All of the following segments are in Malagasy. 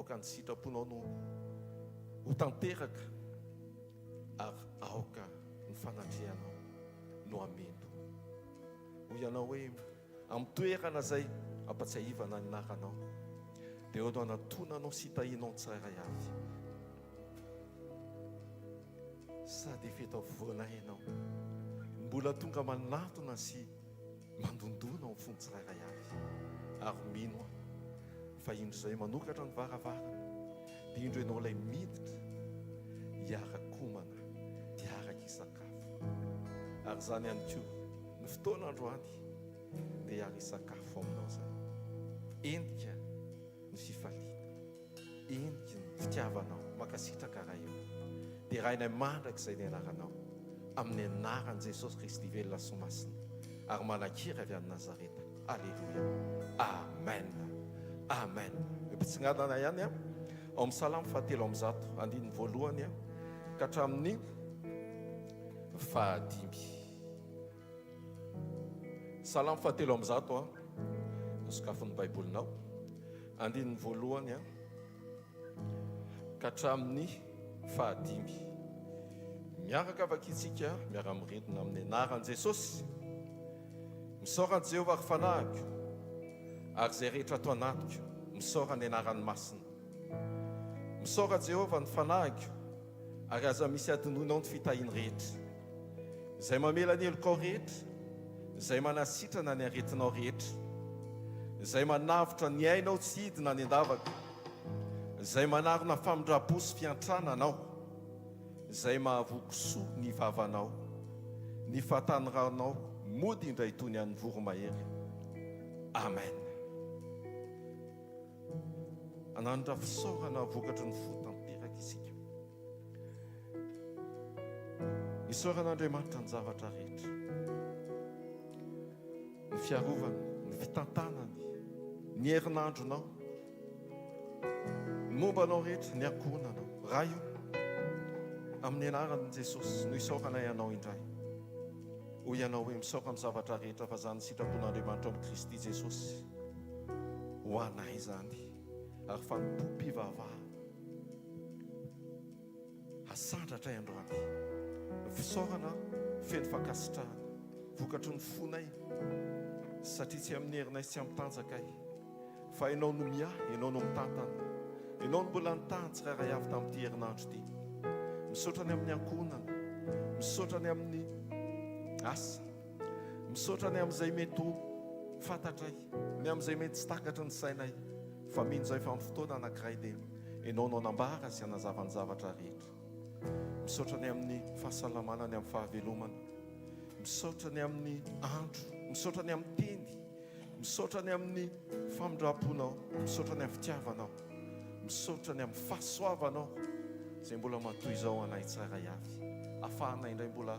aoka ny sitraponao no ho tanteraka ary aoka ny fanatrehanao no amendo. Ho ianao hoe amin'ny toerana izay ampatsiahivana ny naranao dia eo no anatonanao sy hitahinao tsirairay avy. Sady fitafivoana ianao mbola tonga manatona sy mandondona ao fony tsirairay avy. Ary mino aho fa indro izay manokatra ny varavarana dia indro ianao ilay miditra hiara-komana, hiaraka isakafo. Ary izany ihany koa ny fotoana androany dia hiara isakafo aminao izany. Endika ny fifaliana, endika ny fitiavanao makasitraka raha eo. Dia raha inay mandrakizay ny anaranao amin'ny anaran'i Jesosy Kristy velona sy masina ary manakira avy any Nazareta. Alleluia. Amen. Amen. Mpitsingadana ihany ao amin'ny Salamo 7:1 andininy voalohany ka hatramin'ny 5. Salamo 7:1 sokafin'ny baibolinao andininy voalohany ka hatramin'ny 5. Miaraka vakitsika miara-miredina amin'ny anaran'i Jesosy. Misaoran'i Jehovah ary fanahiko ary izay rehetra ato anatiko misaora ny anarany masina. Misaora Jehovah ny fanahiko ary aza misy adinoinao ny fitahiny rehetra, izay mamela ny elokao rehetra, izay manasitrana ny aretinao rehetra, izay manavitra ny ainao tsy hidina ny andavaka, izay manarona famindrapo sy fiantrananao, izay mahavokosoa ny vavanao, ny fahataniranao mody indray tony an'ny voromahery. Amen. Anandra fisaorana vokatry ny fo tanteraka isika. Isaoran'Andriamanitra ny zavatra rehetra, ny fiarovany, ny fitantanany, ny herinandronao, ny mombanao rehetra, ny akonanao. Raha io amin'ny anaran'i Jesosy no isaorana ianao indray. Ho ianao hoe misaora amin'ny zavatra rehetra fa izany sitrapon'Andriamanitra amin'ny Kristy Jesosy ho anay izany. Ary fa ny pompivavaha hasandratra androany. Fisaorana feno fankasitrahana vokatry ny fonay, satria tsy amin'ny herinay sy amin'ny tanjakay fa ianao no miahy, ianao no mitantana, ianao no mbola nitany tsirairay avy tamin'ity herinandro ity. Misaotra ny amin'ny ankonana, misaotra ny amin'ny asa, misaotra ny amin'izay mety ho fantatray, ny amin'izay mety tsy takatry ny sainay. Fa mino izay fa ny fotoana anankiray dia ianao no anambara sy hanazava ny zavatra rehetra. Misaotra ny amin'ny fahasalamana, ny amin'ny fahavelomana, misaotra ny amin'ny andro, misaotra ny amin'ny teny, misaotra ny amin'ny famindraponao, misaotra ny amin'ny fitiavanao, misaotra ny amin'ny fahasoavanao izay mbola matoy izao anay tsirairay avy. Ahafahanay indray mbola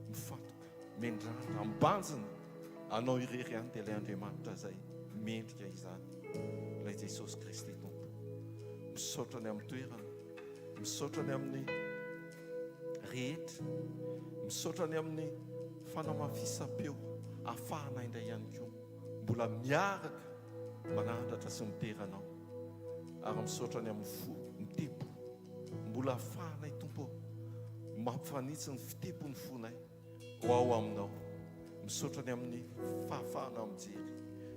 mifantoka, mendrandra, mibanjina anao irery ihany dia ilay Andriamanitra izay mendrika izany, ilay Jesosy Kristy Tompo. Misaotra ny amin'ny toerana, misaotra ny amin'ny rehetra, misaotra ny amin'ny fanamafisam-peo. Ahafahanay indray ihany koa mbola miaraka manandratra sy miteranao. Ary misaotra ny amin'ny fo, mitebo, mbola ahafahanay Tompo mampifanitsy ny fitepon'ny fonay ho ao aminao. Misaotra ny amin'ny fahafahana mijery,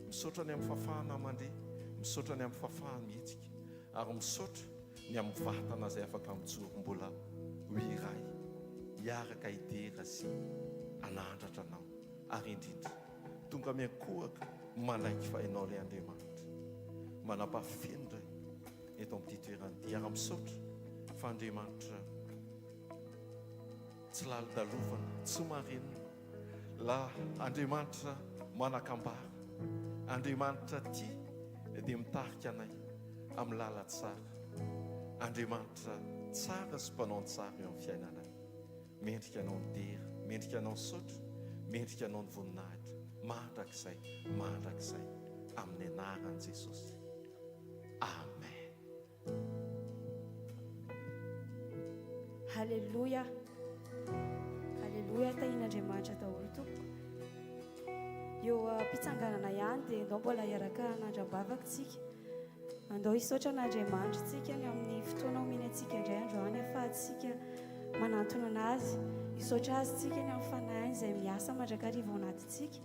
misaotra ny amin'ny fahafahana mandeha, misaotra ny amin'ny fahafahana mihetsika, ary misaotra ny amin'ny vatana izay afaka mijoro mbola ho iray, hiaraka hidera sy hanandratra anao. Ary indrindra tonga miankohaka manaiky fa ianao ilay Andriamanitra manam-pahafeno indray eto amin'ity toerana ity. Ary misaotra fa Andriamanitra tsy lalidalovana, tsy marenina, la Andriamanitra manakambara, Andriamanitra tia dia mitarika anay amin'ny lala tsara, Andriamanitra tsara sy mpanao tsara eo amin'ny fiainanay. Mendrika anao ny dera, mendrika anao ny saotra, mendrika anao ny voninahitra, mandrakizay amin'ny anaran'i Jesosy. Amen. Halleluja. Halleluja tahin'Andriamanitra daholo tompoko. Eo mpitsanganana ihany dia ndao mbola hiaraka hanandram-bavaka tsika andao hisaotra an'Andriamanitra tsika ny amin'ny fotoana omeny antsika indray androany ahafahantsika manantona anazy, hisaotra azy tsika ny amin'ny fanahiny izay miasa mandrakariva ao anatintsika,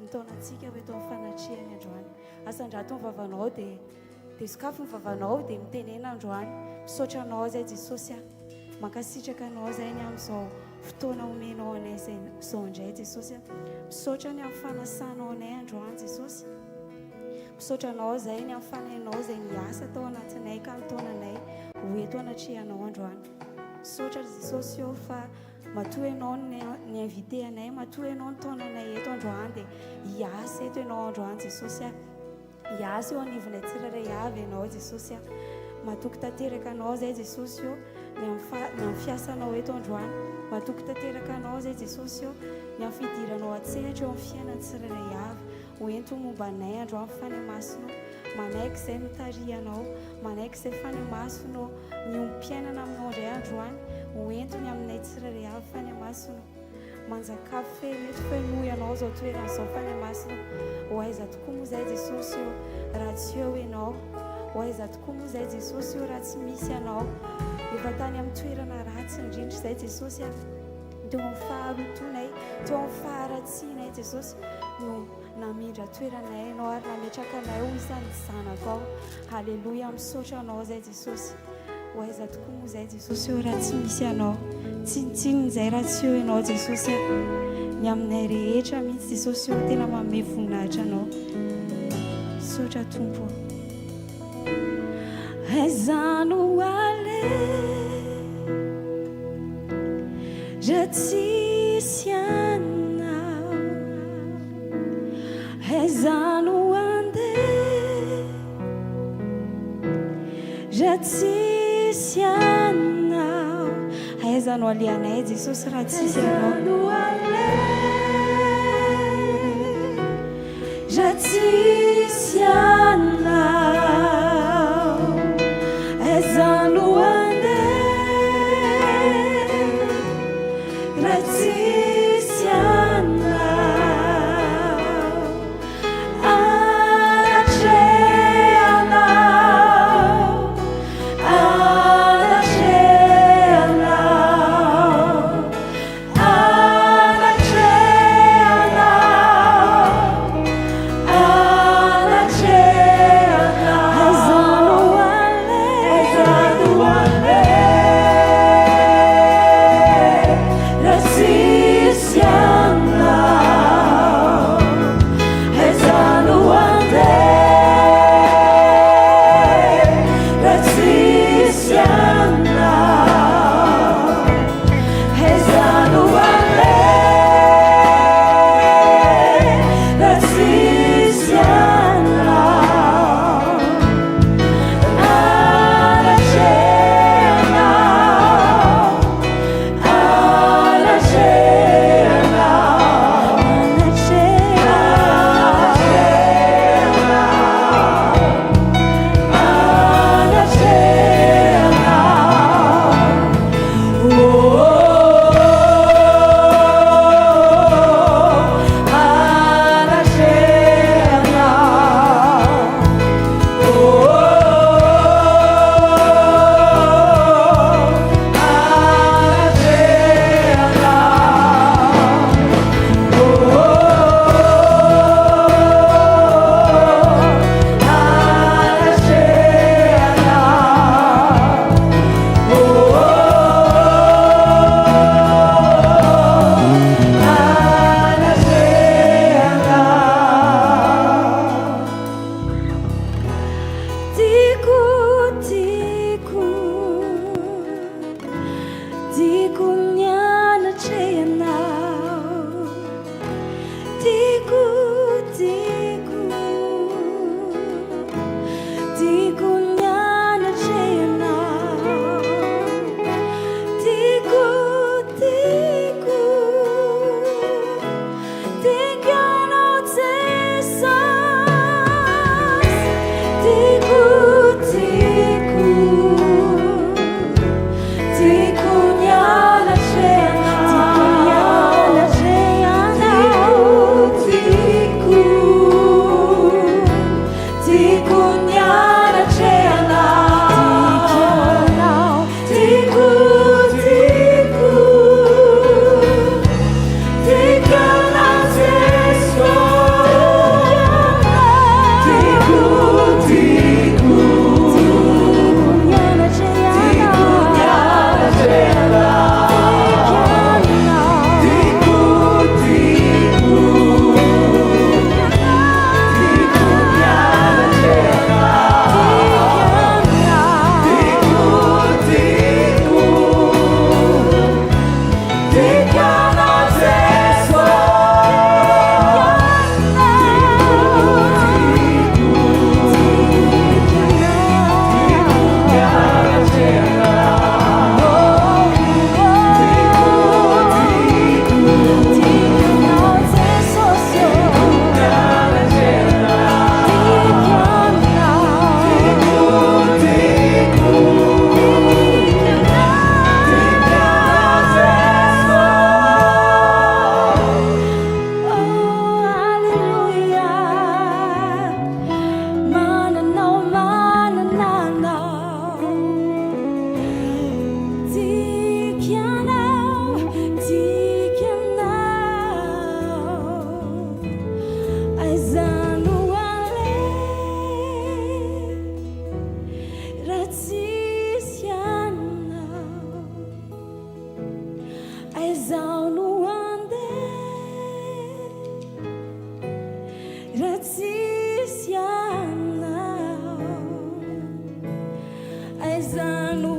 nitaonantsika ho eto amin'ny fanatrehany androany. Asandrato ny vavanao dia sokafo ny vavanao dia mitenena androany, misaotra anao zay Jesosy a, mankasitraka anao zay ny amin'izao fotoana omenao anay izao indray Jesosy a, misaotra ny amin'ny fanasanao anay androany Jesosy, misaotra anao zay ny amin'ny fanahinao zay miasa tao anatinay ka nitaonanay ho eto anatrehanao androany. Misaotra Jesosy eo fa matoa ianao ny invité anay, matoa ianao nitaonanay eto androany dia hiasa eto ianao androany Jesosy a, hiasa eo anivonay tsirairay avy ianao Jesosy a, matoky tanteraka anao zay Jesosy eo ny amin'ny fiasanao eto androany, matoky tanteraka anao zay Jesosy eo ny amin'ny fidiranao atsehatra eo amin'ny fiainany tsirairay avy, hoento momba anay androany fanemasinao, manaiky izay notarianao, manaiky izay fanemasinao ny ompiainana aminao indray androany, hoentony aminay tsirairay avy fanemasinao, manjakafo fehimety fenoy ianao zao toerana izao fanemasinao, ho aiza tokoa moa zay Jesosy eo raha tsy eo ianao, ho aiza tokoa moa zay Jesosy eo raha tsy misy ianao, efa tany amin'ny toerana ratsy indrindra zay Jesosy a, teo amin'ny faharotonay, teo amin'ny faharatsianay Jesosy no namindra toeranay ianao ary nametraka anay ho isan'ny zanakao. Haleloia, misaotra anao zay Jesosy, ho aiza tokoa moa zay Jesosy eo raha tsy misy ianao, tsinitsininy zay raha tsy eo ianao Jesosy a, ny aminay rehetra mihitsy Jesosy eo tena manome voninahitra anao. Misaotra Tompo. Aizano ale raha tsisy anao, aizano andeha raha tsisy anao, aizano alianay Jesosy raha tsisy anao, raha tsisy anao, aizano andeha raha tsisy anao, anatrehanao tsisy anao aizao no andeha raha tsisy anao aizao no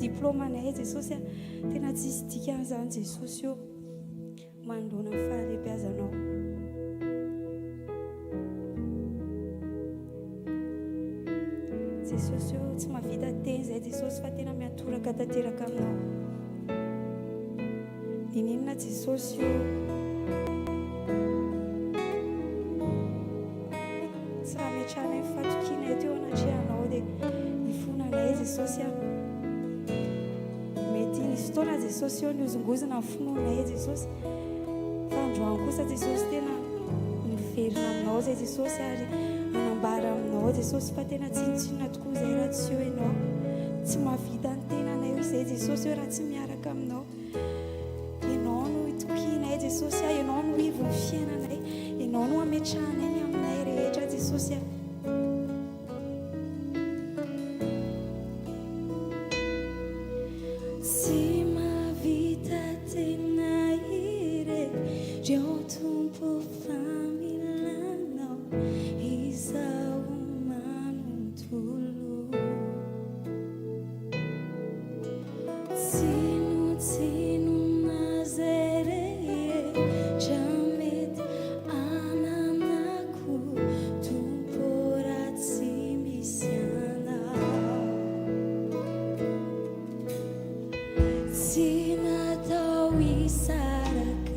diplomanay jesosy tena tsisy dikan'izany jesosy io mandona ny fahalehibiazanao jesosy io tsy mahavita teny zay jesosy fa tena miatoraka tanteraka aminao ininona jesosy io tsy raha miatrana ny fatokiana teo anatrehanao dia ifonanay jesosy a nisy fotoana jesosy eo niozongozona ny finoanay jesosy fa androany kosa jesosy tena miverina aminao zay jesosy ary anambara aminao jesosy fa tena tsinotsinona tokoa zay raha tsy eo ianao tsy mahavita ny tenanay io izay jesosy eo raha tsy miaraka aminao ianao no itokinay jesosy a ianao no ivo ny fiainanay ianao no ametrahanay ny aminay rehetra jesosy a Sina tau isaraka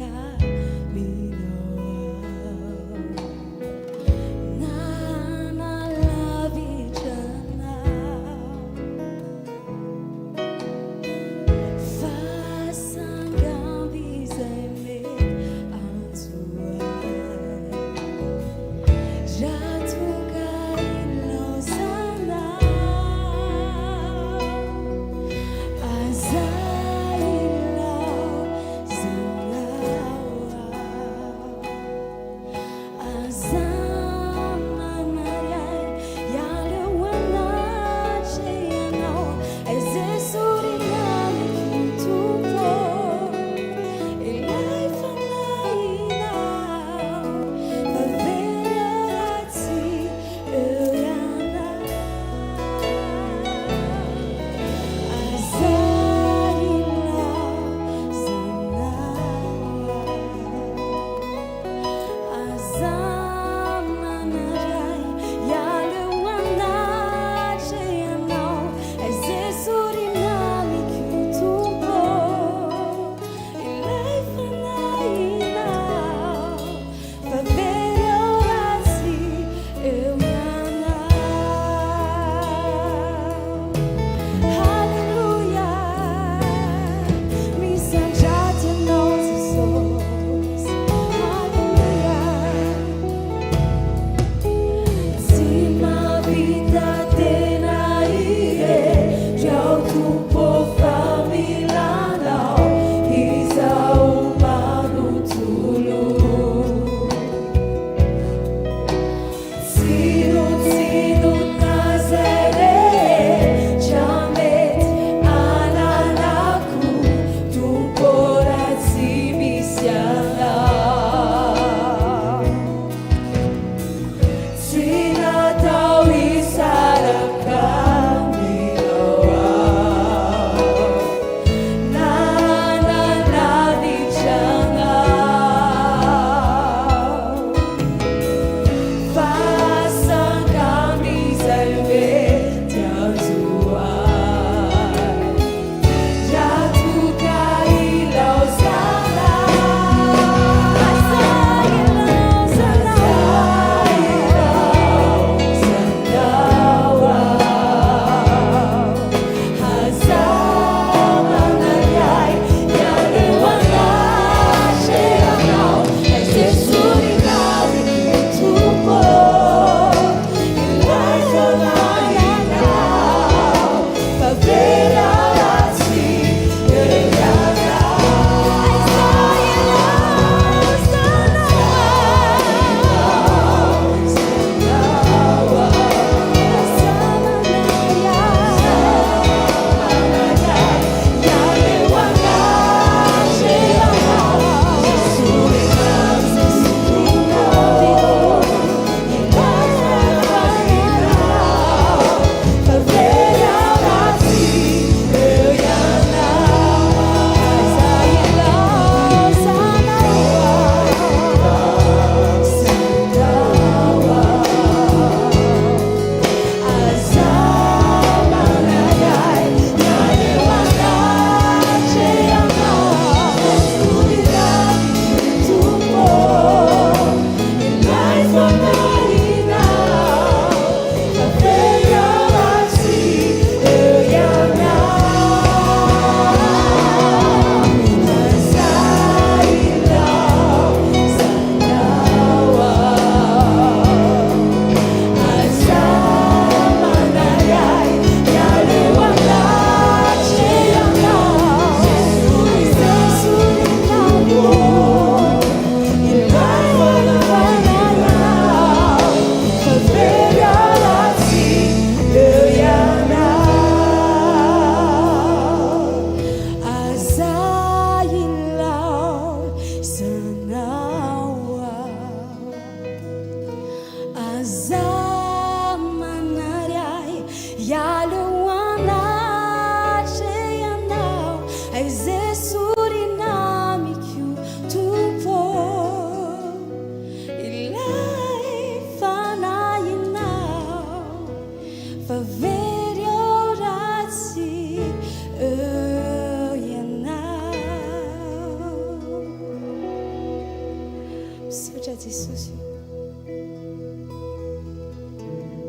Jesosy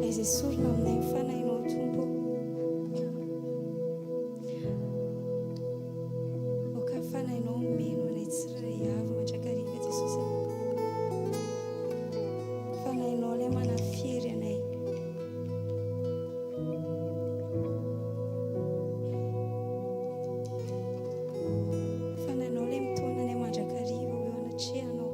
izay sorona aminay mifanahinao tompo oka mifanahinao meno anay tsiray avy mandrakariva Jesosy mifanahinao ilay manafiry anay mifanahinao ilay mitona anay mandrakariva eo anatrehanao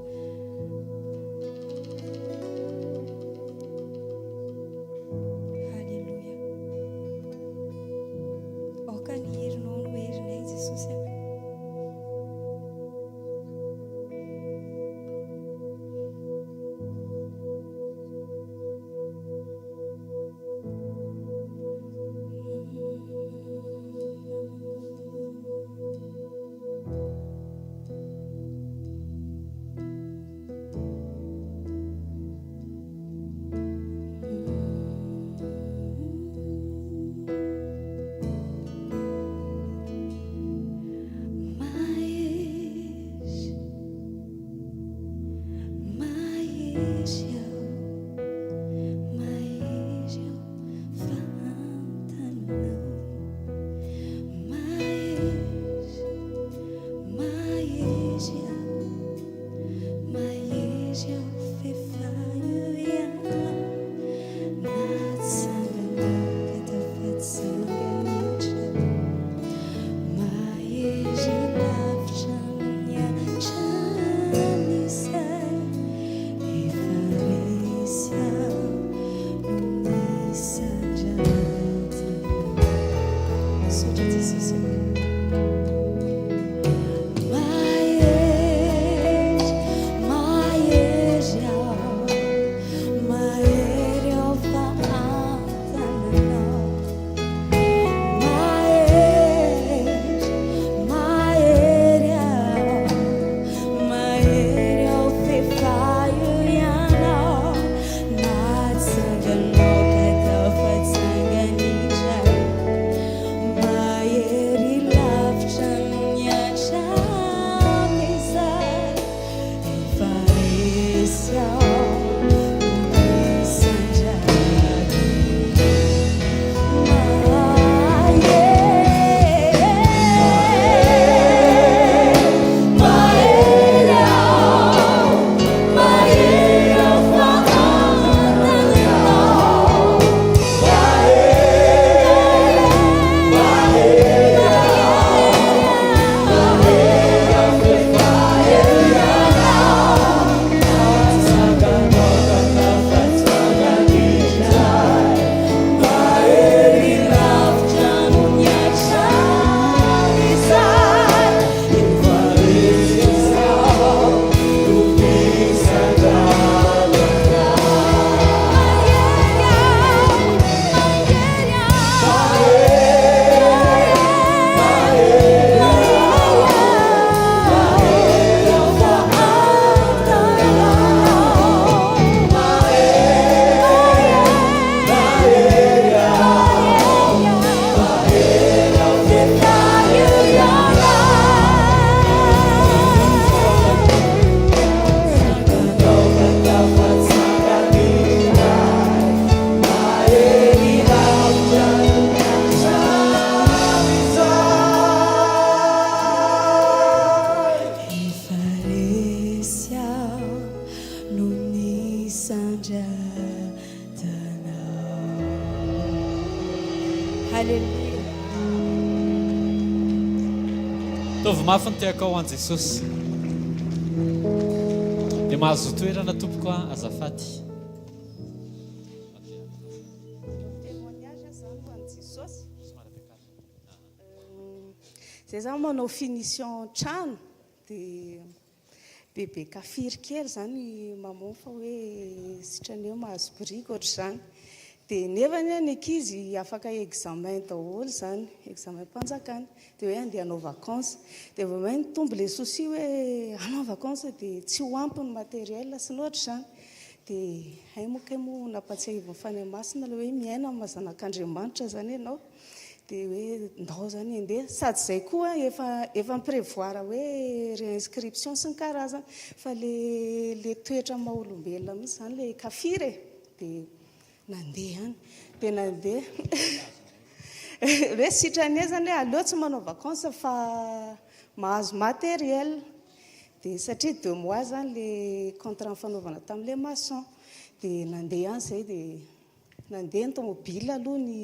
Tovy mafy ny tiako ao an Jesosy dia mahazo toerana tompoko azafady. Zay zany manao finition trano dia bebe kafiry kely zany mamao fa hoe sitrany hoe mahazo biriky ohatr' izany. Dia nefany ny ankizy afaka examen daholo zany, examen mpanjakana dia hoe andeha hanao vacances. Dia vao mahay nitombo le souci hoe hanao vacances dia tsy ho ampy ny matériel sy ny ohatr' izany. Dia ay moa kay moa nampatsiahy mifany masina le hoe miaina amin'ny mazanak'Andriamanitra zany ianao. dia hoe ndao zany andeha sady izay koa efa miprevoir hoe réinscription sy ny karazana fa le toetra maha-olombelona mihitsy zany le kafiry dia nandeha any dia nandeha hoe sitrane zany hoe aleo tsy manao vacances fa mahazo matériel dia satria 2 mois zany le contrat fanaovana tamin'ilay maçon dia nandeha any izay dia nandeha ny tomobile aloha ny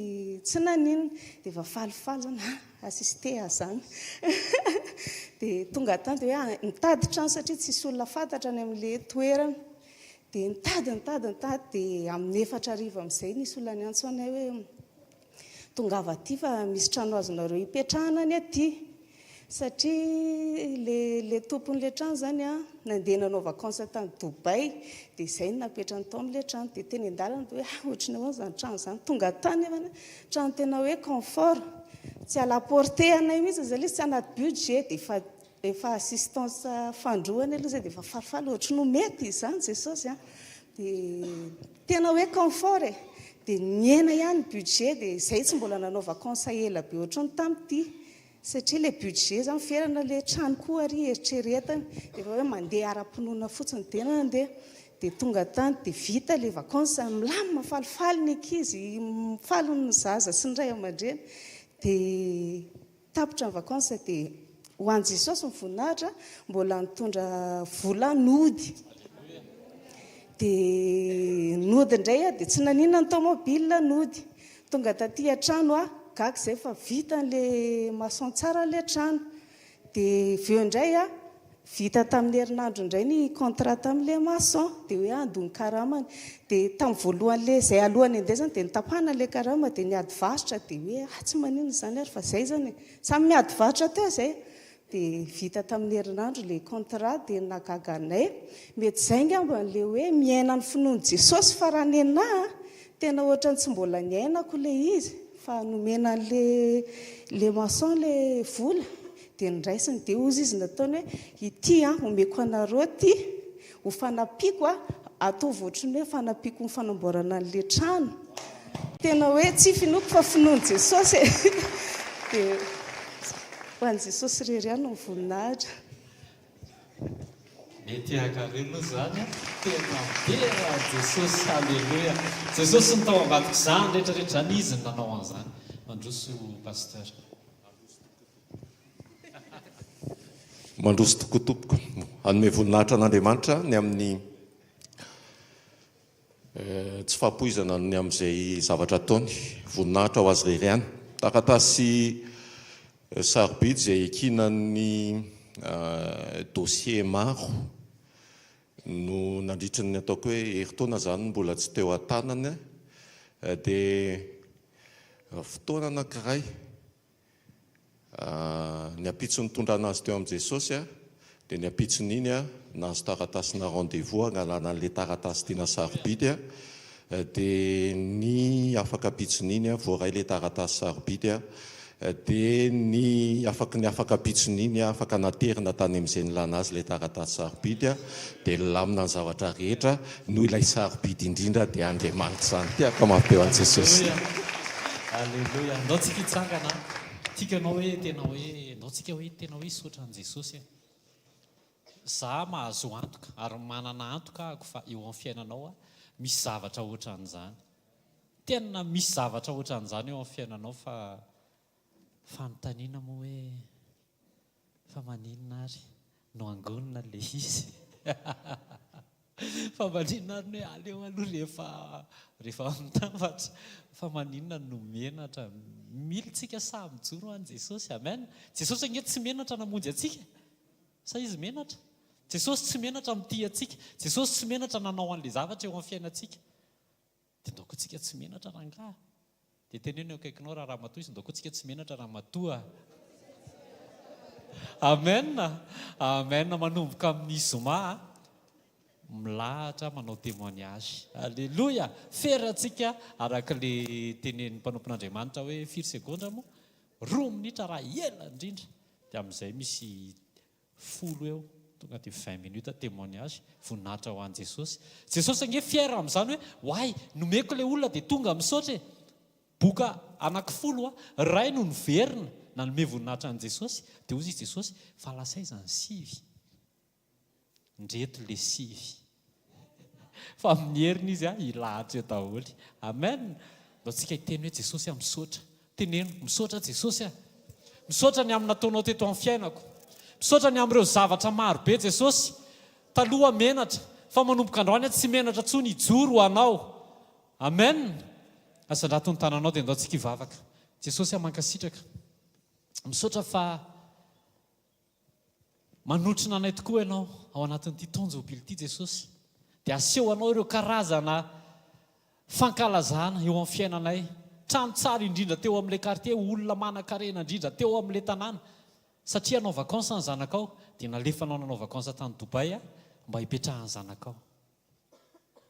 tsy naninona dia efa falifaly zany assisté zany dia tonga tany dia hoe nitady trano satria tsisy olona fantatra any amin'ilay toerana dia nitady dia amin'ny 4 arivo amin'izay nisy olona ny antsoanay hoe tongava aty fa misy trano azonareo hipetrahana any aty satria le tompon'ilay trano zany nandeha nanao vacances tany Dubai dia izay napetrany tao amin'ilay trano dia teny an-dalana dia hoe ohatrany ahoana zany trano zany tonga tany nefa trano tena hoe confort tsy à la portée anay mihitsy zay tsy anaty budget dia efa assistance fandroany aloha zay dia efa falifaly ohatry no mety izany Jesosy dia tena hoe confort dia niena ihany budget dia izay tsy mbola nanao vacances ela be ohatrany tamin'ity satria le budget zany ferana le trano koa ary eritreretany efa hoe mandeha ara-pinoana fotsiny dia nandeha dia tonga tany dia vita le vacances milamina falifaly ny ankizy mifaly ny zaza sy ny ray aman-dreny dia tapitra ny vacances dia ho an'i Jesosy ny voninahitra mbola nitondra vola nody dia nody indray dia tsy naninona ny tomobile nody tonga taty an-trano gaga izay fa vita n'ilay maçon tsara n'ilay trano dia veo indray vita tamin'ny herinandro indray ny contrat tamin'ilay maçon dia hoe andony karamany dia tamin'ny voalohan'ilay izay alohany andeha zany dia nitapahana ilay karama dia niady varotra dia hoe tsy maninona zany ary fa izay zany samy miady varotra teo izay dia vita tamin'ny herinandro ilay contrat dia nagaga anay mety izay ngamba n'ilay hoe miaina ny finoany Jesosy farany anahy tena ohatrany tsy mbola niainako ilay izy fa nomena le maçon le vola dia niraisiny dia ozy izy nataony hoe ity omeko anareo ty ho fanapiako ataovy ohatrany hoe fanapiako ny fanamboarana an'ilay trano tena hoe tsy finoko fa finoany Jesosy dia ho an'i Jesosy rery ihany no voninahitra mety akareno zany tena bera Jesosy halleluia Jesosy ny tao ambadika izany rehetrarehetra zany izy ny nanao an'izany mandroso pasteur mandroso tokotompoko anome voninahitra an'Andriamanitra ny amin'ny tsy fahampoizana ny amin'izay zavatra ataony voninahitra ho azy rery ihany taratasy sarobidy izay ekinany dossier maro no nandritry ny ataoko hoe heritaona zany mbola tsy teo an-tanany dia fotoana anankiray ny ampitso nitondrana azy teo amin'i Jesosy dia ny ampitsony iny nahazo taratasina rendez-vous hangalana an'ilay taratasy tiana sarobidy dia ny afaka ampitsony iny voaray ilay taratasy sarobidy dia ny afaka ampitsony iny afaka naterina tany amin'izay nilana azy ilay taratasy sarobidy dia lamina ny zavatra rehetra noho ilay sarobidy indrindra dia Andriamanitra zany tiako mampeo an'i Jesosy halleluia ndao tsika hitsangana tikanao hoe tena hoe ndao tsika hoe tena hoe hisaotra an'i Jesosy za mahazo antoka ary manana antoka ako fa eo amin'ny fiainanao misy zavatra ohatran'izany tena misy zavatra ohatran'izany eo amin'ny fiainanao fa fanontaniana moa hoe fa maninona ary no angonina le izy fa maninona ary hoe aleo aloha rehefa mitambatra fa maninona no menatra militsika samy mijoro any Jesosy amen Jesosy ange tsy menatra namonjy atsika sa izy menatra Jesosy tsy menatra mity atsika Jesosy tsy menatra nanao an'le zavatra eo amin'ny fiainantsika dia ndaoko atsika tsy menatra rangaha dia teneno eo akaikinao raha matoa izy ndaoko atsika tsy menatra raha matoa amen amen manomboka amin'ny zoma milahatra manao témoignage alleluia ferantsika arak'le tenen'ny mpanompon'Andriamanitra hoe 4 segondra moa 2 minitra raha ela indrindra dia amin'izay misy 10 eo tonga dia 20 minutes témoignage voninahitra ho an'i Jesosy Jesosy ange fiera amin'izany hoe hoay nomeko ilay olona dia tonga misaotra boka anankifolo ray no niverina nanome voninahitra an' Jesosy dia ozy izy Jesosy fa lasaizany sivy ndreto le sivy fa amin'ny heriny izy ilahatra eo daholy. Amen. Mba tsika hiteny hoe Jesosy misaotra, teneno misaotra Jesosy misaotra ny amin'ny nataonao teto amin'ny fiainako, misaotra ny amin'ireo zavatra maro be Jesosy. Taloha menatra fa manomboka androany tsy menatra tsony hijoro ho anao. Amen. Asandrato ny tananao dia andaontsika hivavaka. Jesosy mankasitraka, misaotra fa manotrina anay tokoa ianao ao anatin'ity tonjobily ity Jesosy, dia aseho anao ireo karazana fankalazana eo amin'ny fiainanay. Trano tsara indrindra teo amin'ilay quartier, olona manan-karena indrindra teo amin'ilay tanàna, satria anao vakansa ny zanakao dia nalefanao nanao vakansa tany Dubai mba hipetrahany zanakao.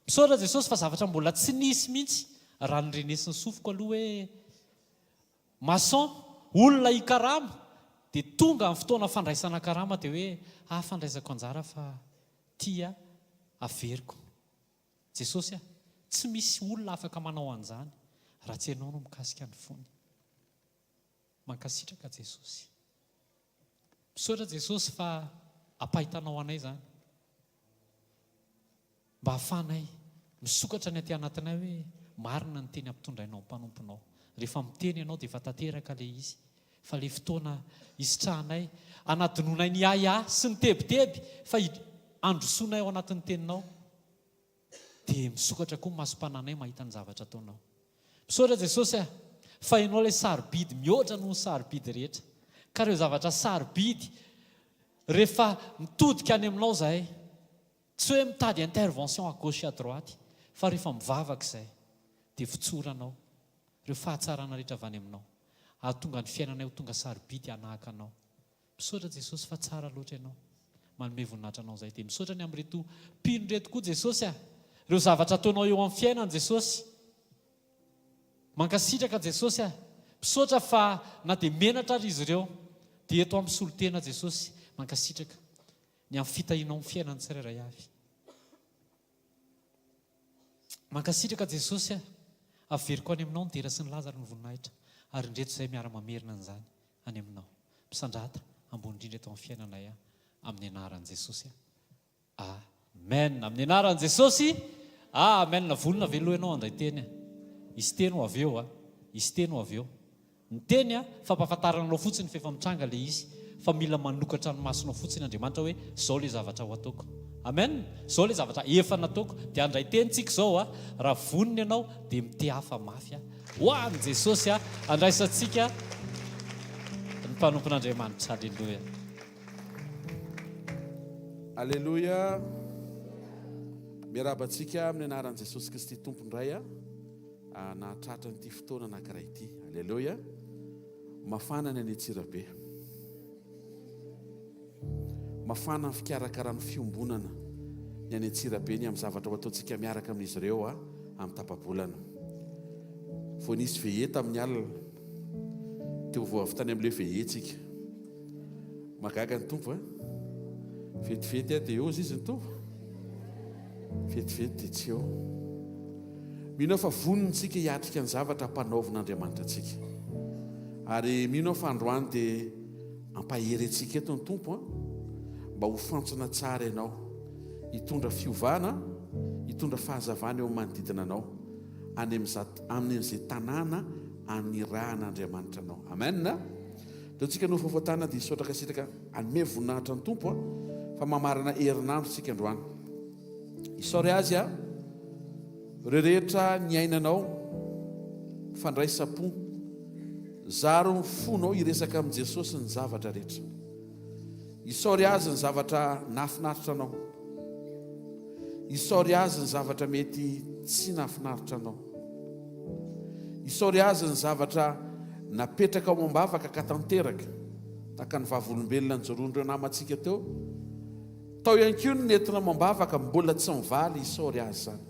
Misaotra Jesosy fa zavatra mbola tsy nisy mihitsy raha nyrenesin'ny sofiko aloha hoe maçon, olona hikarama, dia tonga amin'ny fotoana fandraisana karama dia hoe fandraisako anjara fa tia averiko. Jesosy tsy misy olona afaka manao an'izany raha tsy ianao no mikasika ny fony. Mankasitraka Jesosy. Misaotra Jesosy fa ampahitanao anay zany, mba hafanay misokatra ny aty anatinay hoe marina ny teny ampitondrainao mpanomponao. Rehefa miteny ianao dia efa tanteraka le izy, fa le fotoana isitrahanay anadinonay ny aya sy ny tebiteby fa androsoanay ao anatin'ny teninao dia misokatra koa masom-pananay mahita ny zavatra ataonao. Misaotra Jesosy fa ianao ilay sarobidy mihoatra noho ny sarobidy rehetra, ka ireo zavatra sarobidy rehefa mitodika any aminao zahay, tsy hoe mitady intervention à gauche à droite, fa rehefa mivavaka izay dia fitsoranao ireo fahatsarana rehetra avy any aminao, ahatonga ny fiainanay ho tonga sarobidy hanahaka anao. Misaotra Jesosy fa tsara loatra ianao, manome voninahitra anao izay. Dia misaotra ny amin'reto mpino reto koa Jesosy ireo zavatra ataonao eo amin'ny fiainany Jesosy. Mankasitraka Jesosy misaotra fa na dia menatra ary izy ireo dia eto amin'ny solotena Jesosy. Mankasitraka ny amin'ny fitahinao amin'ny fiainany tsirairay avy. Mankasitraka Jesosy averiko any aminao ny dera sy ny Lazara ny voninahitra, ary indreto izay miara-mamerina an'izany any aminao. Misandrata ambony indrindra eto amin'ny fiainanay amin'ny anaran'i Jesosy. Amen. Amin'ny anaran'i Jesosy. Amen. Volona veloha ianao andray teny. Isy teny ho avy eo isy teny ho avy eo. Ny teny fampahafantaranao fotsiny fa efa mitranga le izy, fa mila manokatra ny masonao fotsiny Andriamanitra hoe zao le zavatra ho ataoko. Amen. Zao le zavatra efa nataoko. Dia andray tentsika zao raha voniny ianao dia mite hafa mafy ho an'i Jesosy andraisantsika ny mpanompon'Andriamanitra. Alleluia. Alleluia. Miarabantsika amin'ny anaran'i Jesosy Kristy tompondray nahatratra nyity fotoana anankiray ity. Alleluia. Mafana ny anetsirabe, mafana ny fikarakarany fiombonana ny anetsirabe ny amin'ny zavatra ho ataontsika miaraka amin'izy ireo amin'ny tapabolana. Vao nisy veheta amin'ny alina teo vao avy tany amin'ilay vehetsika magaga ny tompo vetivety dia eo izy ny tompo, vetivety dia tsy eo. Mino fa vonintsika hiatrika ny zavatra mpanaovin'Andriamanitra antsika, ary mino fa androany dia ampahery antsika eto ny tompo mba ho fantsona tsara ianao, hitondra fiovana, hitondra fahazavana eo amin'ny manodidina anao any amin'izay tanàna anirahan'Andriamanitra anao. Amen. Dia tsika no fahafatana dia hisaotraka sitraka anome voninahitra ny tompo fa mamarana herinandro tsika androany. Hisaory azy ireo rehetra ny ainanao fandraisam-po, zaro ny fonao hiresaka amin'i Jesosy ny zavatra rehetra. Hisaory azy ny zavatra nahafinaritra anao, hisaory azy ny zavatra mety tsy nahafinaritra anao, hisaory azy ny zavatra napetraka ao ambavaka ka tanteraka, tahaka ny vavolombelona nijoron'ireo namantsika teo. Tao ihany koa ny nentina mambavaka mbola tsy mivaly. Hisaory azy zany.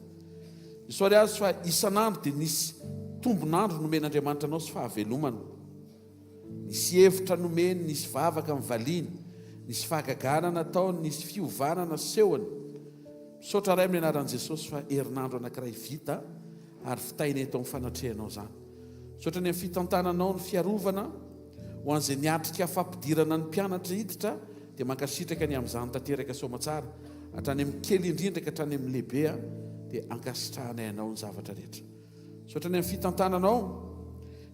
Hisaory azy fa isan'andro dia nisy tombonandro nomen'Andriamanitra anao sy fahavelomana, nisy hevitra nomeny, nisy vavaka mivaliany, nisy fahagagana nataony, nisy fiovanana sehony. Misaotra ray amin'ny anaran'i Jesosy fa herinandro anankiray vita ary fitaina eto amin'ny fanatrehanao zany. sotra ny amin'ny fitantananao ny fiarovana ho an'izay niatrika fampidirana ny mpianatra hiditra dia mankasitraka ny amin'izany tanteraka somatsara hatrany amin'ny kely indrindra ka hatrany amin'ny lehibea dia ankasitrahana ianao ny zavatra rehetra. Sotra ny amin'ny fitantananao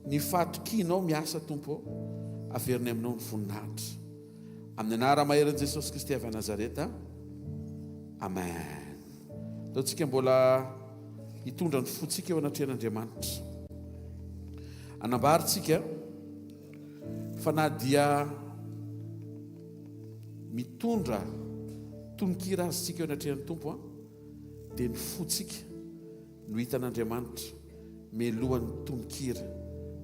ny fatokianao miasa tompo averiny aminao ny voninahitra amin'ny anarana maheran'i Jesosy Kristy avy Nazareta. Amen. Taontsika mbola hitondra ny fotsika eo anatrehan'Andriamanitra. Anambaritsika fa na dia mitondra tononkira azytsika eo anatrehan'ny Tompo dia ny fotsika no hitan'Andriamanitra melohan'ny tononkira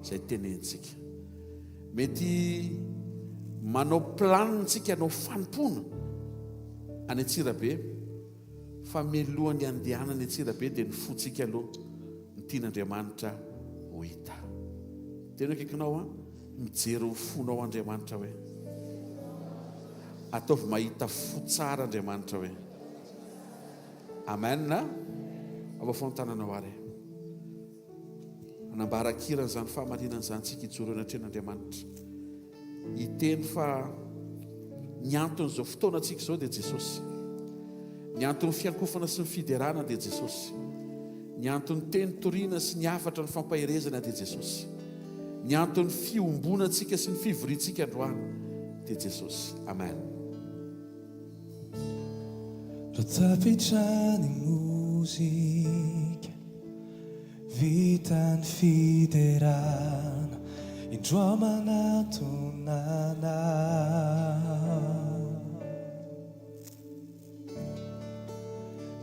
izay tenentsika. Mety manao planintsika hanao fanompona any Antsirabe fa melohan'ny andehanany Antsirabe dia ny fotsika aloha ny tian'Andriamanitra ho hita. Tena kaikinao mijery ho fonao Andriamanitra hoe ataovy mahita fo tsara Andriamanitra hoe amen. Ava fontananao ary anambarakirana zany fahamarinana zany tsika hijoro anatrehan'Andriamanitra hiteny fa ny anton'izao fotoanantsika izao dia Jesosy, ny anton'ny fiankofana sy ny fiderana dia Jesosy, ny anton'ny teny toriana sy ny afatra ny fampaherezana dia Jesosy, ny anton'ny fiombonantsika sy ny fivoriantsika androany dia Jesosy. Amen. Ratapitrany muzika vitany fiderana indroa manatonana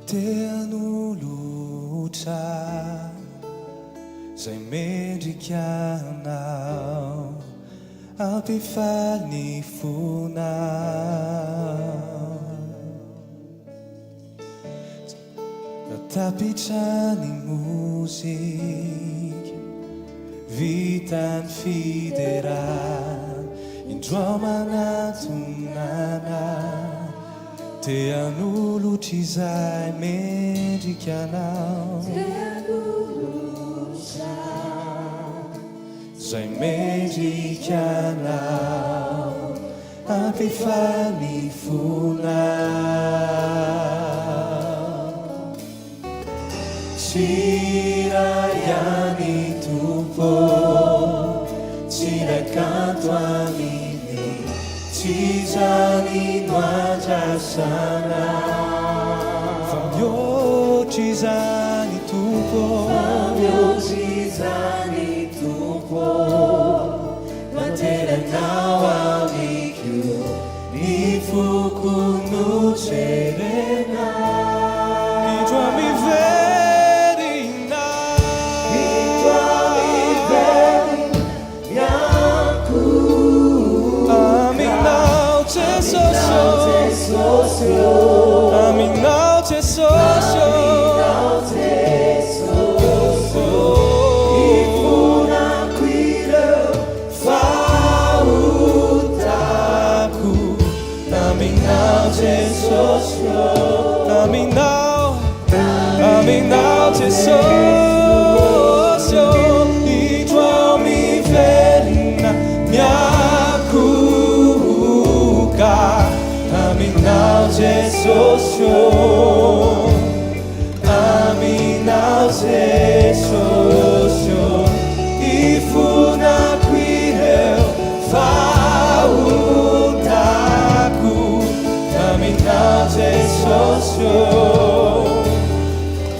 tean'olotra zay mendrikanao ampifaly ny fonao ratapitrany muzika vitany fiderana indroa manatonana tean'olotra izay mendrikanao zay mendrikanao ampifaly ny fonao tsiraiany Tompo tsirakanto aminy tsy zany no andrasana fa mihoatra izany Tompo materanao amiko ny foko no tserena midro miverina mianko aminao Jesosy aminao Jesosy aminao Jesosy idro miverina miakuka aminao Jesosy aminao Jesosy ifonako ireo fahotako aminao Jesosy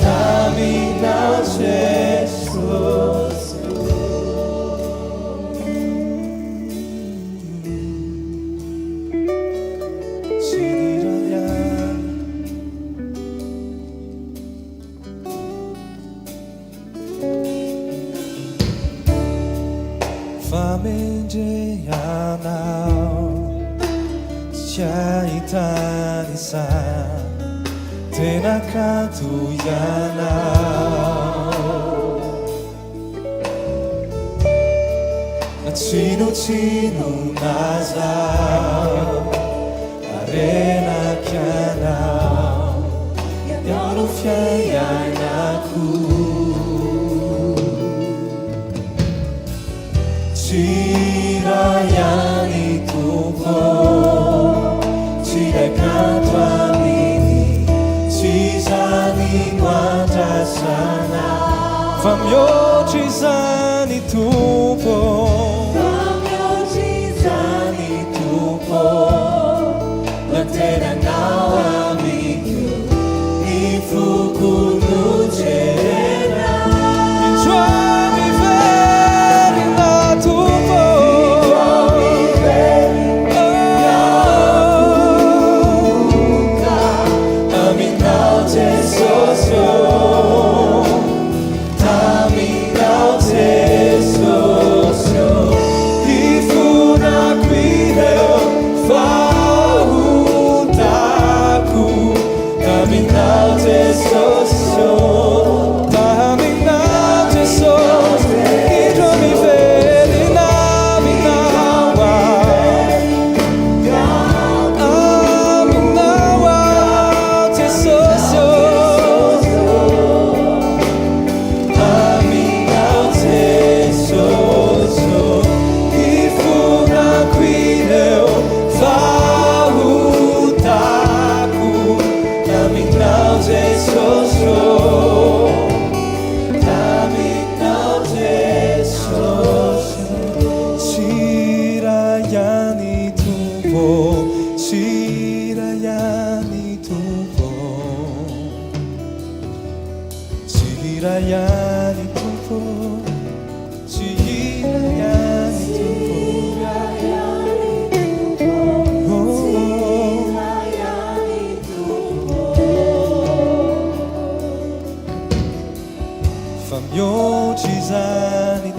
aminao Jesosy famendreanao tsy ahitany sana tena kanto ianao natsinotsinonazao arenakianao iano fiaianako fa mihoatra izany tompo lantenanao amiko ny foko nojerena indroa miverina tompo aminao Jesosy aminao Jesosy ifonako ireo fahotako aminao Jesosy aminao Jesosy indroa miverina aminao aminao Jesosy aminao Jesosy ifonako ireo fahotako aminao Jesosy aminao Jesosy sirayani tompo sirayani tompo sirayani tompo sirayani fa mihoatra izany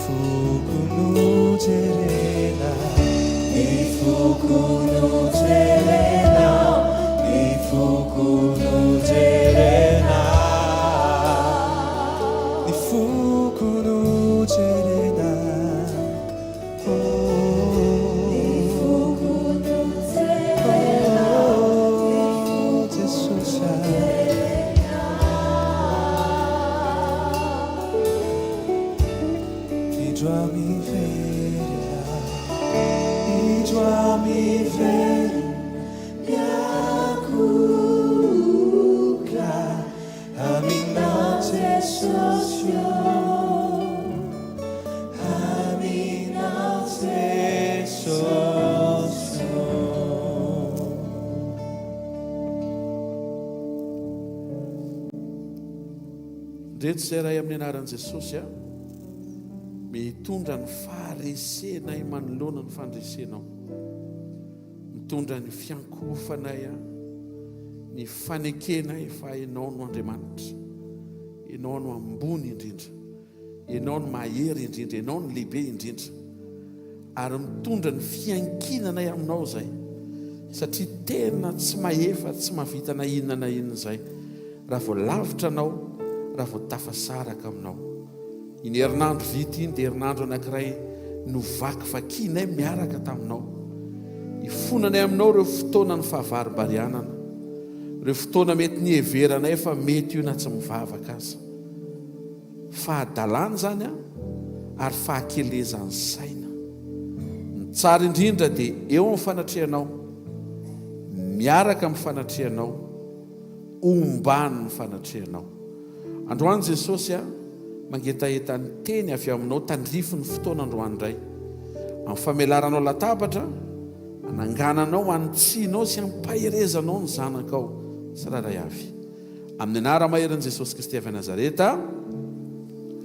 foko nojerena ny foko nojerena ny foko nojerena ny foko nojerena Jesosy indroa miverina indroa miverina miakoka aminao Jesosy aminao Jesosy ndreto izay rahay amin'ny anaran'i Jesosy mitondra ny faharesenay manoloana ny fandresenao mitondra ny fiankofanay ny fanekenay fa ianao no Andriamanitra ianao no ambony indrindra ianao no mahery indrindra ianao no lehibe indrindra ary mitondra ny fiankinanay aminao zay satria tena tsy mahefa tsy mavita na inona na inona zay raha vao lavitra anao raha vao tafasaraka aminao iny herinandro vita iny dia herinandro anankiray novaky vakinay miaraka taminao ifonanay aminao ireo fotoana ny fahavarimbarianana ireo fotoana mety nieveranay fa mety io na tsy mivavaka aza fahadalana zany ary fahakelezan'ny saina ny tsara indrindra dia eo amin'ny fanatrehanao miaraka amin'ny fanatrehanao ombany ny fanatrehanao androany Jesosy mangetaheta ny teny avy aminao tandrify ny fotoana androany indray amin'ny famelaranao latabatra anangananao antsianao sy ampaherezanao ny zanakao tsiraray avy amin'ny anara maheran'i Jesosy Kristy avy Nazareta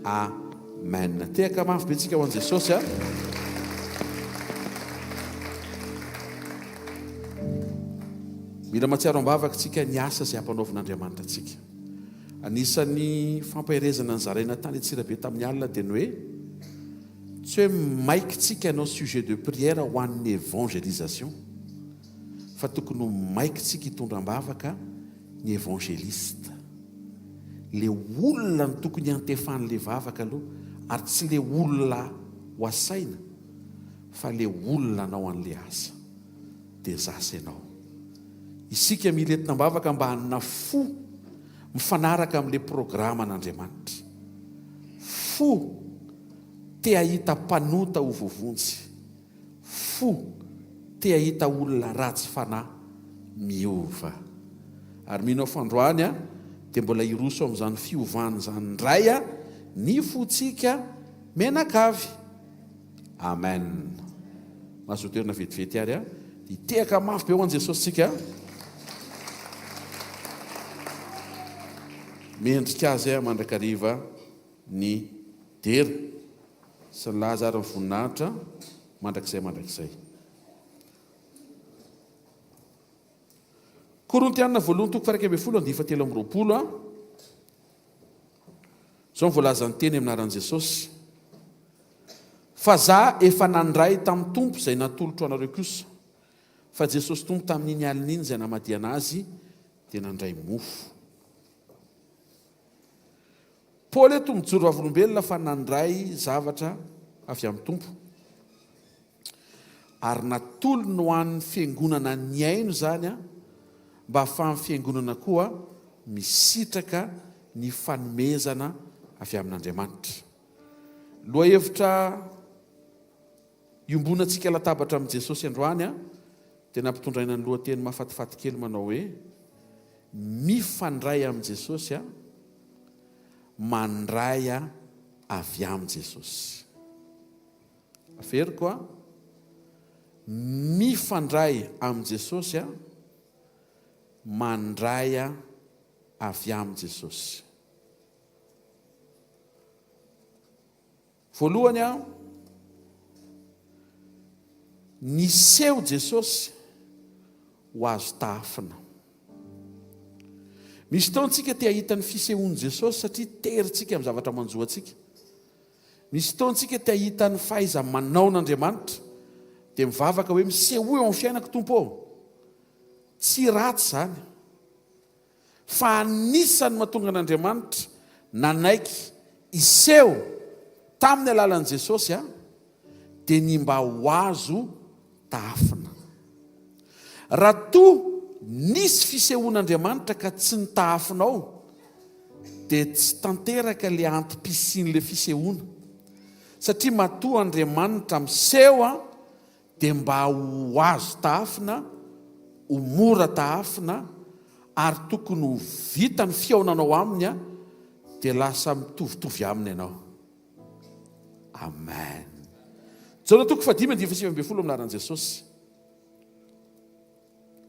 amen. Tehaka mafy be tsika ho an'i Jesosy mila matsiaro ambavaka tsika ny asa izay hampanaovin'Andriamanitra tsika. Anisan'ny fampaherezana ny zaraina tany Antsirabe tamin'ny alina dia ny hoe tsy hoe maiky tsika ianao sujet de prière ho an'ny évangélisation fa tokony maiky tsika hitondram-bavaka ny évangéliste, le olona ny tokony antefan'le vavaka aloha ary tsy le olona ho asaina fa le olona anao an'le asa dia zasa ianao. Isika mila entina-bavaka mba hanana fo mifanaraka amin'le programma an'Andriamanitra, fo te ahita mpanota ho vovonjy, fo te ahita olona ratsy fanahy miova. Ary mino fandroany a dia mbola iroso amin'izany fiovany zany ndray a ny fotsika menakavy. Amen. Mahazotoerina vetivety ary a dia tehaka mafy be ho an' Jesosy tsika. Mendrika azy a mandrakariva ny dera sy ny laza ary ny voninahitra mandrakizay. Korintianina voalohany toko fairaka ambin'ny folo andiny fahatelo amby roapolo a. Zao ny voalaza ny teny amin'ny anaran'i Jesosy. Fa za efa nandray tamin'ny tompo izay natolotro anareo kosa. Fa Jesosy tompo tamin'iny alin'iny izay namadiana azy dia nandray mofo. Paoly eto mijoro vavolombelona fa nandray zavatra avy amin'ny tompo. Ary natolony ho an'ny fiangonana ny aino zany a, mba hahafahan'ny fiangonana koa misitraka ny fanomezana avy amin'Andriamanitra. Lohahevitra iombonantsika latabatra amin'i Jesosy androany a, dia nampitondraina ny lohateny mahafatifaty kely manao hoe mifandray amin'i Jesosy a, mandray a avy amin'i Jesosy. Aferiko a, mifandray amin'i Jesosy a, mandray a avy amin'i Jesosy. Voalohany a, niseho Jesosy ho azo tafina. Misy taontsika te ahita ny fisehoan'i Jesosy satria teritsika amin'ny zavatra manjoantsika. Misy taontsika te ahita ny fahaiza manao n'Andriamanitra dia mivavaka hoe miseho eo amin'ny fiainako tompo ao. Tsy ratsy zany, fa anisany mahatonga an'Andriamanitra nanaiky iseho tamin'ny alalan'i Jesosy a, dia ny mba ho azo tafina. Raha toa nisy fisehoan'Andriamanitra ka tsy nitafinao, dia tsy tanteraka le antom-pisian'le fisehoana. Satria matoa Andriamanitra miseho a, dia mba ho azo tafina, ho mora tafina, ary tokony ho vita ny fiaonanao aminy a, dia lasa mitovitovy aminy ianao. Amen. Jaona toko 5:7 amin'ny anaran'i Jesosy.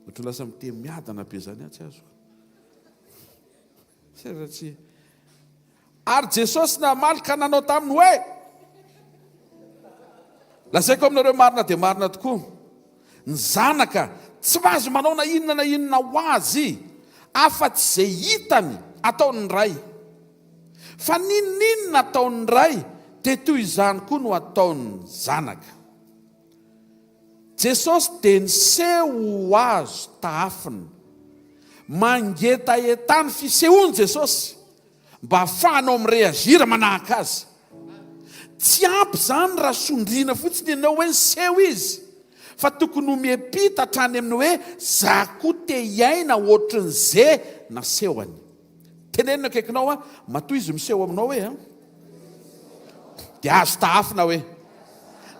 Ohatry lasa miteny miadana be zany tsy azo. Seratsy. Ary Jesosy namaly ka nanao taminy hoe, lazaiko aminareo marina dia marina tokoa, ny zanaka tsy mahazo manao na inona ho azy afa-tsy izay hitany ataony ray. Fa ninona ataony ray dia toy izany koa no ataony zanaka. Jesosy dia niseho ho azo tafina, mangetaetany fisehoany Jesosy mba hahafahanao mireagira manahaka azy. Tsy ampy zany raha sondriana fotsiny ianao hoe niseho izy, fa tokony homepita hatrany amin'ny hoe za koa te hiaina ohatran'izay nasehony. Tenenina akaikinao a, matoa izy miseho aminao hoe a, dia azo tafina hoe,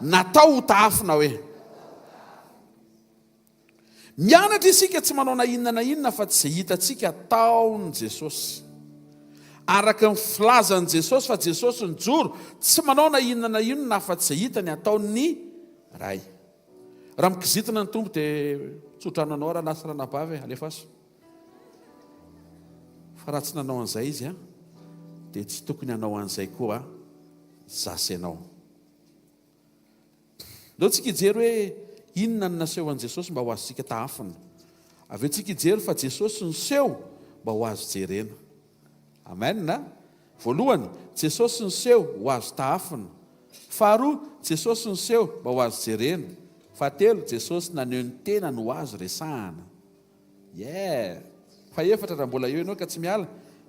natao ho tafina hoe. Mianatra isika tsy manao na inona fa tsy izay hitantsika ataon'i Jesosy. Araka ny filazan'i Jesosy fa Jesosy nijoro tsy manao na inona fa tsy izay hitany ataony ray. Raha mikizitina ny tombo dia tsotrananao raha lasa ranabavy alefaso. Fa raha tsy nanao an'izay izy a, dia tsy tokony hanao an'izay koa zasy ianao. Ndao tsika hijery hoe inona ny naseho an'i Jesosy mba ho azontsika tafina. Avy eo tsika hijery fa Jesosy niseho mba ho azo jerena. Amen na? Voalohany, Jesosy niseho ho azo tafina. Faharoa, Jesosy niseho mba ho azo jerena. Fahatelo, Jesosy naneho ny tena no ho azo resahana. Fa efatra raha mbola eo ianao ka tsy miala,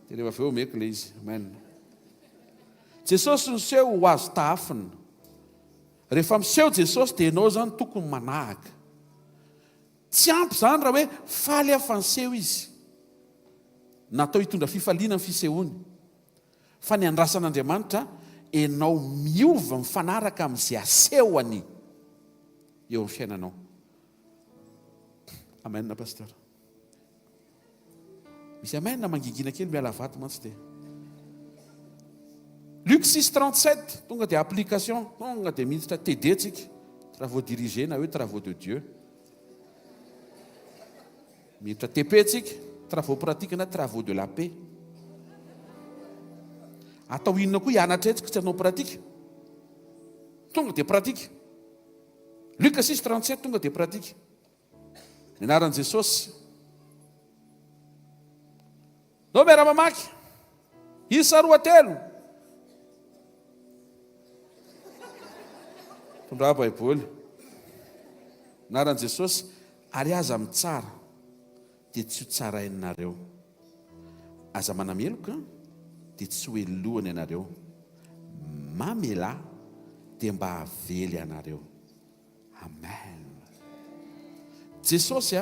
dia rehefa avy eo meko le izy. Amen. Jesosy niseho ho azo tafina. Rehefa miseho Jesosy dia ianao zany tokony manahaka. Tsy ampy zany raha hoe faly afa niseho izy, natao hitondra fifaliana ny fisehoany. Fa ny andrasan'Andriamanitra enao miova mifanaraka amin'izay asehony eo amin'ny fiainanao. Amen pasteur. Misy amen mangingina kely miala vato mantsy dia. Luc 6:37 tonga dia application, tonga dia miditra TD tsika, travaux dirigés na hoe travaux de Dieu. Miditra TP tsika, travaux pratiques na travaux de la paix. Atao inona koa hianatra etsika tsy hanao pratika? Tonga dia pratika. Luc 6:37 tonga dia pratika. Ny anaran'i Jesosy. No miara-mamaky. Isa 2:3. Tondra Baiboly. Anaran'i Jesosy, ary aza mitsara dia tsy ho tsarainareo. Aza manameloka dia tsy ho elohany ianareo. Mamela dia mba havely ianareo. Amen. Jesosy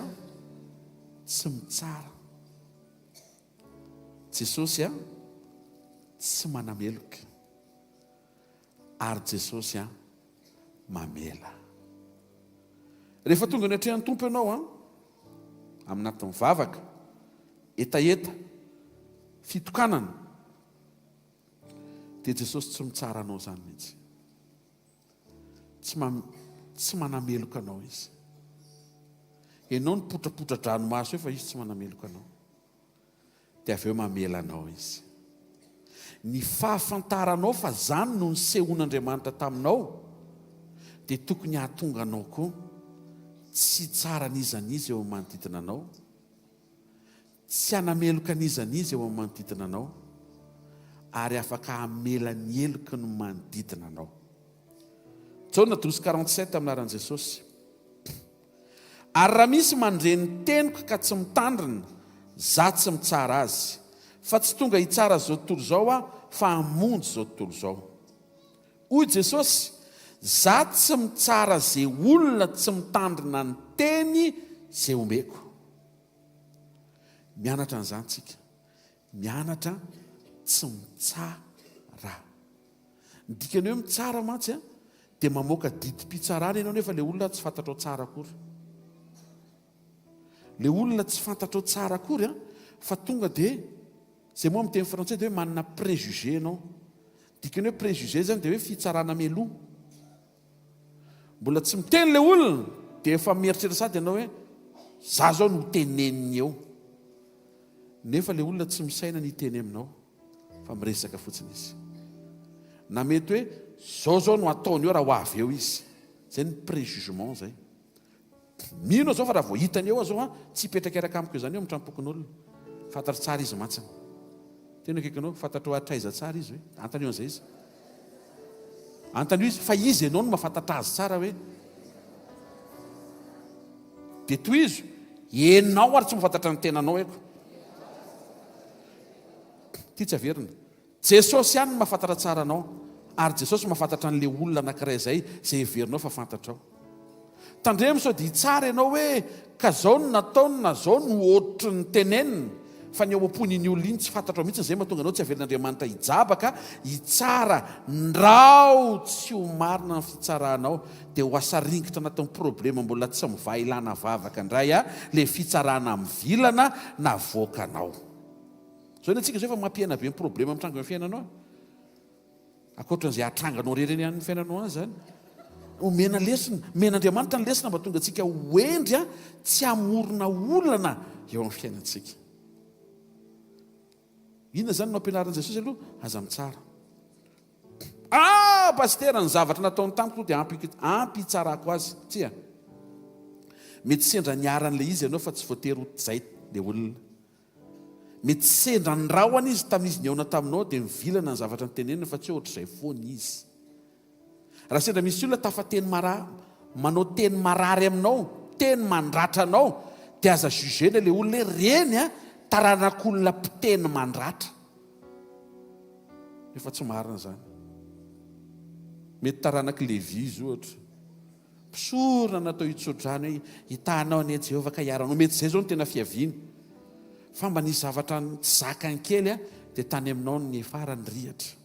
tsy mitsara. Jesosy tsy manameloka. Ary Jesosy mamela. Rehefa tonga ny atrehan'ny tompo ianao aminatin'ny mivavaka, etaeta, fitokanana, dia Jesosy tsy mitsara anao zany mihitsy. Tsy manameloka anao izy. Ianao ny potrapotra-dranomaso fa izy tsy manameloka anao. Dia avy eo mamela anao izy. Ny fahafantaranao fa zany no nisehoan'Andriamanitra taminao, dia tokony hahatonga anao koa tsy tsara n'izanizy eo amin'ny manodidina anao, tsy hanameloka n'izanizy eo amin'ny manodidina anao, ary afaka hamela ny eloka ny manodidina anao. Jaona 12:47 amin'ny anaran'i Jesosy. Ary raha misy mandreny teniko ka tsy mitandrina, za tsy mitsara azy, fa tsy tonga hitsara zao tontolo zao fa hamonjy zao tontolo zao. Hoy Jesosy, za tsy mitsara zay olona tsy mitandrina ny teny zay omeko. Mianatra an'izany tsika. Mianatra tsy mitsara. Ny dikany hoe mitsara mantsy dia mamoaka didi-pitsarana ianao nefa ilay olona tsy fantatrao tsara akory. Ilay olona tsy fantatrao tsara akory fa tonga dia zay moa amin'ny teny frantsay dia hoe manana préjugé ianao. Dikany hoe préjugé zany dia hoe fitsarana meloa. Mbola tsy miteny ilay olona dia efa mieritreritra sady ianao hoe za zao no teneniny eo. Nefa ilay olona tsy misaina ny teny aminao fa miresaka fotsiny izy. Na mety hoe zao no ataony eo raha ho avy eo izy. Zay ny préjugement zay. Mino zao fa raha vao hitany eo zao tsy hipetraka eraka amiko izany eo mitrampokon'olona. Fantatra tsara izy mantsiny. Tena akaikinao fantatra hatraiza tsara izy hoe antany eo an'izay izy. Antany izy fa izy ianao no mahafantatra azy tsara hoe. Dia toy izy ianao ary tsy mahafantatra ny tenanao eko. Tia tsy averina. Jesosy ihany no mahafantatra tsara anao, ary Jesosy mahafantatra an'ilay olona anankiray izay heverinao fa fantatrao. Tandremo sao dia hitsara ianao hoe ka zao no nataony na zao no ohatry ny teneniny, fa ny ao am-pon'iny olona iny tsy fantatrao mihitsy, izay mahatonga anao tsy averin'Andriamanitra hijabaka hitsara. Ndao tsy ho marina ny fitsarahanao dia ho asaringitra anatin'ny problema mbola tsy miva ilana vavaka indray ilay fitsarana mivilana na voakanao. Zao ny atsika zao efa mampiaina be ny problema mitranga amin'ny fiainanao. Akoatran'izay atranganao rereny amin'ny fiainanao azy zany. Omena lesona, men'Andriamanitra ny lesona mba tonga antsika hoendry tsy hamorona olana eo amin'ny fiainantsika. Inona zany no ampianaran'i Jesosy aloha? Aza mitsara. Pastera ny zavatra nataony tamiko dia ampy tsarako azy. Tsia. Mety sendra niaran'ilay izy ianao fa tsy voatery ho zay ilay olona. Mety sendra ny rahony izy tamin'izy ny eona taminao dia mivilana ny zavatra ny tenenina fa tsy ohatr'izay foana izy. Raha sendra misy olona tafateny manao teny marary aminao, teny mandratra anao, dia aza jugena ilay olona hoe reny taranak'olona mpiteny mandratra. Efa tsy marina zany. Mety taranak' Levi izy ohatra. Mpisorona natao hitsodrany hoe hitanao ny Jehovah ka hiaranao. Mety izay zao no tena fiaviany. Fa mba ny zavatra tsy zakany kely dia tany aminao ny farany rihatra.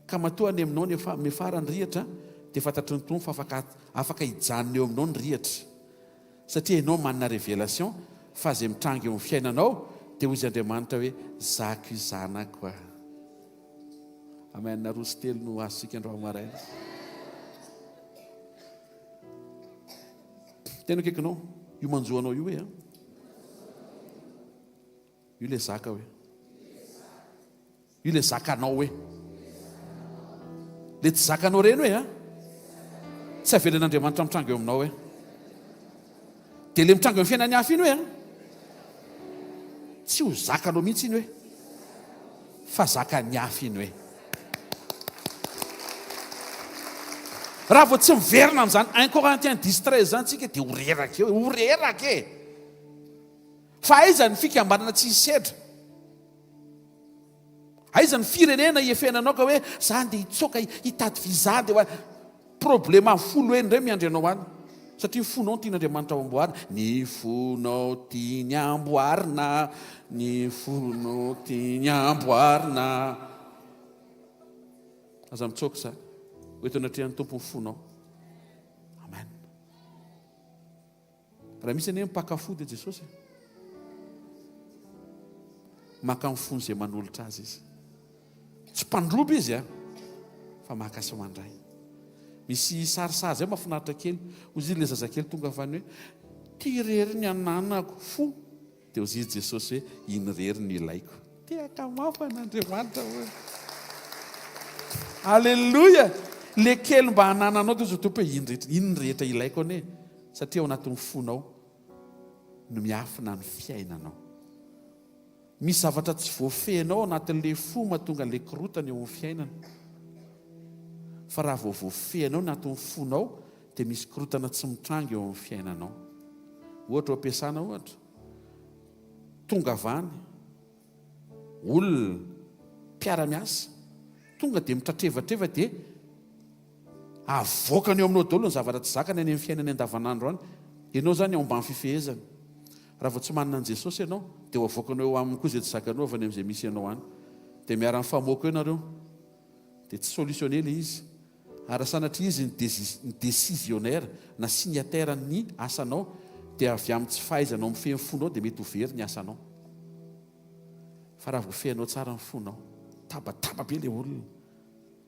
ka matoa any aminao ny mefara ny rihatra dia fantatry ny tompo fa afaka hijanona eo aminao ny rihatra satria ianao manana révélation fa zay mitranga eo amin'ny fiainanao dia hoy izy Andriamanitra hoe zako izanako amen. Roa sy telo no azosika andro maraina. Tena kaikinao io manjoanao io hoe io le zaka hoe io le zakanao hoe le tsy zakanao reny hoe tsy avelan'Andriamanitra mitranga eo aminao hoe dia le mitranga eo amin'ny fiainany hafa iny hoe tsy ho zakanao mihitsy iny hoe fa zakany hafa iny hoe. Raha vao tsy miverina amin'izany 1 Corinthiens 10:13 zany tsika dia horeraka fa aiza ny fikambanana tsy hisedra, aiza ny firenena hiefenanao ka hoe zany dia hitsoka hitady visa dia problema folo hoe indray miandry anao any satria fonao tian'Andriamanitra ao amboarina, ny fonao tiany amboarina, ny fonao tiany amboarina. Aza mitsoka sa oeto anatrehan'ny tompony fonao. Amen. Raha misy anie mipakafody Jesosy maka amin'ny fony izay manolotra azy izy, tsy mpandroba izy fa maka sy mandray. Misy sarisary zay mahafinaritra kely ozy le zazakely tonga avany hoe ty rery ny ananako fo dia ozy izy Jesosy hoe iny rery ny ilaiko. Tiaka mafan'Andriamanitra hoe alleluia. Le kely mba hanananao dia ozy tompo hoe iny rehetra ilaiko ane satria ao anatin'ny fonao no miafina ny fiainanao. Misy zavatra tsy voafehinao anatin'le fo mahatonga le korotany eo amin'ny fiainana, fa raha vao voafehinao anatin'ny fonao dia misy korotana tsy mitranga eo amin'ny fiainanao. Ohatra ampiasana ohatra tonga avany olona mpiara-miasa tonga dia mitratrevatreva dia avoakany eo aminao daholo ny zavatra tsy zakany any amin'ny fiainany andavanandro any. Ianao zany ao ambany fifehezana. Raha vao tsy manana an Jesosy ianao dia avoakany eo aminy koa izay tsy zakanao avy any amin'izay misy ianao any. Dia miara mifamoaka eo ianareo dia tsy solutionné le izy. Ary sanatria izy ny décisionnaire na signataire ny asanao dia avy amin'ny tsy fahaizanao mifehy fonao dia mety ho very ny asanao. Fa raha vao fehinao tsara ny fonao, tabataba be le olona,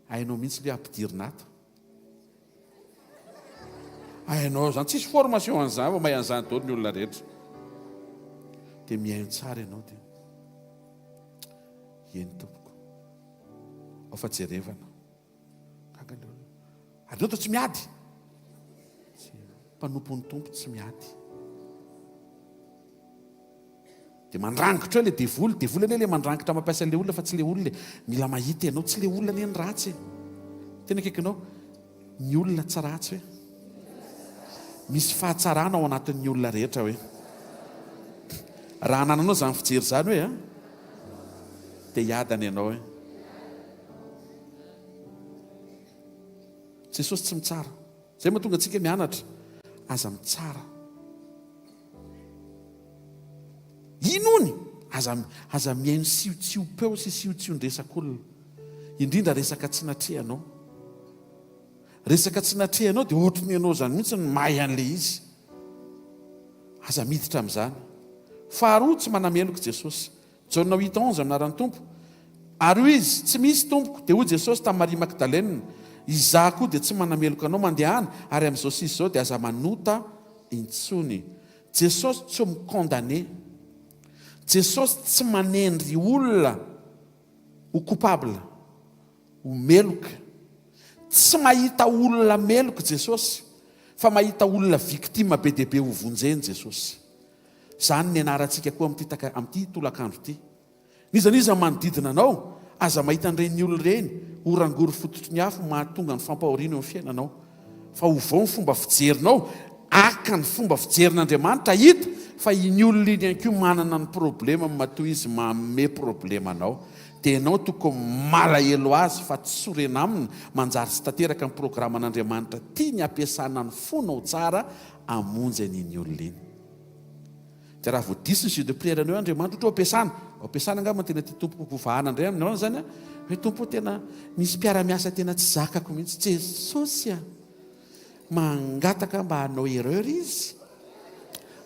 hainao mihitsy le ampidirina ato. Hainao zany tsisy formation an'izany fa mahay an'izany daholo ny olona rehetra. Dia mihaino tsara ianao dia eny tompoko ao fa jerevana ary nao tsy miady. Mpanompon'ny tompo tsy miady. Dia mandrangitra le devoly ane le mandrangitra mampiasa le olona fa tsy le olona mila mahita ianao, tsy le olona ane ny ratsy. Tena kaikinao ny olona tsy ratsy hoe misy fahatsarana ao anatin'ny olona rehetra hoe raha anananao zany fijery zany hoe dia hiadany ianao hoe Jesosy tsy mitsara. Zay mahatonga antsika mianatra aza mitsara. Inony aza mihaino siotsiopeo sy siotsiondresak'olona, indrindra resaka tsy natrehanao. Resaka tsy natrehanao dia ohatrany ianao zany mihitsy ny mahay an'le izy. Aza miditra amin'izany. Faharoa tsy manameloko Jesosy. Jaona 8:11 minaran'ny tompo. Ary hoy izy tsy misy tompoko. Dia hoy Jesosy tamin'ny Maria Magdalena, izaho koa dia tsy manameloko anao mandehana, ary amin'izao sisy izao dia aza manota intsony. Jesosy tsy mikondane. Jesosy tsy manendry olona ho coupable, ho meloka. Tsy mahita olona meloka Jesosy, fa mahita olona victime be dia be ho vonjeny Jesosy. Zany ny anarantsika koa amin'ity tolakandro ity. Nizaniza manodidina anao, aza mahita an'ireny olona ireny orangory fototry ny afo mahatonga ny fampahoriana eo amin'ny fiainanao. Fa ho vao ny fomba fijerinao, aka ny fomba fijerin'Andriamanitra hita fa iny olona iny ihany koa manana ny problema matoy izy manome problema anao. Dia ianao tokony malahelo azy fa tsy sorena aminy manjary sy tanteraka ny programan'Andriamanitra tia ny ampiasana ny fonao tsara amonjy an'iny olona iny. Dia raha vao disy ny jeu de prière anao Andriamanitra ohatry ampiasana ampiasana angamba tena ty tompoko vahana indray aminao zany a hoe tompo tena misy mpiara-miasa tena tsy zakako mihitsy Jesosy a mangataka mba hanao erreur izy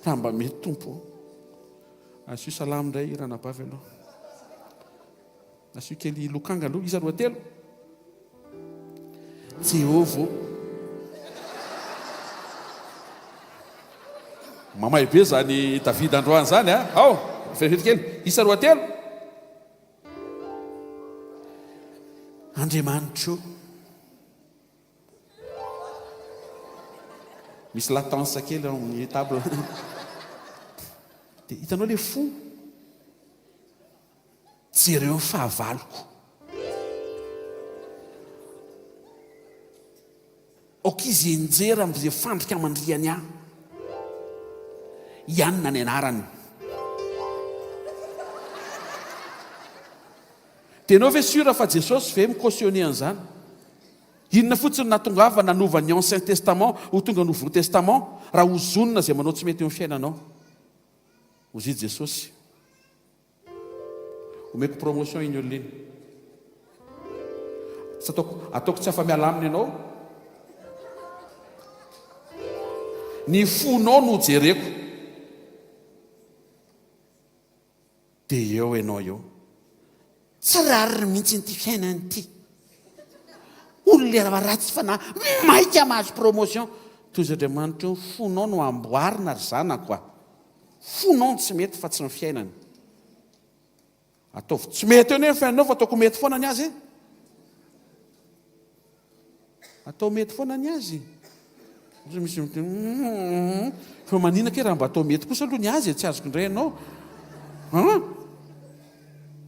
raha mba mety tompo asio salamo indray ranabavy aloha asio kely lokanga aloha isa 2 telo Jehova mamay be zany David androany zany a ao fetifety kely isa 2 telo Andriamanitro misy latence kely amin'ny table dia hitanao le fo jereo fahavaloko okizy enjera amin'izay fandrika mandriany ahy ianona ny anarany dia ianao ve sura fa Jesosy ve micautionné an'izany inona fotsiny natongava nanova ny Ancien Testament ho tonga Nouveau Testament raha hozonina izay manao tsy mety eo amin'ny fiainanao hozy Jesosy omeko promotion iny olona iny tsy ataoko tsy afa-miala aminy ianao ny fonao no jereko dia eo ianao eo tsy rariny mihitsy nyty fiainany ity olona ratsy fa na maika mahazo promotion toy izy Andriamanitra fonao no amboarina ry zanako a fonao tsy mety fa tsy ny fiainany ataovy tsy mety eo ny fiainanao fa ataoko mety foana ny azy atao mety foana ny azy misy fa manina ke raha mba atao mety kosa aloha ny azy tsy azoko indray ianao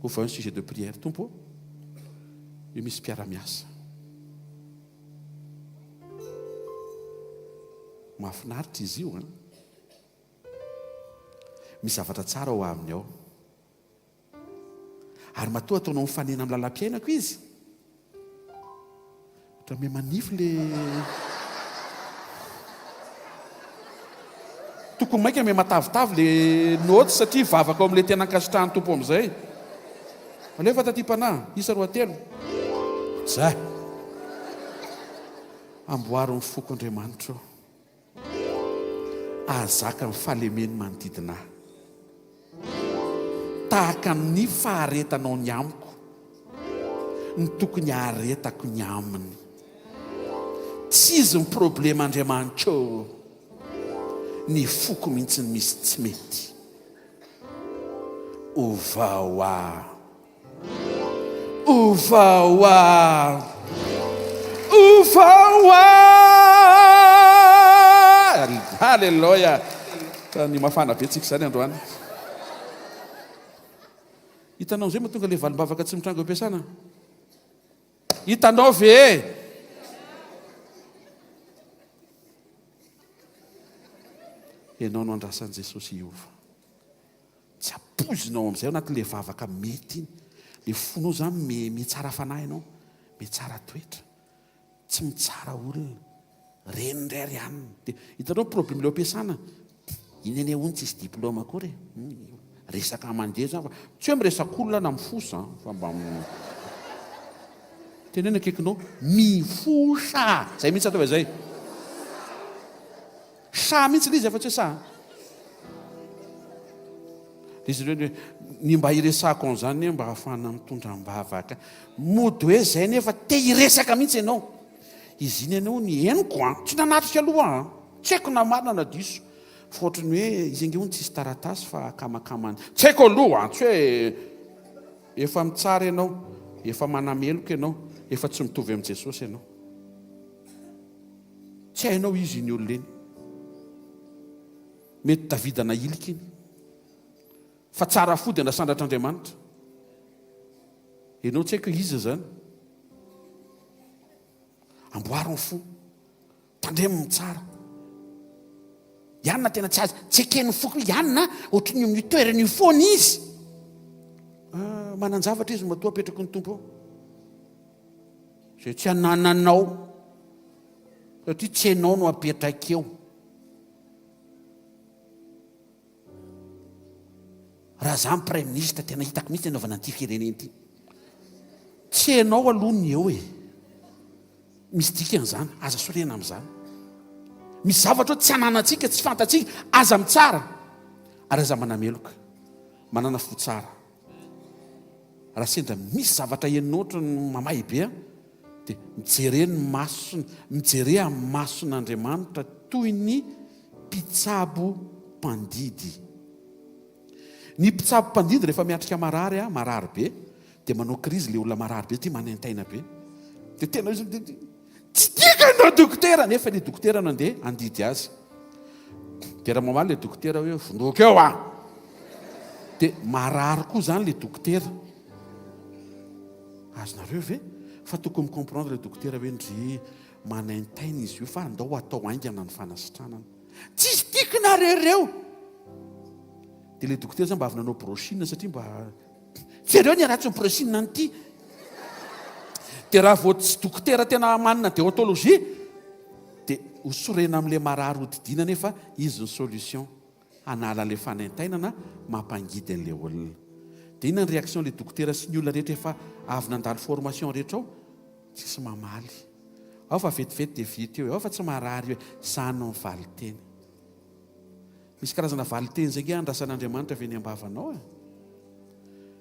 ho fa un sujet de prière tompo io misy mpiara-miasa mahafinaritra izy io misy zavatra tsara ho aminy ao ary matoa ataonao mifanena amin'ny lalam-piainako izy ohatra me manify le tokony maika me matavitavy le noty satria vavaka ao amin'ilay tena ankasitrahany tompo amin'izay alefa taty-panahy isa 2 telo zay amboary ny foko Andriamanitra azaka ny fahalemeny manodidina ahy tahaka ny faharetanao ny amiko ny tokony haretako ny aminy tsy izy ny problema Andriamanitra ny foko mihitsy ny misy tsy mety ovaoa halleloia ny mafana be tsika izany androany hitanao zay mahatonga le valimbavaka tsy mitrango ampiasana hitanao ve ianao no andrasan'i Jesosy Iova tsy apozinao amin'izay ao anatin'le vavaka mety iny le fonao zany metsara fanahy ianao metsara toetra tsy mitsara olona renindray ry anina dia hitanao problème leo ampiasana iny ane ony tsisy diplôme akory resaka mandeha zany fa tsy hoe miresaka olona na mifosa fa mba tenena akaikinao mifosa zay mihitsy atao zay sa mihitsy le izy efa tsy hoe sa izy ireo ny mba hiresako an'izany mba hahafahana mitondram-bavaka mody hoe zay nefa te hiresaka mihitsy ianao izy iny ianao ny henoko tsy nanatrika aloha tsy haiko na marina na diso fa ohatrany hoe izy ange ony tsisy taratasy fa kamakamany tsy haiko aloha tsy hoe efa mitsara ianao efa manameloka ianao efa tsy mitovy amin'i Jesosy ianao tsy hainao izy ny olona eny mety Davida na ilika iny fa tsara fody anasandratr'Andriamanitra ianao tsy haiko izy zany amboariny fo tandreminy tsara ianona tena tsy azy tsy ekeny foko ianona ohatry ny mitoerany foana izy manan-javatra izy matoa apetrako ny tompo zay tsy anananao satria tsy hainao no apetraka eo raha za prime ministre tena hitako mihitsy anaovana an'ity firenena ity tsy hainao aloha ny eo e misy dikan'izany aza sorena amin'izany misy zavatra tsy ananantsika tsy fantatsika aza mitsara ary aza manameloka manana fo tsara raha sendra misy zavatra eninoatra ny mamay be dia mijerea amin'ny mason'Andriamanitra toy ny mpitsabo mpandidy. Ny mpitsabo mpandidy rehefa miatrika marary be dia manao krizy le olona marary be ty manentaina be dia tena tsy tika ianao dokotera nefa le dokotera no andeha andidy azy dia raha mamaly le dokotera hoe vondoka eo dia marary koa zany le dokotera. Azonareo ve fa tokony comprendre le dokotera hoe ndry manentaina izy io fa andao atao aingana ny fanasitranana tsisy tikinareo dia le dokotera zany mba avy nanao brochine satria mba jereo ny aratsy ny brochine an'ity dia raha vao tsy dokotera tena manana déontologie dia hosorena amin'ilay marary hodidiana nefa izy ny solution hanala le fanentainana mampangidy an'ilay olona. Dia inona ny réaction le dokotera sy ny olona rehetra efa avy nandalo formation rehetra ao tsisy mamaly ao fa vetivety dia vita eo ao fa tsy marary hoe sano ny valiteny. Misy karazana valiteny zay nge andrasan'Andriamanitra avy ny ambavanao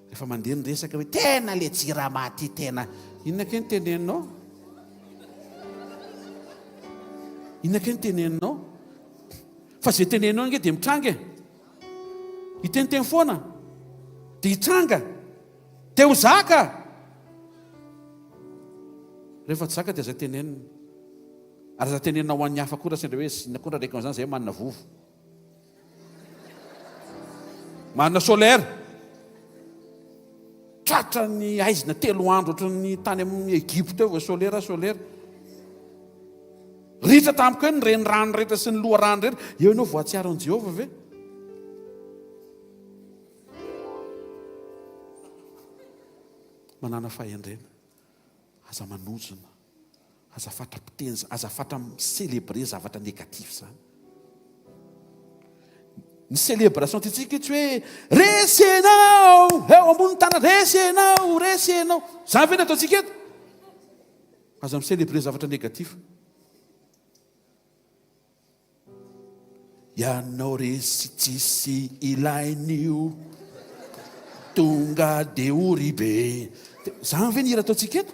rehefa mandeha ny resaka hoe tena le jirama ty tena inona ke ny teneninao fa zay teneninao nge dia mitranga hiteniteny foana dia hitranga dia ho zaka rehefa tsy zaka dia zay tenenina ary za tenenina ho an'ny hafa koa raha sendra hoe sina koa raha raika an'izany zay manana vovo manana solaire tratra ny aizina 3 andro ohatran'ny tany amin'ny Egypte eo solaire ritra tamiko hoe ny reny rano rehetra sy ny loha rano rehetra eo ianao voatsiaro an' Jehovah ve manana fahendrena aza manozona aza fatra mpiteny aza fatra célébrer zavatra négatif zany ny célébration titsika tsy hoe resy enao eo ambony tana resy enao zany ve ny ataontsika eto aza micélébrer zavatra négatif ianao resy tsisy ilain'io tonga de ory be zany ve ny hira ataontsika eto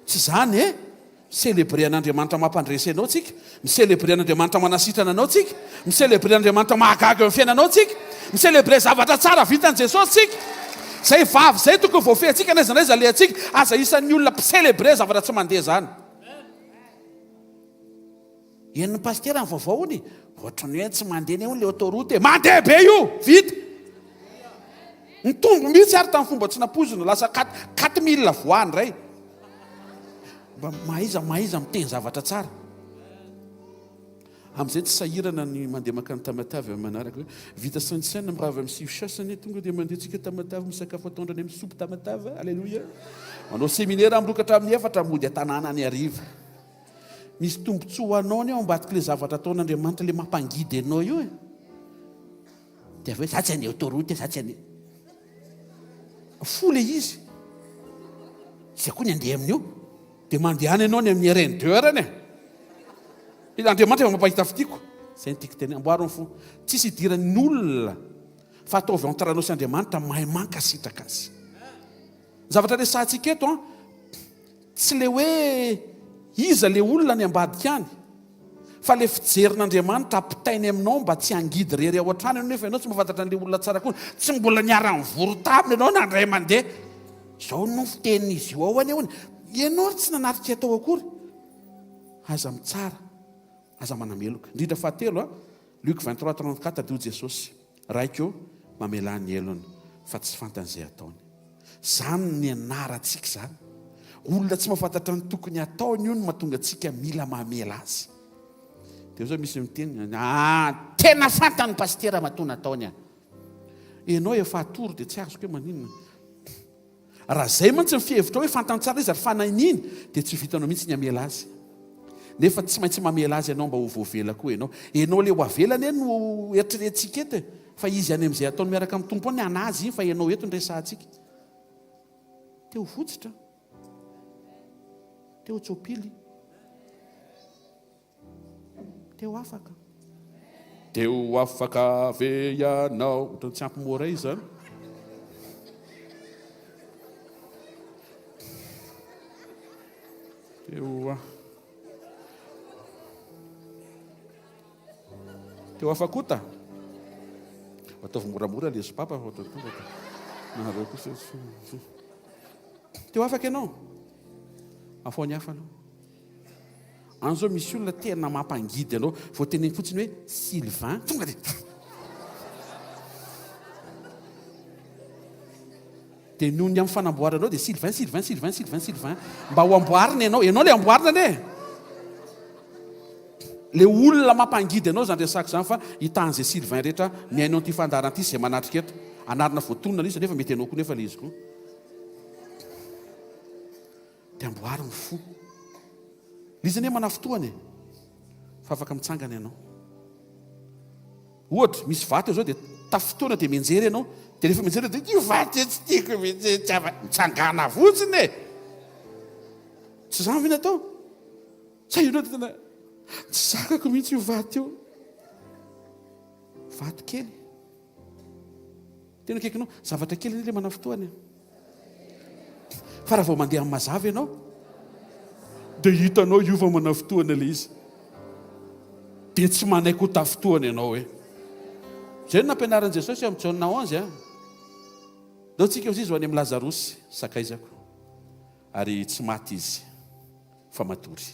tsy zany célébrer an'Andriamanitra mampandresy anao tsika micélébrer an'Andriamanitra manasitrana anao tsika micélébrer an'Andriamanitra mahagaga eo fiainanao tsika micélébrer zavatra tsara vitan'i Jesosy tsika zay vavy zay tokony voafehantsika naizanaiza le atsika aza isan'ny olona micélébrer zavatra tsy mandeha zany. Eniny pastera ny vaovaony ohatrany hoe tsy mandeha ny le autoroute mandeha be io vita ny tombo mihitsy ary tamin'ny fomba tsy napozina lasa 4000 voany ray mba maiza miteny zavatra tsara amin'izay tsy sahirana ny mandeha makany Tamatavy amin'ny manaraka hoe vita sainsaina mirava amin'ny 6 sasany tonga dia mandeha tsika Tamatavy misakafo atondrany amin'ny sopo Tamatavy alleluia manao séminaire amilokatra amin'ny 4 mody an-tanàna any ariva misy tombontsoa ho anao ny ao ambadika le zavatra ataon'Andriamanitra le mampangidy anao io dia avy hoe za tsy any autoroute za tsy any fo le izy zay koa ny andeha amin'io dia mandehany ianao ny amin'ny rendeur-ny Andriamanitra efa mampahita fitiako zay ny tiako teny amboariny fo tsisy idiran'ny olona fa ataovy antarano sy Andriamanitra mahay mankasitraka azy zavatra resantsika eto tsy le hoe iza le olona ny ambadika any fa le fijerin'Andriamanitra ampitainy aminao mba tsy angidy rery ao an-trano nefa ianao tsy mahafantatra an'le olona tsara koa tsy mbola niara-mivory taminy ianao nandray mandeha zao no fitenin'izy io ao any ahoany ianao tsy nanatrika atao akory aza mitsara aza manameloka indrindra fahatelo Luc 23:34 dio Jesosy raikeo mamela ny elony fa tsy fantan'izay ataony zany ny anarantsika zany olona tsy mahafantatra ny tokony ataony io no mahatonga antsika mila mamela azy dia zao misy miteny tena fantany pastera matona ataony ianao efa atory dia tsy azoko hoe maninona raha zay mantsy ny fihevitra hoe fantany tsara izy ary fanaininy dia tsy vitanao mihitsy ny amela azy nefa tsy maintsy mamela azy ianao mba ho voavela koa ianao le ho avelany no eritreretintsika eto fa izy any amin'izay ataony miaraka amin'ny tompo ny anazy iny fa ianao eto nresantsika teo fotsitra teo tsopily teo afaka ve ianao ohatrany tsy ampy mora izy zany teo afakota ataovy moramora le sopapa teo afaka ianao afaony hafanao an'izao misy olona tena mampangidy anao vao teneny fotsiny hoe Sylvain tonga dia noho ny amin'ny fanamboaranao dia Sylvain mba ho amboarina ianao le amboarina ane le olona mampangidy anao zany resaka zany fa hitan'izay Sylvain rehetra miainao an'ity fandarana ity zay manatrika eto anarina voatonona izy nefa mety anao koa nefa le izy koa dia amboariny fo lizy ane mana fotoany fa afaka mitsangana ianao ohatra misy vaty eo zao dia tafotoana dia menjery ianao dia rehefa menjery dia io vaty tsy tiako mitsangana fotsiny tsy zany vina atao sa ianao dia tena tsy zakako mihitsy io vaty io vato kely tena kaikinao zavatra kely le mana fotoany fa raha vao mandeha amin'ny mazava ianao dia hitanao io fa mana fotoana le izy dia tsy manaiko ho tafotoana ianao hoe zay no nampianaran'i Jesosy amin'ny Jaona 11 dao tsika izy ho any amin'ny Lazarosy sakaizako ary tsy maty izy fa matory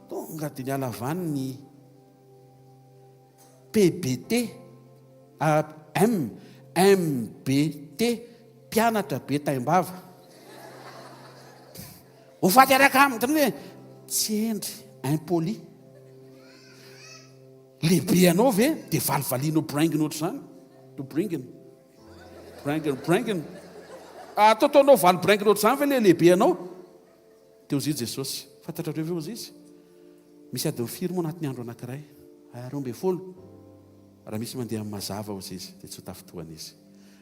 tonga dia niala avany ny PBT MBT mpianatra be taimbava ho faty araka aminy tany hoe tsy endry impoli lehibe anao ve dia valivalianao bringin ohatr' zany to bringin ataonao valo bringin ohatr' zany ve le lehibe anao teo izy Jesosy fantatrareo veo izy misy adiny firy moa anatin'ny andro anankiray 12 raha misy mandeha amin'ny mazava ozy izy dia tsy ho tafotoana izy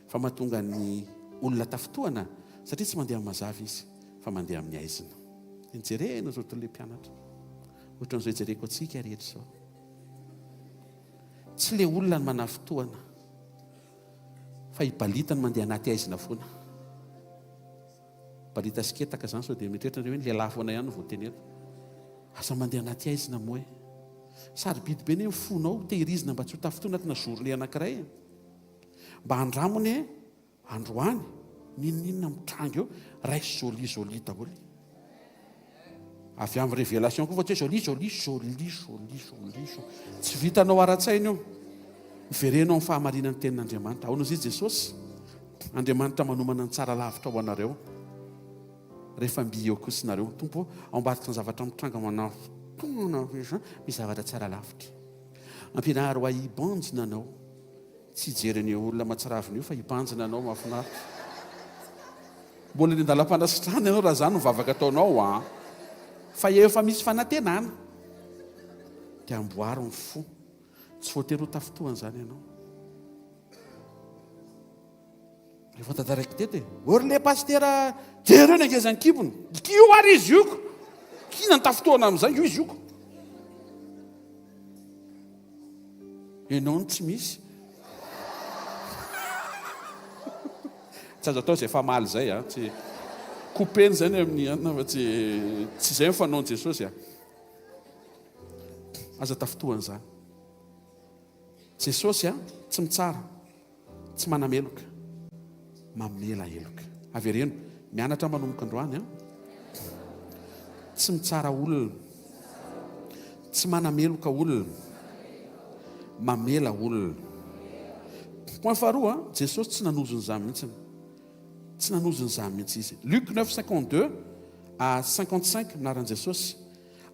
fa mahatonga ny olona tafotoana satria tsy mandeha amin'ny mazava izy fa mandeha amin'ny aizina nijerena zao to'le mpianatra ohatran'izao ijereko atsika rehetra zao tsy le olona ny mana fotoana fa hibalita ny mandeha anaty aizina foana balita siketaka zany sao dia mitretrany hoe lehilahy foana ihany vao tenena asa mandeha anaty aizina moa sary bidy be ny fonao tehirizina mba tsy ho tafotoana anatina journée anankiray mba handramony androany ninonina mitranga eo ray joli daholo avy amin'ny révélation koa fa tsy hoe joli tsy vitanao ara-tsaina io miverenao amin'ny fahamarinan'ny tenin'Andriamanitra ao nozy izy Jesosy Andriamanitra manomana ny tsara lavitra ho anareo rehefa mbio kosinareo tompo ao ambadika ny zavatra mitranga manao misy zavatra tsara lavitra ampianary ho hibanjina anao tsy hijeriny olona matsaravina io fa hibanjina anao mahafinaritra mbola ny andalam-panasitrana ianao raha zany mivavaka ataonao fa efa misy fanantenana dia amboary ny fo tsy voatery ho tafotoana zany ianao rehefa tantaraiky tety ory le pastera jereo ny angezany kibony io ary izy ioko kina ny tafotoana amin'izay io izy ioko ianao ny tsy misy tsy azo atao zay famaly zay tsy coupeny zany amin'ny anina fa tsy zay mifanaon'i Jesosy aza tafotoana zany Jesosy tsy mitsara tsy manameloka mamela eloka avereno mianatra manomboka androany tsy mitsara olona tsy manameloka olona mamela olona point faharoa Jesosy tsy nanozony zany mihitsy tsy nanozony zany mihitsy izy Luc 9:52 à 55 minaran'i Jesosy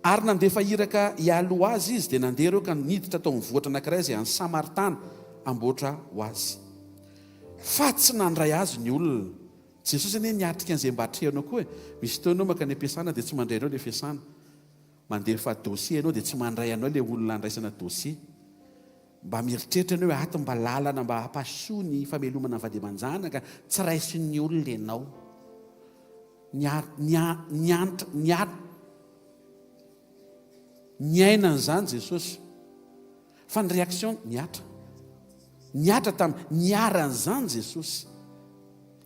ary nandefa iraka hialoha azy izy dia nandeha ireo ka niditra tao mivoatra anankiray izay any Samaritana amboatra ho azy fa tsy nandray azy ny olona Jesosy anie niatrika an'izay mba atrehanao koa misy taonao maka ny ampiasana dia tsy mandray anao le fiasana mandefa dossier anao dia tsy mandray anao le olona andraisana dossier mba mieritreritra ny hoe ato mba lalana mba hampasoa ny famelomana ny vadeamanjanaka tsy raisin'ny olona ianao ny ainan'izany Jesosy fa ny réaction niatra tamin'ny niaran'izany Jesosy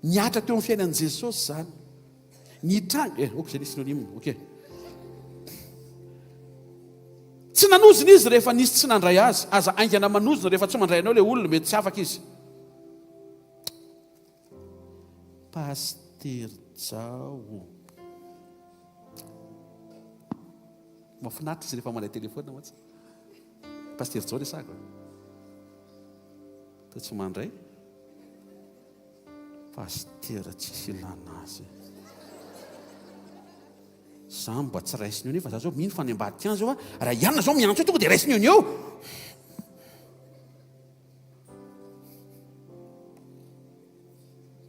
niatra teo amin'ny fiainan'i Jesosy zany nitranga zay ny synonyme tsy nanozina izy rehefa nisy tsy nandray azy aza aingana manozina rehefa tsy mandray anao le olona mety tsy afaka izy Paster Jao mahafinaritra izy rehefa mandray telefona moa tsy Paster Jao le sako to tsy mandray Paster tsisy ilana azy za mba tsy raisiny eo nefa za zao mino fa ny ambadika any zao a raha ianona zao miantso eo tonga dia raisiny eo ny eo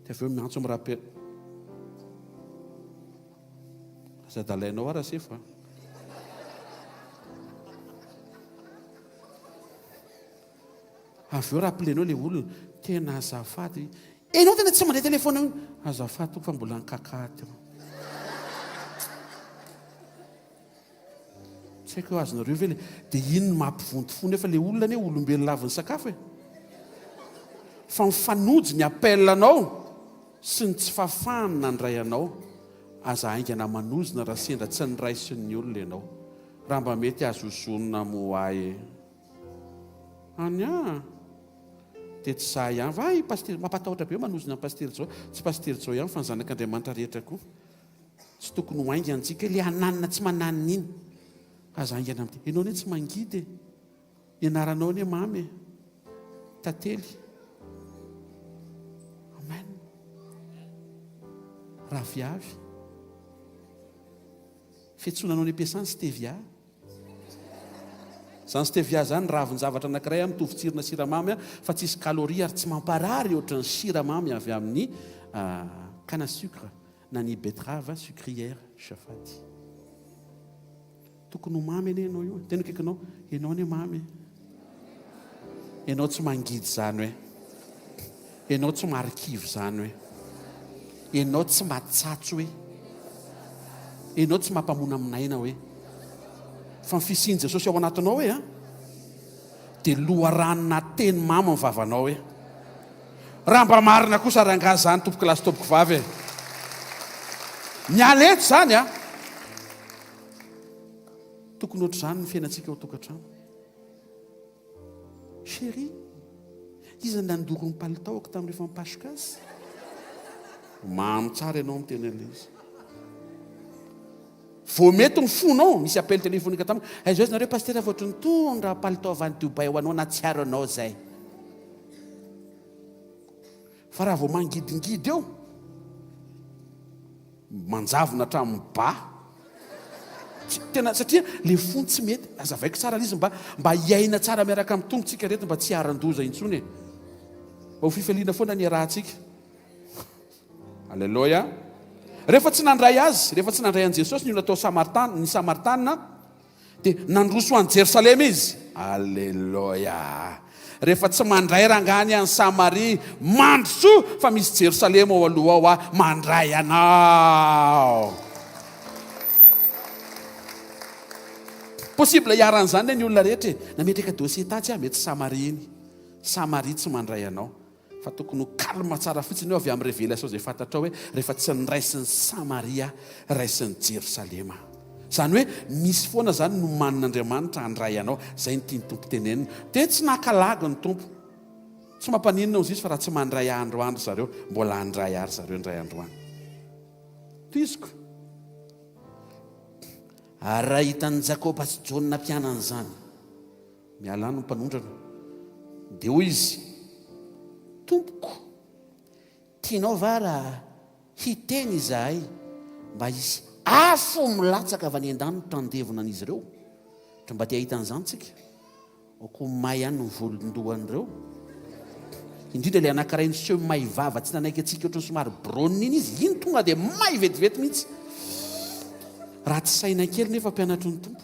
dia avy eo miantso amin'ny rappel aza dalainao ara sefa avy eo rappelenao le olona tena azafady enao tena tsy mandray telefona io azafady toko fa mbola nikakaty eo tsy haiko eo azonareo ve le dia ino no mampivontofono efa le olona ne olombelona laviny sakafo fa mifanojy ny appelanao sy ny tsy fafahany nandray anao aza aingana manozina raha sendra tsy ny ray sy ny olona ianao raha mba mety azo zonona moay anya dia tsy za ihany va paster mampatahotra be manozina ny paster Jao tsy paster Jao ihany fa ny zanak'Andriamanitra rehetra koa tsy tokony ho aingana antsika le ananina tsy mananina iny aza aingana amin'ity ianao ne tsy mangidy ianaranao ne mamy tantely amen raha viavy fiantsonanao ny ampiasany stevia zany stevia zany ravin-javatra anankiray mitovy tsirona siramamy fa tsisy kaloria ary tsy mamparary ohatran'ny siramamy avy amin'ny canne à sucre na ny betterave sucrière shafady tokony ho mamy ane ianao io tena kaikinao ianao ne mamy ianao tsy mangidy zany hoe ianao tsy marikivy zany hoe ianao tsy matsatso hoe ianao tsy mampamona aminaina hoe fa mifisiany Jesosy ao anatinao hoe dia loharanona teny mamy ny vavanao hoe raha mba marina kosa rangahy zany tompoko lasy tompoko vavy mialeto zany tokony ohatr' izany ny fiainantsika ao tokantrano chéri izy nandoro ny palitaoko tamin'ny rehefa mipasoka azy mamy tsara ianao amin'ny tena le izy vao mety ny fonao misy appel téléphonique tamiko aiza ozy nareo paster avy ohatry ny tondra palitao avy any Dubai ho anao natsiaro anao zay fa raha vao mangidingidy eo manjavona hatramin'ny ba tena satria le fony tsy mety azavaiko tsara izy mba hiaina tsara miaraka amin'ny tongotsika reto mba tsy haran-doza intsony mba ho fifaliana foana ny rahantsika alleloia rehefa tsy nandray azy rehefa tsy nandray an' Jesosy ny natao ny Samaritana dia nandroso any Jerosalema izy alleloia rehefa tsy mandray rangany any Samaria mandroso fa misy Jerosalema ao aloha ao mandray anao possible hiaran'izany ny olona rehetra nametraka dossier tatsy mety Samaria tsy mandray anao fa tokony ho kalma tsara fotsiny eo avy amin'ny révélation zay fantatrao hoe rehefa tsy niraisin'ny Samaria raisin'ny Jerosalema zany hoe misy foana zany no manin'Andriamanitra handray anao zay ny tia ny tompo tenenina dia tsy nakalagy ny tompo tsy mampaninona ozy izy fa raha tsy mandray androandro zareo mbola handray ary zareo ndray androany toiziko ary raha hitan'ny Jakoba sy Jona mpianan'izany miala any ny mpanondrana dia hoy izy tompoko tianao va raha hiteny izahay mba hisy afo milatsaka avy any an-dany tandevona an'izy ireo tra mba tia hitan'izany tsika oko may ihany ny volondohan'ireo indrindra le anankiray ny seho may vava tsy nanaiky atsika ohatrany somary bronina iny izy iny tonga dia may vetivety mihitsy raha tsy saina kely nefa mpianatry ny tompo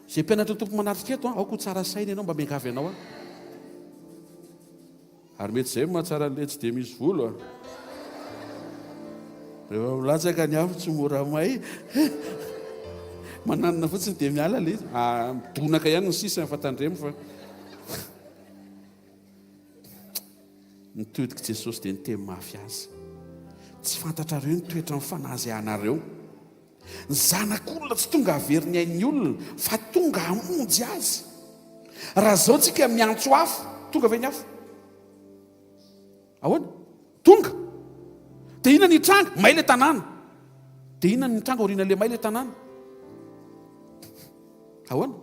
zay mpianatra tompo manatrika eto aoko tsara saina ianao mba miangavy anao ary mety zay mahatsara le tsy dia misy volo rehefa milatsaka ny afo tsy mora may mananina fotsiny dia miala le donaka ihany ny sisa fatandremo fa nitodika Jesosy dia niteny mafy azy tsy fantatrareo ny toetra ny fanazy anareo ny zanak'olona tsy tonga averiny ain'ny olona fa tonga hamonjy azy raha zao tsika miantso afo tonga ve ny afo ahoana tonga dia inona ny tranga may le tanàna dia inona ny tranga oriana le may le tanàna ahoana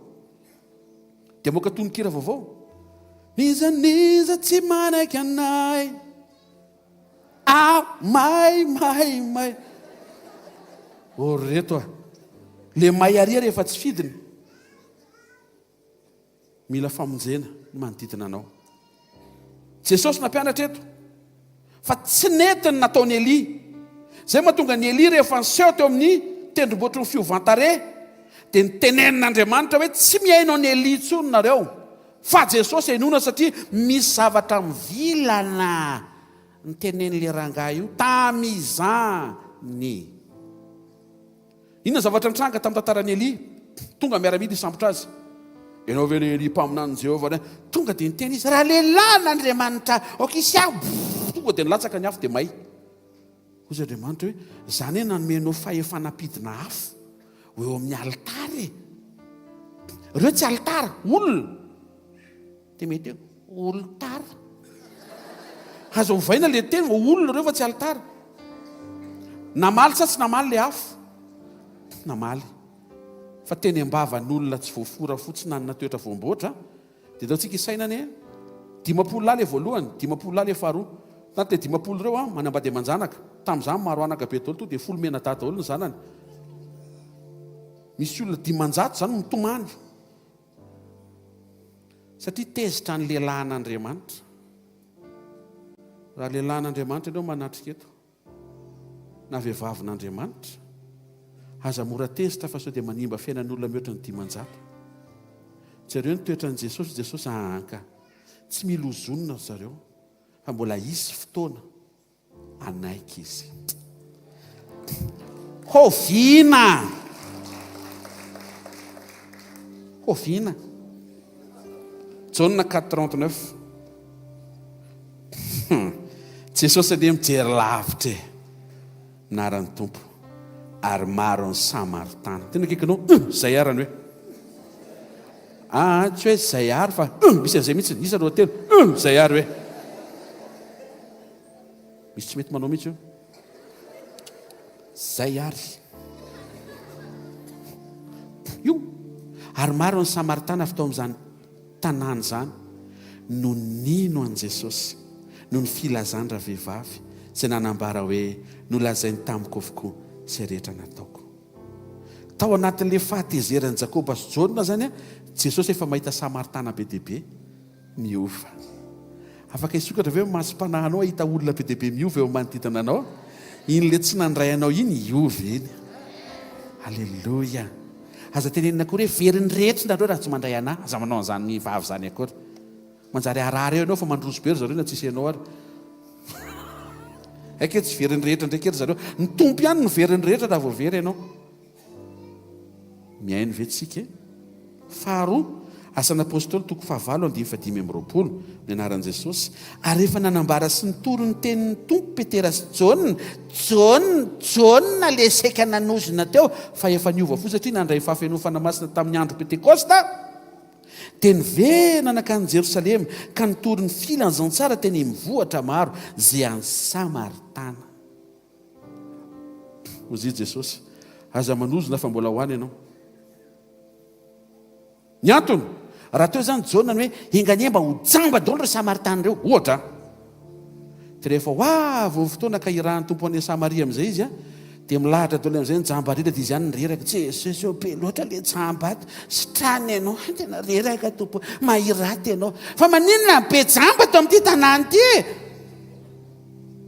dia moka tononkira vaovao niza tsy manaiky anay may reto le may aria rehefa tsy fidiny mila famonjena ny manodidina anao Jesosy nampianatra eto fa tsy netiny nataony Elia zay mahatonga ny Elia rehefa niseho teo amin'ny tendromboatry ny fiovantare dia nitenen'Andriamanitra hoe tsy miaino ny Elia intsony nareo fa Jesosy hainoana satria misy zavatra mivilana nitenen'le rangahy io tamizany inona zavatra nitranga tamin'ny tantaran'ny Elia tonga miaramida isambotra azy ianao ve le Elia mpaminany Jehovah tonga dia niteny izy raha lehilahy n'Andriamanitra okisy aho tonga dia nilatsaka ny afo dia may ozy Andriamanitra hoe zany hoe nanomenao fahefanapidina afo ho eo amin'ny alitara ireo tsy alitara olona dia mety hoe olotara azo ovaina le teny olona ireo fa tsy alitara namaly sa tsy namaly le afo namaly fa teny ambavan'olona tsy voafora fotsiny nanana toetra voamboatra dia dao tsika isainany 10 lahy le voalohany 10 lahy le faharoa tante 10 ireo manambady aman-janaka tamin'izany maro anaka be daholo to dia folo mena daholo ny zanany misy olona 500 zany mitomany satria tezitra ny lehilahin'Andriamanitra raha lehilahin'Andriamanitra ianao manatrika eto na vehivavin'Andriamanitra aza mora tezitra fa sao dia manimba fiainan'olona mihoatra ny 500 zareo ny toetran'i Jesosy anka tsy mila hozonina zareo fa mbola isy fotoana anaiky izy hoviana Jauna 4:39 Jesosy anie mijery lavitra naran'ny tompo ary maro ny Samaritana tena kekinao zay arany hoe tsy hoe zay ary fa misy an'izay mihitsy isa roa telo zay ary hoe misy tsy mety manao mihitsy io zay ary io ary maro ny Samaritana avy tao amin'izany tanàna zany no nino an Jesosy no ny filazany raha vehivavy izay nanambara hoe nolazainy tamiko avokoa izay rehetra nataoko tao anatin'le fahatezerany Jakoba sy Jona zany Jesosy efa mahita Samaritana be deaibe miova afaka isokatra ve masom-panahinao ahita olona be deaibe miova eo manodidina anao iny le tsy nandray anao iny iova iny alleloia aza tenenina akory hoe veriny rehetra nareo raha tsy mandray anahy aza manao an'izany vavy zany akory manjary arary eo ianao fa mandroso be ry zareo na tsisy ianao ary aike tsy veriny rehetra ndraiky ery zareo ny tompo ihany ny veriny rehetra raha voavery ianao miaino ve tsika faharoa asan'apôstôly 9:15-20 ny anaran'i Jesosy ary rehefa nanambara sy nitoro ny tenin'ny tompo Petera sy Jona le saika nanozona teo fa efa niova fo satria nandray fahafenofana masina tamin'ny andro Pentekosta dia niverina nakany Jerosalema ka nitoro ny filanjan-tsara teny mivoatra maro zay any Samaritana ozy Jesosy aza manozona fa mbola hoany ianao ny antony raha teo zany Jona ny hoe enganyemba ho jamba daholo ry Samaritana ireo ohatra dia rehefa avy ny fotoana ka irahan'ny tompo any Samaria amin'izay izy dia milahatra daholo amin'izay ny jamba reraka dia izy ihany nyreraka Jesosy be loatra le jamba ato sitrany ianao tena reraka tompo mahiraty ianao fa maninona be jamba to amin'ity tanàna ity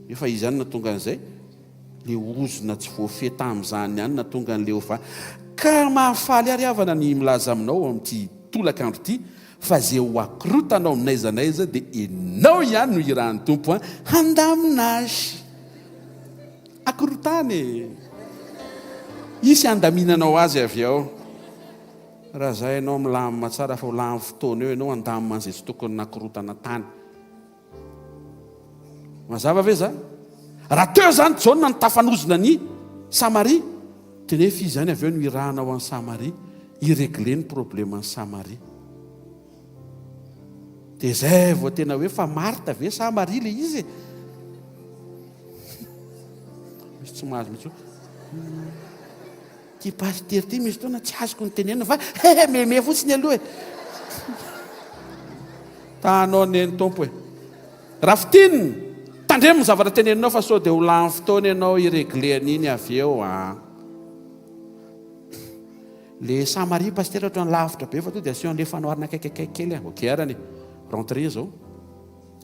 efa izy ihany natonga an'izay le ozona tsy voafeta amin'izany ihany natonga an'le ova ka mahafaly ariavana ny milaza aminao amin'ity tolakandro ity fa zay ho akorotanao aminaiza naiza dia enao ihany no irahan'ny tompo a handaminazy akorotany isy andaminanao azy avy ao raha zay ianao milamina tsara fa ho lamy fotoana eo ianao andamina an'izay tsy tokony nakorotana tany mazava ve za raha teo zany jaona ny tafanozona ny Samaria tenefa izy zany avy eo no irahanao an'ny Samaria iregle ny problema ny Samaria dia zay vao tena hoe fa Marta ve Samaria le izy misy tsy mahazo mihitsy ty paster ty misy fotoana tsy azoko ny tenenina fa meme fotsiny aloha e tanao neny tompo e raha fitininy tandremo ny zavatra teneninao fa sao dia ho lany fotoana ianao iregle an'iny avy eo le Samaria paster ohatra ny lavitra be fa to dia asio an'le fanoharina kaikaikai kely ok arany rentré zao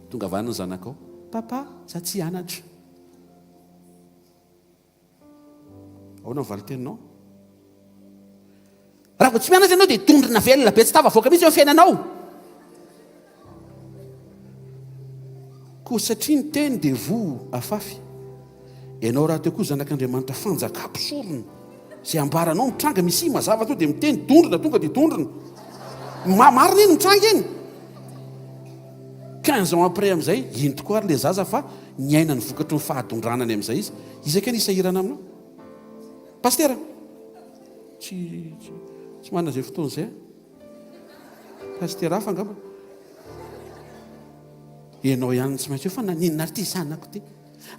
tonga avana ny zanakao papa za tsy anatra ahoana ny valiteninao raha vo tsy mianatra ianao dia tondrina velona be tsy tavavoaka mihitsy eo fiainanao ko satria ny teny dia vo afafy ianao raha teo koa zanak'Andriamanitra fanjaka-pisorona zay ambaranao mitranga misy mazava to dia miteny tondrina tonga dia tondrina marina iny mitranga iny 15 ans après amin'izay iny tokoa ary le zaza fa ny aina ny vokatry ny fahadondranany amin'izay izy izaka ny isahirana aminao pastera tsy manana zay fotoana izay pastera hafa angamba ianao ihany tsy maintsy eo fa naninona ary ty zanako ty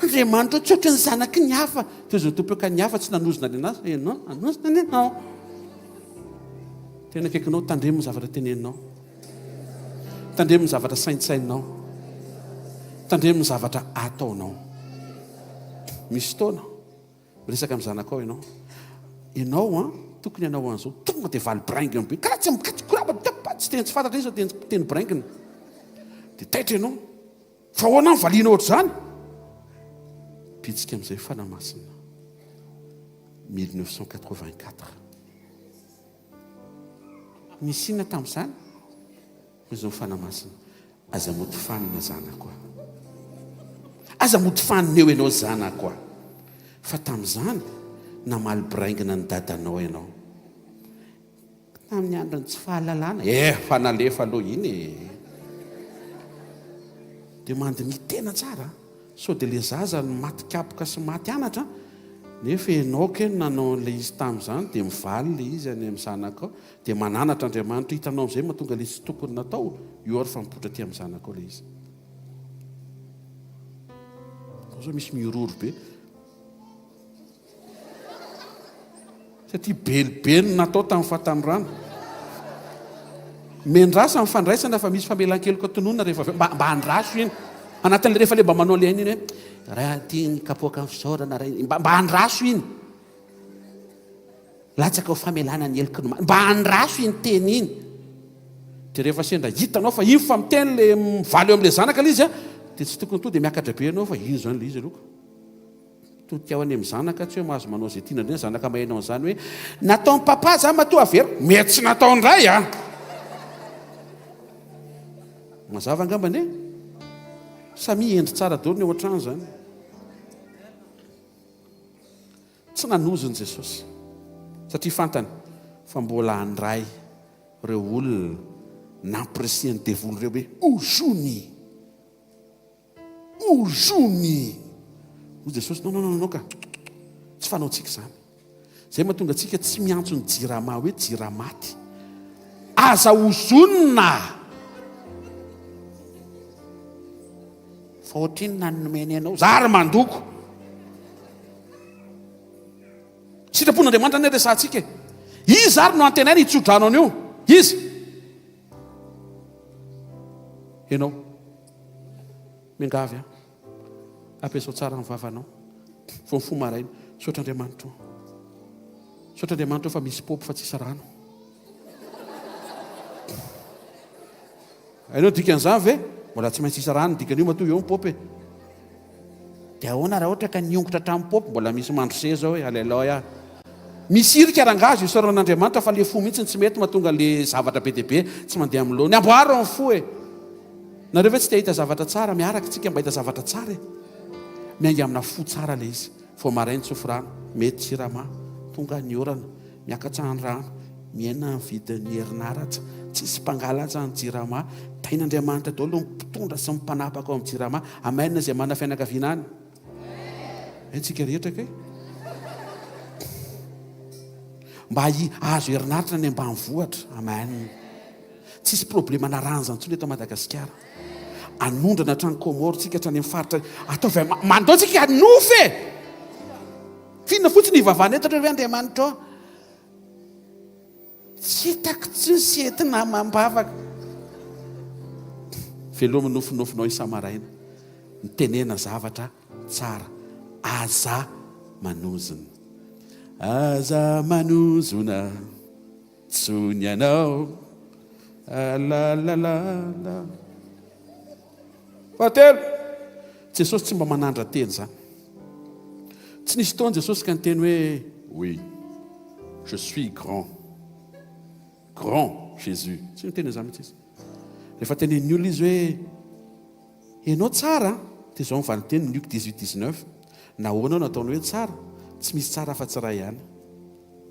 Andriamanitra tsy ohatry ny zanaky ny hafa teo zay tompo ka ny hafa tsy nanozona ny anazy ianao anozona ny anao tena akaikinao tandremo ny zavatra teneninao tandremo ny zavatra saintsainao tandremo ny zavatra ataonao misy fotoana miresaka amin'ny zanakao ianao tokony ianao an'izao tonga dia valy braingina be karaha tsy koraba tsy teny tsy fantatra izy teny braingina dia taitra ianao fa hoana ny valiana ohatr' izany pitsika amin'izay fanamasina 1984 nisy inona tamin'izany izy fanamasina aza mody fanina zanako aza mody fanina eo ianao zanako fa tamin'izany namaly braingina ny dadanao ianao tamin'ny androny tsy fahalalana fanalefa aloha iny dia mandiny tena tsara sao dia le zaza ny maty kapoka sy maty anatra nefa ianao ke nanao le izy tamin'izany dia mivaly le izy any amin'ny zanakao dia mananatra Andriamanitra hitanao amin'izay mahatonga le tsy tokony natao io ary fampotra ty amin'ny zanakao le izy zao misy miororo be satria belibe no natao tamin'ny fatamin'rano mendrasa amin'ny fandraisana fa misy famelan-keloka tononona rehefa mba andraso iny anatin'le rehefa le mba manao le ainy iny hoe raha ty ny kapoaka ny fisaorana mba andraso iny latsaka ho famelana ny eloko mba andraso iny teny iny dia rehefa sendra hitanao fa iny fa miteny le mivaly eo amin'le zanaka le izy dia tsy tokony to dia miakatra be ianao fa iny zany le izy aloko to tiao any amin'ny zanaka tsy hoe mahazo manao zay tiana ndreny zanaka mahainao an'izany hoe nataon'ny papa za matoa avero mety tsy natao ndray mazava angambany samy endry tsara daholo ny ohatrany zany tsy nanozony Jesosy satria fantany fa mbola andray ireo olona nampresiany devolo ireo hoe ozony hoy Jesosy non ka tsy fanaontsika zany zay mahatonga antsika tsy miantso ny jirama hoe jiramaty aza ozonina fa ohatriny nanomeny anao zary mandoko sitrapon'Andriamanitra ny resantsika izy ary no antenaina hitsodranao an'io izy ianao mingavy ampiasao tsara ny vavanao vo ny fo maraina saotra Andriamanitra fa misy popy fa tsisy rano ainao dikan'izany ve mbola tsy maintsy isy rano dikan'io matoa eo ny popy dia ahoana raha ohatra ka niongotra hatramin'ny popy mbola misy mandrose zao hoe alailahy misy irikarangazo isaoran'andriamanitra fa le fo mihitsy tsy mety mahatonga le zavatra be deabe tsy mandeha amin'ny loha ny amboaro amin'ny fo e nareo ve tsy te hita zavatra tsara miaraka tsika mba hita zavatra tsara e miainga amina fo tsara le izy fo marainy tsofirano mety tsirama tonga ny orana miakatsahany rano miaina ny vidin'ny herinaratra tsisy mpangalatsa ny jirama tain'andriamanitra daholo mpitondra sy mpanapaka ao amin'ny jirama amainina izay manana fianakaviana any tsika rehetra ke mba azo herinaritra ny ambanivohatra amainina tsisy problema naranjany tsony eto Madagasikara anondrana hatrany Komoro tsika hatrany amin'ny faritra ataovy mandao tsika nofy e finona fotsiny hivavana eto hoe Andriamanitra tsy hitako tsisy entina mambavaka veloma nofinofinao isamaraina nitenena zavatra tsara aza manozona aza manozona tsony anao lalalala fatelo Jesosy tsy mba manandra teny zany tsy nisy taony Jesosy ka niteny hoe oui je suis grand Jésus tsy niteny zany mihitsy izy rehefa tenen'ny olona izy hoe enao tsara dia zao mivany teny Luc 18:19 nahoana nataony hoe tsara tsy misy tsara fa-tsy iray ihany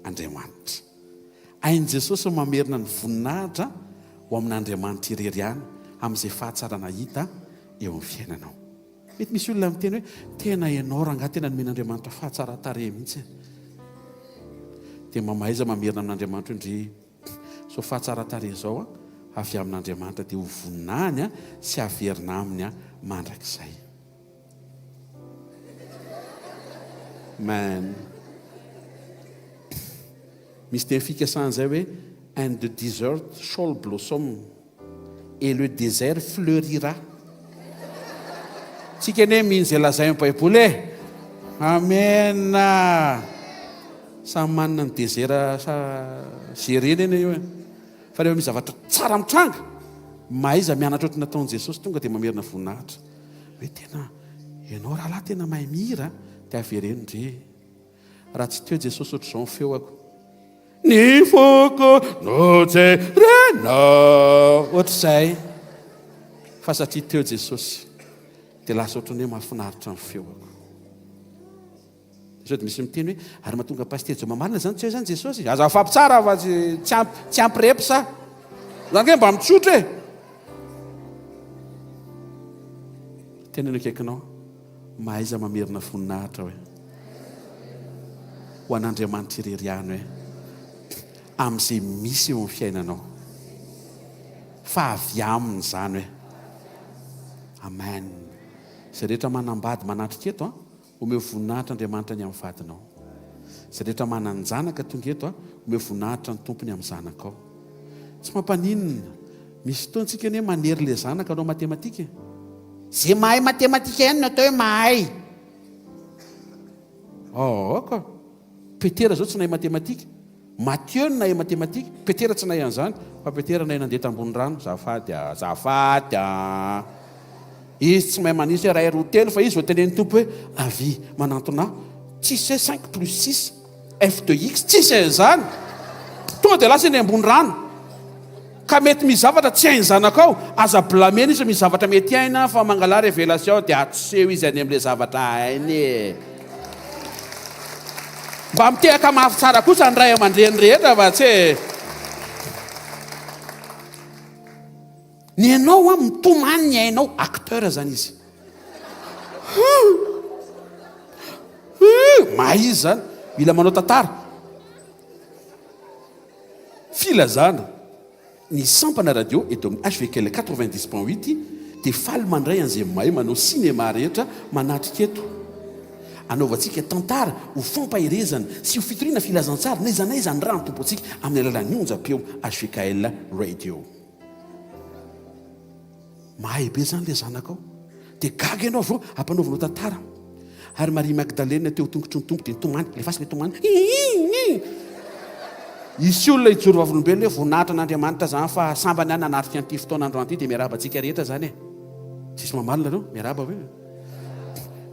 Andriamanitra hain' Jesosy mamerina ny voninahitra ho amin'Andriamanitra irery ihany amin'izay fahatsara nahita eo amin'ny fiainanao mety misy olona miteny hoe tena ianao ranga tena nomen'Andriamanitra fahatsara tare mihitsy dia mamaiza mamerina amin'Andriamanitra ndry so fahatsara tare zao avy amin'Andriamanitra dia ho voninahiny sy averina aminy mandrakizay man misy teny fikasana hoe and the desert shall blossom et le désert fleurira tsika ane mino zay lazay amin'ny baiboly e amena samy manana ny désert zereny eny io e fa rehefa misy zavatra tsara mitranga maiza mianatra ohatry nataon'i Jesosy tonga dia mamerina voninahitra hoe tena ianao raha lahy tena mahay mihira dia avereny ndre raha tsy teo Jesosy ohatr'izao ny feoako ny foko nojerena ohatr'izay fa satria teo Jesosy dia lasa ohatrany hoe mahafinaritra ny feoako sao dia misy miteny hoe ary mahatonga paster zao mamalina zany tsy eo zany Jesosy aza fampitsara fa tsy ampirepy sa zany hoe mba mitsotra e tena ny akaikinao mahaiza mamerina voninahitra hoe ho an'Andriamanitra irery ihany hoe amin'izay misy eo amin'ny fiainanao fa avy aminy zany hoe amen zay rehetra manambady manatrika eto omeo voninahitra Andriamanitra ny amin'ny vadinao zay rehetra mananjanaka tonga eto omeo voninahitra ny tompony amin'ny zanakao tsy mampaninina misy fotoantsika ny hoe manery le zanaka anao matematika zay mahay matematika ihany no atao hoe mahay ka Petera zao tsy nahay matematika Matthieu nahay matematika Petera tsy nahay an'izany fa Petera nahay nandeha tambony rano zafady izy tsy mahay manisy hoe ray roa telo fa izy vao tenen'ny tompo hoe avy manantona tsisy hoe 5 plus 6 f de x tsisy zany tonga dia lasa eny ambony rano ka mety misy zavatra tsy hainy zanakao aza blamena izy misy zavatra mety haina fa mangala révélation dia atseho izy any amin'ilay zavatra hainy mba mitehaka mafy tsara kosa ny ray aman-dreny rehetra fa tsy ny hainao mitomany ny hainao acteur zany izy maizy zany mila manao tantara filazana ny sampana radio eto amin'ny HVKL 90.8 dia faly mandray an'izay mahay manao cinéma rehetra manatrika eto anaovantsika tantara ho fampahirezana sy ho fitoriana filazantsara naizanaiza ny rano tompo antsika amin'ny alalan'ny onjam-peo HVKL radio mahay be zany le zanakao dia gaga ianao avao ampanaovanao tantara ary Marie Magdalena teo tongotry ny tompo dia nitomany le fasy le tomany isy olona ijoro vavolombelona hoe voninahitra n'Andriamanitra zany fa sambany any anatrika an'ity fotoanandro an'ity dia miaraba antsika rehetra zany e sisy mamalina anao miaraba hoe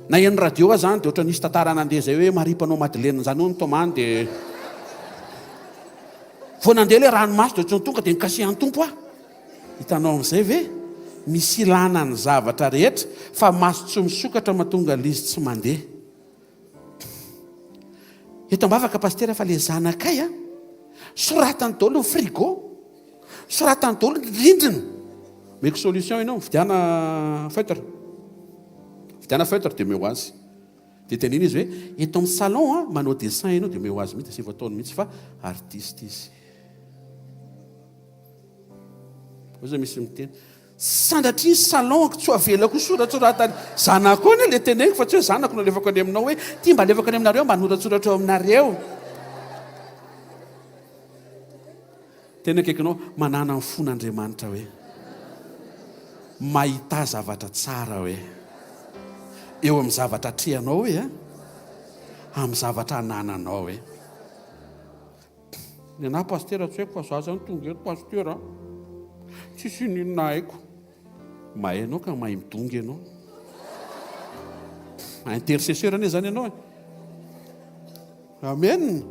na eny radio zany dia ohatra nisy tantara nandeha zay hoe Marie mpanao Madeleine zany ho ny tomany dia vao nandeha le ranomasy dia ohatrany tonga dia nikasihan'ny tompo ah. Hitanao amin'izay ve misy ilana ny zavatra rehetra fa maso tsy misokatra mahatonga lizy tsy mandeha. Eto ambavaka pastera fa le zanakay a soratany daholo ny frigo, soratany daholo ny rindrina. Meko solution ianao vidiana feutre dia meo azy. Dia teniny izy hoe eto amin'ny salon a manao dessin ianao dia meo azy mihitsy, sy voataony mihitsy fa artiste izy. Ozy misy miteny sandratriny salon tsy avelako soratsoratany zanako any le teneniko fa tsy hoe zanako no alevako any aminao hoe ty mba alevako any aminareo mba noratsoratra eo aminareo. Tena akaikinao manana ny fon'Andriamanitra hoe mahita zavatra tsara hoe eo amin'ny zavatra trehanao hoe amin'ny zavatra anananao hoe ny anahy pastera tsy haiko fa zaza ny tonga eto pastera tsisy ninona haiko. Mahay anao ka mahay midongy ianao. Intercesseur anie zany ianao. Amen.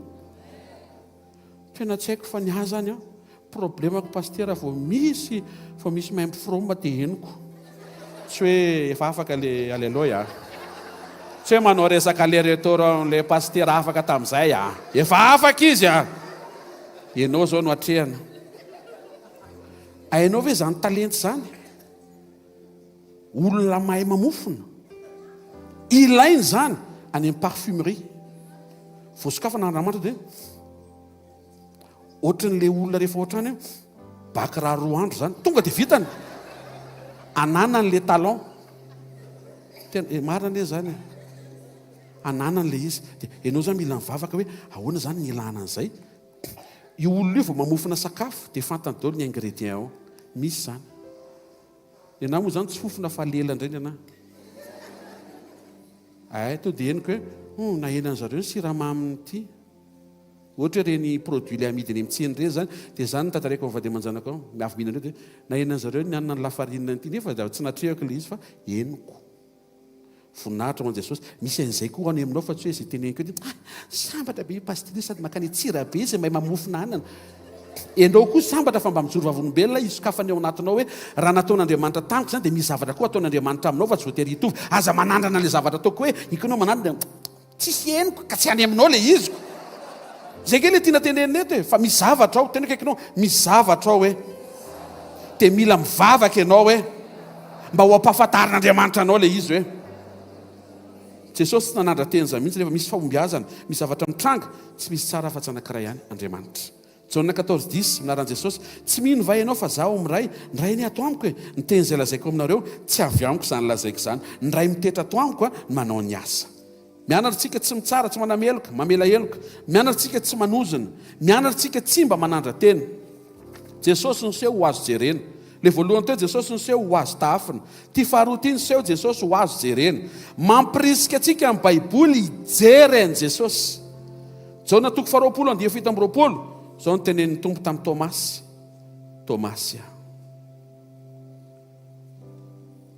Tena tsy haiko fa ny ahy zany problemako pastera vao misy maimbo froma dia henoko. Tsy hoe efa afaka le alleloia. Tsy hoe manao resaka le restaurant le pastera afaka tamin'izay efa afaka izy ianao zao no atrehana. Hainao ve zany talenty zany? Olona mahay mamofona ilainy zany any amin'ny parfumerie. Voasokafana Andriamanitra dia ohatran'le olona rehefa ohatrany baka raha 2 andro zany tonga dia vitany. Ananan'le talon. Tena marina le zany. Ananan'le izy. Dia ianao zany mila mivavaka hoe ahoana zany ny ilana an'izay. Io olona io vao mamofona sakafo dia fantany daholo ny ingrédient ao. Misy zany. Ianao moa zany tsy fofona fa lela indray ny anahy. To dia henoko hoe nahena an'zareo ny siramaminy ity. Ohatra reny produit le amidiny mitseny ireny zany dia zany ny tantareko amin'ny vady aman-janako ao miavy mihinana ireo dia nahena an'zareo ny anana ny lafarinina ity nefa tsy natrehako le izy fa henoko. Voninahitra ho an'i Jesosy. Misy an'izay koa any aminao fa tsy hoe izay teneniko ety sambatra be pastera sady makany tsira be izay mahay mamofona anana. Ianao koa sambatra fa mba mijoro vavolombelona isokafany ao anatinao hoe raha nataon'Andriamanitra tamiko zany dia misy zavatra koa ataon'Andriamanitra aminao fa tsy voatery hitovy. Aza manandrana le zavatra ataoko hoe ikonao manandrana tsisy henoko ka tsy any aminao le iziko. Zay kely tiana tenenina eto fa misy zavatra ao tena akaikinao misy zavatra ao hoe dia mila mivavaka ianao hoe mba ho ampahafantarin'Andriamanitra anao le izy hoe Jesosy tsy nanandra tenza mihitsy rehefa misy fahombiazana misy zavatra mitranga tsy misy tsara fa tsy anankiray ihany Andriamanitra. Jaona 14:10 minaran'i Jesosy tsy mino va ianao fa zaho miray ny ray ny ato amiko ny teny izay lazaiko aminareo tsy avy amiko izany lazaiko izany. Ny ray mitetra ato amiko ny manao ny asa. Mianaritsika tsy mitsara tsy manameloka mamela heloka. Mianaritsika tsy manozona. Mianaritsika tsy mba manandra teny. Jesosy niseho ho azo jerena. Le voalohany teo Jesosy niseho ho azo tafina. Ty faharoa ty niseho Jesosy ho azo jerena. Mampirisika antsika amin'ny Baiboly hijereny Jesosy. Jaona 2:7 zao ny tenenin'ny tompo tamin'ny Tomasy.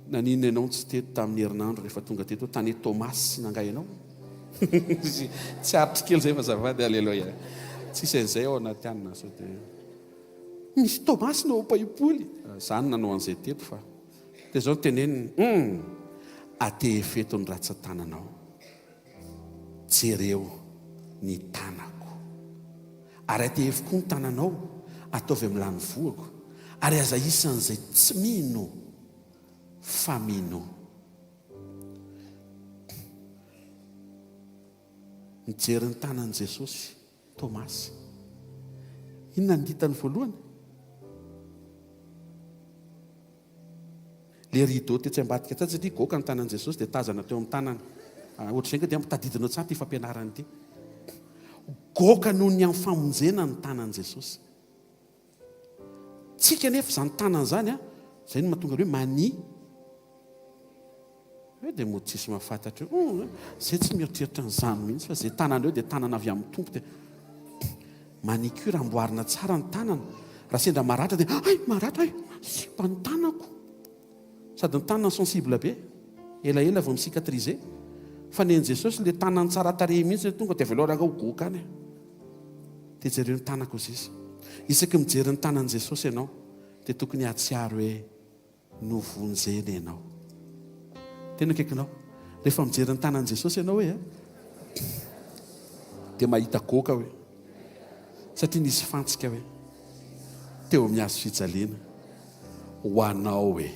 Nanina ianao tsy teto tamin'ny herinandro rehefa tonga teto tany Tomasy nangay ianao. Tsy aritra kely zay fa zavady alleloia. Tsisy an'izay ao anaty anina sao dia misy Tomasy no Baiboly. Zany nanao an'izay teto fa dia zao ny teneniny atehefeto ny ratsan-tananao. Jereo ny tanako. Ary atehefoko ny tananao ataovy amin'ny lany voako. Ary aza isan'izay tsy mino fa mino. Mijery ny tanan'i Jesosy Tomasy. Inona ny hitany voalohany? Le rideau tetsy ambadika tsy satria goaka ny tanan'i Jesosy dia tazana teo amin'ny tanany. Ohatr'izay ka dia ampitadidinao tsara ty fampianarana ity. Goaka noho ny amin'ny famonjena ny tanan'i Jesosy. Tsika nefa izany tanana zany izay no mahatonga hoe mania. Dia mody tsisy mahafantatra zay tsy mieritreritra nyzany mihitsy fa zay tanana eo dia tanana avy amin'ny tompo dia manicure amboarina tsara ny tanana. Raha sendra maratra dia maratra sipa ny tanako. Sady ny tanana sensible be elaela vao misikatrize. Fa nen'i Jesosy le tanany tsara tarehy mihitsy tonga dia velao raha ho goaka any. Dia jereo ny tanako izy. isaky mijery ny tanan' Jesosy ianao dia tokony hatsiaro hoe novonjeny ianao. Tena kaikinao rehefa mijery ny tanan' Jesosy ianao hoe dia mahita goaka hoe satria nisy fantsika hoe teo mihazo fijaliana ho anao hoe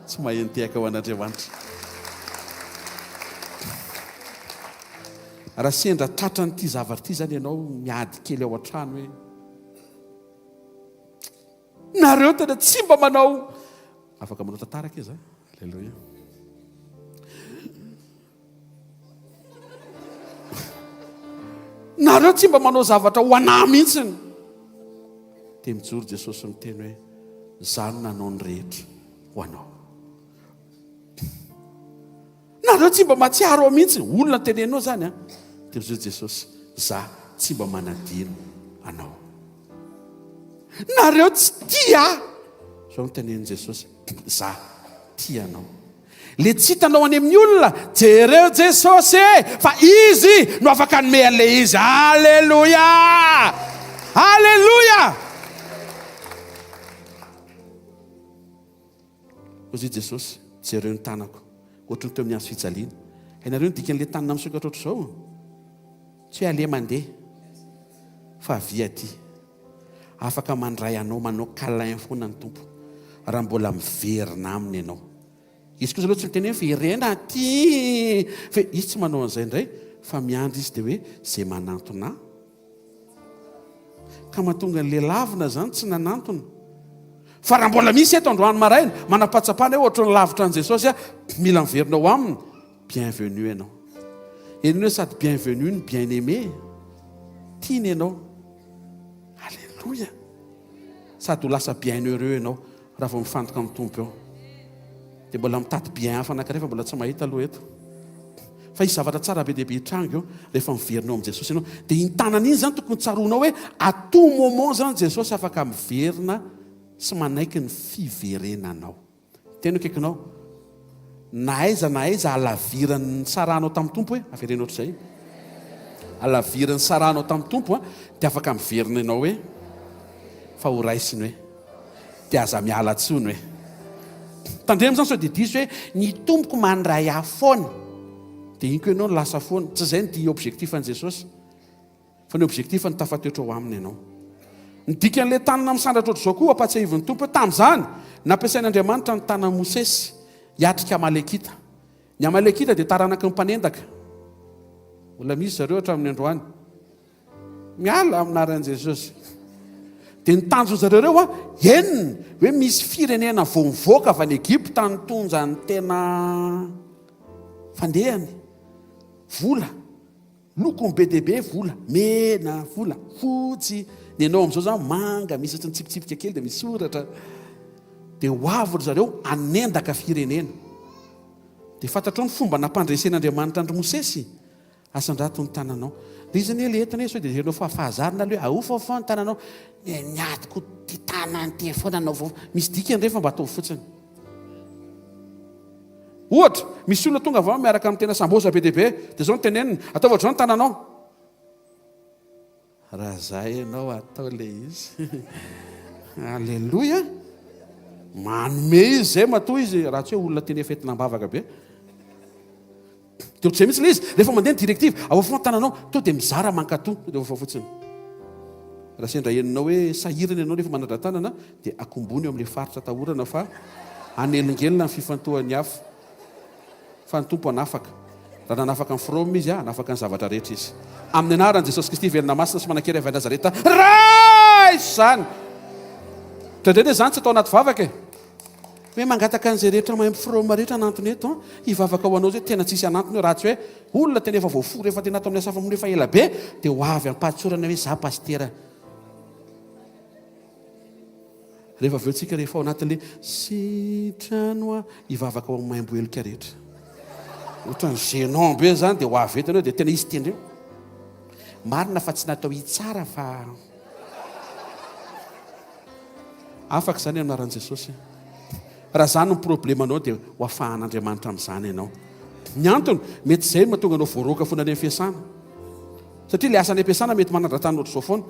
tsy mahenteaka ho an'Andriamanitra. Raha sendra tratra n'ity zavatra ity zany ianao miady kely ao an-trano hoe nareo tena tsy mba manao, afaka manao tantaraka izy. Alleluia. Nareo tsy mba manao zavatra ho anahy mihitsiny. Dia mijoro Jesosy miteny hoe zany nanao ny rehetra ho anao. Nareo tsy mba mahatsiaro ao mihitsy, olona tenenao zany. Dia mijoro Jesosy, za tsy mba manadino anao. Nareo tsy tia, zao notenen'i Jesosy, za tia anao. Le tsy hitanao any amin'ny olona, jereo Jesosy fa izy no afaka hanome an'ilay izy. Alleluia, alleluia. Ozy Jesosy, jereo ny tanako ohatry ny teo amin'ny hazo fijaliana. Ianareo ny dikan'ilay tanana misokatra ohatr' izao, tsy hoe alea mandeha fa avia aty. Afaka mandray anao manao câlin foana ny tompo raha mbola miverina aminy ianao. Izy koa zaloha tsy miteny hoe verena aty, fa izy tsy manao an'izay indray, fa miandry izy dia hoe zay manantona ka mahatonga n'ilay lavina zany tsy nanantona. Fa raha mbola misy eto androany maraina manapatsapana hoe ohatry ny lavitra an' Jesosy mila miverinao aminy, bienvenue ianao. Eniny hoe sady bienvenue ny bien-aimé, tiany ianao. Alleluia. Sady ho lasa bienheureux ianao raha vao mifantoka amin'ny tompo eo. Dia mbola mitady bien hafa anankiray fa mbola tsy mahita aloha eto. Fa izy zavatra tsara be dehibe hitrango eo rehefa miverinao amin'ny Jesosy ianao. Dia iny tanana iny zany tokony tsaroanao hoe à tout moment zany Jesosy afaka miverina sy manaiky ny fiverenanao. Tena kaikinao, na aiza alaviran'ny saranao tamin'ny tompo hoe averenao ohatr'izay. Alaviran'ny saranao tamin'ny tompo dia afaka miverina ianao hoe fa ho raisiny hoe dia aza miala tsony hoe. Tandremo zany sao dia diso hoe ny tompoko mandray ahy foana, dia iny koa ianao no lasa foana. Tsy izay ny objectif an' Jesosy, fa ny objectif ny tafatoetra ao aminy ianao. Ny dikan'ilay tanana misandatra ohatr'izao koa ampatsiahivin'ny tompo tamin'izany nampiasain'Andriamanitra ny tanana Mosesy hiatrika Amalekita. Ny Amalekita dia taranaky ny mpanendaka. Mbola misy zareo hatramin'ny androany miala aminaran'i Jesosy. Dia nitanjo zareo reo enina hoe misy firenena vao mivoaka avy any Egypta nitonja ny tena fandehany. Vola, lokony be dia be vola, mena, vola, fotsy. Ny ianao amin'izao zany manga, misy ohatry ny tsipitsipika kely dia misy soratra. Dia ho avy zareo anendaka firenena. Dia fantatrao ny fomba nampandresen'Andriamanitra andry Mosesy. Asandrato ny tananao. Rizany ele entana sao dia ianao fa fahazarina aloha hoe aofa foana ny tananao. Niatiko ty tanany ty foana anao vao misy dikany rehefa mba ataovy fotsiny. Ohatra, misy olona tonga avao miaraka amin'ny tena sambosa be dehibe, dia zao ny teneniny, ataovy ohatr'izao ny tananao. Raha zay ianao atao le izy. Alleluia. Manome izy zay matoa izy, raha tsy hoe olona teny fetinam-bavaka be. Dia ohatr'izay mihitsy le izy, rehefa mandeha ny directive, avaofa ny tananao, to dia mizara mankatoa, dia avaofa fotsiny. Raha sendra eninao hoe sahirana ianao rehefa manadran-tanana, dia akombony eo amin'ilay faritra tahorana fa anelingelina ny fifantohan'ny hafa. Fa ny tompo anafaka. Raha nanafaka ny frôme izy, anafaka ny zavatra rehetra izy. Amin'ny anaran'i Jesosy Kristy verina masina sy manan-kery avy Nazareta, raisy zany. Tandreny hoe zany tsy atao anaty vavaka e. Hoe mangataka an'izay rehetra mahay frôme rehetra anantony eto, hivavaka ho anao zay tena tsisy anantony raha tsy hoe olona tena efa voafory rehefa tena atao amin'ny asa famono efa ela be, dia ho avy ampatsorana hoe za pastera. Rehefa avy eo tsika rehefa ao anatin'ilay sitrano hivavaka ho amin'ny maimboelika rehetra. Ohatran'ny gênant be zany dia ho avy eto ianao dia tena izy tendreo. Marina fa tsy natao hitsara fa afaka izany aminaran'i Jesosy. Raha zany ny problemanao dia ho afahan'Andriamanitra amin'izany ianao. Ny antony mety izay mahatonga anao voaroaka foana any amin'ny fiasana. Satria ilay asany ampiasana mety manandra-tany ohatr'izao foana.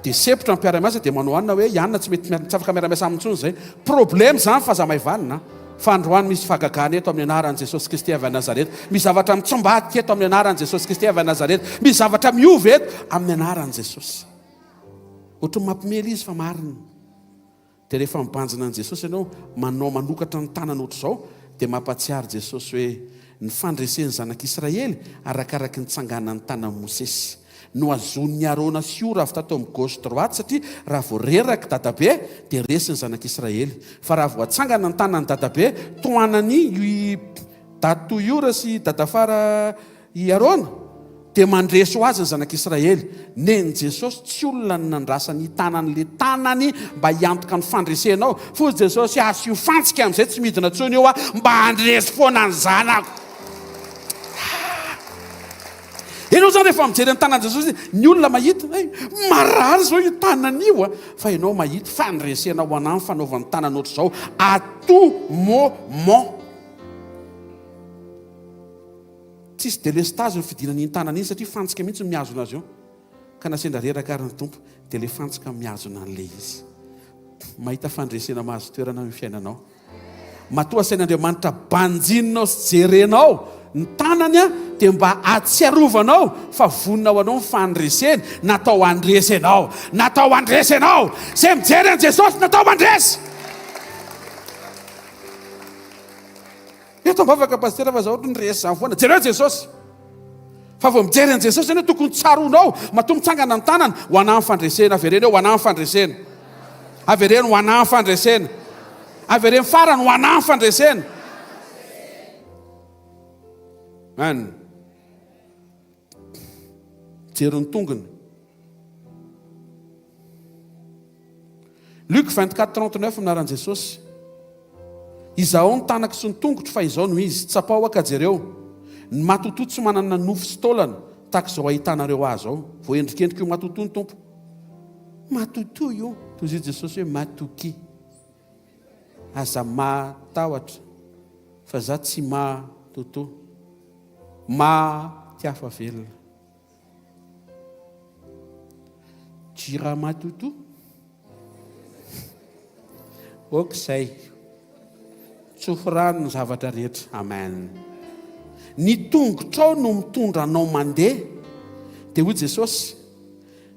dia sepotra mpiara-miasa dia manao anina hoe ianina tsy mety tsy afaka miara-miasa amin'ntsony zay problème zany fa za maivanina fa androany misy fagagana eto amin'ny anaran'i Jesosy Kristy avy a Nazareta misy zavatra mitsombadika eto amin'ny anaran'i Jesosy Kristy avy a Nazareta misy zavatra miova eto amin'ny anaran'i Jesosy ohatry mampimely izy fa marina dia rehefa mibanjina an' Jesosy ianao manao manokatra ny tanana ohatr' izao dia mampatsiary Jesosy hoe ny fandresen'ny zanak'Israely arakaraka ny tsanganany tanan'i Mosesy no azon'ny Arona sy Ora avy tatao amin'ny gauche droite satria raha vao reraka dadabe dia resy ny zanak'Israely fa raha vao atsangana ny tanan'ny dadabe toanany dato Ora sy dadafara i Arona dia mandresy ho azy ny zanak'Israely neny Jesosy tsy olona ny nandrasany tanan'le tanany mba hiantoka ny fandresenao fa Jesosy asio fantsika amin'izay tsy midina tsony eo mba handresy foana ny zanako. Ianao zany rehefa mijery ny tanan'i Jesosy ny olona mahita marary zao io tanana io fa ianao mahita fandresena ho anahy fanaovan'ny tanana ohatr' izao à tout moment. Tsisy délestage ny fidinan'iny tanana iny satria fantsika mihitsy miazona azy io ka nasendra reraka ary ny tompo dia le fantsika miazona an'le izy mahita fandresena mahazo toerana amin'ny fiainanao matoa sain'Andriamanitra banjinao sy jerenao ny tanany dia mba atsiarovanao fa vonina ho anao ny fandreseny natao andresenao zay mijery an' Jesosy natao andresy. Eto mbavaka pastera fa zao ohatra ny resy zany foana jereo Jesosy fa vao mijery an' Jesosy ianao tokony tsaronao matoa mitsangana ny tanana ho anahy ny fandresena avereny ho anahy ny fandresena avereny ho anahy ny fandresena avereny farany ho anahy ny fandresena. Jery ny tongony Luc 24:39 minaran'i Jesosy izaho ny tanaka sy ny tongotro fa izao no izy tsapao aka jereo ny matotoa tsy manana nofo sy taolana tahaka izao ahitanareo azy ao voendrikendrika io matotoa ny tompo matotoa io toy izy Jesosy hoe matoky aza matahotra fa za tsy matotoa tiafa velona jira matotoa okizay tsofirano ny zavatra rehetra. Amen. Ny tongotrao no mitondra anao mandeha dia hoy Jesosy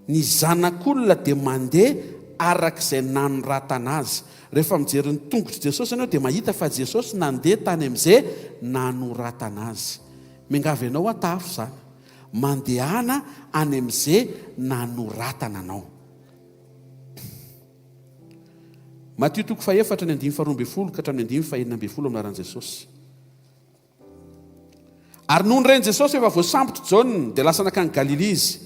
ny zanak'olona dia mandeha arak'izay nanoratana azy. Rehefa mijery ny tongotry Jesosy ianao dia mahita fa Jesosy nandeha tany amin'izay nanoratana azy. Miangavy ianao atafo zany mandehana any amin'izay nanoratana anao. Matio 4:1-12 ka hatramin'ny 5:1-12 anaran'i Jesosy. Ary noho ny ren'i Jesosy efa voasambotra Jaona dia lasa nakany Galilea izy.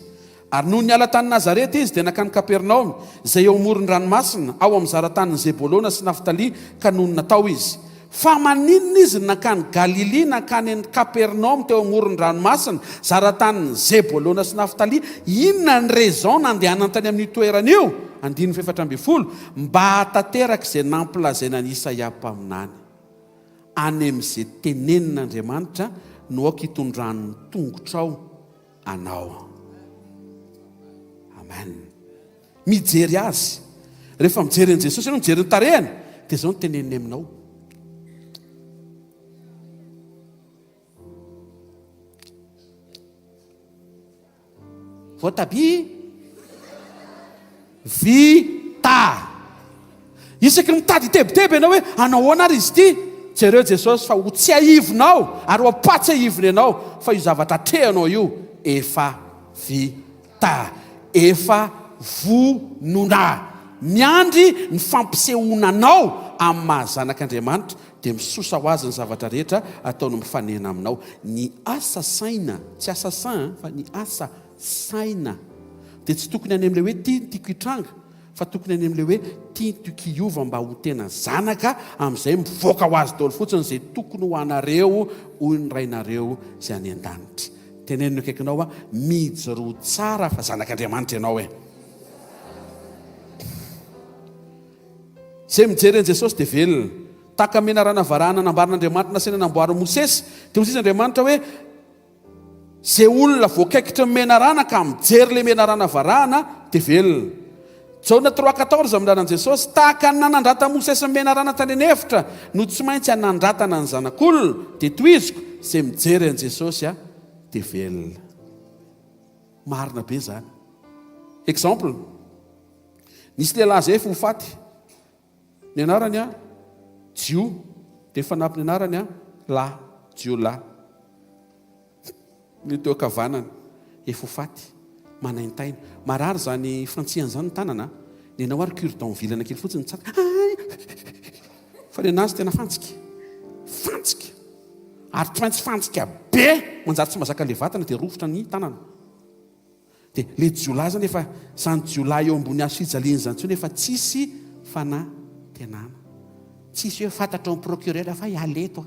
Ary noho ny ala tany Nazareta izy dia nakany Kapernaum izay eo amoron'ny ranomasina ao amin'ny zarantanin'ny Zebolona sy Naftali ka noho ny natao izy. Fa maninona izy nakany Galilea nakany Kapernaum teo amoron'ny ranomasina zarantanin'ny Zebolona sy Naftali inona ny raison nandehanany tany amin'ny toerana io 4:12 mba hatateraka izay nampilazaina ny Isaia mpaminany any amin'izay tenenin'Andriamanitra no aoka hitondrany ny tongotrao anao. Amen. Mijery azy rehefa mijery an' Jesosy ianao mijery ny tarehany dia izao no teneniny aminao. Voatabia vita. Isaky mitady tebiteby ianao hoe anahoana ary izy ity jereo Jesosy fa ho tsy ahivinao ary ho apatsy ahiviny ianao fa io zavatra trehanao io efa vita efa vonona. Miandry ny fampisehoananao amin'ny mahazanak'Andriamanitra dia misosa ho azy ny zavatra rehetra ataony mifanena aminao. Ny asa saina tsy asa sain fa ny asa saina dia tsy tokony any amin'ilay hoe tia tiako hitranga fa tokony any amin'ilay hoe tia tiako hiova mba ho tena zanaka amin'izay mivoaka ho azy daholo fotsiny izay tokony ho anareo hoy ny rainareo izay any an-danitra. Tenenino akaikinao mijoro tsara fa zanak'Andriamanitra ianao Zay mijery an' Jesosy dia velona taka menarana varahana nambarin'Andriamanitra nasena namboary Mosesy dia hozy Andriamanitra hoe zay olona voakaikitra menarana ka mijery le menarana varahana dia velona jaona 3:14 ami'ranan jesosy tahaka ny nanandrata mosesy menarana tany anefitra no tsy maintsy hanandratana ny zanak'olona dia toiziko izay mijery an' jesosy a dia velona marina be zany exemple nisy lehilahy zay efa ho faty ny anarany a jio dia fanampy ny anarany a lahy jiolahy ny teo akavanana efa ho faty manaintaina marary zany fantsihan' zany ny tanana ny anao ary cure-dent vilana kely fotsiny tsaka fa ny anazy tena fantsika ary tsy maintsy fantsika be manjary tsy mahazaka le vatana dia rofotra ny tanana dia le jiolahy zany efa zany jiolahy eo ambony azo fijaliany zany tsony efa tsisy fanatenana tsisy hoe fantatro amin'ny procureur fa ialeto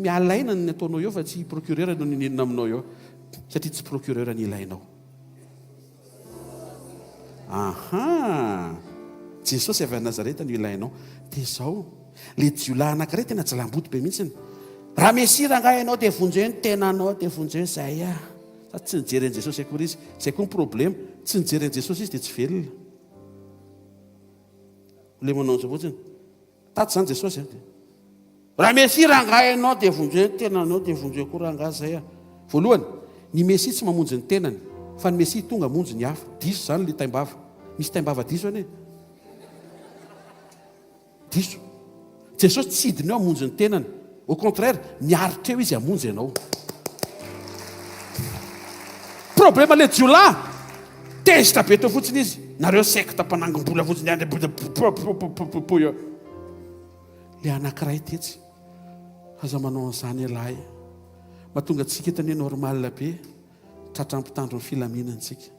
mialaina ny ataonao eo fa tsy procureur no ninenina aminao eo satria tsy procureur ny ilainao jesosy avy a nazareta no ilainao dia izao le jiolahy anankiray tena jalambody be mihitsiny raha mesira nga ianao dia vonjeo ny tenanao dia vonjeo zay sady tsy nijery an' jesosy akory izy zay koa ny problema tsy nijery an' jesosy izy dia tsy velona le manao an'izao fotsiny taty zany jesosy raha mesira nga ianao dia vonjeo ny tenanao dia vonjeo koa raha nga zay voalohany ny mesia tsy mamonjy ny tenany fa ny mesia tonga monjy ny hafa diso zany le taimbava misy taimbava diso ane diso jesosy tsy hidiny eo amonjy ny tenany au contraire miaritra eo izy amonjy ianao problema le jiolahy tezitra be teo fotsiny izy nareo secte mpanangom-bola fotsiny eo le anankiray tetsy aza manao an'izany alahy mahatonga antsika etany hoe normal be tratrampitandro ny filaminantsika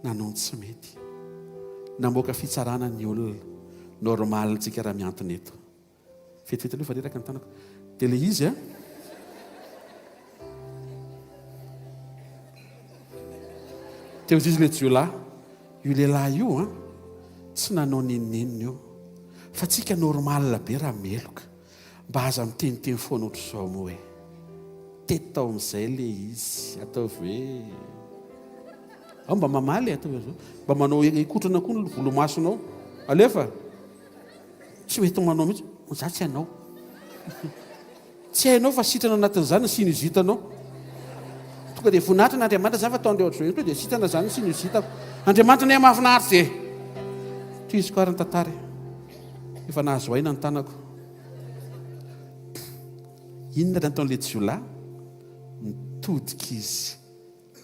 nanao ny tsy mety namoaka fitsarana ny olona normal tsika raha miantona eto fetifety aloha fa reraka ny tanako dia le izy teo izy le jiolahy io lehilahy io tsy nanao neninenina io fa tsika normal be raha meloka mba aza miteniteny foana ohatr' izao moa hoe tetao amin'izay le izy ataovy hoe mba mamaly ataovy zao mba manao ikotrana koa ny volomasonao alefa tsy mety manao mihitsy za tsy hainao tsy hainao fa sitrana anatin'izany sinusitanao tonga dia voninahitra n'Andriamanitra zany fa atao andeo ohatr'izao dia sitrana zany sinusitako Andriamanitra ny mahafinaritra dia toy izy koa ary ny tantara efa nahazo aina ny tanako inona nataon'le jiolahy nitodika izy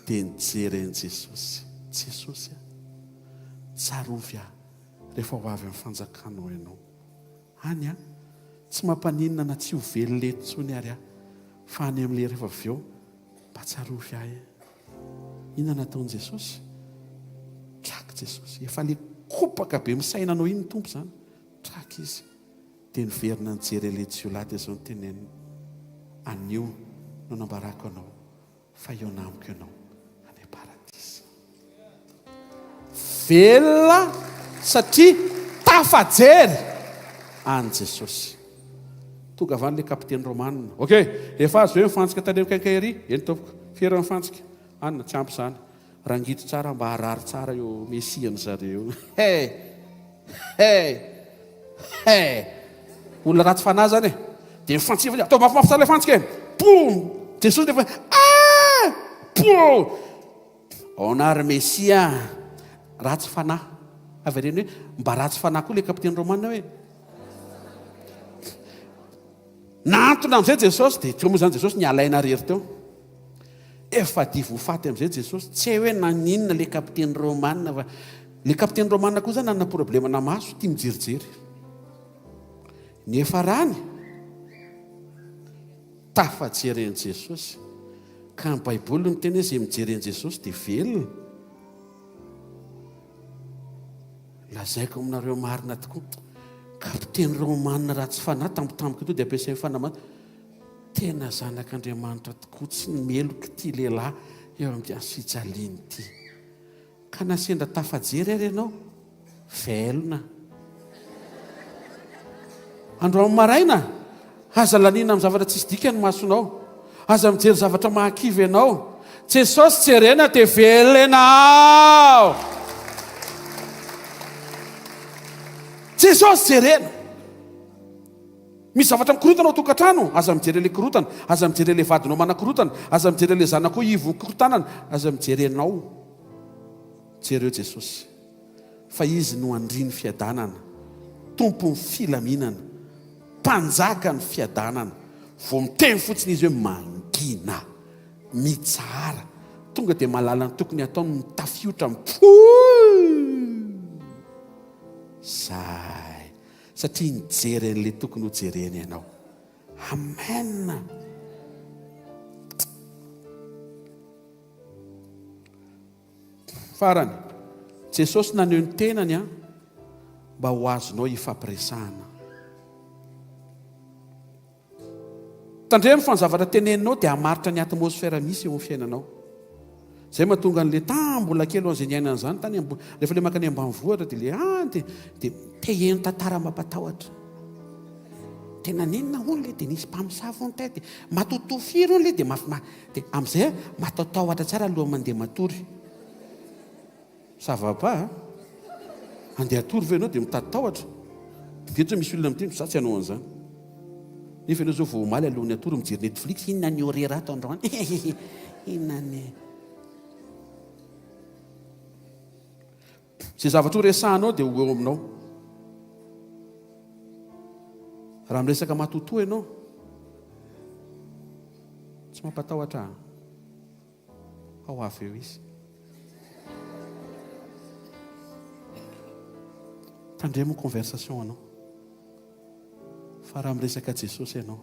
dia nijery an' jesosy tsarovy rehefa ho avy amin'ny fanjakanao ianao any tsy mampaninona na tsy ho velonletontsony ary fa any amin'le rehefa avy eo mba tsarovy ahy inona nataon'i jesosy traky jesosy efa le kopaka be misainanao iny ny tompo zany traky izy dia niverina nijery le jiolahy dia zao nytenenina anio no nambarako anao fa eo namiko ianao any paradisa velona satria tafajery any jesosy tonga avany le kapiteny romanina ok efa azo hoe mifantsika tany mikaikairy eny tompoko fiera mifantsika anina tsy ampy zany rangito tsara mba harary tsara eo mesiany zareo olona ratsy fanahy zany dia mifantsiva atao mafimafy tsara le fantsika pom jesosy defa po onary mesia ratsy fanahy avy reny hoe mba ratsy fanahy koa le kapiteny romanina hoe nantona amin'izay jesosy dia teo moa zany jesosy ny alaina rery teo efa divofaty amin'izay jesosy tsy hay hoe naninona le kapiteny romanina fa le kapiteny romanina koa zany nanana problema na maso tia mijerijery ny efa rany tafajery an' jesosy ka ny baiboly no teny hoe izay mijery an' jesosy dia velona lazaiko aminareo marina tokoa kapiteny romanina raha tsy fanahy tampotampoka to dia ampiasain'ny fanamana tena zanak'Andriamanitra tokoa tsy meloka ty lehilahy eo amin'ny asijaliany ity ka nasendra tafajery ary ianao velona andro amin'ny maraina aza lanina amin'ny zavatra tsisy dika ny masonao aza mijery zavatra mahakivy ianao jesosy jerena dia velona ianao jesosy jerena misy zavatra mikorotana ao tokantrano aza mijery le korotana aza mijery le vadinao manakorotana aza mijery le zanako ivokorotanana aza mijerenao jereo jesosy fa izy no andriny fiadanana tompony filaminana mpanjaka ny fiadanana vo miteny fotsiny izy hoe mangina mitsara tonga dia mahalala ny tokony ataony mitafiotra zay satria nijeren'le tokony ho jereny ianao. Amen. Farany Jesosy naneho ny tenany mba ho azonao ifampiresahana. Tandremo fa ny zavatra teneninao dia hamaritra ny atmosfera misy eo amin'ny fiainanao. Zay mahatonga an'le mbola kely an'izay niainana izany tany rehefa le makany ambanivohitra dia teheno tantara mampatahotra. Tena nenina olona dia nisy mpamosavy ny dia matotofiry olona dia amin'izay matatahotra tsara aloha mandeha matory. Savapa andeha atory ve ianao dia mitatahotra. Dia misy olona miteny za tsy hanao an'izany. Nefa ianao zao vao omaly alohan'ny atory mijery Netflix inona ny horaire ato androany. Inona ny zay zavatra ho resahanao dia ho eo aminao. Raha miresaka matotoa ianao tsy mampatahotra ao avy eo izy. Tandremo conversation anao. Fa raha miresaka Jesosy ianao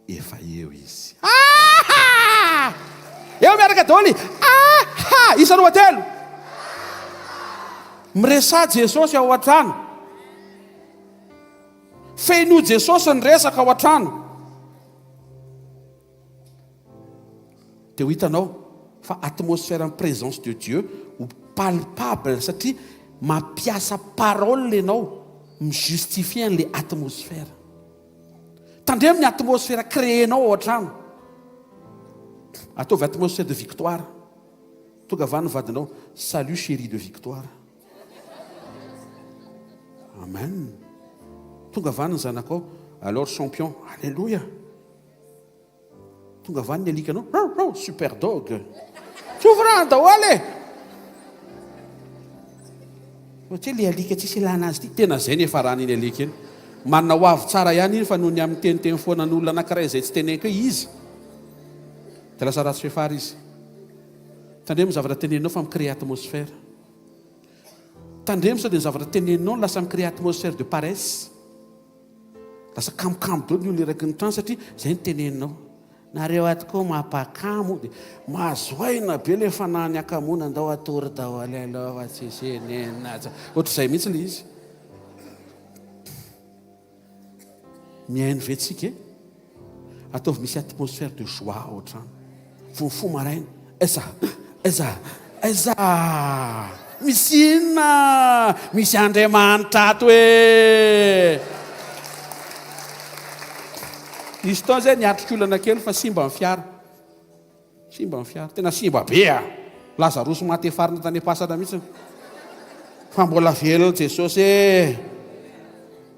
efa eo izy. Eo miaraka daholo. Isa roa telo. Miresaha Jesosy ao an-trano. Feno Jesosy ny resaka ao an-trano. Dia ho hitanao fa atmosphère en présence de Dieu ho palpable satria mampiasa parole ianao mijustifie an'le atmosphère. Tandremo ny atmosphère créenao ao an-trano. Ataovy atmosphère de victoire. Tonga avy any vadinao, salut chérie de victoire. Amen. Tonga avy any ny zanakao, alors champion, alléluia. Tonga avy any ny alikanao, super dog. Souverain daholo. Ohatry le alika tsisy ilana azy ity. Tena zay nefa raha ny alika iny. Manana ho avy tsara ihany iny fa noho ny amin'ny teniteny foana n'olona anankiray izay tsy teneniko izy. Dia lasa ratsy fefara izy. Tandremo zavatra teneninao fa micrée atmosphère. Tandremo sao dia zavatra teneninao lasa micrée atmosphère de paresse. Lasa kamokamo daholo ny olona raiky ny trano satria zay ny teneninao. Nareo aty koa mampakamo dia mahazoaina be le fanahy ny akamona andao atory daholo aloha tsisy enena. Ohatr'izay mihitsy le izy. Mihaino ve tsika ataovy misy atmosphère de joie ao an-trano. Fofo maraina. Aiza misy inona? Misy Andriamanitra ato hoe. Nisy taona zay niatrikolana kely fa simba amin'ny fiara. Simba amin'ny fiara. Tena simba be Lazarosy maty farina tany am-pasana mihitsy. Fa mbola velona Jesosy.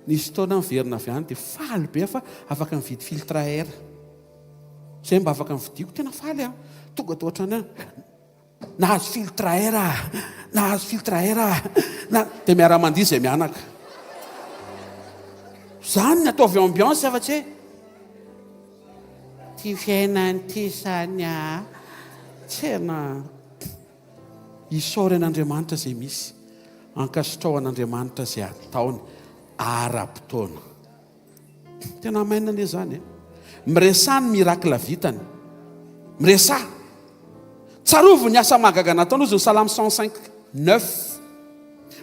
Nisy taona miverina avy any dia faly be fa afaka mividy filtre à air. Zay mba afaka mividiko tena faly tonga tao ohatrany nahazo filtre à air nahazo filtre à air dia miara-mandihy izay mianaka. Zany ny ataovy ambiance afa-tsy ty fiainany ty zany tsena isaory an'Andriamanitra izay misy ankasitrao an'Andriamanitra izay ataony ara-potoana. Tena mainana anie zany miresaha ny miracle vitany. Miresaha tsarovo ny asa mahagaga nataony ozy ny Salamy 105:9.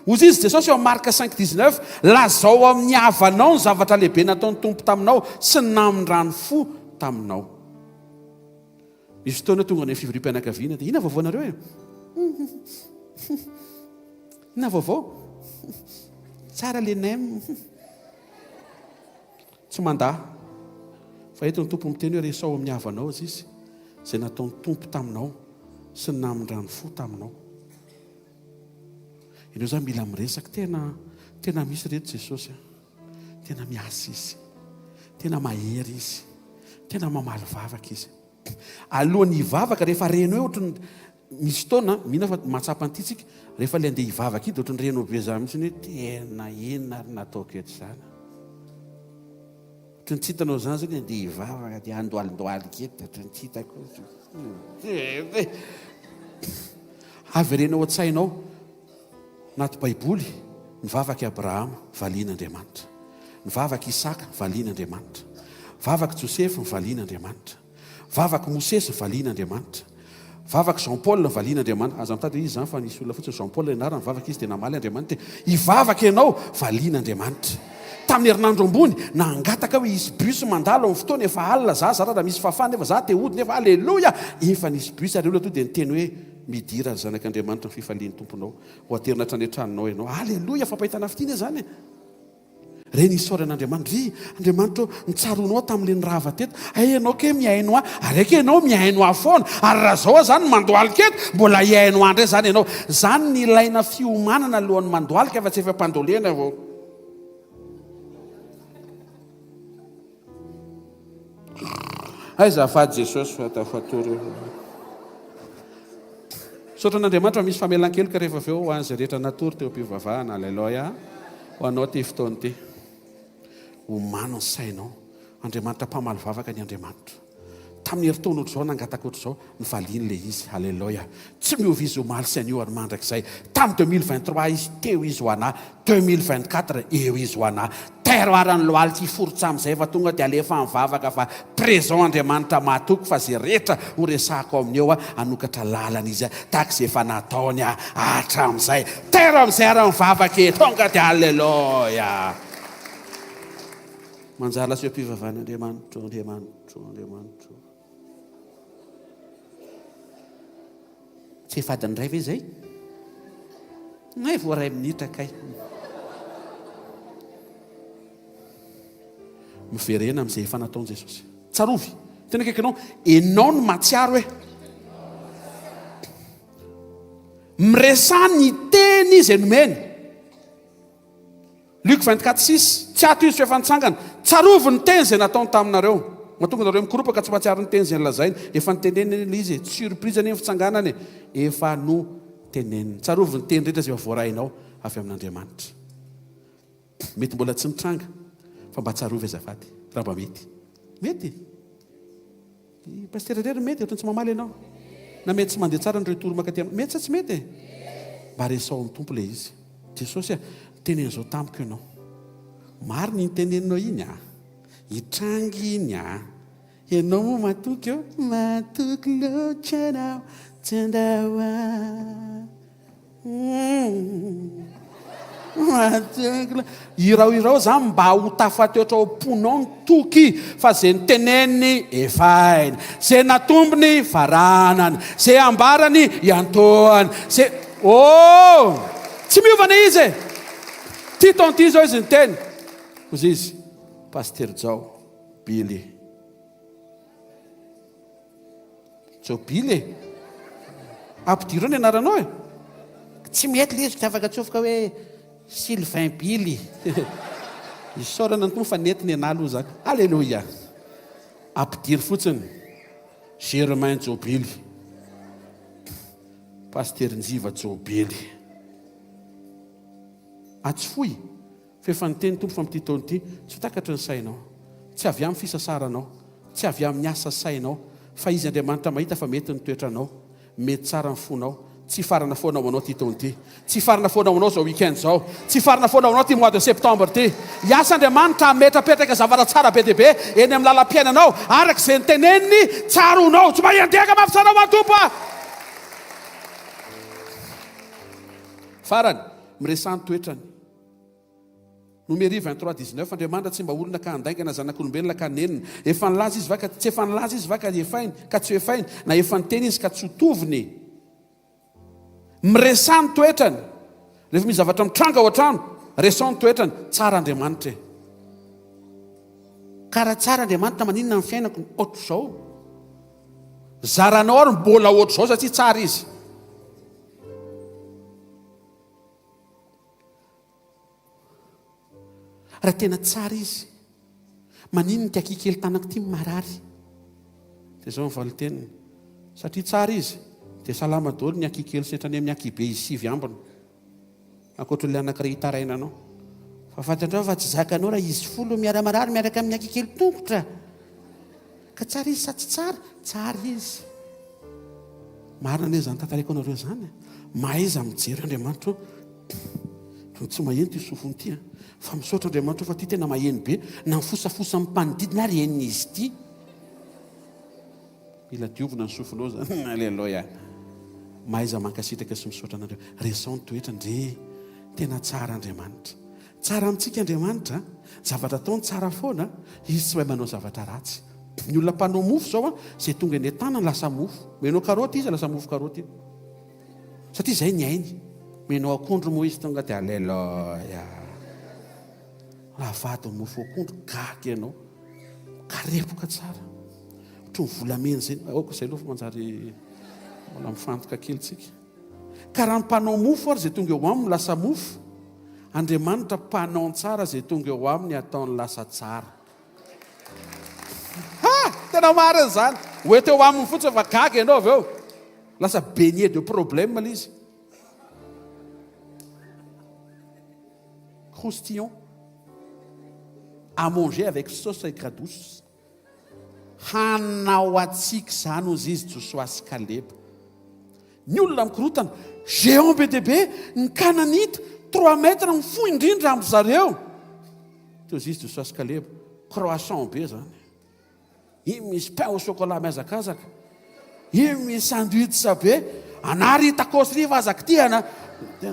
Ozy izy Jesosy eo Marka 5:19 lazao amin'ny havanao ny zavatra lehibe nataony Tompo taminao sy ny namindrany fo taminao. Misy fotoana tonga ny fivorim-pianakaviana dia ina vaovao nareo ina vaovao tsara le nem tsy mandaha fa eto ny Tompo miteny hoe resao amin'ny havanao izy izay nataony Tompo taminao sy ny namindrany fo taminao. Ianao zany mila miresaka tena tena misy reto Jesosy tena miasa izy, tena mahery izy, tena mamaly vavaka izy. Alohan'ny hivavaka rehefa reno hoe ohatrany misy taona mihina fa mahatsapa an'ity rehefa le andeha hivavaka ity dia ohatrany reno be zany mihitsy hoe tena inona ary nataoko eto zany. Ohatrany tsy hitanao zany zany andeha hivavaka dia andoalindoaly keto ohatrany tsy hitako. Avy reny ao an-tsainao anaty baiboly nivavaka Abrahama valian'Andriamanitra, nivavaka Isaka valian'Andriamanitra, vavaka Josepha valian'Andriamanitra, vavaka Mosesy valian'Andriamanitra, vavaka Jean Paul valian'Andriamanitra. Aza mitady izy zany fa nisy olona fotsiny Jean Paul anarany vavaka izy dia namaly Andriamanitra. Hivavaka ianao valian'Andriamanitra. Tamin'ny herinandro ambony nangataka hoe hisy bus mandalo amin'ny fotoana efa alina za rada misy fafana nefa za te hody nefa alleluia efa nisy bus ary olona to dia niteny hoe midira zanak'Andriamanitra ny fifalian'ny tomponao ho aterina tranetranonao ianao. Alleluia fampahitana fitiana zany. Reny isaoran'Andriamanitra vy Andriamanitra nitsaronao tamin'ile nirava teto ianao ke mihaino ahy ary ake ianao mihaino ahy foana ary raha zao zany mandoaly keto mbola hihaino ahy ndray zany ianao. Zany ny ilaina fiomanana alohan'ny mandoaly ka fa tsy efa mpandolena vao. Azafady Jesosy fatafatory sotran'Andriamanitra misy famelan-keloka rehefa avy eo ho an'izay rehetra natory teo am-pivavahana. Alleluia. Ho anao ty fotoana ty omano ny sainao. Andriamanitra mpamaly vavaka ny Andriamanitra. Tamin'ny heritaona ohatr'izao nangataka ohatr'izao nivaliany le izy. Alleluia. Tsy miovy izy omaly sy anio ary mandrakizay. Tamin'ny 2023 izy teo izy ho anahy, 2024 eo izy ho anahy. Teroarany loaly ty forotsa amin'izay fa tonga dia alefa mivavaka fa présent Andriamanitra mahatoko fa zay rehetra ho resahako amin'ny eo anokatra lalana izy tahaka izay efa nataony hatramin'izay. Tero amin'izay ary mivavaka tonga dia alleluia. Manjala sy am-pivavahana Andriamanitra, Andriamanitra, Andriamanitra. Tsy efadiny ray ve zay? Nay voaray minitra kay. Miverena amin'izay efa nataony Jesosy. Tsarovy. Tena kaikanao ianao no mahatsiaro hoe miresany ny teny izay nomeny. Luc 24:6 tsy ato izy tsy efa nitsangana. Tsarovy ny teny izay nataony taminareo. Mahatonga nareo mikoropa ka tsy mahatsiaro ny teny izay nolazainy. Efa niteneniny izy. Tsy surprise ny fitsanganany. Efa no teneniny. Tsarovy ny teny rehetra izay voarainao avy amin'Andriamanitra. Mety mbola tsy mitranga fa mba tsarovy azafady raha mba mety. Mety. Pasteur rery mety ohatrany tsy mamaly ianao. Na mety tsy mandeha tsara ny retoroka ty mety sa tsy mety. Mba resao amin'ny tompo le izy. Jesosy teneny zao tamiko ianao. Mariny ny teneninao iny hitrangy iny ianao moa matoky eo matoky loatra anao tsandawa irao zany mba ho tafateotra ao ponao ny toky fa zay ny teneniny efainy, zay natombony faranany, zay ambarany iantoany, zay tsy miovana izy ty taonty zao izy ny teny ozy izy Pasteur Jao Bily Jao Bily ampidiro ny anaranao tsy mety le izy tsy afaka tsofoka hoe Sylvain Bily isaorana ny tompo fa netiny analo zany. Alleluia. Ampidiry fotsiny Germain Jao Bily, Pasteur Njiva Jao Bily. Atsofoy fefa niteny tompo fa amin'ity taona ity tsy takatra ny sainao, tsy avy amin'ny fisasaranao, tsy avy amin'ny asa sainao fa izy Andriamanitra mahita fa mety ny toetranao, mety tsara ny fonao. Tsy farana foana hoanao ty taona ity, tsy farana foana hoanao zao weekend zao, tsy farana foana hoanao ty mois de septembre ty. Iasa Andriamanitra ametrapetraka zavatra tsara be deaibe eny amin'ny lalam-piainanao araka izay niteneniny tsara honao. Tsy mahiandeka mafy tsara matompo farany miresany toetrany. Numéri 23:19 Andriamanitra tsy mba olona ka handaingana zanak'olombelona ka nenina. Efa nilaza izy vaka tsy efa nilaza izy vaka efainy ka tsy efainy na efa niteny izy ka tsy hotoviny. Miresany toetrany rehefa misy zavatra mitranga ao an-trano resany toetrany tsara Andriamanitra. Karaha tsara Andriamanitra maninona ny fiainako ohatr' zao. Zaranao ary mbola ohatr' zao satria tsara izy. raha tena tsara izy manino ny tiakikely tanako ty marary dia zao nyvaliteniny satria tsara izy dia salama daholo ny akikely setrany amin'ny akibe izy 7 ambiny ankoatra le anankiray hitarainanao fa fantatrao fa tsy zakanao raha izy 10 miara-marary miaraka amin'ny akikely tongotra ka tsara izy sa tsy tsara tsara izy marina ane zany tantareko anareo zany mahay izy mijery Andriamanitra tsy maheno ty sofony ty fa misaotra Andriamanitra fa ty tena maheno be na mifosafosa amin'ny mpanodidina ary henina izy ty mila diovina ny sofonao zany aleloia mahay izy mankasitraka sy misaotra anareo raison ny toetra ndre tena tsara Andriamanitra tsara amintsika Andriamanitra zavatra ataony tsara foana izy tsy mahay manao zavatra ratsy ny olona mpanao mofo zao zay tonga eny tanany lasa mofo menao karoty izy lasa mofo karoty satria zay ny ainy menao akondro moa izy tonga dia aleloia raha vato mofo akondro gaga ianao karepoka tsara ohatry ny volamena zay aoka zay aloha fa manjary mbola mifantoka kelyntsika ka raha ny mpanao mofo ary zay tonga eo aminy lasa mofo Andriamanitra mpanao tsara zay tonga eo aminy ataony lasa tsara tena marina zany oety eo aminy fotsiny fa gaga ianao avy eo lasa beignet de problème l'izy croustillon à manger avec sauce aigre douce hanao atsika zany ozy izy Josoasy Kaleba ny olona mikorotana géant be de be ny kananita 3 mètres ny fo indrindra amin'ny zareo teo izy Josoasy Kaleba croissant be zany iny misy pain au chocolat miazakazaka iny misy sandwich be anary tacos riva azaka ty ana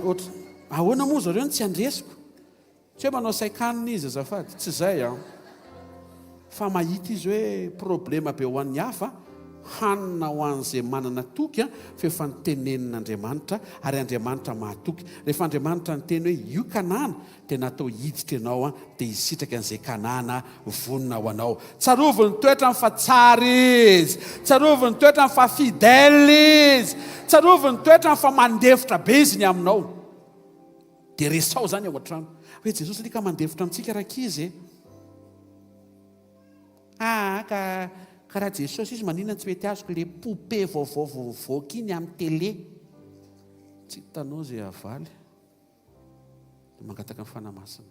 oatra ahoana moa zareo ny tsy andresiko tsy hoe manao saikanina izy azafady tsy zay fa mahita izy hoe problema be ho an'ny hafa hanina ho an'izay manana toky fa efa nitenenin'Andriamanitra ary Andriamanitra mahatoky rehefa Andriamanitra niteny hoe io kanana dia natao hiditra ianao dia hisitraka an'izay kanana vonina ho anao tsaroviny toetrany fa tsara izy tsaroviny toetrany fa fidèle izy tsaroviny toetrany fa mandefitra be izy ny aminao dia resao zany ao an-trano hoe Jesosy alika mandefitra amintsika rakizy ka raha Jesosy izy maninona tsy mety azoko le poupée vaovao iny amin'ny télé tsy hitanao zay avaly dia mangataka ny fanamasina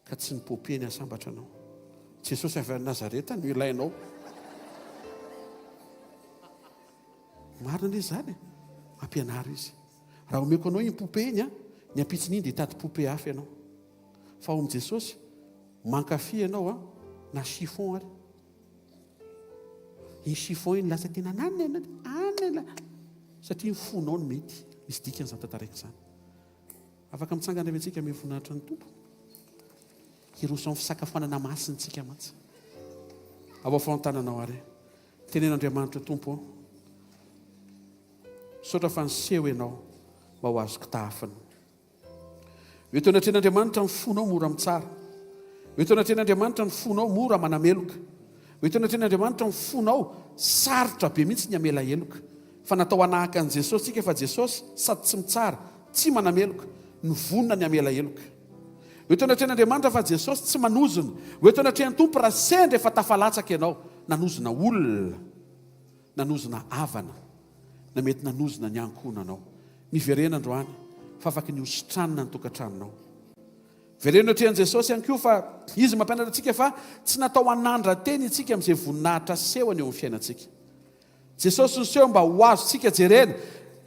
ka tsy ny poupée ny asambatra anao Jesosy avy any Nazareta no ilainao marina izy zany ampianary izy raha omeko anao iny poupée iny ny ampitsiny iny dia hitady poupée hafa ianao fa ao amin'i Jesosy mankafy ianao na chiffon ary iny chiffon iny lasa tena anana satria fonao no mety misy dikany zany tantaraiky zany afaka mitsangana avy antsika amin'ny voninahitra ny tompo hiroso amin'ny fisakafoanana masintsika matsy ao fahantananao ary tenen'Andriamanitra tompo sotra fa niseho ianao mba ho azoko tafiny oeto anatren'Andriamanitra ny fonao mora mitsara oeto anatren'Andriamanitra ny fonao mora manameloka oeto anatren'Andriamanitra ny fonao sarotra be mihitsy ny amela heloka fa natao anahaka an' Jesosy tsika fa Jesosy sady tsy mitsara tsy manameloka ny vonina ny amela heloka oeto anatren'Andriamanitra fa Jesosy tsy manozona oeto anatren'ny tompo raha sendra efa tafalatsaka ianao nanozona olona nanozona avana na mety nanozona ny ankonanao miverena androany fa afaka ny ositranina ny tokantranonao verena atrehan Jesosy ihany koa fa izy mampianatra antsika fa tsy natao anandra teny itsika amin'izay voninahitra sehony eo amin'ny fiainantsika Jesosy nyseho mba ho azo tsika jerena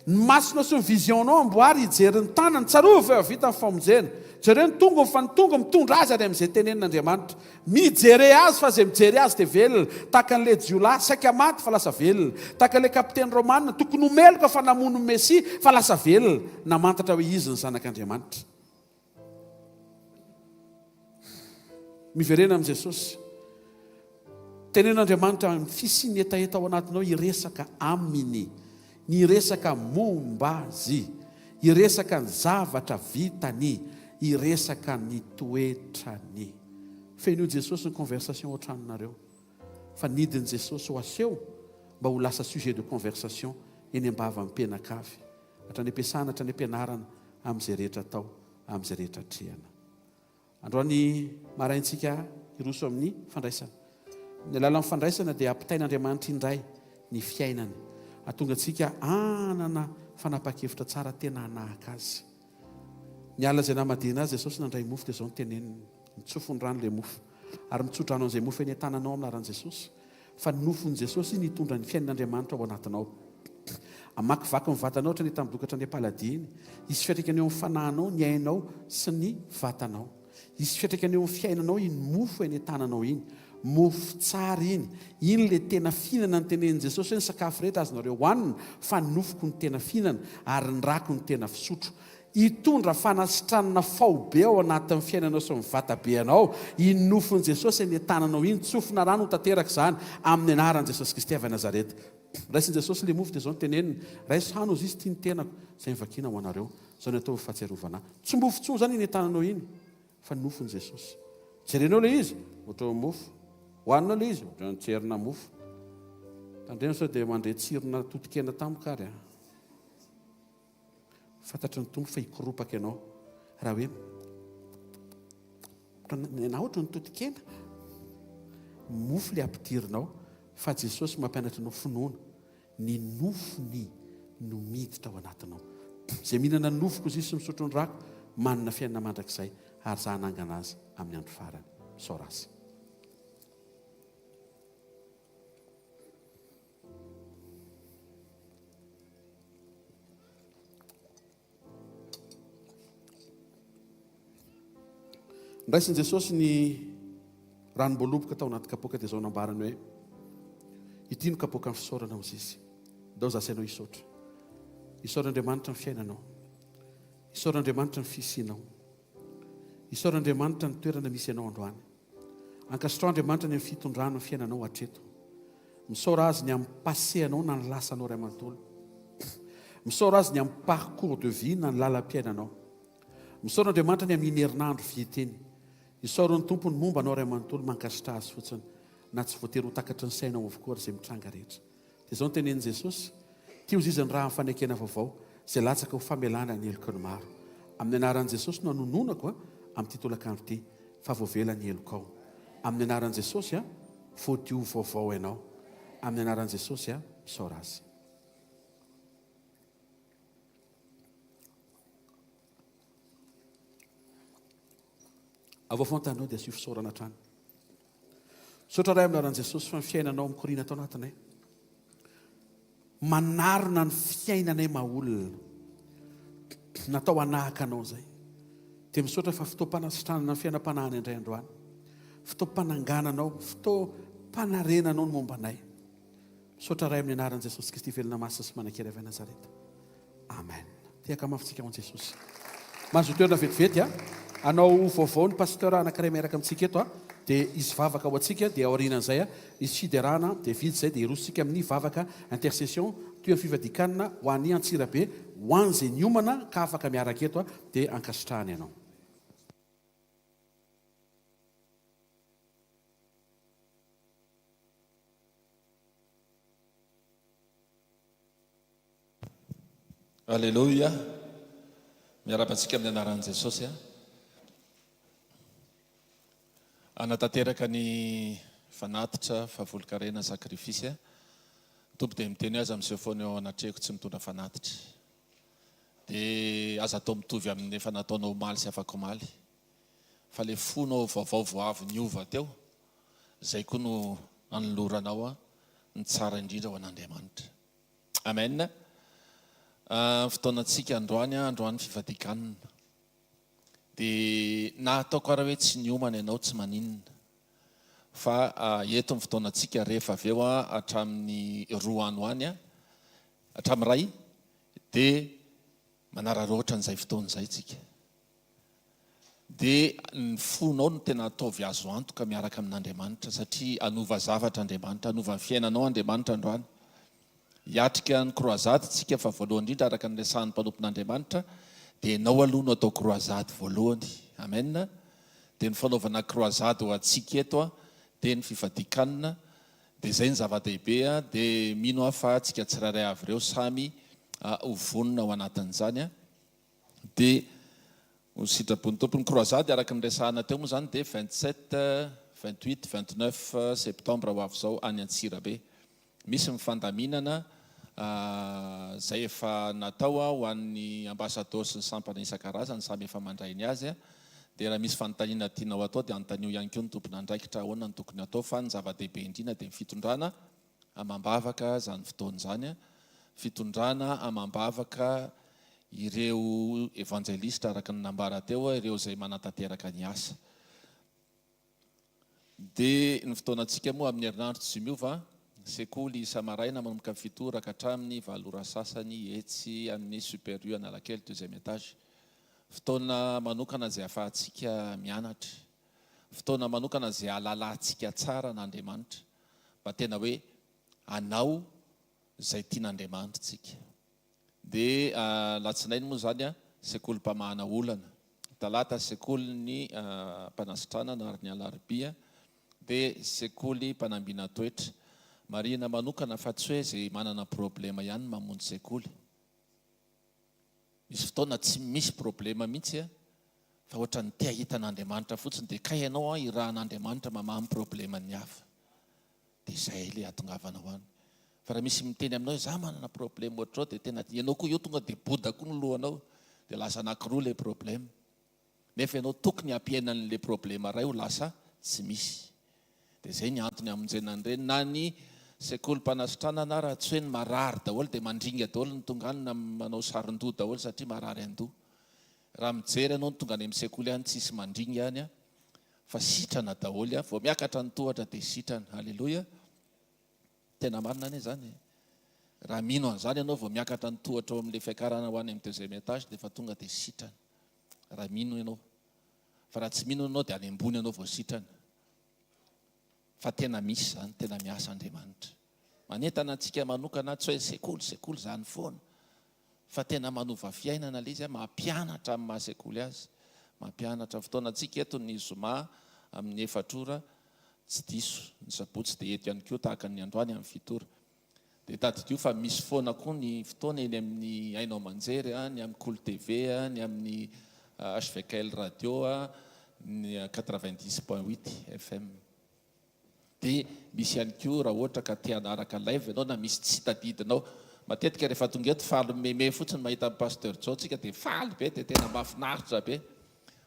ny masonao sy ny visionnao amboary hijery ny tanany tsarova eo vita ny famonjena jereny tongo fa ny tongo mitondra azy ary amin'izay tenenin'Andriamanitra mijere azy fa zay mijery azy dia velona tahaka an'ilay jiolahy saika maty fa lasa velona tahaka an'ilay kapiteny romanina tokony homeloka fa namono ny Mesia fa lasa velona namantatra hoe izy ny zanak'Andriamanitra miverena amin'i Jesosy tenen'Andriamanitra amin'ny fisiny etaeta ao anatinao hiresaka aminy ny resaka momba azy hiresaka ny zavatra vitany hiresaka ny toetrany fenio Jesosy ny conversation ao tranonareo fa nidiny Jesosy ho aseho mba ho lasa sujet de conversation eny ambava amin'ny mpianakavy hatrany ampiasana hatrany ampianarana amin'izay rehetra atao amin'izay rehetra trehana androany maraintsika iroso amin'ny fandraisana. Ny alalan'ny fandraisana dia ampitain'Andriamanitra indray ny fiainany atonga antsika anana fanapa-kevitra tsara tena hanahaka azy. Ny ala izay namadina azy Jesosy nandray mofo dia izao ny teneniny, mitsofony rano ilay mofo ary mitsodrano an'izay mofo eny an-tananao amin'aran'i Jesosy. Fa ny nofon'i Jesosy nitondra ny fiainan'Andriamanitra ao anatinao. Amakivaky ny vatanao ohatra ny tambokatra ny Paladie iny. Isy fiatraikany eo amin'ny fanahinao, ny ainao sy ny vatanao. Isy fiatraikany eo amin'ny fiainanao iny mofo eny an-tananao iny. Mofo tsara iny. Iny le tena fihinana ny tenenin' Jesosy hoe ny sakafo rehetra azonareo hohanina fa ny nofoko ny tena fihinana ary ny rako ny tena fisotro. Hitondra fanasitranana faobe ao anatin'ny fiainanao sy ny vatabeanao. Iny nofon'i Jesosy eny an-tananao iny, tsofina rano tanteraka izany amin'ny anaran'i Jesosy Kristy avy Nazareta. Raisin'i Jesosy le mofo dia izao ny teneniny, raiso hano izy tia ny tenako izay mivakiana ho anareo, izao ny atao fahatsiarovana. Tsy mofo tsoa zany iny an-tananao iny, fa ny nofon'i Jesosy. Jerenao le izy, ohatran'ny mofo. Hohanina le izy, ohatran'ny tserina mofo. Tandremo sao dia mandre tsirona totokena tamokary. Fantatry ny tompo fa hikoropaka ianao raha hoe na ohatra ny totokena mofo le ampidirinao fa Jesosy mampianatra anao finoana ny nofony no miditra ao anatinao. Izay mihinana ny nofoko izy sy misotro ny rako manana fiainana mandrakizay ary za hanangana azy amin'ny andro farany. Saorasy. Raisin'i Jesosy ny ranom-boaloboka tao anaty kapoaka dia izao nambarany hoe ity no kapoaka ny fisaorana hozy izy. Dao zasainao hisaotra. Isaoran'Andriamanitra ny fiainanao. Isaoran'Andriamanitra ny fisianao. Isaoran'Andriamanitra ny toerana misy ianao androany. Ankasitrao Andriamanitra ny fitondrano ny fiainanao hatreto. Misaora azy ny amin'ny passé anao na ny lasanao ray amanontolo. Misaora azy ny amin'ny parcours de vie na ny lalam-piainanao. Misaoran'Andriamanitra ny amin'ny herinandro vieteny. Isaoran'ny tompony momba anao ray amanontolo mankasitra azy fotsiny na tsy voatery ho takatry ny sainao avokoa izay mitranga rehetra. Dia izao ny tenenin' Jesosy, tia ho zizany raha amin'ny fanekena vaovao izay latsaka ho famelana ny heloka ny maro. Amin'ny anaran'i Jesosy no hanononako amin'ny titolakandro ity fa voavela ny helokao. Amin'ny anaran'i Jesosy voadio vaovao ianao. Amin'ny anaran'i Jesosy misaora azy. Avao fontanao dia asio fisaorana hatrany. Saotra ray amin'ny anaran'i Jesosy fa ny fiainanao mikorina tao anatinay. Manarona ny fiainanay maholona. Natao hanahaka anao zay. Dia misaotra fa fotoam-panasitranana ny fiainam-panahany indray androany. Fotoam-panangananao, fotoam-panarenanao ny momba anay. Misaotra ray amin'ny anaran'i Jesosy Kristy velona masina sy manan-kery avy Nazareta. Amen. Tiaka mafintsika ho Jesosy. Mahazo toerana vetivety anao vaovao ny pasteur anankiray miaraka amintsika eto dia izy vavaka ho antsika dia aorianan'izay izy fiderana dia vidy izay dia irositsika amin'ny vavaka intercession toy ny fivadikanina ho an'ny Antsirabe ho an'izay ny omana ka afaka miaraka eto dia ankasitrahany ianao. Alleluia. Miara-patsika amin'ny anaran'i Jesosy anatanteraka ny fanatitra fahavolon-karena sakrifisy tompo dia miteny azy amin'izay foana eo anatrehako tsy mitondra fanatitra dia aza atao mitovy amin'ny efa nataonao omaly sy afaka omaly fa le fonao vaovao voavy niova teo izay koa no anoloranao ny tsara indrindra ho an'Andriamanitra. Amen. Fotoanantsika androany fivadikanina dia na ataoko raha hoe tsy niomana ianao tsy maninona fa eto ny fotoanantsika rehefa avy eo hatramin'ny 2 andro any hatramin'ny ray dia manararoatra n'izay fotoan'izay tsika dia ny fonao no tena ataovy azo antoka miaraka amin'Andriamanitra satria anova zavatra Andriamanitra, anova ny fiainanao Andriamanitra androany. Hiatrika ny kroazady tsika fa voalohany indrindra araka ny resahan'ny mpanompon'Andriamanitra dia ianao aloha no atao kroazady voalohany. Amen. Dia ny fanaovana kroazady ho antsika eto dia ny fivadikanina dia izay ny zava-dehibe dia mino fa tsika tsirairay avy ireo samy ho vonona ao anatin'izany dia ho sitrapony tompony croisade araka nyresahana teo moa zany dia 27 28 29 septembre ho avy zao any Antsirabe. Misy mifandaminana zay efa natao ho an'ny ambassadeur sy ny sampana isan-karazany samy efa mandray ny azy dia raha misy fanontaniana tianao atao dia anontanio ihany koa ny tompona andraikitra ahoana ny tokony atao fa ny zava-dehibe indrindra dia fitondrana amam-bavaka zany fotoana zany fitondrana amam-bavaka ireo evangelista araka ny nambara teo ireo zay manatanteraka ny asa. Dia ny fotoanantsika moa amin'ny herinandro tsy miova sekoly Samaraina manomboka fitoraka hatramin'ny valora sasany etsy amin'ny supérieur Analakely deuxième étage. Fotoana manokana izay ahafahantsika mianatra, fotoana manokana izay ahalalantsika tsara n'Andriamanitra mba tena hoe anao izay tian'Andriamanitra tsika. Dia latsinainy moa zany sekoly mpamahana olana, talata sekoly ny mpanasitranana ary ny alarobia dia sekoly mpanambiana toetra. Marina manokana fa tsy hoe zay manana problema ihany mamonjy sekoly. Misy fotoana tsy misy problema mihitsy fa ohatra ny tia hitan'Andriamanitra fotsiny dia kay ianao irahan'Andriamanitra mamaha problemany hafa dia izay ilay atongavana ho any. Fa raha misy miteny aminao za manana problema ohatrao dia tena ianao koa io tonga dia boda koa ny lohanao dia lasa anankiroa ilay problema. Nefa ianao tokony hampiainan'ilay problema ray ho lasa tsy misy. Dia izay ny antony amonjenan'ireny na ny sekoly mpanasitranana raha tsy hoe ny marary daholo dia mandringa daholo ny tonga any na manao sarin-doha daholo satria marary an-doha. Raha mijery ianao ny tonga any amin'ny sekoly ihany tsisy mandringa ihany fa sitrana daholo vao miakatra ny tohatra dia sitrana. Halleloja. Tena marina anie zany. Raha mino an'izany ianao vao miakatra ny tohatra ao amin'ilay fiakarana ho any amin'ny deuxième étage dia efa tonga dia sitrana. Raha mino ianao. Fa raha tsy mino ianao dia any ambony ianao vao sitrana. Fa tena misy zany, tena miasa Andriamanitra. Manentana antsika manokana tsy hoe sekoly zany foana. Fa tena manova fiainana ilay izy mampianatra amin'ny mahasekoly azy. Mampianatra fotoana antsika eto ny zoma amin'ny 4 ora tsy diso, ny sabotsy dia eto ihany koa tahaka ny androany amin'ny 7 ora. Dia tadidio fa misy foana koa ny fotoana eny amin'ny Ainao Manjery, ny amin'ny Cool TV, ny amin'ny HVKL radio, ny 90.8 FM. Dia misy ihany koa raha ohatra ka tia hanaraka live ianao na misy tsy tadidinao. Matetika rehefa tonga eto faly meme fotsiny mahita amin'ny pasteur Joe tsika dia faly be dia tena mahafinaritra be.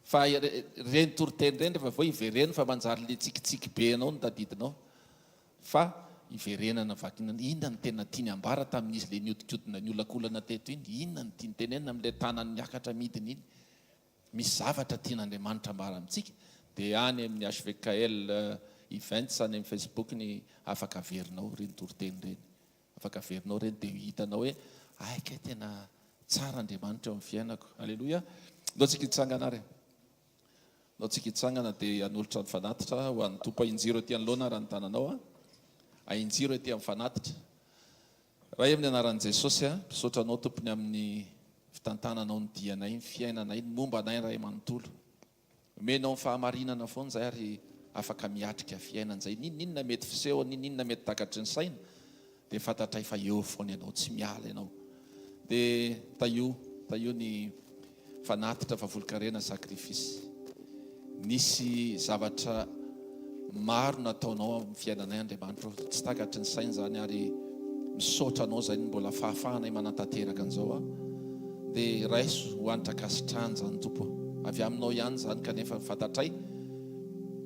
Fa reny toroteny reny rehefa vao ivereny fa manjary le tsikitsiky be anao no tadidinao. Fa iverenana vakinana inona ny tena tiany ambara tamin'izy le niodikodina ny olakolana teto iny, inona ny tiany tenenina amin'ilay tanany miakatra midiny iny. Misy zavatra tian'Andriamanitra ambara amintsika dia any amin'ny HVKL events any amin'ny Facebook ny afaka averinao reny toroteny reny. Afaka averinao reny dia hitanao hoe aika tena tsara Andriamanitra eo amin'ny fiainako. Halleloja. Ndao tsika hitsangana ary. Ndao tsika hitsangana dia hanolotra ny fanatitra ho an'ny tompo ahinjiro etỳ anoloana raha ny tananao ahinjiro etỳ amin'ny fanatitra. Raha amin'ny anaran'i Jesosy misaotra anao tompony amin'ny fitantananao ny dianay, ny fiainanay, ny momba anay raha manontolo. Omenao ny fahamarinana foana zay ary afaka miatrika fiainana zay. Ninona mety fiseho, ninona mety takatry ny saina dia fantatray fa eo foana ianao, tsy miala ianao. Dia taio ny fanatitra fa volonkarena sakrifisy. Nisy zavatra maro nataonao amin'ny fiainanay Andriamanitra, tsy takatry ny saina zany ary misaotra anao zay mbola fahafahanay manantanteraka an'izao dia raiso hoanitra kasitrahany zany tompo. Avy aminao ihany zany kanefa fantatray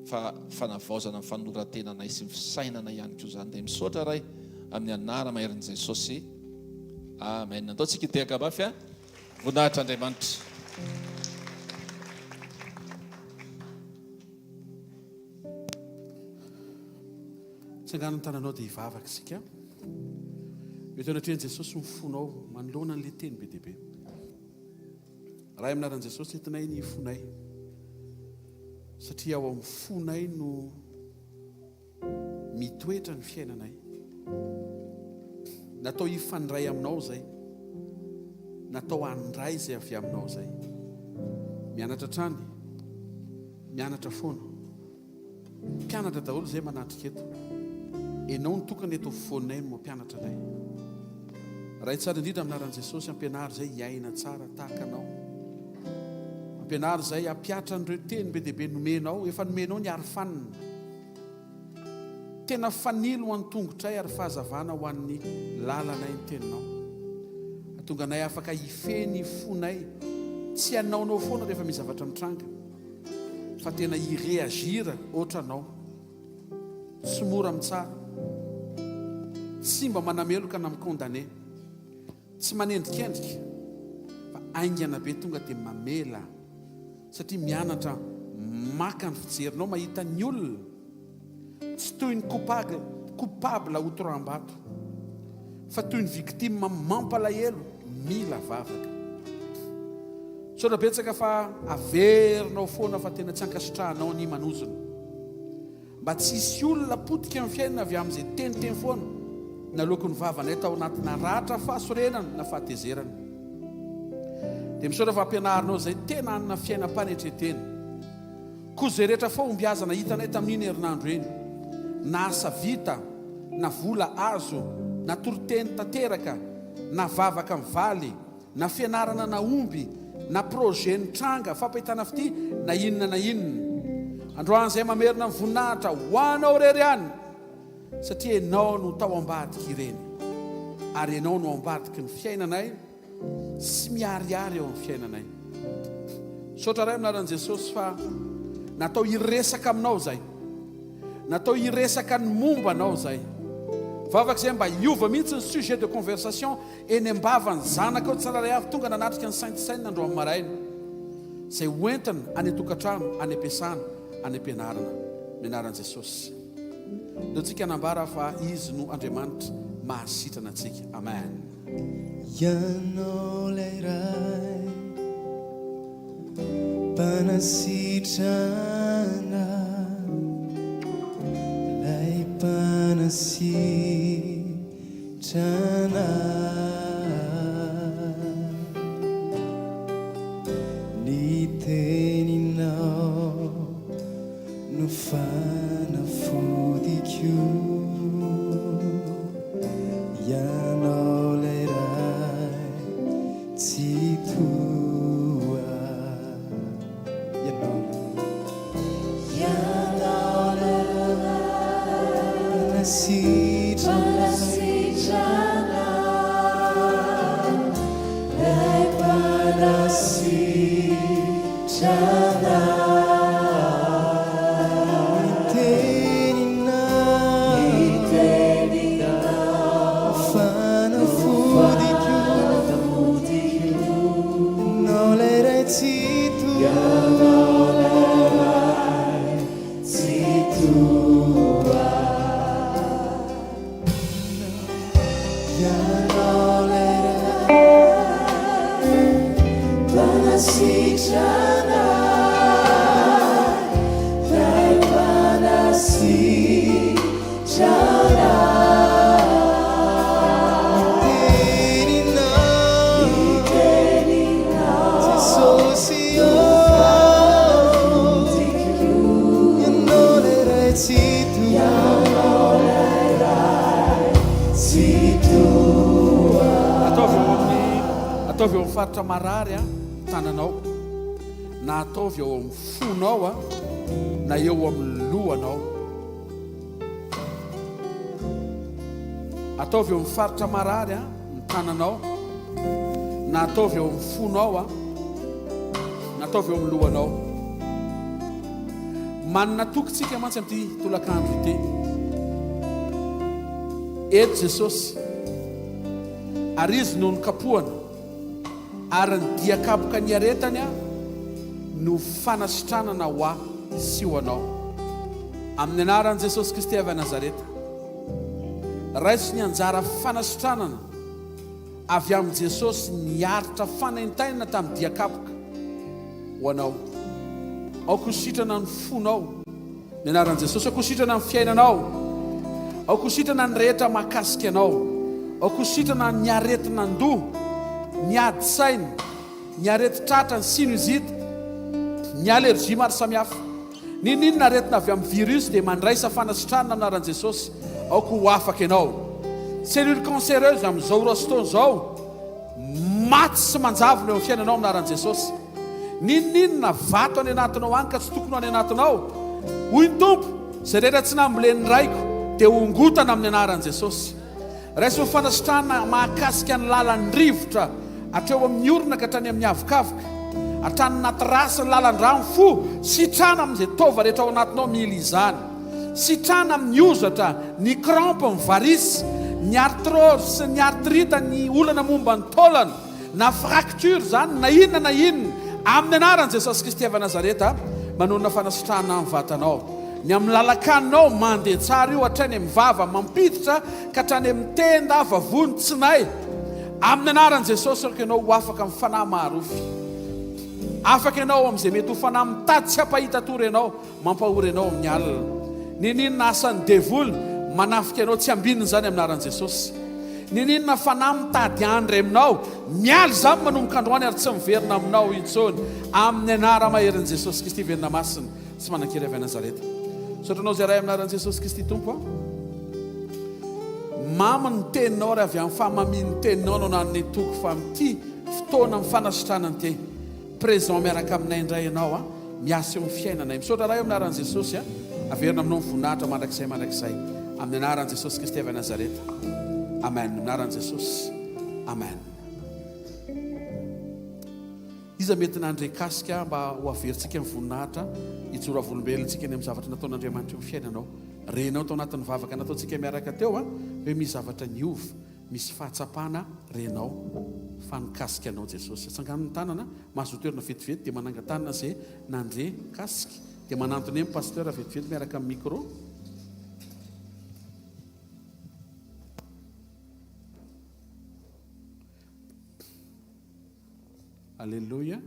fa fanavaozana ny fanorantenanay sy ny fisainana ihany koa zany. Dia misaotra ray amin'ny anara maherin'i Jesosy. Amen. Andao tsika hitehaka mafy voninahitra Andriamanitra. Tsangana ny tananao dia hivavaka isika. Mety anatrehany Jesosy mifonao manoloana n'ilay teny be dia be. Raha aminaran'i Jesosy entinay ny fonay satria ao amin'ny fonay no mitoetra ny fiainanay. Natao hifandray aminao zay, natao handray zay avy aminao zay. Mianatra trany, mianatra foana, mpianatra daholo zay manatrika eto. Enao ny tokany eto foanay no mampianatra anay. Raha tsara indrindra aminaran'i Jesosy ampianary zay hiaina tsara tahaka anao, ampianary zay ampiatra an'ireo teny be dehibe nomenao, efa nomenao ny ary fanina. Tena fanilo ho an'ny tongotray ary fahazavana ho an'ny lalanay ny teninao. Atonga anay afaka hifeny fonay, tsy anaonao foana rehefa misy zavatra mitranga, fa tena hireagira ohatranao, tsy mora mitsara, tsy mba manameloka na mikondane, tsy manendrikendrika, fa aingana be tonga dia mamela, satria mianatra maka ny fijerinao mahita ny olona, tsy toy ny coupable ho toram-bato, fa toy ny victime mampalahelo mila vavaka. Saotra betsaka fa averinao foana fa tena tsy ankasitrahanao ny manozona, mba tsy hisy olona potika amin'ny fiainana avy amin'izay teniteny foana na lokon'ny vavanay tao anatina ratra fahasorenana na fahatezerana. Dia misaotra fa ampianarinao zay tena anina fiainam-panetretena, koa zay rehetra fahombiazana hitanay tamin'iny herinandro eny, na asa vita, na vola azo, na toroteny tanteraka, na vavaka mivaly, na fianarana na omby, na projet ny tranga fampahitana fity na inona na inona. Androany zay mamerina ny voninahitra ho anao rery ihany, satria enao no tao ambadika ireny, ary enao no ambadika ny fiainanay sy miariary eo amin'ny fiainanay. Saotra ray aminaran'i Jesosy fa natao hiresaka aminao zay, natao hiresaka ny momba anao zay, vavaka izay mba hiova mihitsy ny sujet de conversation eny ambavany zanaka ao tsararay avy tonga nanatrika ny saintisaina andro amin'ny maraina, izay hoentina any an-tokantrano, any am-piasana, any am-pianarana, mianaran'i Jesosy. Dia tsika hanambara fa izy no Andriamanitra mahasitrana antsika. Amen. Ianao lay ray mpanasitrana, lay mpanasitrana, ny teninao no fanafodiko. Ianao lay ray tsy toa, ianao lay ray panasitrana, lay panasitrana, ataovy eo amin'ny faritra marary tananao, na ataovy eo amin'ny fonao na eo amin'ny lohanao. Ataovy eo amin'ny faritra marary ny tananao, na ataovy eo amin'ny fonao na ataovy eo amin'ny lohanao. Manana tokontsika mantsy amin'ity tolakandro ity. Eto Jesosy, ary izy no nikapohana, ary ny diakapoka ny aretany no fanasitranana ho ahy sy ho anao. Amin'ny anaran'i Jesosy Kristy avy a Nazareta, raisy ny anjara fanasitranana avy amin'ny Jesosy niaritra fanaintainana tamin'ny diakapoka ho anao. Aoko sitrana ny fonao, ny anaran'i Jesosy. Aoko sitrana ny fiainanao, aoko sitrana ny rehetra mahakasika anao, aoko sitrana ny aretina ndoha, ny adi-saina, ny areti-tratra, ny sinusite, ny allergie maro samihafa, ninona aretina avy amin'ny virus dia mandraisa fanasitranana anaran'i Jesosy. Aoko ho afaka ianao. Cellule cancéreuse amin'izao rostone zao maty sy manjavona eo amin'ny fiainanao anaran'i Jesosy. ninninona vato any anatinao any ka tsy tokony any anatinao hoy ny tompo zay rehetra tsy nambolen'ny raiko dia hongotana amin'ny anaran'i Jesosy. Raisy fanasitrana mahakasika ny lalan'ny rivotra hatreo amin'ny orona ka hatrany amin'ny avokavoka, hatrany anaty rasa ny lalan-drano fo, sitrana amin'izay tova rehetra ao anatinao mila izany. Sitrana amin'ny ozatra, ny crampe, ny varisy, ny arthrose sy ny arthrite, ny olana momba ny taolana, na fracture zany, na inona amin'ny anaran'i Jesosy Kristy avy Nazareta, manonona fanasitrana amin'ny vatanao. Ny amin'ny lalakanao mandeha tsara io hatrany amin'ny vava mampiditra ka hatrany amin'ny tenda vavony tsinay. Amin'ny anaran'i Jesosy roko ianao ho afaka amin'ny fanahy maharofy. Afaka ianao amin'izay mety ho fanahy mitady tsy hampahita tory ianao, mampahory ianao amin'ny alina. Ninina asan'ny devoly manafika ianao tsy ambininy zany amin'ny anaran'i Jesosy. Ninina fanahy mitady andry aminao, mialy zany manomboka androany ary tsy miverina aminao intsony. Amin'ny anara maherin'i Jesosy Kristy verina masina sy manan-kery avy Nazareta. Sotranao zay ray amin'ny anaran'i Jesosy Kristy tompo a. Mamy ny teninao ry avy amin'ny famamian'ny teninao no nan'ny toko fa amin'ity fotoana amin'ny fanasitrana ny te. Présent miaraka aminay indray ianao a, miasa eo amin'ny fiainanay. Misaotra ray amin'ny anaran'i Jesosy a, averina aminao ny voninahitra mandrakizay amin'ny anaran'i Jesosy Kristy avy Nazareta. Amen. Amin'ny anaran'i Jesosy. Amen. Iza mety nandrekasika mba ho averintsika amin'ny voninahitra hijoro avolombelontsika ny amin'ny zavatra nataon'Andriamanitra eo amin'ny fiainanao. Renao tao anatin'ny vavaka nataontsika miaraka teo a, hoe misy zavatra niova, misy fahatsapana renao fa nikasika anao Jesosy. Atsangan'ny tanana, mahazo toerana vetivety dia manangan-tanana izay nandre kasika dia manantony amin'ny pasteur vetivety miaraka amin'ny micro. Alléluia.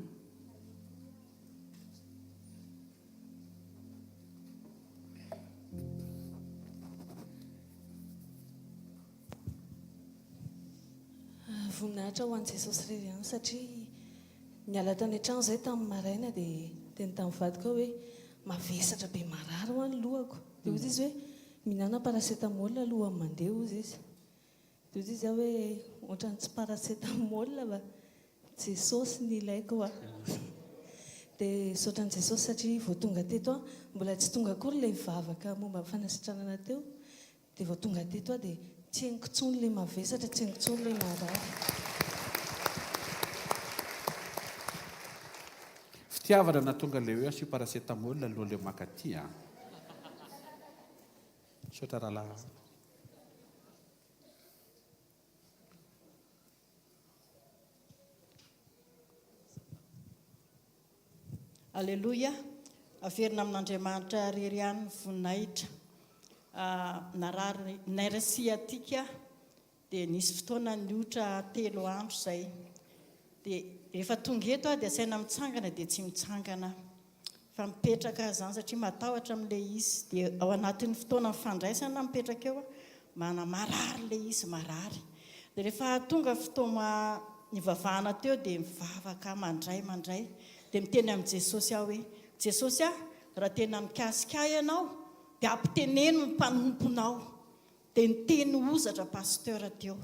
Voninahitra ho an'i Jesosy irery ihany satria niala tany an-trano izay tamin'ny maraina dia teny tamin'ny vadiko hoe mavesatra be marary ho any lohako. Dia ozy izy hoe mihinana paracetamol alohan'ny mandeha ozy izy. Dia ozy izy aho hoe ohatran'ny tsy paracetamol fa Jesosy ny ilaiko a. Dia saotran'i Jesosy satria vao tonga teto a mbola tsy tonga akory ilay vavaka momba fanasitranana teo. Dia vao tonga teto a dia tsy henoko tsony ilay mavesatra, tsy henoko tsony ilay marary. Fitiavana na tonga ilay hoe asio paracetamol aloha ilay makaty a. Saotra rahalahy. Alleluia. Averina amin'Andriamanitra rery ihany voninahitra. Narary nairasiatika dia nisy fotoana niotra 3 andro izay. Dia rehefa tonga eto dia saina mitsangana dia tsy mitsangana. Fa mipetraka zany satria matahotra amin'ilay izy. Dia ao anatin'ny fotoana fandraisana mipetraka eo mana marary ilay izy marary. Dia rehefa tonga fotoana nivavahana teo dia mivavaka mandray. Dia miteny amin'i Jesosy aho hoe Jesosy a, raha tena mikasika ianao dia ampiteneno ny mpanomponao. Dia niteny ozatra pasteur teo.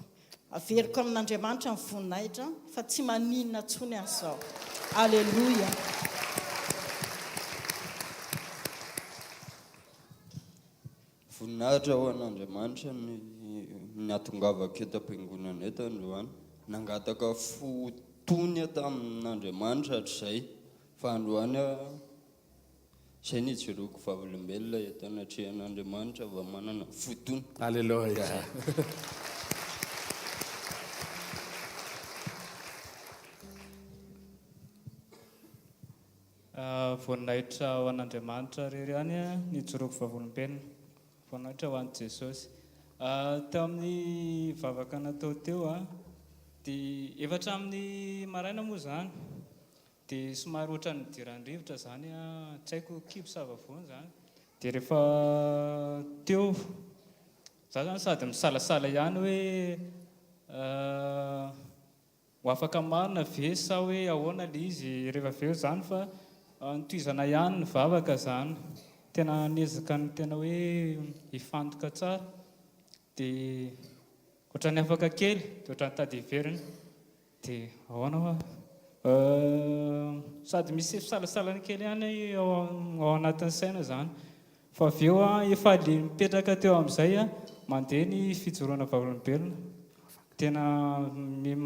Averiko amin'Andriamanitra ny voninahitra fa tsy maninona tsony an'izao. Alleluia. Voninahitra ho an'Andriamanitra ny atongavako eto am-piangonana eto androany. Nangataka fotony tamin'Andriamanitra hatr'izay. Fa androany izay nijoroako vavolombelona eto anatrehan'Andriamanitra va manana fotony. Alleluia. Voninahitra ho an'Andriamanitra rery ihany nijoroako vavolombelona. Voninahitra ho an'i Jesosy. Teo amin'ny vavaka natao teo dia efatra amin'ny maraina moa zany. Dia somary ohatran'ny diran-drivotra zany tsy haiko kibo sa vavony zany. Dia rehefa teo za zany sady misalasala ihany hoe ho afaka marina ve sa hoe ahoana le izy rehefa aveo zany fa nitoizana ihany ny vavaka zany. Tena nezaka ny tena hoe hifantoka tsara. Dia ohatran'ny afaka kely dia ohatran'ny tady heverina. Dia ahoana hoa sady misy fisalasalany kely ihany ao anatin'ny saina zany fa avy eo efa le mipetraka teo amin'izay mandeha ny fijoroana vavolombelona tena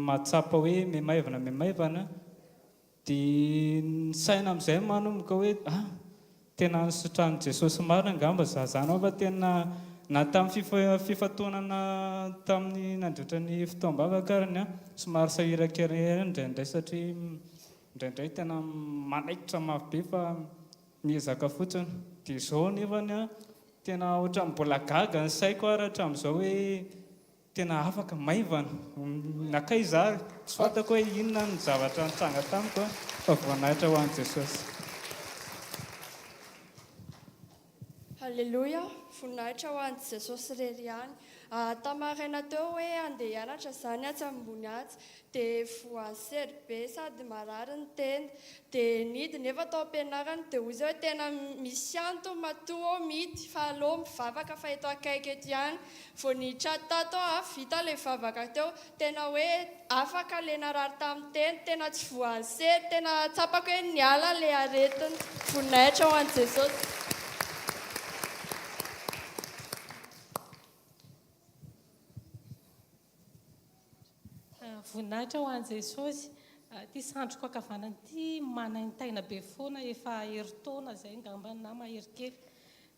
mahatsapa hoe memaivana dia ny saina amin'izay manomboka hoe tena nisotrany Jesosy marina angamba zazana fa tena na tamin'ny fifantonana tamin'ny nandritra ny fotoam-bavaka arany somary sahirankely indraindray satria indraindray tena manaikitra mafy be fa miezaka fotsiny dia izao nefany tena ohatra mbola gaga ny saiko ary hatramin'izao hoe tena afaka maivana nakay za tsy fantako hoe inona ny zavatra nitsanga tamiko fa voninahitra ho an'i Jesosy. Halleluja, voninahitra ho an'i Jesosy irery ihany. Tamaraina teo hoe andeha hianatra izany atsy ambony atsy dia voan'ny sery be sady marary ny tenda dia nidy nefa tao am-pianarana dia hoy izy hoe tena misy anto matoa midy fa aleo mivavaka fa eto akaiky eto ihany vao niditra tato vita ilay vavaka teo tena hoe afaka ilay narary tamin'ny tenda tena tsy voan'ny sery tena tsapako hoe niala ilay aretiny. Voninahitra ho an'i Jesosy. Voninahitra ho an'i Jesosy. Ty sandroko ankavanana ty manaintaina be foana efa herintaona izay ngambany na mahery kely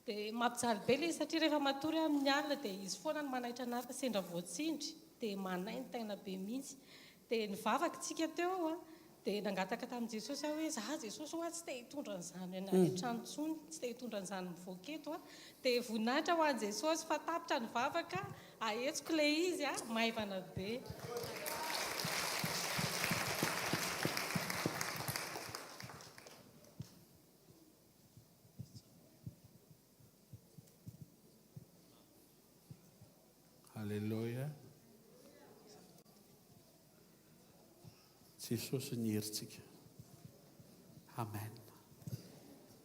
dia mampijaly be ilay satria rehefa matory amin'ny alina dia izy foana no manaitra anazy fa sendra voatsindry dia manaintaina be mihitsy dia nivavaka tsika teo dia nangataka tamin'i Jesosy aho hoe za Jesosy hoa tsy te hitondra an'izany an-trano intsony tsy te hitondra an'izany mivoaketo dia voninahitra ho an'i Jesosy fa tapitra nivavaka ahetsiko ilay izy maivana be. Halleluja. Jesosy ny herintsika. Amen.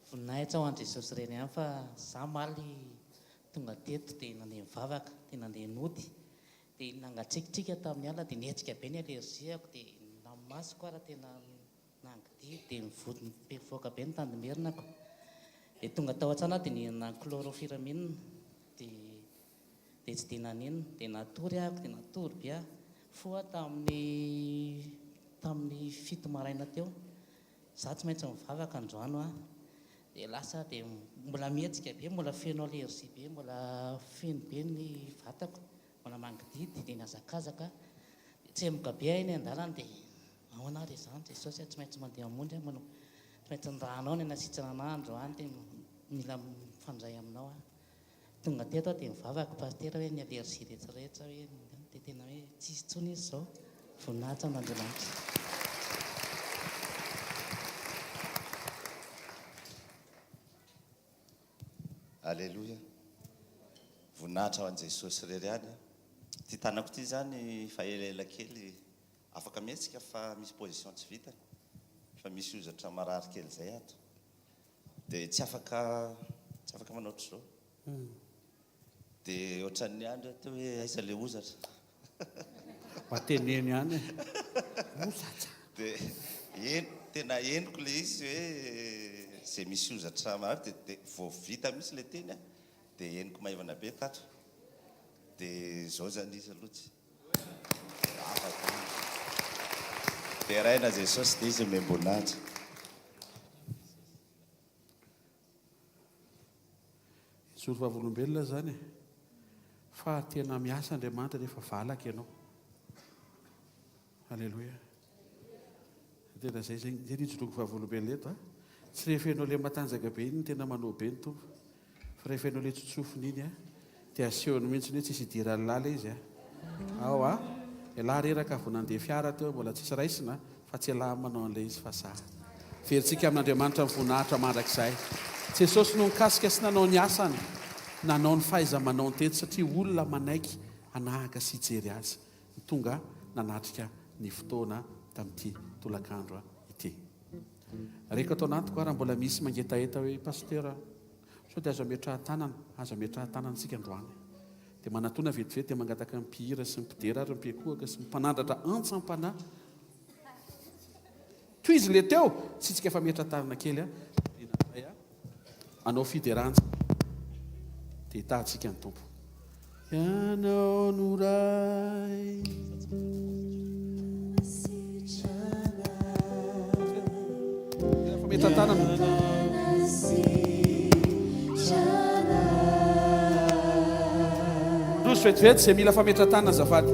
Voninahitra ho an'i Jesosy ireny ihany fa za maly tonga teto dia nandeha mivavaka dia nandeha nody dia nangatsikitrika tamin'ny alina dia nihetrika be ny alerzia dia namasoko ara tena nangidia dia mivoaka be ny tandimerinako dia tonga tao an-tsana dia nihinana chlorofiramine dia tsy dia naninona dia natory ahako dia natory be foa tamin'ny fito maraina teo za tsy maintsy mivavaka androano dia lasa dia mbola mihetsika be mbola feno alerzia be mbola feno be ny vatako mbola mangididy dia niazakazaka dia tsy emoka be ahy ny an-dalana dia ahoana ary izany Jesosy tsy maintsy mandeha hamonjy tsy maintsy nirahanao ny anasitrana anahy androany dia mila mifandray aminao tonga teto dia mivavaka pastera hoe ny alerzia rehetrarehetra hoe dia tena hoe tsisy tsony izy izao voninahitra amin'Andriamanitra. Alleluja. Voninahitra ho an'i Jesosy irery ihany. Ty tanako ty zany fa elaela kely afaka mihetsika fa misy position tsy vitany fa misy ozatra marary kely izay ato dia tsy afaka manao ohatr'izao dia ohatran'ny andro teo hoe aiza le ozatra Mateneny ihany ozatra dia tena henoko le izy hoe zay misy ozatra marary dia vao vita misy le teny dia henoko maivana be tato dia izao zany izy aloha tsy dia raina Jesosy dia izy miamboninahitra. Zoro vavolombelona zany fa tena miasa Andriamanitra rehefa valaka ianao. Halleluja. Tena zay nijoroko vavolombelona eto tsy rehefa ianao le matanjaka be iny tena manao be ny tompo fa rehefa ianao le tsotsofony iny dia asehony mihitsy hoe tsisy idirany lala izy ao ialahy reraka vao nandeha fiara teo mbola tsisy raisina fa tsy ialahy manao an'ilay izy fa za veritsika amin'Andriamanitra mivoninahitra mandrakizay. Jesosy no nikasika sy nanao ny asany nanao ny fahaiza-manao ny tety satria olona manaiky anahaka sy hijery azy ny tonga nanatrika ny fotoana tamin'ity tolakandro ity. Reka atao anatiko raha mbola misy mangetaeta hoe pastera sao dia aza metraha tanana tsika androany dia manatona vetivety dia mangataka ny mpihira sy ny mpidera ary ny mpiakohaka sy ny mpanandratra antsampana toy izy le teo tsy tsika efa metra tarina kely anao fideranja dia tahantsika ny tompo ianao no ray efa metra tarana roso vetivety zay mila fametratana azafady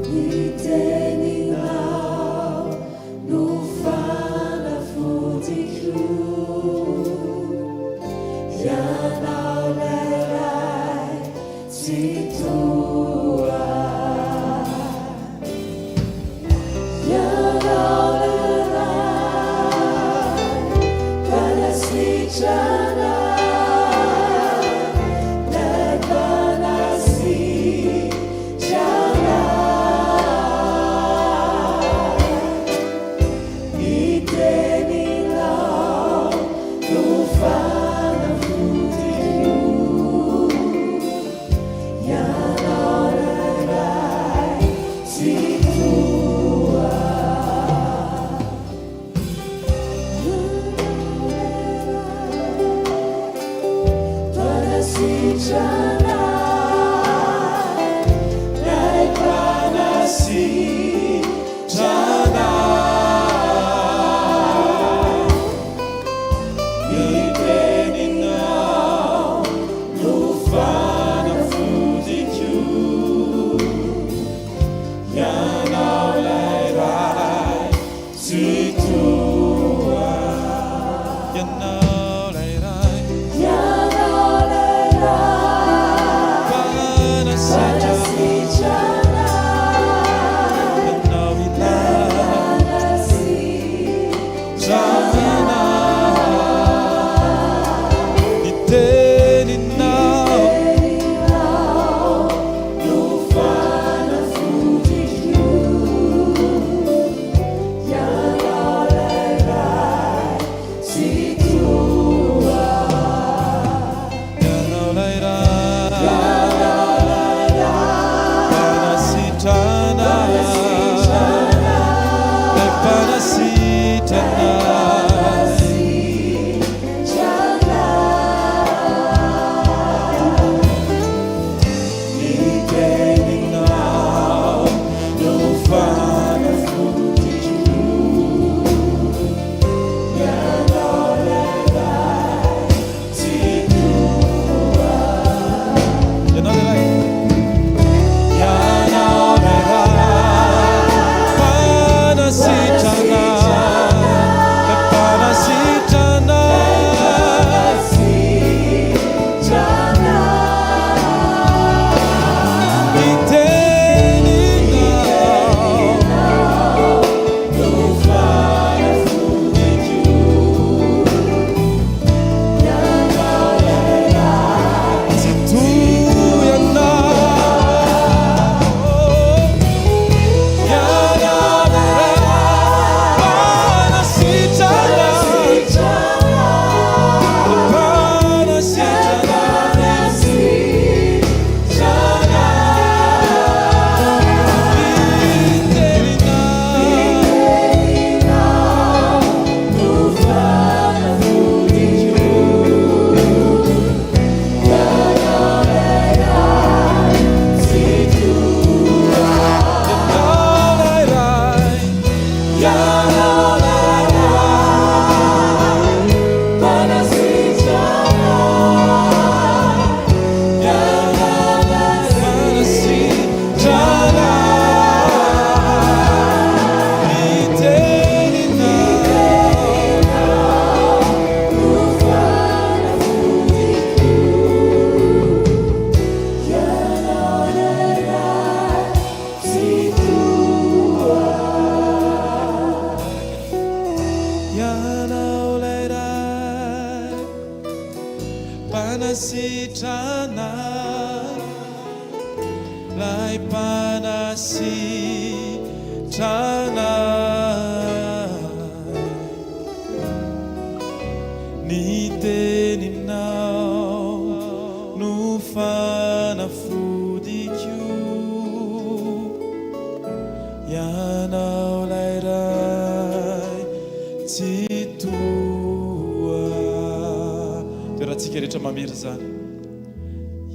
toerantsika rehetra mamery zany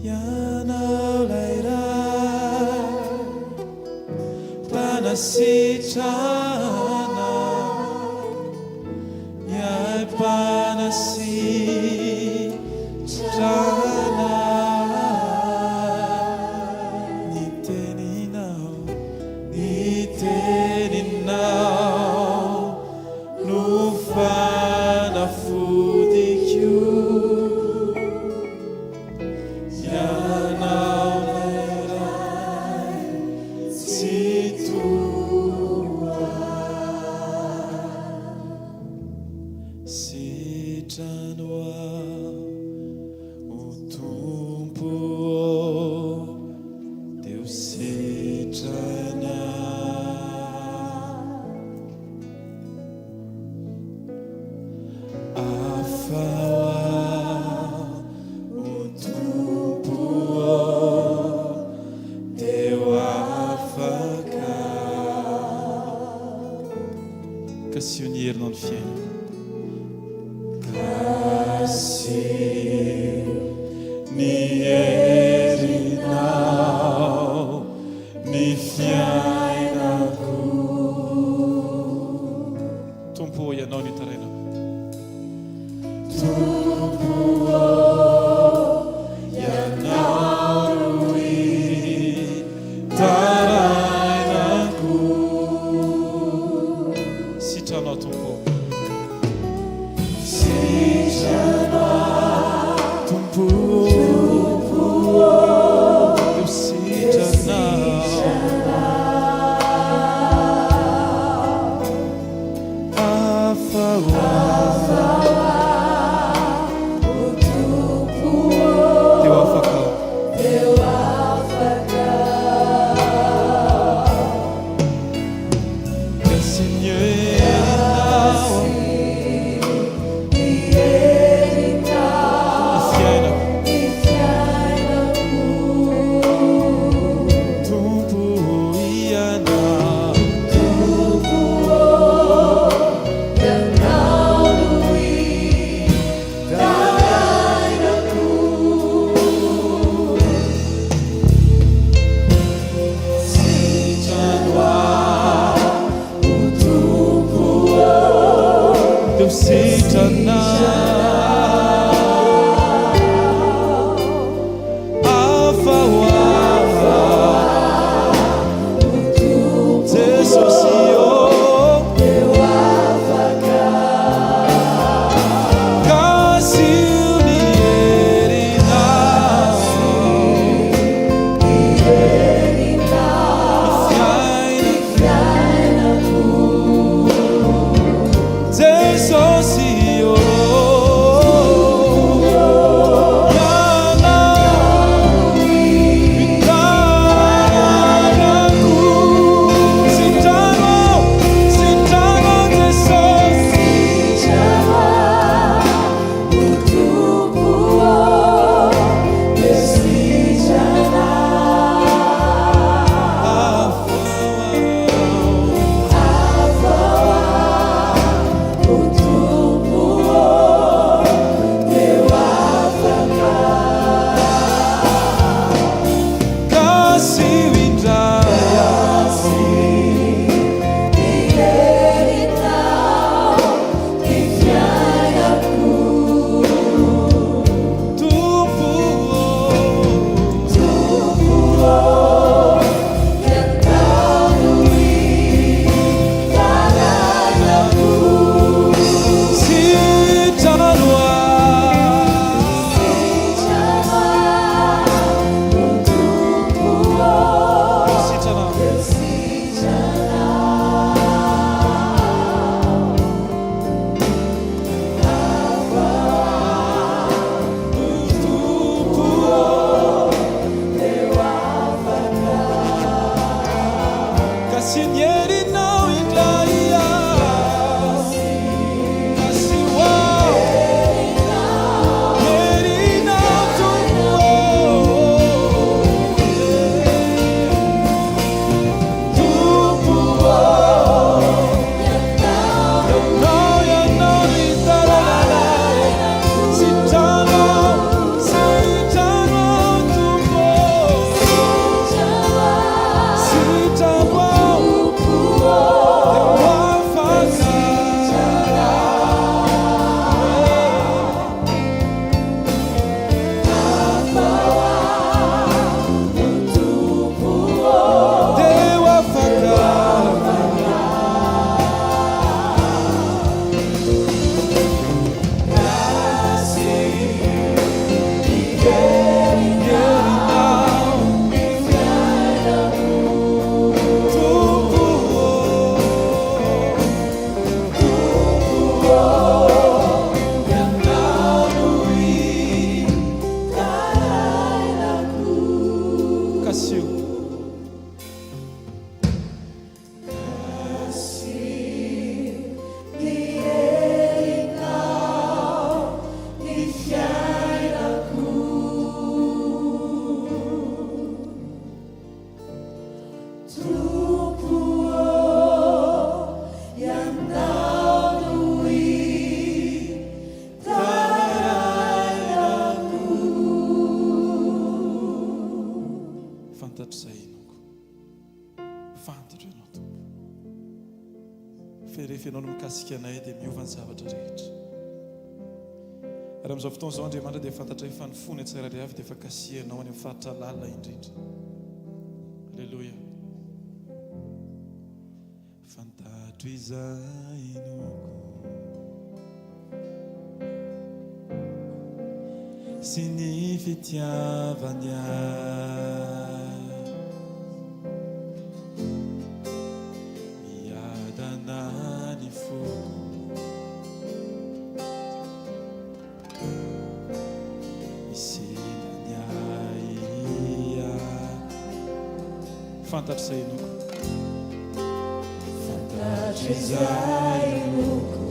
ianao layray mpanasitrana iay mpanasitrana ny teninao no fanafodiko ianao layray tsy toa sitrano ao o tompo deo sitrana Kasio ny herinao ny fiaina kasio ny herinao ny fiainako tompo ianao ny tarainako tompo ianao ny tarainako sitranao tompo sitranao tompo eu sitranao afawa o tompo teu afakao o Ianao no mikasika anay dia miova ny zavatra rehetra. Raha amin'izao fotoana izao Andriamanitra dia fantatra hoe fanofony tsirairay avy dia efa kasihanao any amin'ny faritra lalina indrindra. Alleluia. Fantatro izay noko sy ny fitiavany fantatro izay noko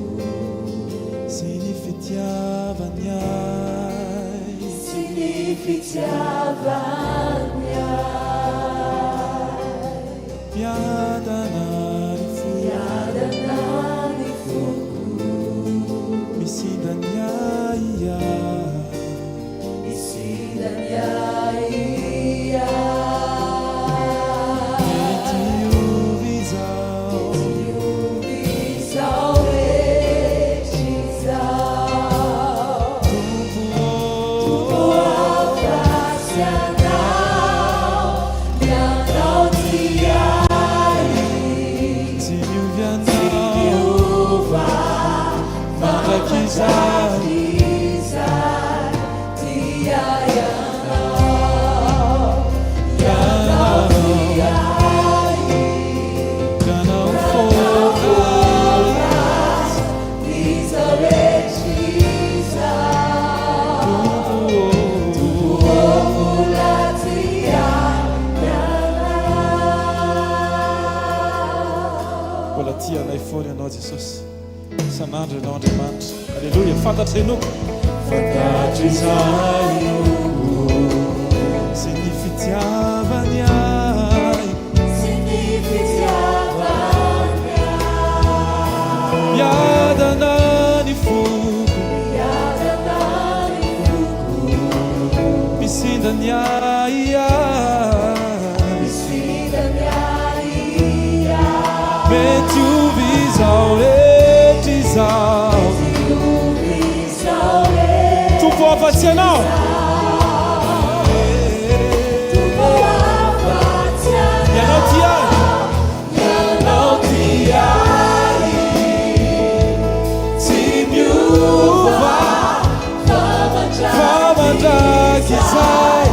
sy ny fitiavany miadana ny foko misindany san'andro ianao Andriamanitra. Alleluia. Fantatro izay noko fantatro izay noko sy ny fitiavany miadana ny foko misindany mety ovy izao rehetra izao tompo afa-tsy ianao ianao ty ahy tsy miova fa mandraky izay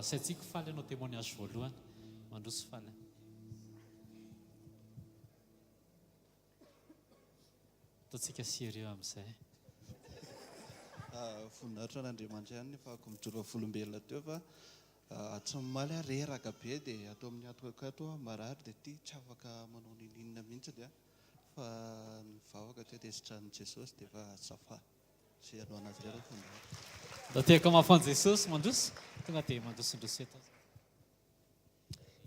saintsika faly anao témoignage voalohany mandroso faly ataontsika sérieux amin'izay voninahitra an'Andriamanitra ihany efako mijoro volombelona teo fa tsy mimaly reraka be dia atao amin'ny atokato marary dia ty tsy afaka manao nininona mihitsy dia fa nivavaka teo dia sitranin' Jesosy dia efa zafa sy anao anazy rera voninahitra. Da tehaka mafan Jesosy mandroso tonga dia mandrosondroso eto.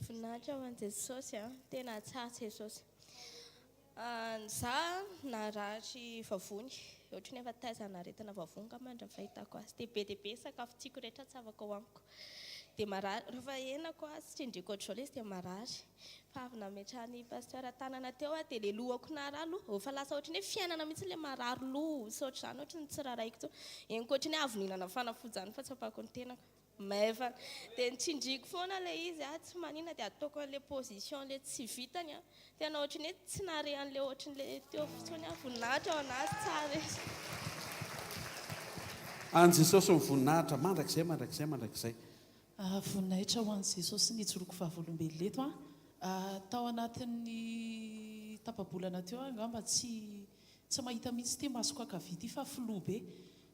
Voninahitra ho an'i Jesosy tena tsara Jesosy. Za naratry vavony ohatra ny efa taizana aretina vavony ka mandra fahitako azy dia be dia be sakafo tiako rehetra tsy afaka hoaniko dia marary rehefa henako sy trindriko ohatr'izao ilay izy dia marary fa avy nametrahany pasteur tanana teo dia ilay lohako narary aloha fa lasa ohatra ny hoe fiainana mihitsy ilay marary loha sy ohatr'izany ohatra ny tsiraraiko to eniko ohatra ny hoe avy nihinana fanafojany fa tsy apako ny tenako maivana dia nitsindriko foana ilay izy tsy manina dia ataoko an'ilay position ilay tsy vitany tena ohatra ny hoe tsy narehan'ilay ohatra n'ilay teo fotsony voninahitra ao anazy tsara any Jesosy mivoninahitra mandrakizay voninahitra ho an'i Jesosy nijoroko vavolombelona eto tao anatin'ny tapabolana teo angamba tsy mahita mihitsy te masoko akavity fa filoha be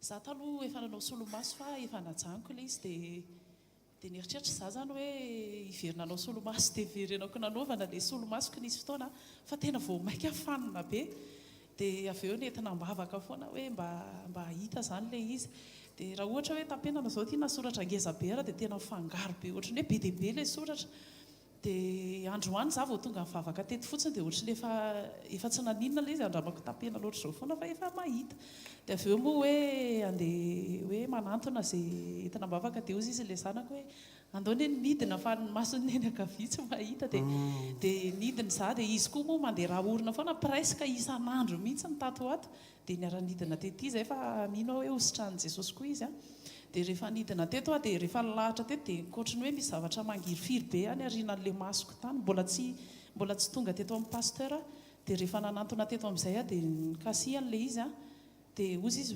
za taloha efa nanao solomaso fa efa najaniko ilay izy dia nieritreritra za zany hoe hiverina anao solomaso dia verenako nanaovana ilay solomasoko nisy fotoana fa tena vao maika afanina be dia avy eo nentina mbavaka foana hoe mba hita zany ilay izy dia raha ohatra hoe tampenana zao tia nasoratra ngeza be ara dia tena mifangaro be ohatra ny hoe be dia be ilay soratra dia androany za vao tonga mivavaka teto fotsiny dia ohatra ny efa tsy naninona ilay izy andramako tampena loatra zao foana fa efa mahita dia avy eo moa hoe andeha hoe manantona zay entina mbavaka dia ozy izy ilay zanako hoe andao ny nidina fa masony neny akavia tsy mahita dia nidina za dia izy koa moa mandeha raha orina foana presque isan'andro mihitsy ny tato ato dia niara-nidina tety zay fa mino hoe hositranin' Jesosy koa izy dia rehefa nidina teto dia rehefa nilahatra teto dia kotrany hoe misy zavatra mangirofiry be any arinan'ilay masoko tany mbola tsy tonga teto amin'ny pasteur dia rehefa nanantona teto amin'izay dia nikasihan'ilay izy dia ozy izy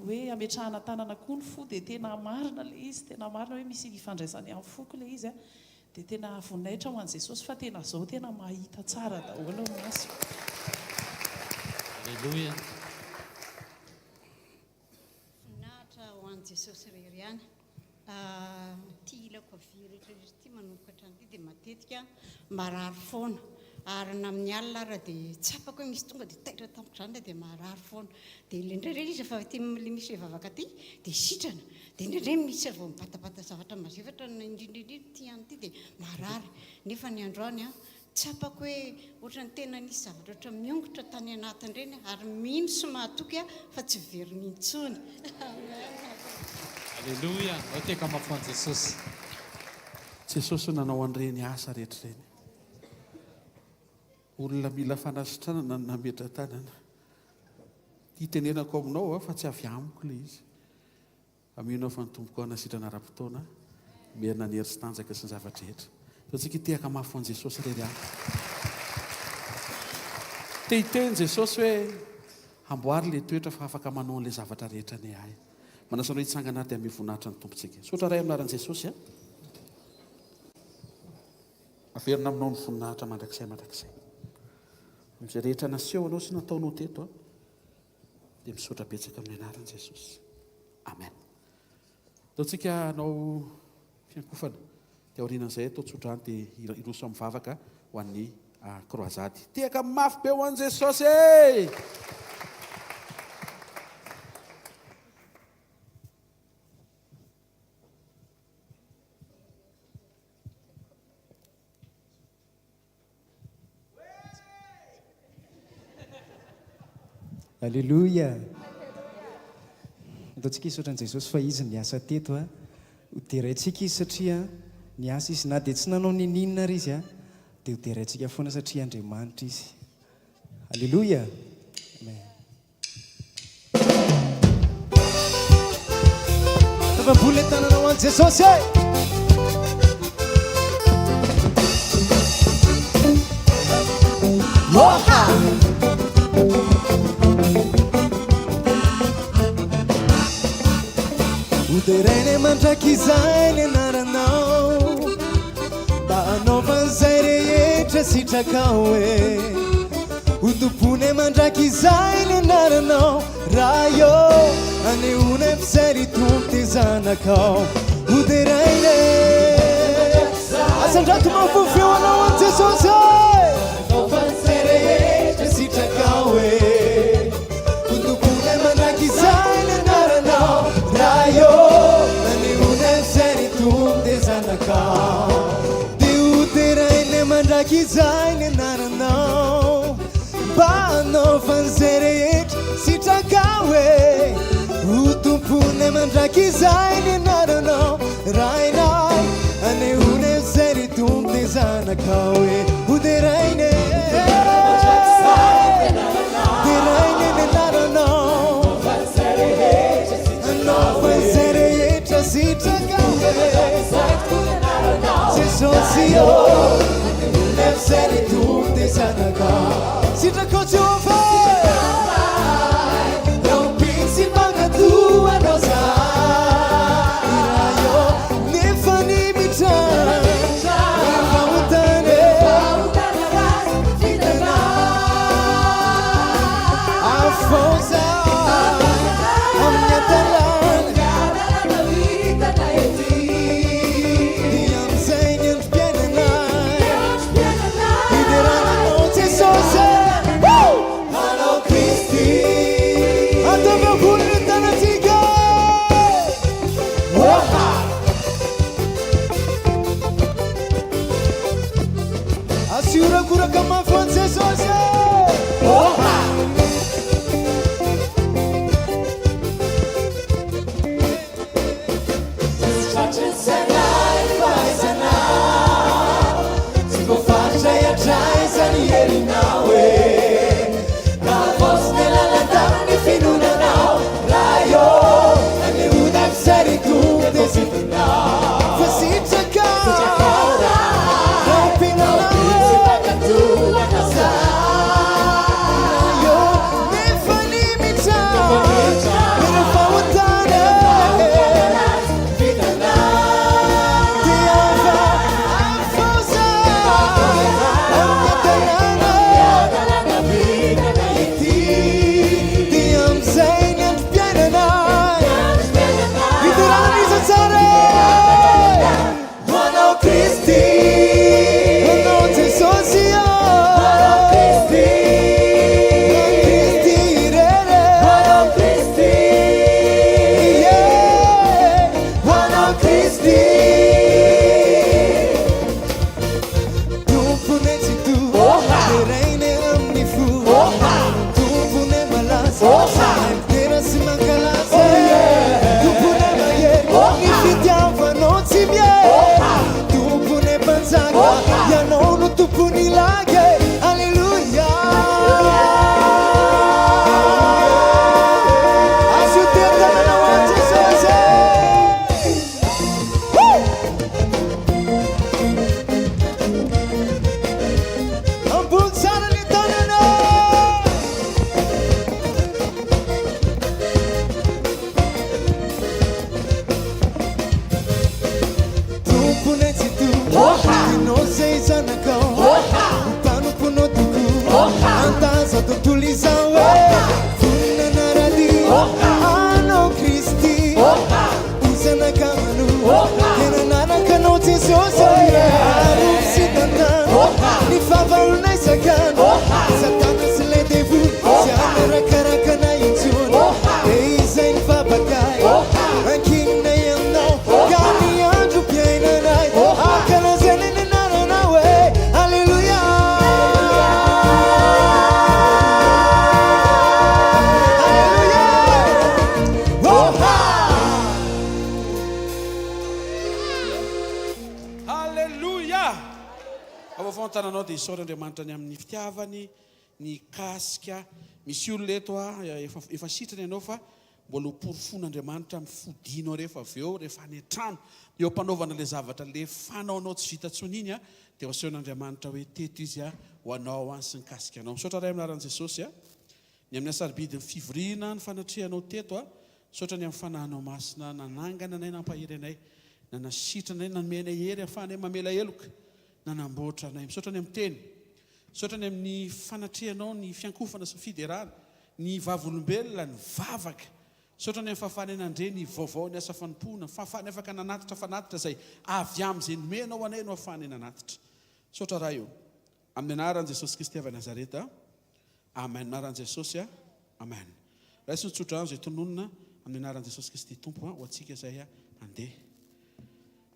hoe ametrahana tanana koa ny fo dia tena marina ilay izy tena marina hoe misy ifandraisany amin'ny foko ilay izy dia tena voninahitra ho an'i Jesosy fa tena zao tena mahita tsara daholo ny maso. Alleluia. Ho an'i Jesosy rery ihany ty ilako avy rehetrarehetra ty manomboka hatranyty dia matetika marary foana ary na amin'ny alina ara dia tsy afaka hoe misy tonga dia taitra tampotrany dia marary foana dia indraindray izy efa ty misy vavaka ty dia sitrana dia indraindray misy vao mibatapata zavatra mazevatra indrindrindrindra ty ihany ty dia marary nefa ny androany tsy apako hoe ohatra ny tena nisy zavatra ohatra miongotra tany anatiny ireny ary mino sy mahatoky fa tsy veriny intsony. Alleluia. Ateka mafan Jesosy. Jesosy nanao an'ireny asa rehetra ireny olona mila fanasitranana nametra tanana hitenenako aminao fa tsy avy amiko ilay izy aminao fa nitomboko anasitrana ara-potoana merina ny hery sy tanjaka sy ny zavatra rehetra satsika tehaka mafy ho an'i Jesosy rery any tehiteny Jesosy hoe amboary ilay toetra fa afaka manao an'ilay zavatra rehetra ny ahy manasanao hitsangana ary dia amin'ny voninahitra ny tompontsika sotra ray aminaran'i Jesosy averina aminao ny voninahitra mandrakizay amin'izay rehetra naseho anao sy nataonao teto dia misotra betsaka amin'ny anaran'i Jesosy amen. Ataontsika anao fiankofana dia aorianan'izay atao tsodrany dia iroso mivavaka ho an'ny kroazady tehaka mafy be ho an'i Jesosy Alleluia. Ataontsika isotran'i Jesosy fa izy niasa teto hoderaintsika izy satria niasa izy na dia tsy nanao nininona ary izy dia hoderaintsika foana satria Andriamanitra izy. Alleluia. Amen. Tafamboly tanana ho an'i Jesosy uderene mandrakizay ny anaranao mba anaovan'izay rehetra sitrakao e ho tompony mandrakizay ny anaranao raha io anehoana am'izay ry tompo ty zanakao ho deraine asandrato mafofeo anao an Jesosy anaovan'izay rehetra sitrakao e ho tompony mandrakizay ny anaranao raha io anehoana am'izay ry tompo ty zanakao de ho deraine mandrakizay ny anaranao mba anaovan'izay rehetra sitrakao e ho tompony mandrakizay ny anaranao rainay anehoana am'izay ry tompo ty zanakao e ho deraine deraine ny anaranao anaovan'izay rehetra sitrakao e Jesosy io anehoana am'izay ry tompo ty zanakao sitrakao Jehova rompitsy magnatua rosa iraio nefa nimitra vahotane fitana afoza amin'ny atalana vitana ety dia am'izay ny androm-piainanay hiderananao Jesosy anao Kristy ataovy ny tanatsika asiorakoraka mafony Jesosy tsy voafaritra iatraizany herinao e navosiny lalandaminy finonanao raha io anehoana am'izay ry tompo ty zanakao fa sitraka rampinanao io nefa nimitra mino fahotana vitana diava afoza Ianao no tompony lage alleluia azo tetananao an Jesosy ambony tsara ny tanana tompony tsy inao zay zanakao mpanomponao toko antaza tontolo izao e voninanarady anao Kristy ho zanakamano tena nanakanao Jesosy arofo sy tantana ny fahavalona isakana satana sy le devoly sy amerakaraka intsony e izay ny fabakay ankinina aminao ka ny androm-piainanay akanazany ny anaranao e alleluia alleluia avaovao tananao dia isaora Andriamanitra ny amin'ny fitiavany ny kasika misy olona eto efa sitrany ianao fa mbola hoporofon'Andriamanitra mifodinao rehefa avy eo rehefa any an-trano eo mpanaovana le zavatra le fanaonao tsy vita tsony iny dia wasehon'Andriamanitra hoe teto izy ho anao any sy ny kasikanao misaotra ray aminaran'i Jesosy ny amin'ny asaribidiny fivoriana ny fanatrehanao teto misaotra ny amin'ny fanahinao masina nanangana anay nampahiry anay na nasitra anay nanome anay hery ahafahanay mamela eloka na namboatra anay misaotra ny amin'ny teny misaotra ny amin'ny fanatrehanao ny fiankofana sy fiderana ny vavolombelona ny vavaka misaotra ny amin'ny fahafahanay nandre ny vaovao ny asa fanompoana fahafahany afaka nanatitra fanatitra izay avy amin'izay nomenao anay no ahafahanay nanatitra misaotra raha io amin'ny anaran'i Jesosy Kristy avy Nazareta amen anaran'i Jesosy amen raha sy nitsotra izay tononona amin'ny anaran'i Jesosy Kristy tompo ho antsika izay andeha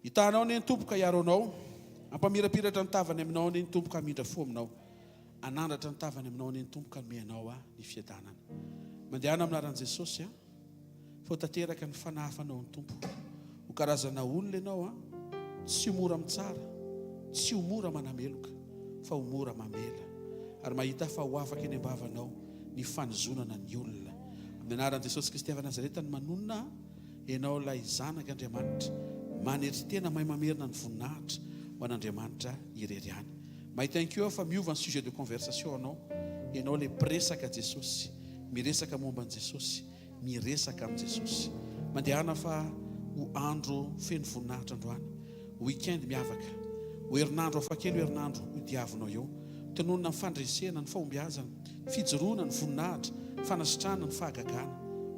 hitanao ny tompoka hiaro anao ampamirapiratra ny tavany aminao ny tompoka hamindra fo aminao anandratra ny tavany aminao ny tompoka nomenao ny fiadanana mandehana amin'ny anaran'i Jesosy fa tanteraka ny fanahafanao ny tompo ho karazana olona ianao tsy mora mitsara tsy ho mora manameloka fa ho mora mamela ary mahita fa ho afaka eny ambavanao ny fanozonana ny olona amin'ny anaran'i Jesosy Kristy avy Nazareta ny manonona ianao ilay zanak'Andriamanitra manetry tena mahay mamerina ny voninahitra ho an'Andriamanitra irery any mahita inkeo fa miova ny sujet de conversation anao ianao ilay mpiresaka Jesosy miresaka momba an' Jesosy miresaka amin'i Jesosy mandehana fa ho andro feno voninahitra androany weekend miavaka ho herinandro hafakely ho herinandro ho diavinao eo tononona ny fandresena ny fahombiazana fijoroana ny voninahitra fanasitrana ny fahagagana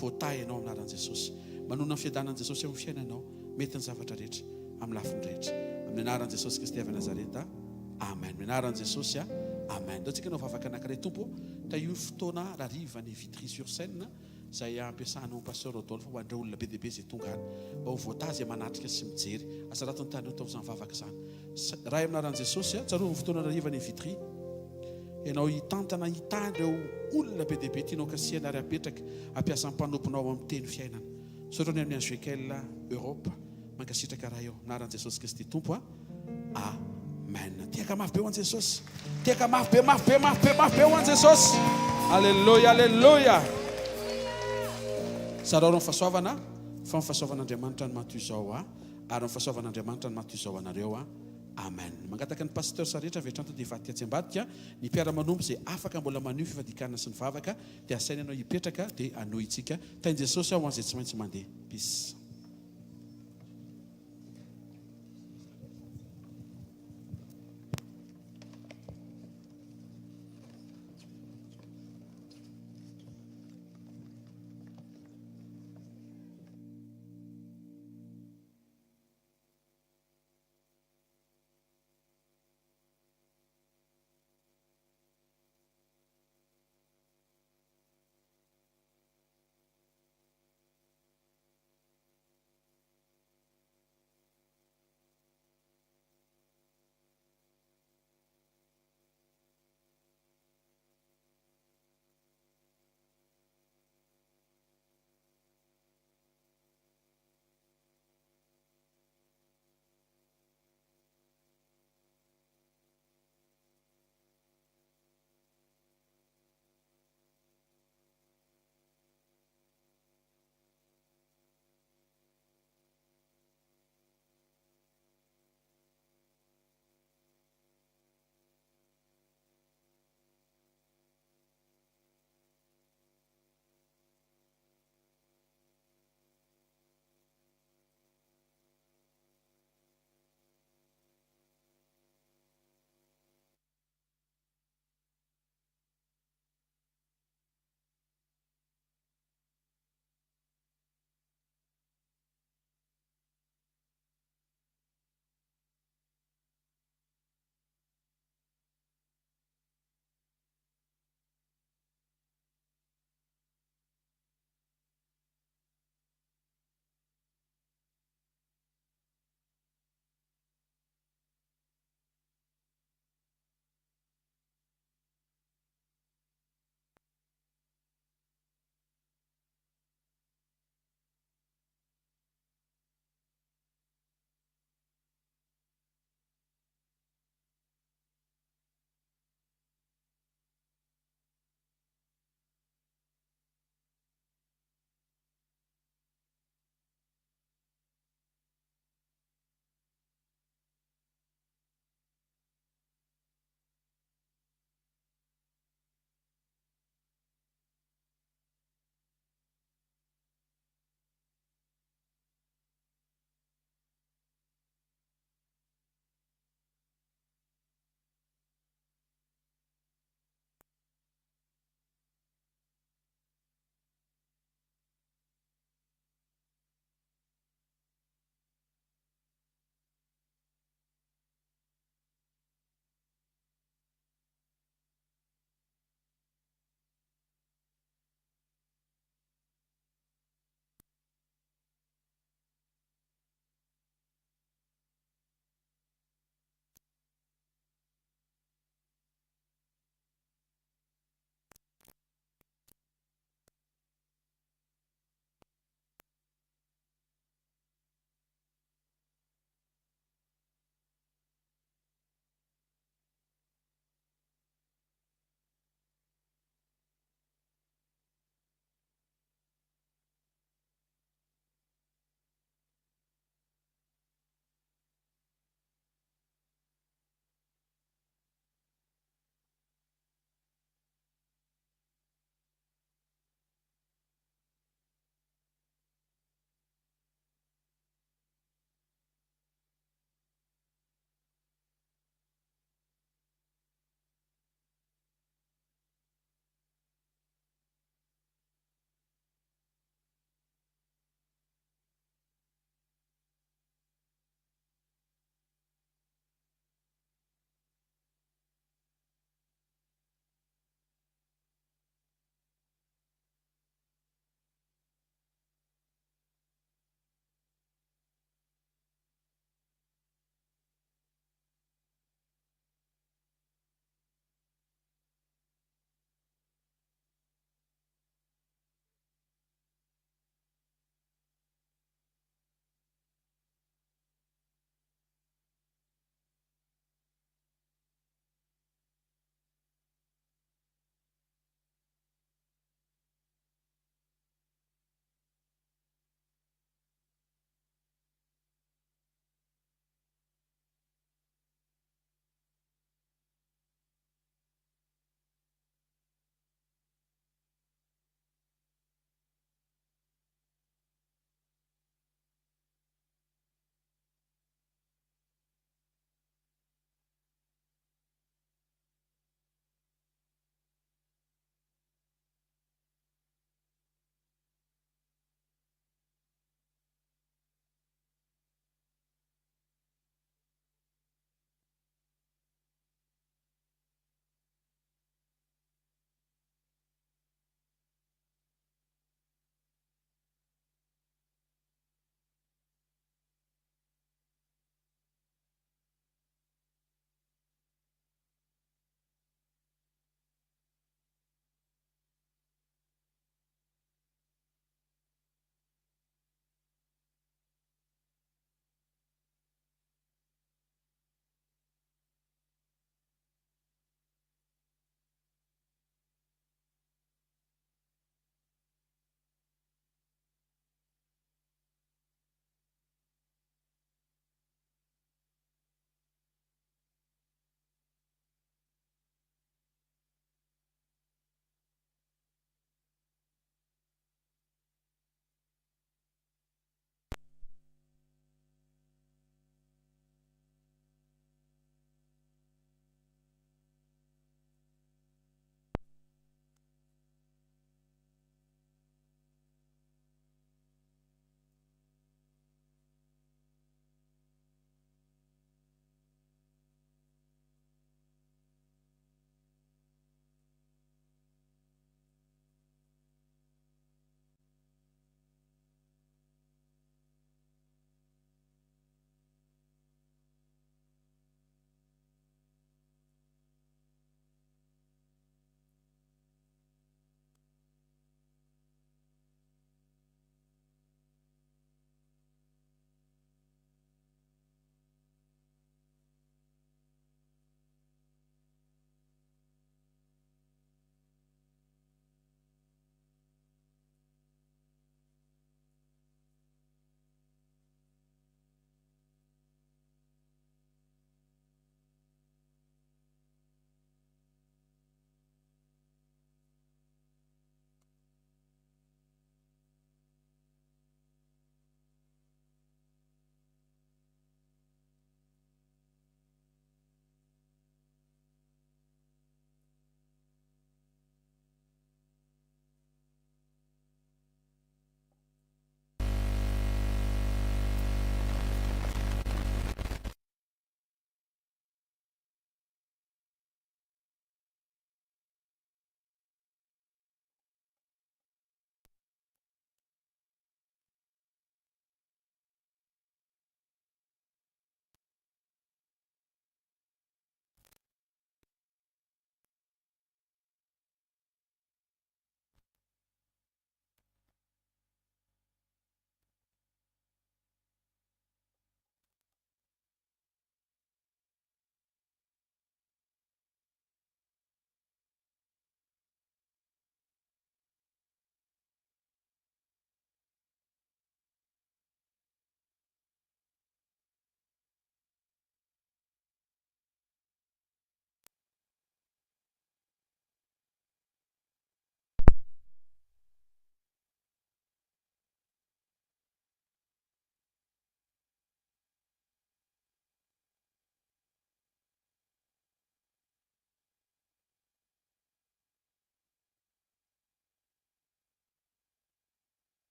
voatahy ianao amin'ny anaran'i Jesosy manona ny fiadanan'i Jesosy amin'ny fiainanao mety ny zavatra rehetra amin'ny lafiny rehetra amin'ny anaran'i Jesosy Kristy avy Nazareta amen amin'ny anaran'i Jesosy amen ndao tsika nao vavaka anankiray tompo ta io fotoana rariva ny Vitry sur Seine izay ampiasanao pasteur Rodolphe ho andreo olona be dia be izay tonga any mba ho voatazy manatrika sy mijery asa raha tony tany tao izany vavaka izany raha amin'ny anaran'i Jesosy tsaroa ny fotoana rariva ny Vitry ianao hitantana hitandreo olona be dia be tianao kasiana ary apetraka ampiasa mpanomponao amin'ny teny fiainana saotra ny amin'ny Angleterre Europe mankasitraka raha eo anaran'i Jesosy Kristy tompo amen tiaka mafy be ho an'i Jesosy tiaka mafy be ho an'i Jesosy alleluia alleluia sarao ny fahasoavana fa ny fahasoavan'Andriamanitra ny matoy izao ary ny fahasoavan'Andriamanitra ny matoy izao anareo amen mangataka ny pasteur saretra vetranto dia vaty atsy ambadika ny mpiara-manompo izay afaka mbola manio fifadikana sy ny vavaka dia asaina ianao hipetraka dia anohy itsika tain'i Jesosy ho an'izay tsy maintsy mandeha peace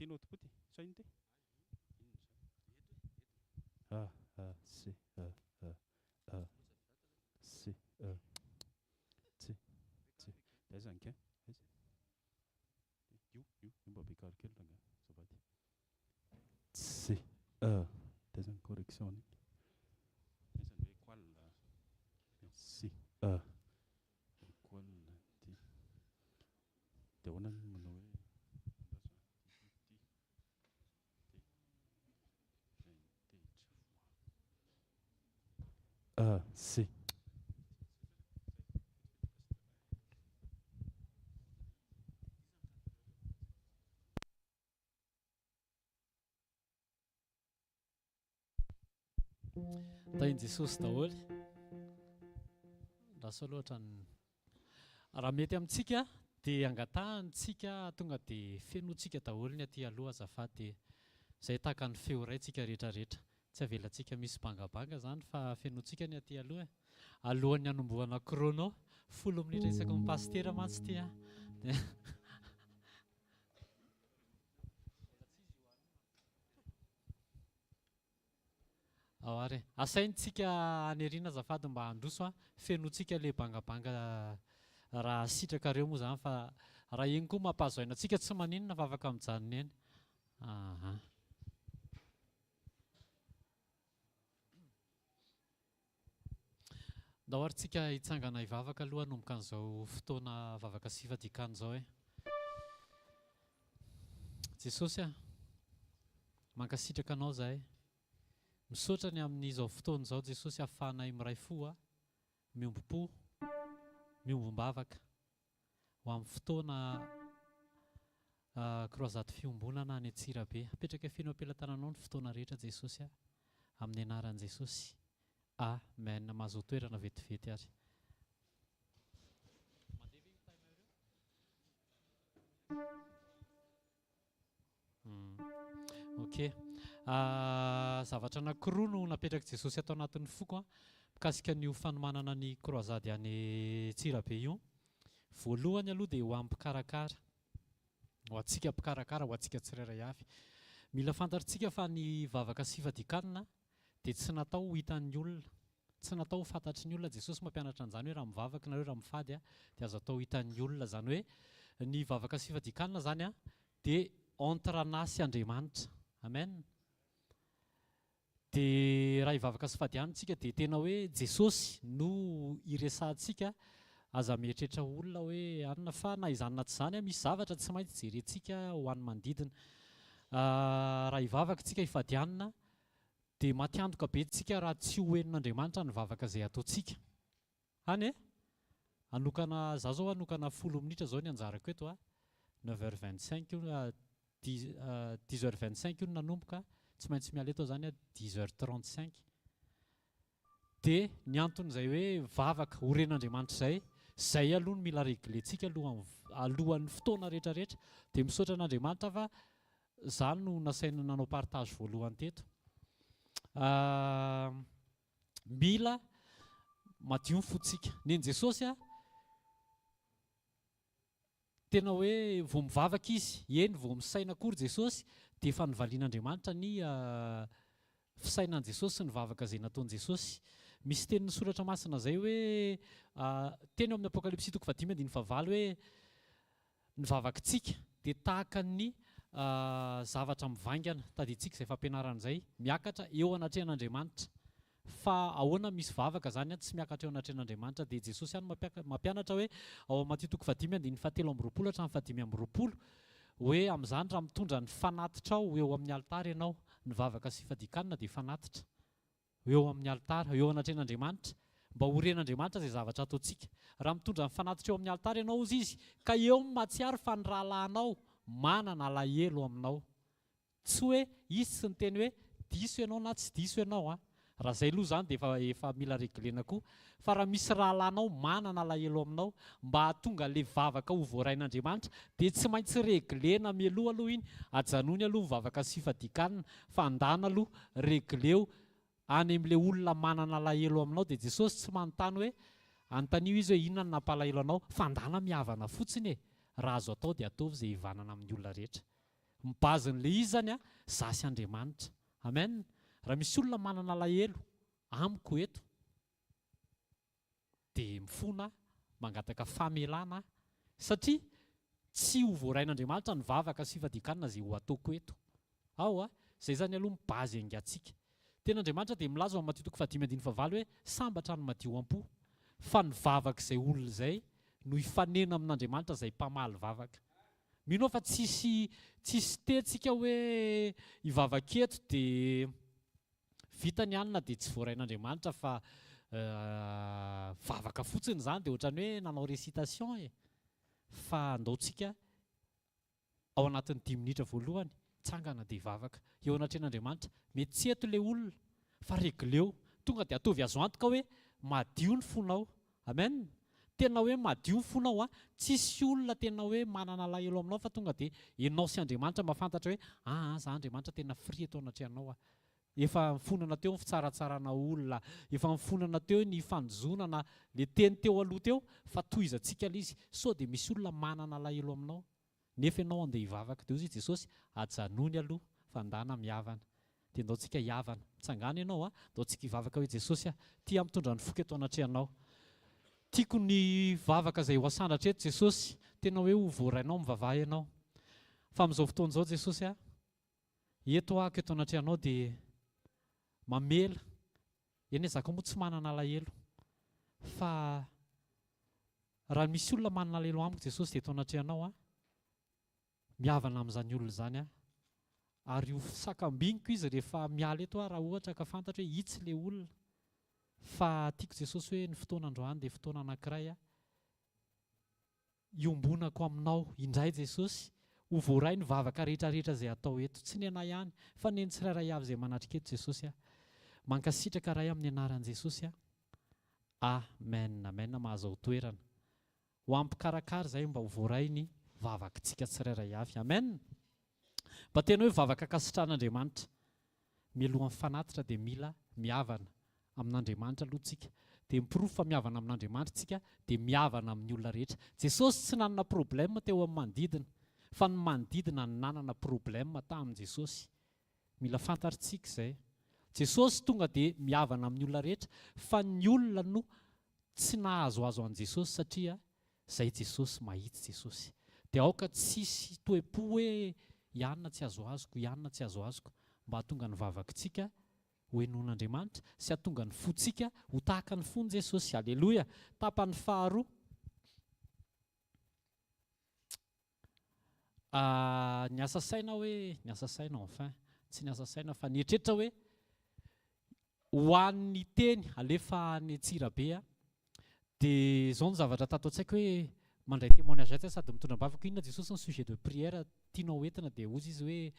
tianao topoty sa ino ty aiza nke io mba be calcul nga azafady tsy taizany correction ny aizany hoe qual si qual dia ahoana ny manao hoe si tainy Jesosy daholy lasa loatra raha mety amintsika dia angatahantsika tonga dia fenotsika daholo ny aty aloha azafady dia izay tahaka ny feo raintsika rehetrarehetra tsy avelantsika misy bangabanga zany fa fenotsika ny aty aloha alohan'ny hanombohana chrono 10 minitra isaky ny pastera mantsy ty ary asaintsika anyariana azafady mba handroso fenotsika le bangabanga raha sitrakareo moa zany fa raha iny koa mampahazoaina antsika tsy maninona fa afaka mijanona eny da oharytsika hitsangana hivavaka aloha hanomboka an'izao fotoana vavaka sy fadikana izao Jesosy mankasitraka anao zahay misaotra ny amin'izao fotoana izao Jesosy ahafahanay miray fo miombo-po miombom-bavaka ho amin'ny fotoana kroazaty fiombonana any Antsirabe apetraka feno am-pelantananao ny fotoana rehetra Jesosy amin'ny anaran'i Jesosy amen mahazo toerana vetivety ary ok zavatra anankiroa no napetraka Jesosy atao anatin'ny foko mikasika ny fanomanana ny kroazady any Antsirabe io voalohany aloha dia ho amin'ny mpikarakara ho antsika mpikarakara ho antsika tsirairay avy mila fantatritsika fa ny vavaka sy fadikanina dia tsy natao ho hitan'ny olona tsy natao ho fantatry ny olona Jesosy mampianatra an'izany hoe raha mivavaka nareo raha mifady dia azo atao hitan'ny olona zany hoe ny vavaka sy fadikanina zany dia entranasy Andriamanitra amen dia raha hivavaka sy fadianitsika dia tena hoe Jesosy no iresantsika aza mieritreritra olona hoe anona fa na izany na tsy izany misy zavatra tsy maintsy jerentsika ho an'ny manodidina raha hivavaka tsika hifadianina dia matiantoka be tsika raha tsy hoenin'Andriamanitra ny vavaka izay ataontsika any anokana za zao anokana 10 minitra zao ny anjarako eto 9h25 10h25 io nanomboka tsy maintsy miala eto zany 10h35 dia ny anton'izay hoe vavaka horen'Andriamanitra zay aloha no mila reglentsika alohan'ny fotoana rehetrarehetra dia misaotra an'Andriamanitra fa zany no nasaina nanao partage voalohany teto mila madio ny fotsika neny Jesosy tena hoe vao mivavaka izy eny vao misaina akory Jesosy dia efa nivalian'Andriamanitra ny fisainan'i Jesosy sy ny vavaka izay nataon'i Jesosy misy tenin'ny soratra masina zay hoe teny amin'ny Apokalipsy 5:9 hoe ny vavakantsika dia tahaka ny zavatra mivaingana tadintsika izay fampianaran'izay miakatra eo anatrehan'Andriamanitra fa ahoana misy vavaka zany tsy miakatra eo anatrehan'Andriamanitra dia Jesosy ihany mampianatra hoe ao Matteo 5:17-7-20 hoe amin'izany raha mitondra ny fanatitra ao eo amin'ny altara ianao ny vavaka sy fadikanina dia fanatitra eo amin'ny altara eo anatrehan'Andriamanitra mba horen'Andriamanitra izay zavatra ataontsika raha mitondra ny fanatitra eo amin'ny altara ianao ozy izy ka eo matsiary fa ny rahalahinao manana alahelo aminao tsy hoe izy sy ny teny hoe diso ianao na tsy diso ianao raha izay aloha zany dia efa mila reglena koa fa raha misy rahalahinao manana alahelo aminao mba hahatonga le vavaka ho voarain'Andriamanitra dia tsy maintsy reglena mialoha aloha iny ajanony aloha mivavaka sy fadikanina fa andana aloha regleo any amin'ilay olona manana alahelo aminao dia Jesosy tsy manontany hoe antanio izy hoe inona no nampalahelo anao fa andana mihavana fotsiny raha azo atao dia ataovy izay hivanana amin'ny olona rehetra mibazin'le izy zany a zasy Andriamanitra. Amen. Raha misy olona manana alahelo amiko eto dia mifona mangataka famelana satria tsy ho voarain'Andriamanitra ny vavaka sy fadikanina zay ho ataoko eto. Zay zany aloha mibazy angatsika. Tena Andriamanitra dia milaza ao amin'ny Mateo 5:9 hoe sambatra ny madio am-po, fa ny vavaka izay olona izay no hifanena amin'Andriamanitra izay mpamaly vavaka. Mino fa tsisy tentsika hoe hivavaka eto dia vita ny anina dia tsy voarain'Andriamanitra fa vavaka fotsiny zany dia ohatrany hoe nanao récitation fa andaotsika ao anatin'ny 10 minitra voalohany tsangana dia hivavaka eo anatren'Andriamanitra. Mety tsy eto ilay olona fa regleo tonga dia atovy azo antoka hoe madio ny fonao. Amen. Tena hoe madio ny fonao tsisy olona tena hoe manana alahelo aminao fa tonga dia ianao sy Andriamanitra mahafantatra hoe za Andriamanitra tena free eto anatrehanao. Efa mifonana teo ny fitsaratsarana olona, efa mifonana teo ny fanjonana le teny teo aloha teo fa tohizantsika ilay izy. So dia misy olona manana alahelo aminao nefa ianao andeha hivavaka dia hozy Jesosy ajanony aloha fa andana mihavana. Dia andaotsika hihavana, mitsangana ianao andaotsika hivavaka hoe Jesosy tia mitondra ny foka eto anatrehanao. Tiako ny vavaka izay ho asandatra eto Jesosy, tena hoe ho voarainao mivavaha ianao. Fa amin'izao fotoana izao Jesosy eto ako eto anatrehanao dia mamela. Eny zaka moa tsy manana alahelo fa raha misy olona manana alahelo amiko Jesosy dia eto anatrehanao mihavana amin'izany olona izany ary ho sakambiniko izy rehefa miala eto raha ohatra ka fantatra hoe hitsy ilay olona. Fa tiako Jesosy hoe ny fotoana androany dia fotoana anankiray iombonako aminao indray Jesosy ho voaray ny vavaka rehetrarehetra izay atao eto, tsy ny anay ihany fa ny tsirairay avy izay manatrika eto Jesosy. Mankasitraka ray amin'ny anaran'i Jesosy. Amen. Amen. Mahazao toerana ho ampikarakara izay mba ho voaray ny vavakantsika tsirairay avy. Amen. Mba tena hoe vavaka kasitran'Andriamanitra mialohan'ny fanatitra dia mila mihavana amin'Andriamanitra aloha tsika. Dia mipirofo fa mihavana amin'Andriamanitra tsika dia mihavana amin'ny olona rehetra. Jesosy tsy nanana problème teo amin'ny manodidina fa ny manodidina ny nanana problème tamin'i Jesosy. Mila fantaritsika izay. Jesosy tonga dia mihavana amin'ny olona rehetra fa ny olona no tsy nahazoazo an'i Jesosy satria izay Jesosy mahitsy Jesosy. Dia aoka tsisy toe-po hoe ianona tsy azo azoko, ianona tsy azo azoko, mba hatonga ny vavakantsika ho henon'Andriamanitra sy hatonga ny fontsika ho tahaka ny fony Jesosy. Alleloia. Tapany faharoa. Ny asa saina hoe ny asa saina enfin tsy ny asa saina fa ny eritreretra hoe ho an'ny teny alefa ny Antsirabe dia izao ny zavatra tato an-tsaiko hoe mandray témoignage sady mitondra-bavaka. Inona Jesosy ny sujet de prière tianao entina dia hozy izy hoe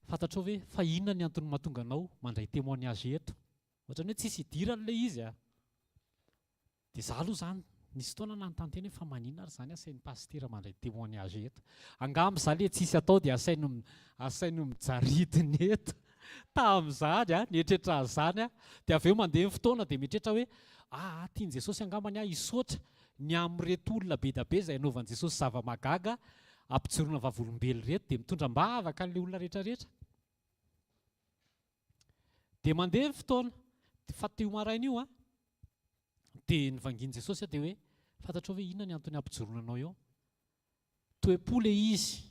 fantatrao hoe fa inona ny antony mahatonga anao mandray témoignage eto. Ohatrany hoe tsisy idirana ilay izy dia za aloha zany nisy fotoana nanontany hoe fa maninona ary zany asain'ny pastera mandray témoignage eto. Angamba za le tsisy atao dia asainy mijaridiny eto tamin'izany nietrehitra azany dia avy eo mandeha ny fotoana dia mietrehitra hoe tiany Jesosy angambany hisotra ny amin'reto olona be da be izay anaovan'i Jesosy zava-magaga ampijorona vavolombely reto dia mitondra-bavaka an'ilay olona rehetrarehetra. Dia mandeha ny fotoana fa teo maraina io dia nivangian'i Jesosy dia hoe fantatrao hoe inona ny antony ampijoronanao eo. Toe-po ilay izy.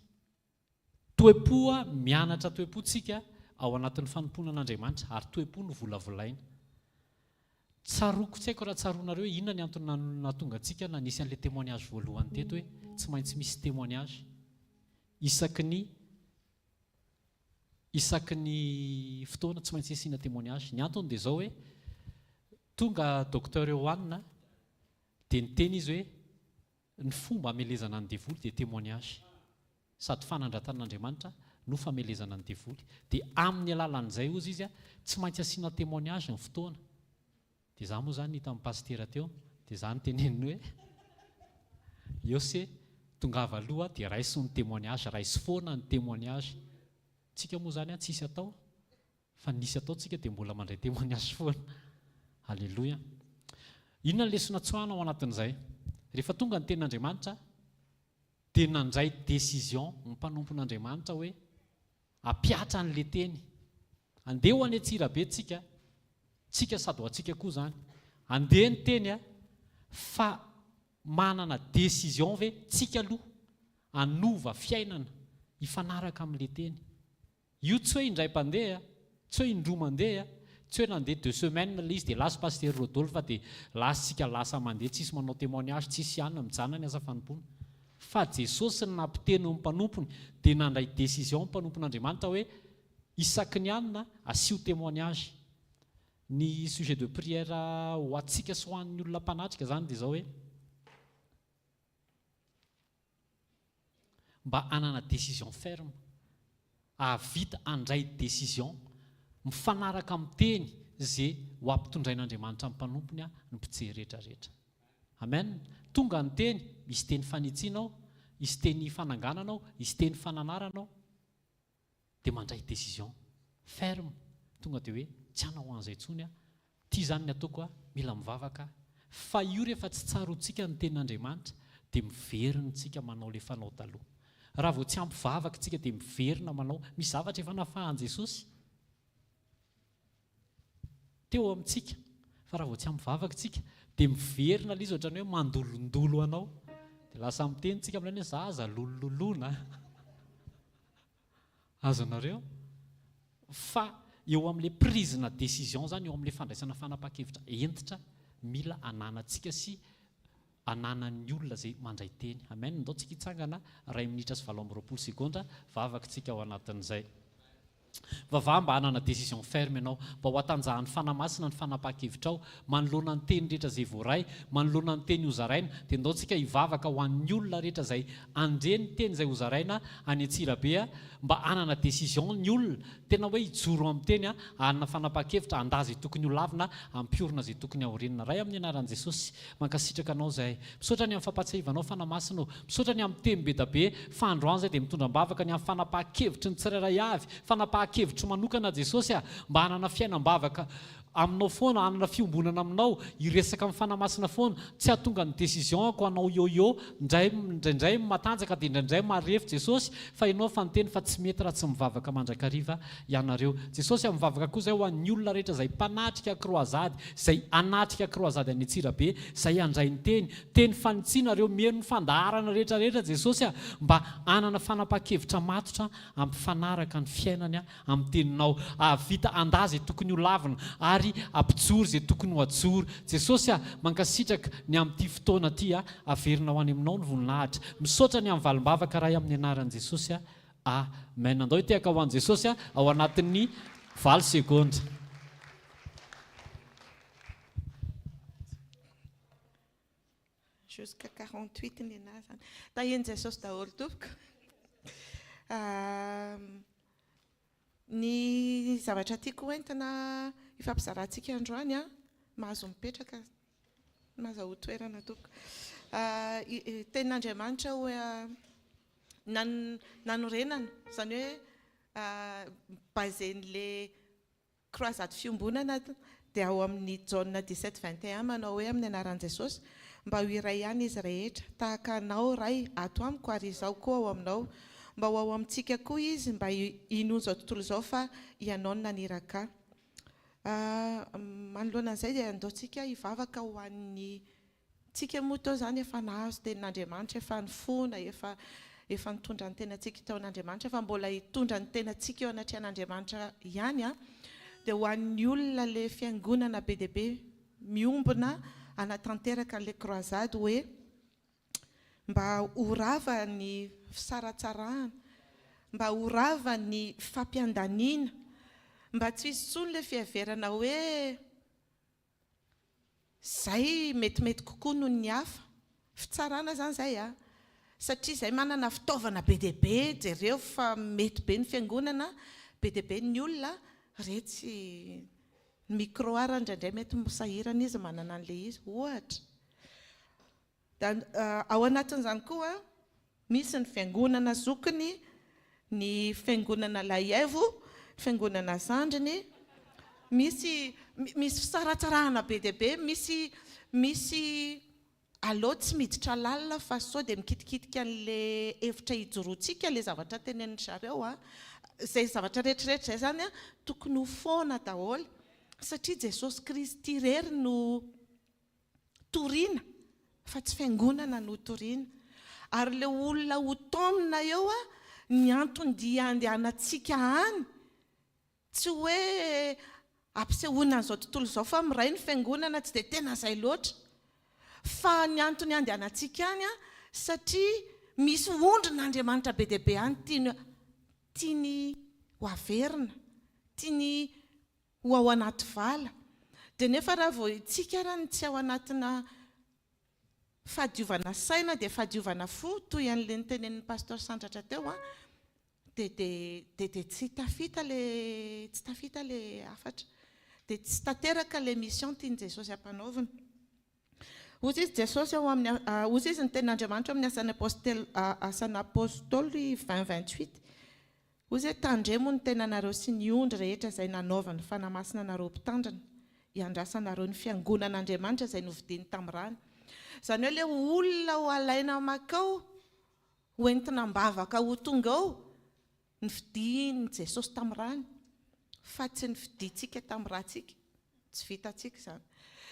Toe-po mianatra toe-potsika ao anatin'ny fanompona an'Andriamanitra ary toe-po no volavolaina. Tsaroko tsy haiko raha tsaroanareo hoe inona ny antony nahatonga antsika nanisy an'ilay témoignage voalohany teto hoe tsy maintsy misy témoignage isaky ny fotoana tsy maintsy asiana témoignage. Ny antony dia izao hoe tonga docteur Yohana dia niteny izy hoe ny fomba hamelezana ny devoly dia témoignage sady fanandratan'Andriamanitra no famelezana ny devoly. Dia amin'ny alalan'izay ozy izy tsy maintsy asiana témoignage ny fotoana. Dia za moa zany hita amin'ny pastera teo dia za nyteneniny hoe eo se tongava aloha dia raisy ny témoignage, raisy foana ny témoignage. Tsika moa zany tsisy atao fa nisy atao tsika dia mbola mandray témoignage foana. Alleluia. Inona ny lesona tsoahana ao anatin'izay? Rehefa tonga ny tenin'Andriamanitra dia nandray décision ny mpanompon'Andriamanitra hoe apiatra n'le teny. Andeha ho any Antsirabe tsika sady ho atsika koa zany. Andeha ny teny fa manana décision ve tsika aloha anova fiainana ifanaraka amin'le teny. Io tsy hoe indray mpandeha, tsy hoe indroa mandeha, tsy hoe nandeha 2 semaines le izy dia lasa pasteur Rodolphe fa dia lasitsika lasa mandeha tsisy manao témoignage, tsisy anona mijanona ny asa fanompona. Fa Jesosy ny nampiteny ny mpanompony dia nandray décision mpanompon'Andriamanitra hoe isaky ny anona asio témoignage. Ny sujet de prière ho atsika sy ho an'ny olona mpanatrika zany dia zao hoe mba anana décision ferme, avita andray décision mifanaraka amin'ny teny zay ho ampitondrain'Andriamanitra amin'ny mpanompony ny mpijery rehetrarehetra. Amen. Tonga ny teny, misy teny fanitsianao, misy teny fanangananao, misy teny fananaranao, dia mandray décision ferme. Tonga dia hoe tsy hanao an'izay intsony tia zany ny ataoko mila mivavaka. Fa io rehefa tsy tsaroantsika ny tenin'Andriamanitra dia miverina tsika manao le fanao taloha. Raha vao tsy ampivavaka tsika dia miverina manao, misy zavatra efa nafahan Jesosy teo amintsika. Fa raha vao tsy ampivavaka tsika dia miverina ilay izy ohatrany hoe mandolondolo anao. Dia lasa miteny tsika amin'ilay hoe za aza lololona. Azonareo? Fa eo amin'ilay prise-na décision zany, eo amin'ilay fandraisana fanapahan-kevitra entitra mila ananantsika sy ananan'ny olona zay mandray teny. Amen. Ndao tsika hitsangana 2 minitra sy 20 sekonda vavaka tsika ao anatin'izay. Vavaha mba hanana décision ferme ianao, mba ho atanjahan'ny fanamasina ny fanapahan-kevitra ao, manoloana ny teny rehetra izay voaray, manoloana ny teny hozaraina, dia ndao tsika hivavaka ho an'ny olona rehetra izay andre ny teny izay hozaraina any Antsirabe, mba hanana décision ny olona tena hoe hijoro amin'ny teny, hanana fanapahan-kevitra, andazy tokony ho lavina, ampiorina zay tokony aorinana. Ray amin'ny anaran'i Jesosy mankasitraka anao izay misaotra ny amin'ny fampatsiavanao fanamasina, misaotra ny amin'ny teny be da be, fa androany izay dia mitondra-bavaka ny amin'ny fanapahan-kevitry ny tsirairay avy, fanapahan-kevitry manokana Jesosy mba hanana fiainam-bavaka aminao foana, hanana fiombonana aminao, hiresaka amin'ny fanamasina foana, tsy hahatonga ny décision ko anao io indraindray matanjaka dia indraindray marefo Jesosy, fa ianao fa ny teny fa tsy mety raha tsy mivavaka mandrakariva ianareo. Jesosy mivavaka koa izay ho an'ny olona rehetra izay mpanatrika croisade, izay anatrika croisade any Antsirabe, izay handray ny teny fanitsianareo, meno ny fandaharana rehetrarehetra Jesosy mba hanana fanapahan-kevitra matotra ampifanaraka ny fiainany amin'ny teninao, avita andazy tokony ho lavina ary ampijoro zay tokony ho ajoro. Jesosy mankasitraka ny amin'ity fotoana ity averina ho any aminao ny voninahitra. Misaotra ny amin'ny valim-bavaka raha amin'ny anaran'i Jesosy. Amen. Andao hitehaka ho an'i Jesosy ao anatin'ny 20 sekonda. Jusqu'à 48 ny anahy zany. Taheny Jesosy daholo tompoko. Ny zavatra tiako entina ifampizarantsika androany mahazo mipetraka, mahazo ho toerana tompoko. Tenin'Andriamanitra hoe nanorenana, izany hoe bazen'le croisade fiombonana dia ao amin'ny Jaona 17:21 manao hoe amin'ny anaran'i Jesosy mba ho iray ihany izy rehetra, tahaka anao ray ato amiko ary izao koa ao aminao, mba ho ao amintsika koa izy mba hinono izao tontolo izao fa ianao no naniraka. Manoloana an'izay dia andaontsika hivavaka ho an'ny tsika moa tao zany efa nahazo tenin'Andriamanitra, efa nifona, efa nitondra ny tenantsika tao an'Andriamanitra, fa mbola hitondra ny tenantsika eo anatrehan'Andriamanitra ihany dia ho an'ny olona le fiangonana be dia be miombona anatanteraka an'ilay croisade hoe mba horava ny fisaratsarahana, mba horava ny fampiandaniana, mba tsy hisy intsony ilay fihaverana hoe zay metimety kokoa noho ny hafa. Fitsarana zany zay satria zay manana fitaovana be dia be, jereo fa mety be ny fiangonana, be dia be ny olona, retsy micro ara indraindray mety misahirana izy manana an'ilay izy ohatra. Ao anatin'izany koa misy ny fiangonana zokiny, ny fiangonana Laievo, fiangonana Sandriny, misy fisaratsarahana be dia be, misy aleo tsy miditra lalina fa sao dia mikitikitika an'ilay hevitra hijoroantsika, ilay zavatra tenenin zareo izay zavatra rehetrarehetra izay zany a tokony ho foana daholo satria Jesosy Kristy irery no toriana fa tsy fiangonana no toriana ary le olona ho taonina eo a ny antony dia andehanantsika any tsy hoe ampisehoana an'izao tontolo izao fa miray ny fiangonana tsy dia tena izay loatra fa ny antony andehanantsika any a satria misy ondrin'Andriamanitra be dia be any tiany ho averina tiany ho ao anaty vala dia nefa raha vao itsika raha ny tsy ao anatina fahadiovana saina dia fahadiovana fo toy an'ilay nytenenin'ny pasteur Sandratra teo a dia tsy tafita le afatra dia tsy tanteraka le mission tiany Jesosy hampanaovina. Ozy izy Jesosy ao amin'ny ozy izy ny tenin'Andriamanitra amin'ny asan'ny apôstôly 20:28 ozy hoe tandremo ny tenanareo sy ny ondry rehetra izay nanaovany fanamasina anareo mpitandrina hiandrasanareo ny fiangonan'Andriamanitra izay novidiny tamin'ny rano. Izany hoe ilay olona ho alaina makao ho entina mbavaka ho tonga ao ny vidiny Jesosy tamin'ny rano fa tsy ny vidintsika tamin'ny rahantsika tsy vitantsika izany.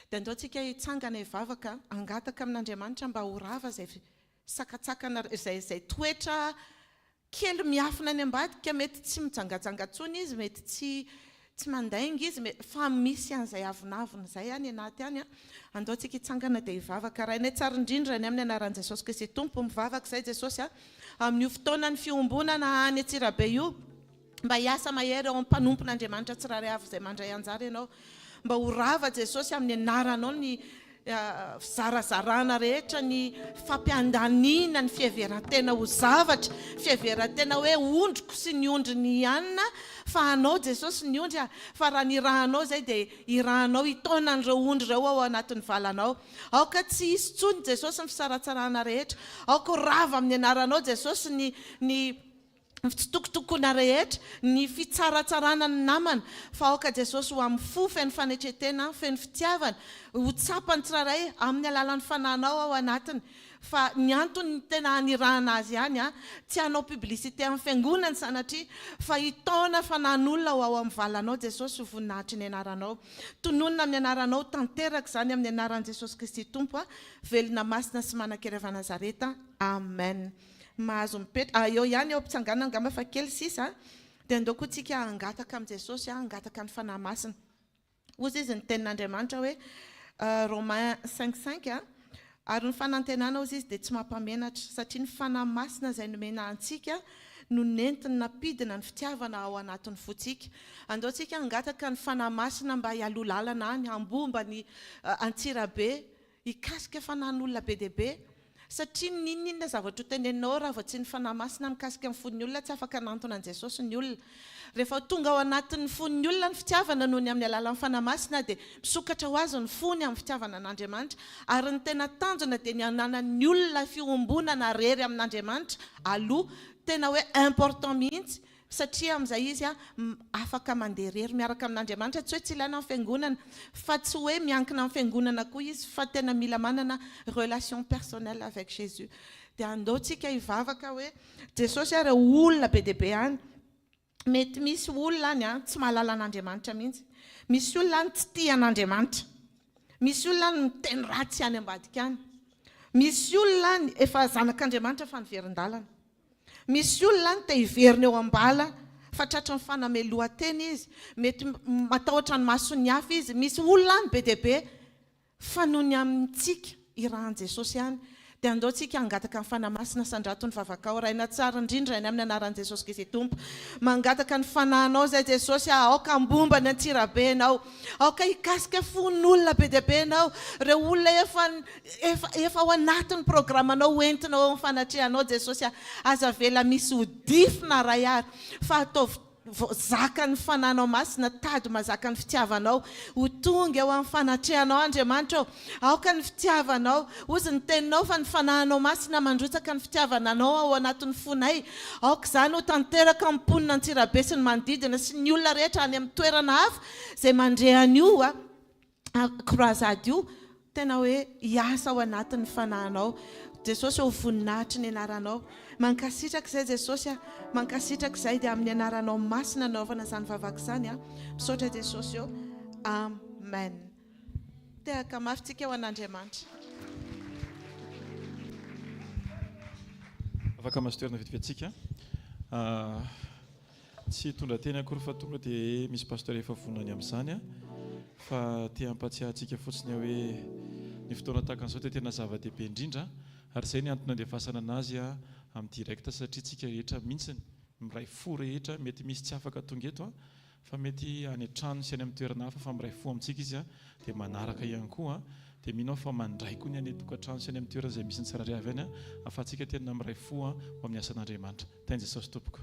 Dia andao tsika hitsangana hivavaka angataka amin'Andriamanitra mba ho rava izay sakatsakana izay toetra kely miafina any ambadika mety tsy mitsangatsangatsony izy mety tsy mandainga izy fa misy an'izay avinavina izay any anaty any a andao tsika hitsangana dia hivavaka raha ny tsara indrindra ny amin'ny anaran'i Jesosy Kristy Tompo mivavaka izay Jesosy a amin'io fotoana ny fiombonana any Antsirabe io mba hiasa mahery ao amin'ny mpanompon'Andriamanitra tsirairay avy izay mandray anjara ianao mba ho rava Jesosy amin'ny anaranao ny zarazarana rehetra ny fampiandaniana ny fiheverantena ho zavatra fiheverantena hoe ondriko sy ny ondry ny anina fa anao Jesosy ny ondry fa raha ny rahanao zay dia irahanao hitaona an'ireo ondry ireo ao anatin'ny valanao aoka tsy hisy tsony Jesosy ny fisaratsarana rehetra aoka rava amin'ny anaranao Jesosy ny fitokotokona rehetra ny fitsaratsarana ny namana fa aoka Jesosy ho amin'ny fo feno fanetretena feno fitiavana ho tsapany tsiraray amin'ny alalan'ny fananao ao anatiny fa ny antony tena anirahana azy ihany tsy hanao publicité amin'ny fiangonana sanatria fa hitaona fanan'olona ao amin'ny valanao Jesosy ho voninahitry ny anaranao tononona amin'ny anaranao tanteraka izany amin'ny anaran'i Jesosy Kristy Tompo velona masina sy manan-kereva Nazareta amen. Mahazo mipetra eo ihany eo mpitsanganana angamba fa kely sisa dia andao koa tsika angataka amin'i Jesosy angataka ny fanahy masina ozy izy ny tenin'Andriamanitra hoe Romains 5:5 ary ny fanantenana ozy izy dia tsy mampamenatra satria ny fanahy masina izay nomena antsika no nentina napidina ny fitiavana ao anatin'ny fotsika andao tsika angataka ny fanahy masina mba hialolalana any ambomba ny Antsirabe hikasika fanan'olona be dia be satria ninona zavatra hoteneninao raha vao tsy ny fanahy masina mikasika amin'ny fon'ny olona tsy afaka nantona an'i Jesosy ny olona rehefa tonga ao anatin'ny fon'ny olona ny fitiavana noho ny amin'ny alalan'ny fanahy masina dia misokatra ho azy ny fony amin'ny fitiavana an'Andriamanitra ary ny tena tanjona dia ny ananan'ny olona fiombonana rery amin'Andriamanitra aloha tena hoe important mihitsy satria amin'izay izy afaka mandeha rery miaraka amin'Andriamanitra tsy hoe tsy ilaina amin'ny fiangonana fa tsy hoe miankina amin'ny fiangonana koa izy fa tena mila manana relation personnelle avec Jésus dia andaontsika hivavaka hoe Jesosy ary olona be dia be any mety misy olona any tsy mahalala an'Andriamanitra mihitsy misy olona any tsy tia an'Andriamanitra misy olona any miteny ratsy any ambadika any misy olona any efa zanak'Andriamanitra fa niverin-dalana misy olona any te hiverina eo ambala fa tratra ny fanamelohan-teny izy mety matahotra ny masony hafa izy misy olona any be dia be fa noho ny amintsika irahan'i Jesosy any dia andaontsika angataka ny fanahy masina sandrato ny vavakao raina tsara indrindra ny amin'ny anaran'i Jesosy Kristy Tompo mangataka ny fanahinao zay Jesosy aoka ambomba ny Antsirabe ianao aoka hikasika fon'olona be dia be ianao ireo olona efa ao anatin'ny programanao hoentinao amin'ny fanatrehanao Jesosy aza vela misy hodifina ray ary fa ataovy zaka ny fananao masina tady mazaka ny fitiavanao ho tonga eo amin'ny fanatrehanao Andriamanitra aoka ny fitiavanao ozy ny teninao fa ny fanahinao masina mandrotsaka ny fitiavananao ao anatin'ny fonay aoka izany ho tanteraka amin'ny mponina Antsirabe sy ny manodidina sy ny olona rehetra any amin'ny toerana hafa izay mandrehan'io croisade io tena hoe hiasa ao anatin'ny fanahinao Jesosy ho voninahitry ny anaranao. Mankasitraka izay Jesosy, mankasitraka izay dia amin'ny anaranao masina naovana izany vavaka izany a. Misaotra Jesosy eo. Amen. Tehaka mafitsika ho an'Andriamanitra. Afaka masotoerana vetivetsika. Tsy tondra teny akory fa tonga dia misy pasteur efa vonany amin'izany fa tia hampatsiahantsika fotsiny hoe ny fotoana tahaka an'izao dia tena zava-dehibe indrindra ary izay ny antony andefasana anazy amin'ny direct satria tsika rehetra mihitsy miray fo rehetra mety misy tsy afaka tonga eto fa mety any an-trano sy any amin'ny toerana hafa fa miray fo amintsika izy dia manaraka ihany koa dia mino fa mandray koa ny any tokantrano sy any amin'ny toerana izay misy ny tsirairay avy any ahafahantsika tena miray fo ao amin'ny asan'Andriamanitra. Tany Jesosy tompoko.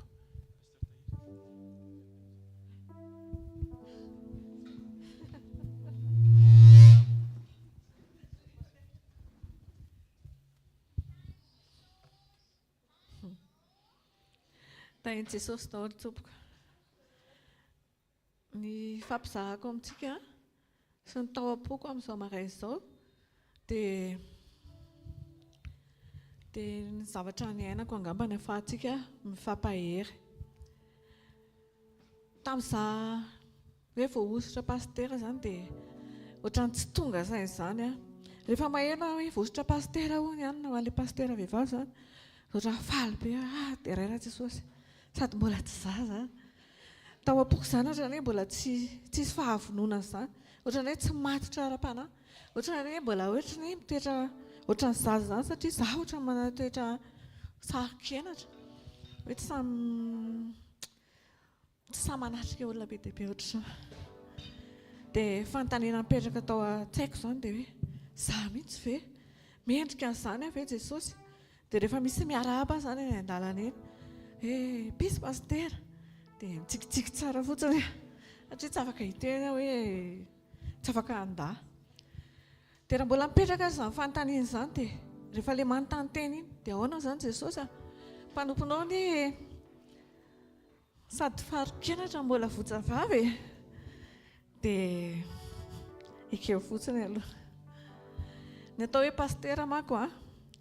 Tany Jesosy daholo tompoko. Ny fampizahako amintsika sy ny tao am-poko amin'izao maray izao dia ny zavatra niainako angamba ny ahafahantsika mifampahery. Tamin'izaho hoe vao ositra pastera izany dia ohatrany tsy tonga izany rehefa maheno hoe voasitra pastera hono ihany na hoan'ilay pastera vehivavy izany ohatrany faly be dia raira Jesosy sady mbola tsy zaza. Tao am-poko izany ohatrany hoe mbola tsisy fahavonona izany, ohatrany hoe tsy matotra ara-panahy, ohatrany hoe mbola ohatrany hoe mitoetra ohatrany zaza izany satria izaho ohatrany manana toetra saro-kenatra hoe tsy samy manatrika olona be dia be ohatr'izao. Dia fanontaniana mipetraka tao an-tsaiko izany dia hoe izaho mihitsy ve mendrika an'izany ve Jesosy? Dia rehefa misy miarahaba izany any an-dalana eny hoe pisy pastera dia mitsikitsiky tsara fotsiny satria tsy afaka hiteny hoe tsy afaka handà. Dia raha mbola mipetraka izany fanontaniana izany dia rehefa ilay manontany teny iny dia ahoana izany Jesosy mpanomponao ny sady faro-kenatra mbola vojavavy dia ekeo fotsiny aloha. Ny atao hoe pastera manko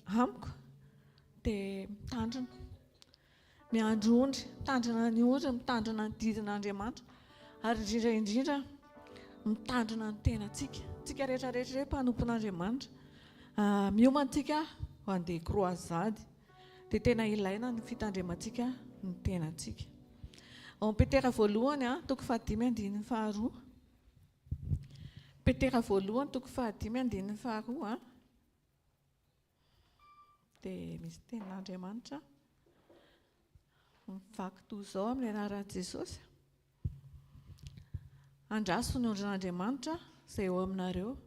amiko dia mitandrina miandro ondry, mitandrina ny ondry, mitandrina ny didin'Andriamanitra ary indrindra mitandrina ny tenantsika. Tsika rehetrarehetra hoe mpanompon'Andriamanitra miomantsika ho andeha kroazady dia tena ilaina ny fitandremantsika ny tenantsika. Ao amin'ny Petera voalohany toko 5:1-2. Petera voalohany toko 5:1-2 dia misy tenin'Andriamanitra mivaky toy izao amin'ny anaran'i Jesosy. Andraso ny ondrin'Andriamanitra izay eo aminareo,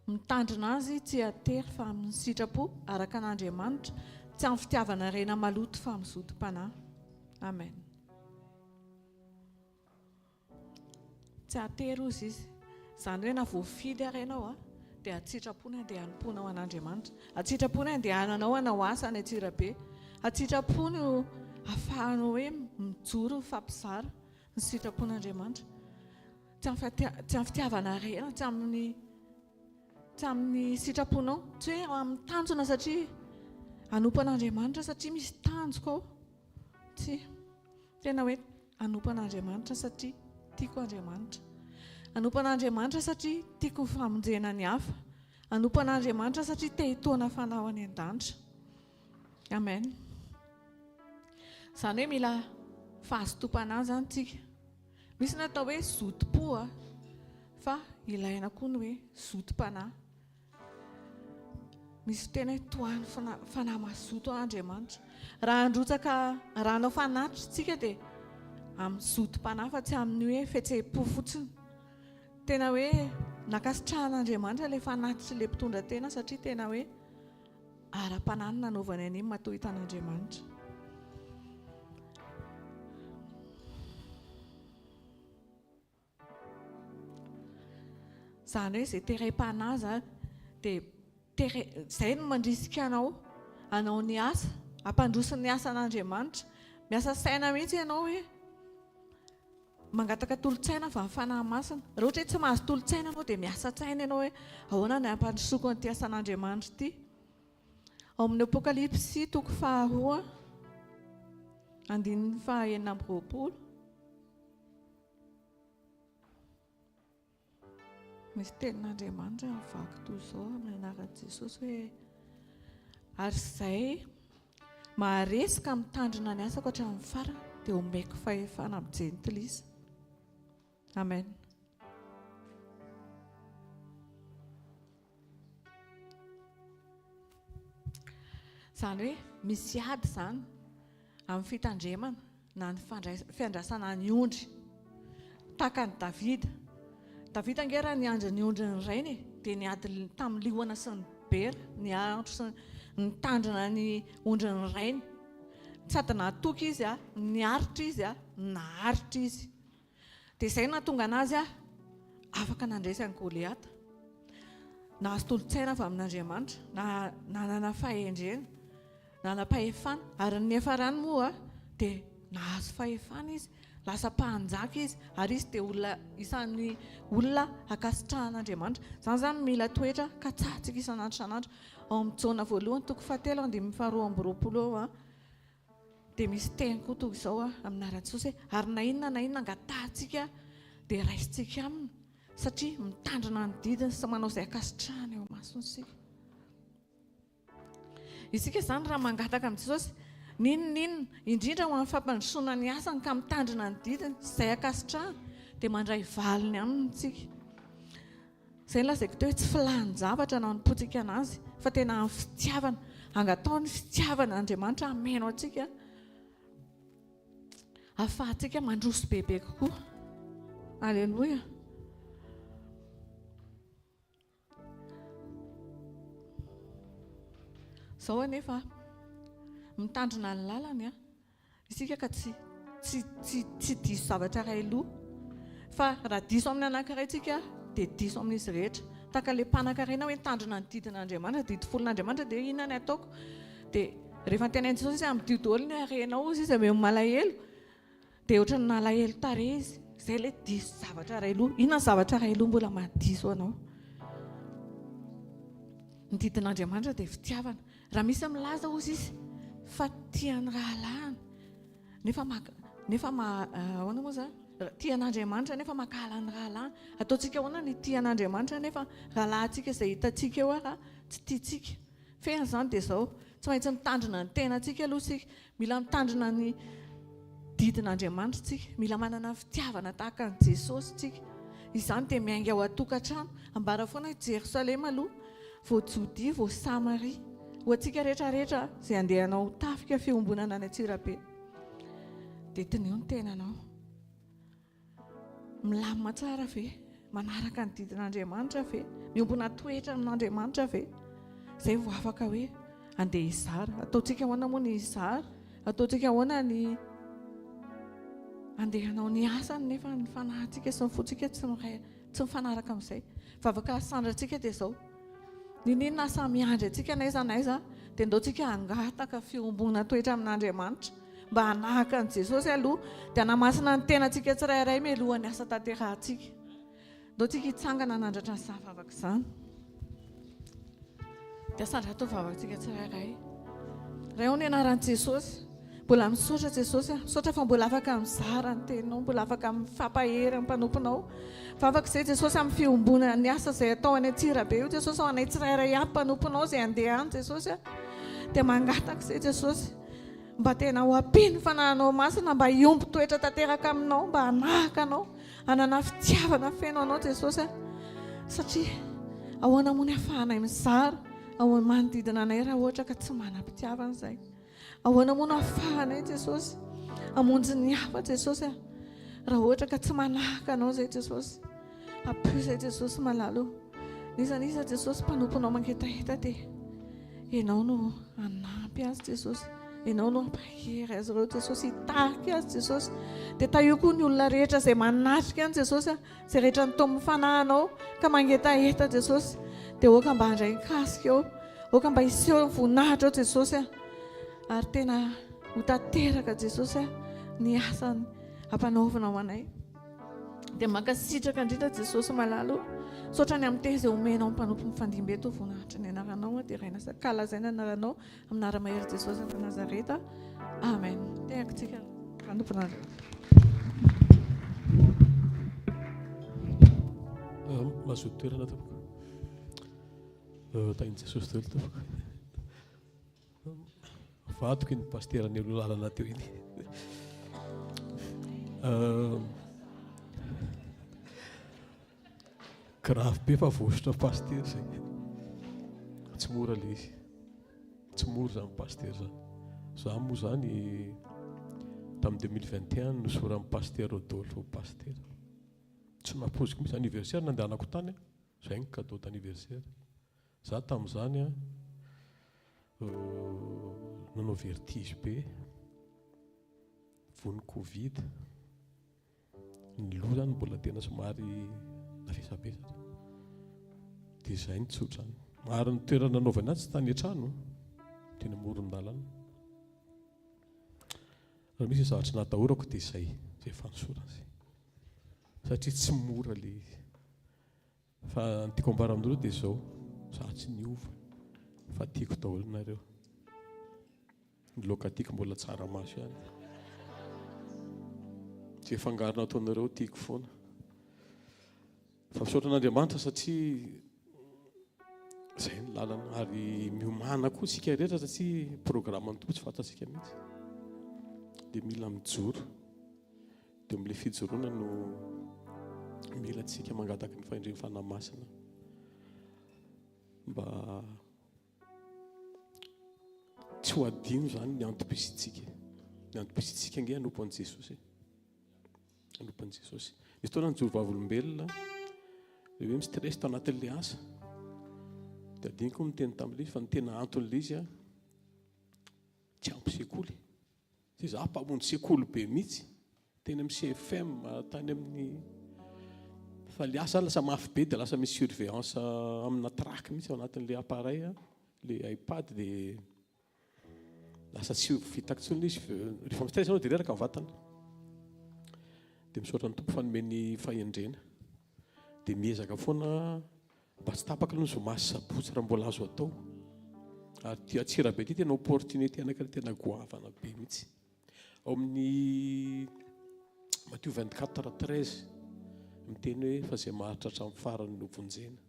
mitandrina azy tsy atery fa amin'ny sitrapo araka an'Andriamanitra, tsy amin'ny fitiavana rena maloto fa amin'ny zotom-panahy. Amen. Tsy atery ozy izy, izany hoe na voafidy ary ianao dia atsitrapony andeha hanomponao an'Andriamanitra, atsitrapony andeha hananao hanao asa any Antsirabe, atsitrapony ahafahanao hoe mijoro mifampizara ny sitrapon'Andriamanitra, tsy amin'ny fitiavana rena, tsy amin'ny sitraponao, tsy hoe amin'ny tanjona satria hanompan'Andriamanitra satria misy tanjoko ao, tsy tena hoe hanompan'Andriamanitra satria tiako Andriamanitra, hanompan'Andriamanitra satria tiako famonjena ny hafa, hanompan'Andriamanitra satria te hitona fanao any an-danitra. Amen. Izany hoe mila fahazotom-panahy izany tsika. Misy ny atao hoe zotom-po fa ilaina koa ny hoe zotom-panahy. Misy tena hoe tohan'ny fanahy mazoto Andriamanitra. Raha handrotsaka, raha hanao fanatitra tsika dia amin'ny zotom-panahy fa tsy amin'ny hoe fihetseham-po fotsiny. Tena hoe nakasitrahan'Andriamanitra ilay fanatitra ilay mpitondra tena satria tena hoe ara-panahy nanaovany an'iny matoa hitan'Andriamanitra. Izany hoe izay teram-panahy dia izay no mandrisika anao hanao ny asa, hampandrosin'ny asan'Andriamanitra. Miasa saina mihitsy ianao hoe mangataka tolo-tsaina fa ny fanahy masina. Raha ohatra hoe tsy mahazo tolo-tsaina ianao dia miasa tsaina ianao hoe ahoana ny hampandrosoko an'ity asan'Andriamanitra ity. Ao ao amin'ny apokalipsy 2 andininy 9 misy tenin'Andriamanitra mivaky toy izao amin'ny anaran'i Jesosy hoe ary izay maharesaka mitandrina ny asako hatramin'ny farany dia omeko fahefana amin'ny jentilisa. Amen. Izany hoe misy ady izany amin'ny fitandremana na ny fiandrasana ny ondry tahaka ny Davida. Davida angera niandry ny ondry ny rainy dia niady tamin'ny lihoana sy ny bera, niandro sy nitandrina ny ondry ny rainy. Sady nahatoky izy niaritra izy naharitra izy. Dia izay nahatonga anazy afaka nandresy an'i Goliata. Nahazo tolotsaina avy amin'Andriamanitra, nanana fahendrena, nanam-pahefana ary ny efarany moa dia nahazo fahefana izy, lasa mpanjaka izy ary izy dia olona isan'ny olona akasitrahan'Andriamanitra. Izany zany mila toetra katsatsika isan'andro isan'andro. Ao amin'ny Jona 1:7-2 dia misy teny koa toy izao amin'ny anaran'i Jesosy ary na inona angatahantsika dia raisintsika aminy satria mitandrina ny didiny sy manao izay akasitrahany eo masonsika. Isika izany raha mangataka amin'ny Jesosy ninona indrindra ho amin'ny fampandrosoana ny asany ka mitandrina ny didiny izay akasitrahany dia mandray valiny aminy isika. Izay lazaiko teo hoe tsy filahan-javatra na nipotsika anazy fa tena amin'ny fitiavana, angatao ny fitiavana Andriamanitra hameno antsika ahafahantsika mandroso bebe kokoa. Aleluia. Izao anefa mitandrina ny lalany isika ka tsy diso zavatra iray aloha fa raha diso amin'ny anankiray tsika dia diso amin'izy rehetra. Tahaka ilay mpanan-karena hoe mitandrina ny didin'Andriamanitra, didifolon'Andriamanitra dia inona ny ataoko? Dia rehefa tenainy Jesosy izy amin'ny didy olona harenao izy amin'ny malahelo dia ohatry ny nalahelo tarehy izy. Izay ilay diso zavatra iray aloha. Inona ny zavatra iray aloha mbola mahadiso anao? Ny didin'Andriamanitra dia fitiavana. Raha misy milaza ozy izy fa tiany rahalahiny nefa ahoana moa zany? Tian'Andriamanitra nefa makala ny rahalahiny. Ataontsika ahoana ny tian'Andriamanitra nefa rahalahintsika izay hitantsika eo tsy tiantsika. Fehiny izany dia izao, tsy maintsy mitandrina ny tenantsika aloha isika, mila mitandrina ny didin'Andriamanitra tsika, mila manana fitiavana tahaka ny Jesosy tsika. Izany dia miainga ao an-tokantrano, ambara foana Jerosalema aloha, vao Jodia, vao Samaria, ho antsika rehetrarehetra izay andehanao tafika fiombonana any Antsirabe. Dia tinio ny tenanao. Milamina tsara ve? Manaraka ny didin'Andriamanitra ve? Miombona toetra amin'Andriamanitra ve? Izay vao afaka hoe andeha hizara. Ataontsika ahoana moa ny hizara? Ataontsika ahoana ny andehanao ny asany nefa ny fanahintsika sy ny fotsika tsy mifanaraka amin'izay. Vavaka sandrantsika dia izao. Ninona samy andry antsika naiza dia ndaontsika hangataka fiombona toetra amin'Andriamanitra mba hanahaka ny Jesosy aloha dia hanamasina ny tenantsika tsirairay mialohan'ny asa tanterahantsika. Ndaontsika hitsangana nandratra ny vavaka izany. Dia sandra atao vavakantsika tsirairay. Ray ao ny anaran'i Jesosy. Mbola misaotra Jesosy, misaotra fa mbola afaka mizara ny teninao, mbola afaka mifampahery ny mpanomponao. Fa afaka izay Jesosy amin'ny fiombona ny asa izay atao any Antsirabe io Jesosy, ao anay tsirairay aby mpanomponao izay handeha any Jesosy. Dia mangataka izay Jesosy mba tena ho ampino fanahinao masina, mba hiomby toetra tanteraka aminao, mba hanahaka anao, hanana fitiavana feno anao Jesosy. Satria ahoana moa ny ahafahanay mizara, ahoana manodidina anay raha ohatra ka tsy manam-pitiavana izay. Ahoana moa no ahafahanay Jesosy hamonjy ny hafa Jesosy raha ohatra ka tsy manahaka anao izay Jesosy. Ampio izay Jesosy malalo. Nizaniza Jesosy mpanomponao mangetaheta dia ianao no hanampy azy Jesosy. Ianao no ampahery azy ireo Jesosy, hitarika azy Jesosy. Dia taio koa ny olona rehetra izay manatrika any Jesosy, izay rehetra nitomy fanahinao ka mangetaheta Jesosy, dia oka mba handray kasika eo, oka mba hiseho voninahitra eo Jesosy, ary tena ho tanteraka Jesosy ny asany ampanaovina ho anay. dia mankasitraka indrindra Jesosy malalo sotra ny amin'ny teh izay omenao ny mpanompo ny fandimbeto ho voninahitra ny anaranao dia raina sakalazaina anaranao amin'ny ara-mahery Jesosy ny Nazareta. Amen. Tenhakontsika mpanompo mazoto toerana tompoko. Tainy Jesosy daholo tompoko. Vadoko iny pasterany olo lalana teo iny. Grave be fa vosotra paster zay. Tsy mora le izy. Tsy mora zany paster zany. Za moa zany tamin'ny 2021 nosoran'ny paster Rodolphe paster. Tsy napoziko misy anniversaire nandehanako tany. Zay ny cadeau d'anniversaire. Za tamin'izany nanao vertige be. Vony Covid. Ny loha zany mbola tena somary nafesapesatra. Dia izay ny tsotra zany. Ary ny toerana nanaovana azy tsy tany an-trano. Tena amoron-dalana. Raha misy zavatra natahorako dia izay fanosora azy. Satria tsy mora le izy. Fa ny tiako ambara aminareo dia izao. Za tsy niova. Fa tiako daholo nareo. Ny laoka tiako mbola tsara maso ihany. Tsy fangarona ataonareo tiako foana. Fa misaotra an'Andriamanitra satria izay ny lalana. Ary miomana koa isika rehetra satria programme ny tompo tsy fantatsika mihitsy. Dia mila mijoro. Dia amin'ilay fijoroana no mila tsika mangataka ny fahendren'ny fanahy masina. Mba tsy ho adino zany ny antom-pisitsika. Ny antom-pisitsika nge hanompo an'i Jesosy. Hanompo an'i Jesosy. Nisy fotoana nijoro vavolombelona. Dia hoe mistress tao anatin'ilay asa. Dia adiniko miteny tamin'ilay izy fa ny tena anton'ilay izy tsy ampy sekoly. Tsy za mpamonjy sekoly be mihitsy. Teny amin'ny CFM tany amin'ny fa ilay asa lasa mafy be dia lasa misy surveillance amina traque mihitsy ao anatin'ilay appareil, ilay iPad dia lasa tsy vitako intsony izy. Rehefa mistress anao dia reraka ny vatana. Dia misaotra ny tompo fanomeny fahendrena. Dia miezaka foana mba tsy tapaka ny zomasy sabotsy raha mbola azo atao. Ary ty Antsirabe ty tena opportunité anankiray tena goavana be mihitsy. Ao amin'ny Matthieu 24:13 miteny hoe fa izay maharitra hatramin'ny farany no vonjena.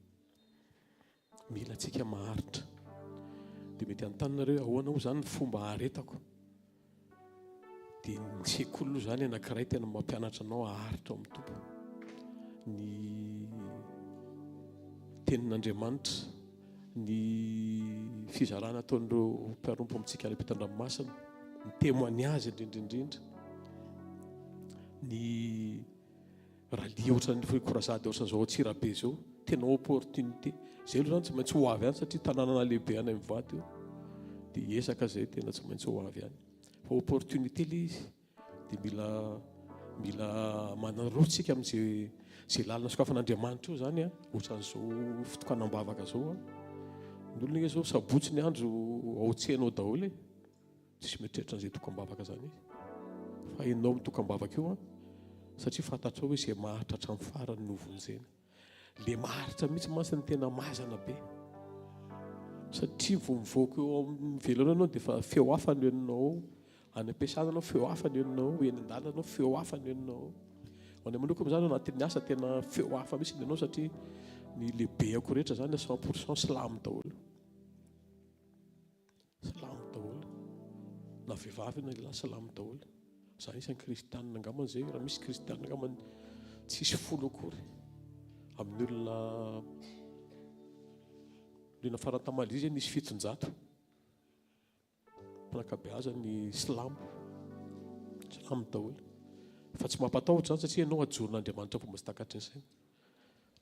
Mila antsika maharitra. Dia mety antanareo ahoana ho zany ny fomba haretako. Dia ny sekoly zany anankiray tena mampianatra anao haharitra ao amin'ny tompo. Ny tenin'Andriamanitra, ny fizarana ataon'ireo mpiarompo amintsika any ampitan-dranomasina, ny témoignage indrindrindrindra, ny ralia ohatran'ny fikorazady ohatran'izao Antsirabe zao, tena opportunité. Izay aloha zany tsy maintsy ho avy any satria tanàna lehibe any amin'ny vady io. Dia hiezaka izay tena tsy maintsy ho avy any. Fa opportunité ilay izy. Dia mila manarotsika amin'izay lalana sokafan'Andriamanitra io zany ohatran'izao fotokanam-bavaka zao. Ny olona zao sabotsy ny andro ao tsenao daholo e. Tsy mieritreritra an'izay tokam-bavaka zany izy. Fa enao amin'ny tokam-bavaka io satria fantatrao hoe izay maharitra hatramin'ny farany no vonjena. Le maharitra mihitsy mantsy ny tena mazana be. Satria vao mivoaka eo amin'ny velona anao dia fa feo hafa no henonao. Any am-piasana anao feo hafa no henonao. Eny an-dalana anao feo hafa no henonao. Ho any manokana zany anatin'ny asa tena feo hafa mihitsy ny anao satria ny lehibeako rehetra zany 100% silamo daholo. Silamo daholo. Na vehivavy na lehilahy silamo daholo. Zany isan'ny kristianina angambany zay. Raha misy kristianina angambany tsisy folo akory. Amin'ny olona farantamalizy zay nisy 700. Mpanakabeazany silamo. Silamo daholo. Fa tsy mampatahotra zany satria ianao ajoron'Andriamanitra fomba sy takatry ny saina.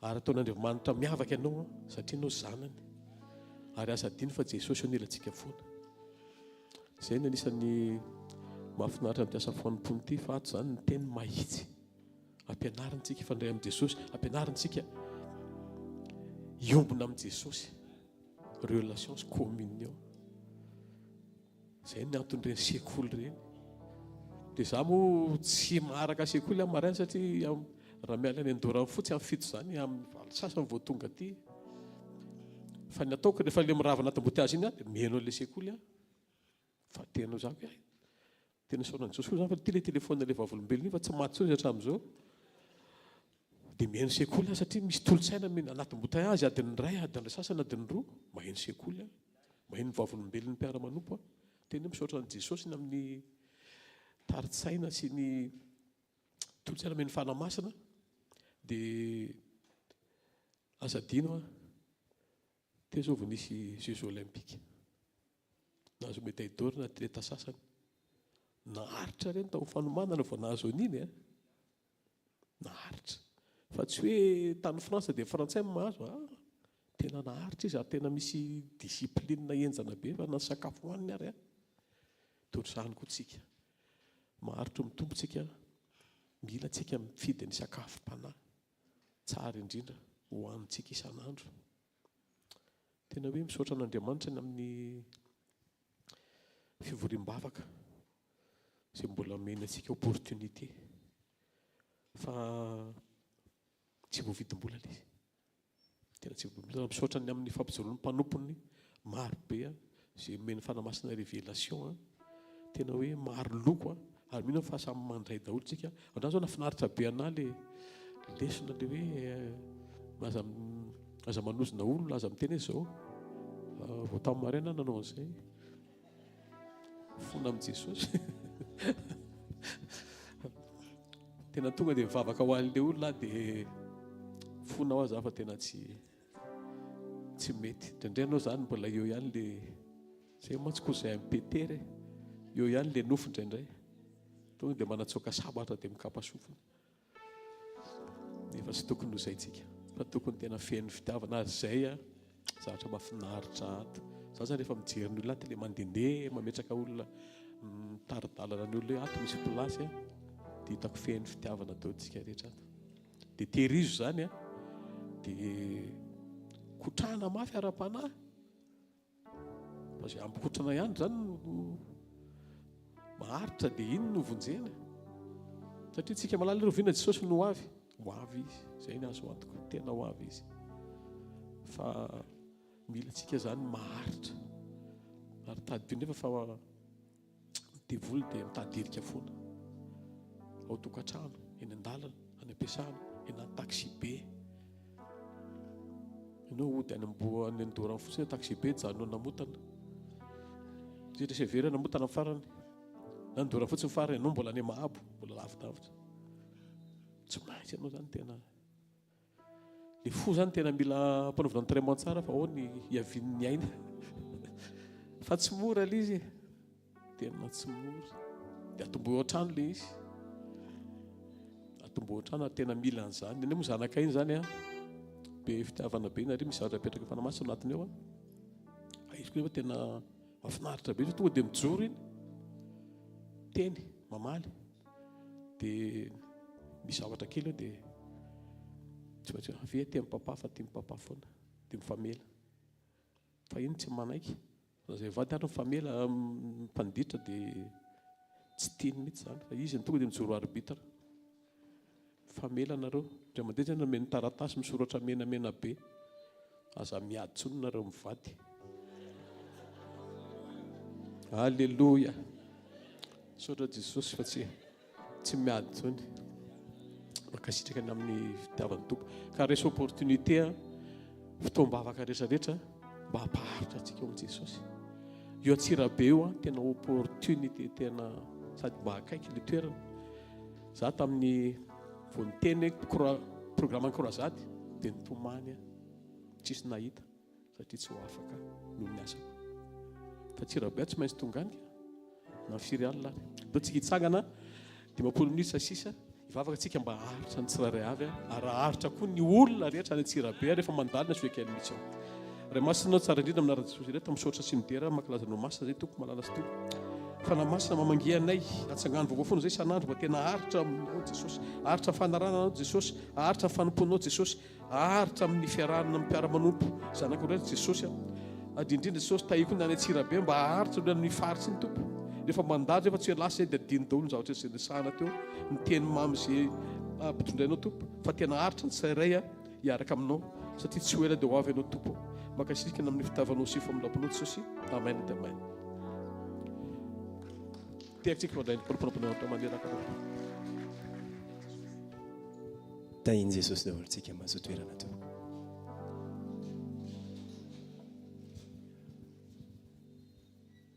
Ary ataon'Andriamanitra miavaka ianao satria ianao zanany. Ary aza adino fa Jesosy anelantsika foana. Izay ny anisan'ny mahafinaritra mampiasa fanompony ity fa ato zany ny teny mahitsy. Ampianarintsika ifandray amin'i Jesosy. Ampianarintsika iombona amin'i Jesosy. Relation communion. Izay ny anton'ireny sekoly ireny. Dia za moa tsy maharaka sekoly amin'ny maraina satria raha miala ny andorany fotsy amin'ny fito zany amin'ny valy sasany vao tonga aty fa ny ataoko rehefa le mirava anatim-boteazy iny dia mihainao ilay sekoly fa tenao za hoe tena saonan'i Jesosy koa zany fa ty le telefôna le vavolombelona iny fa tsy maty tsony hatramin'izao dia mihaino sekoly satria misy tolotsaina anatim-boteazy adiny ray adiny sasany adiny roa maheno sekoly maheno vavolombelon'ny mpiara-manompo tena misaotra an'i Jesosy ny amin'ny taritsaina sy ny tolotsaina meny fanamasina dia azadino teo zao vao nisy Jeux olympique nahazo médaille d'or na atleta sasany naharitra reny tao fanomanana vao nahazo an'iny naharitra fa tsy hoe tany Frantsa dia frantsay mahazo tena naharitra izy ary tena misy discipline enjana be fa na sakafo hoaniny ary totr'izany koa tsika maharitra mitombotsika mila tsika mifidy ny sakafom-panahy tsara indrindra hohanintsika isan'andro tena hoe misaotra an'Andriamanitra ny amin'ny fivoriam-bavaka izay mbola omena antsika opportunité fa tsy voavidim-bola ilay izy tena tsy voavidim-bola misaotra ny amin'ny fampijoroan'ny mpanompony maro be izay omeny fanamasina révélation tena hoe maro loko ary mino fa samy mandray daholo tsika andrany zao nafinaritra be anahy le lesona le hoe aza manozona olona aza miteny izao vao tamin'ny maraina nanao an'izay fona amin'i Jesosy tena tonga dia mivavaka ho an'ilay olona dia fona ho aza fa tena tsy mety indraindray anao zany mbola eo ihany le zay mantsy koa izay ampetery eo ihany le nofo indraindray tonga dia manatsoaka sabatra dia mikapasofina nefa tsy tokony ho zayntsika fa tokony tena feno fitiavana ary zay zavatra mahafinaritra ato za zany rehefa mijery ny olona ato le mandehandeha mametraka olona mitaridalana ny olona hoe ato misy plasy dia hitako feno fitiavana daotsika rehetra ato dia terizo zany dia kotrahana mafy ara-panahy fa zay ampikotrana ihany zany maharitra dia iny no vonjena satria tsika malala roviana Jesosy no avy ho avy izy zay ny azo antoko tena ho avy izy fa mila tsika zany maharitra ary tady nefa fa midevoly dia mitady herika foana ao tokantrano eny an-dalana any am-piasana eny an-taxi be ianao ody any amboany andorany fotsiny taxi be janonao namotana zitra severa namotana amin'ny farany nandorany fotsiny farany ianao mbola any mahabo mbola lavidavitra tsy maintsy ianao zany tena le fo zany tena mila mpanaovana entraînement tsara fa ao ny iavin'ny aina fa tsy mora le izy tena tsy mora dia atomboa an-trano le izy atomboa an-trano ary tena mila an'izany eny moa zanaka iny zany be fitiavana be iny ary misy zavatra apetraka fanamasina anatiny ao izy koa nefa tena mahafinaritra be izy tonga dia mijoro iny teny mamaly dia misy zavatra kely ao dia tsy maintsy avy ty amin'ny papa fa ty amin'ny papa foana dia mifamela fa iny tsy manaiky zay vady ary mifamela mpaniditra dia tsy tiany mihitsy zany fa izy tonga dia mijoro arbitre famela nareo dra mandeha zany nameny taratasy misoratra menamena be aza miady tsony nareo mivady alleloia misaotra Jesosy fa tsy miady tsony makasitraka ny amin'ny fitiavan'ny tompo ka resy opportunité fitoam-bavaka rehetrarehetra mba hampaharitra antsika eo amin'i Jesosy io Antsirabe io tena opportunité tena sady mba akaiky le toerana za tamin'ny vao niteny programme Ankorazady dia nitomany tsisy nahita satria tsy ho afaka noho ny asako fa Antsirabe tsy maintsy tonganika na firy alina ary dao tsika hitsangana 20 minitra sisa ivavaka tsika mba aharitra ny tsirairay avy ary aharitra koa ny olona rehetra any Antsirabe rehefa mandalina sy oekany mihitsy ao ray masinao tsara indrindra amin'ny ara-Jesosy rehetra misaotra sy midera mankalaza no masina zay toko malala sy toko fa na masina mamangia anay atsangano vaovao foana zay isan'andro mba tena aharitra aminao Jesosy aharitra fanarana anao Jesosy aharitra fanomponao Jesosy aharitra amin'ny fiarahana amin'ny mpiara-manompo zanako rehetra Jesosy adindrindra Jesosy tahiko ny any Antsirabe mba aharitra olona ny faritsy ny tompo rehefa mandady rehefa tsy hoe lasa zay dia adino daholo ny zavatra zay nisahana teo ny teny mamy zay ampitondrainao tompo fa tena aritra ny tsairay hiaraka aminao satria tsy ho ela dia ho avy ianao tompo makasisika amin'ny fitavanao sifo amin'ny lampinao Jesosy amen dia amen tiaksika mandray ny polopolopona maneraka tahin Jesosy daholo tsika mahazo toerana teo.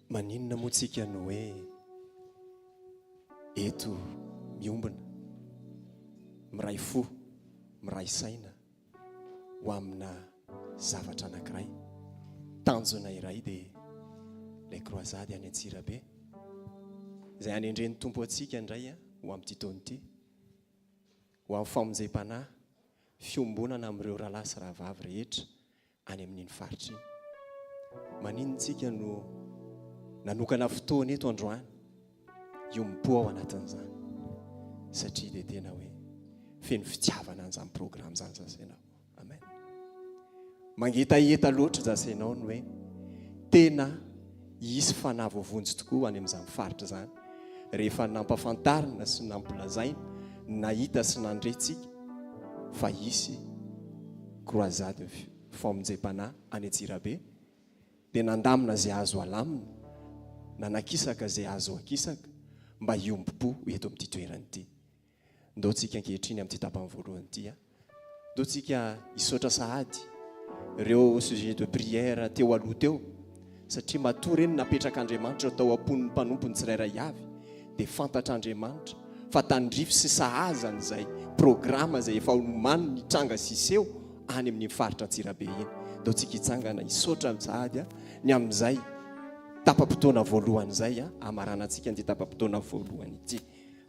Maninona moa tsika no hoe eto miombona miray fo miray saina ho amina zavatra anankiray tanjona iray dia ilay croisade any Antsirabe izay any endren'ny tompo atsika indray ho amin'ity taona ity ho amin'ny famonjam-panahy fiombonana amin'ireo rahalahy sy rahavavy rehetra any amin'iny faritra iny. Maninontsika no nanokana fotoana eto androany iompo ao anatin'izany satria dia tena hoe feno fitiavana an'izany programme izany zasainao. Amen. Mangetaeta loatra zasainao no hoe tena hisy fanahy voavonjy tokoa any amin'izany faritra izany rehefa nampafantarina sy nampolazaina nahita sy nandretsika fa hisy croisade famonjam-panahy any Antsirabe dia nandamina izay azo alamina nanakisaka izay azo akisaka mba hiompo eto amin'ity toerana ity. Ndao tsika ankehitriny amin'ity tapany voalohany ity ndao tsika hisaotra sahady ireo sujet de prière teo aloha teo satria matoa reny napetrak'Andriamanitra tao ampon'ny mpanompony tsirairay avy dia fantatr'Andriamanitra fa tandrify sy sahazany izay programma izay efa omany nitranga siseho any amin'ny faritra Antsirabe iny. Ndao tsika hitsangana hisaotra sahady ny amin'izay tapam-potoana voalohany izay amaranantsika ny tapam-potoana voalohany ity.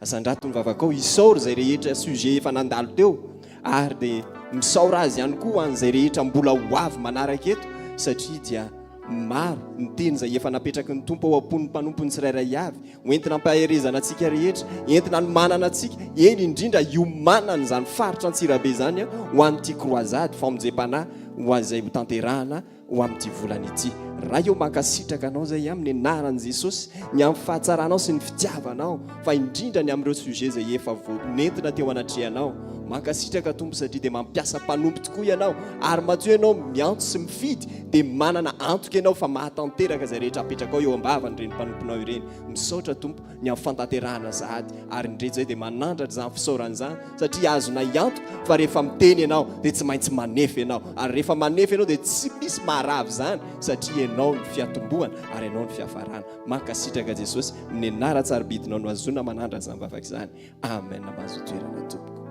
Asandrato ny vavakao isaory izay rehetra sujet efa nandalo teo ary dia misaora azy ihany koa an'izay rehetra mbola ho avy manaraka eto satria dia maro ny teny izay efa napetraky ny tompo ao ampon'ny mpanompony tsirairay avy hoentina hampaherezana antsika rehetra entina nomanana antsika eny indrindra iomanana izany faritra Antsirabe izany ho amin'ity croisade famonjam-panahy ho azay ho tanterahana ho amin'ity volana ity. Raha eo mankasitraka anao zay amin'ny anaran'i Jesosy ny amin'ny fahatsaranao sy ny fitiavanao fa indrindra ny amin'ireo sujet izay efa nentina teo anatrehanao mankasitraka tompo satria dia mampiasa mpanompo tokoa ianao ary matoa ianao miantso sy mifidy dia manana antoka ianao fa mahatanteraka izay rehetra apetraka ao eo ambavany ireny mpanomponao ireny. Misaotra tompo ny amin'ny fantanterahana sahady ary indreto zay dia manandratra izany fisaoran'izany satria azona iantoka fa rehefa miteny ianao dia tsy maintsy manefy ianao ary rehefa manefy ianao dia tsy misy maharavy izany satria ianao ny fiatombohana ary ianao ny fiafarana. Mankasitraka Jesosy amin'ny anara-tsarobidinao no azona manandra izany vavaka izany. Amen. Mahazo toerana tompoko.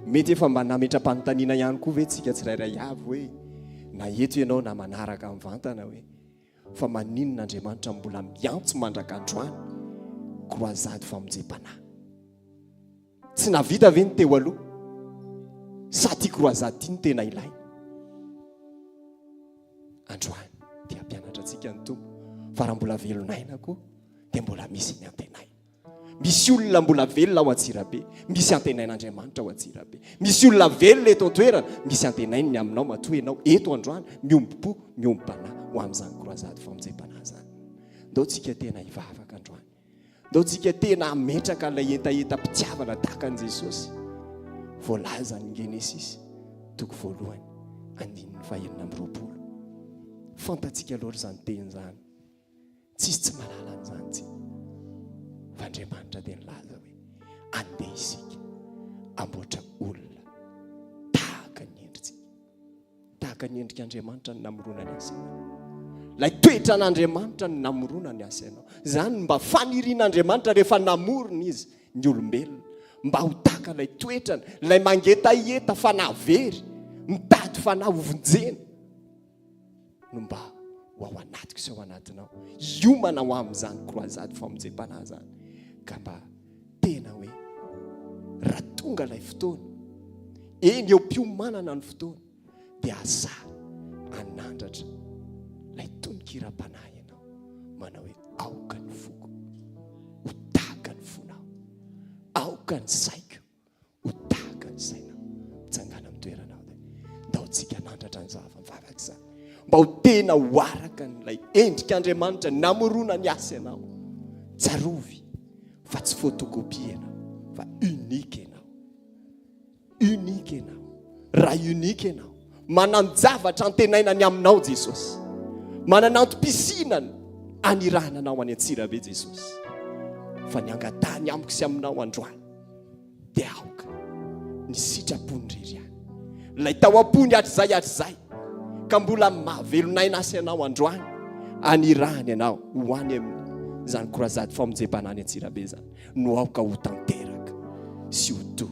Mety efa mba nametra-panontaniana ihany koa ve tsika tsirairay avy hoe na eto ianao na manaraka amin'ny vantana hoe fa maninona Andriamanitra mbola miantso mandraka androany croisade famonjam-panahy. Tsy navita ve ny teo aloha sa ty croisade ty ny tena ilaina? Androany dia hampianatra antsika ny tompo fa raha mbola velonaina koa dia mbola misy ny antenaina. Misy olona mbola velona ao Antsirabe, misy antenain'Andriamanitra ao Antsirabe. Misy olona velona eto an-toerana, misy antenainy aminao matoa ianao eto androany miompo miompo-panahy ho amin'izany croisade famonjam-panahy izany. Ndao tsika tena hivavaka androany. Ndao tsika tena hametraka ilay entaeta-pitiavana tahaka an'i Jesosy. Voalaza ny Genesis toko voalohany 2:20. Fantatsika loatra izany teny izany. Tsisy tsy malala an'izany tsika. Fa Andriamanitra dia nilaza hoe andeha isika amboatra olona tahaka ny endritsika. Tahaka ny endrika Andriamanitra ny namorona ny asainao. Lay toetra n'Andriamanitra ny namorona ny asainao. Izany mba fanirian'Andriamanitra rehefa namorona izy ny olombelona mba ho tahaka lay toetrany, lay mangetaeta fanahy very, mitady fanahy hovonjena no mba ho ao anatiko sy ao anatinao. Iomana ho amin'izany croisade famonjam-panahy izany. Ka mba tena hoe raha tonga ilay fotoana eny eo mpiomanana ny fotoana dia asa anandratra ilay tononkira-panahy ianao manao hoe aoka ny foko ho tahaka ny fonao, aoka ny saiko ho tahaka ny sainao. Mitsangana amin'ny toeranao dia ndao tsika anandratra ny zava-mivavaka izany mba ho tena ho araka n'ilay endrik'Andriamanitra namorona ny asa ianao. Tsarovy fa tsy photocopie ianao fa unique ianao unika ianao, raha unika ianao, manan-javatra antenainany aminao Jesosy, mananantom-pisinany anirahana anao any Antsirabe Jesosy. Fa ny angatahany amiko sy aminao androany dia aoka ny sitrapony ririany, ilay tao am-pony hatr'izay ka mbola mahavelonaina sy anao androany, anirahany ianao ho any amin'izany korazady famonjam-panany Antsirabe zany, no aoka ho tanteraka sy ho to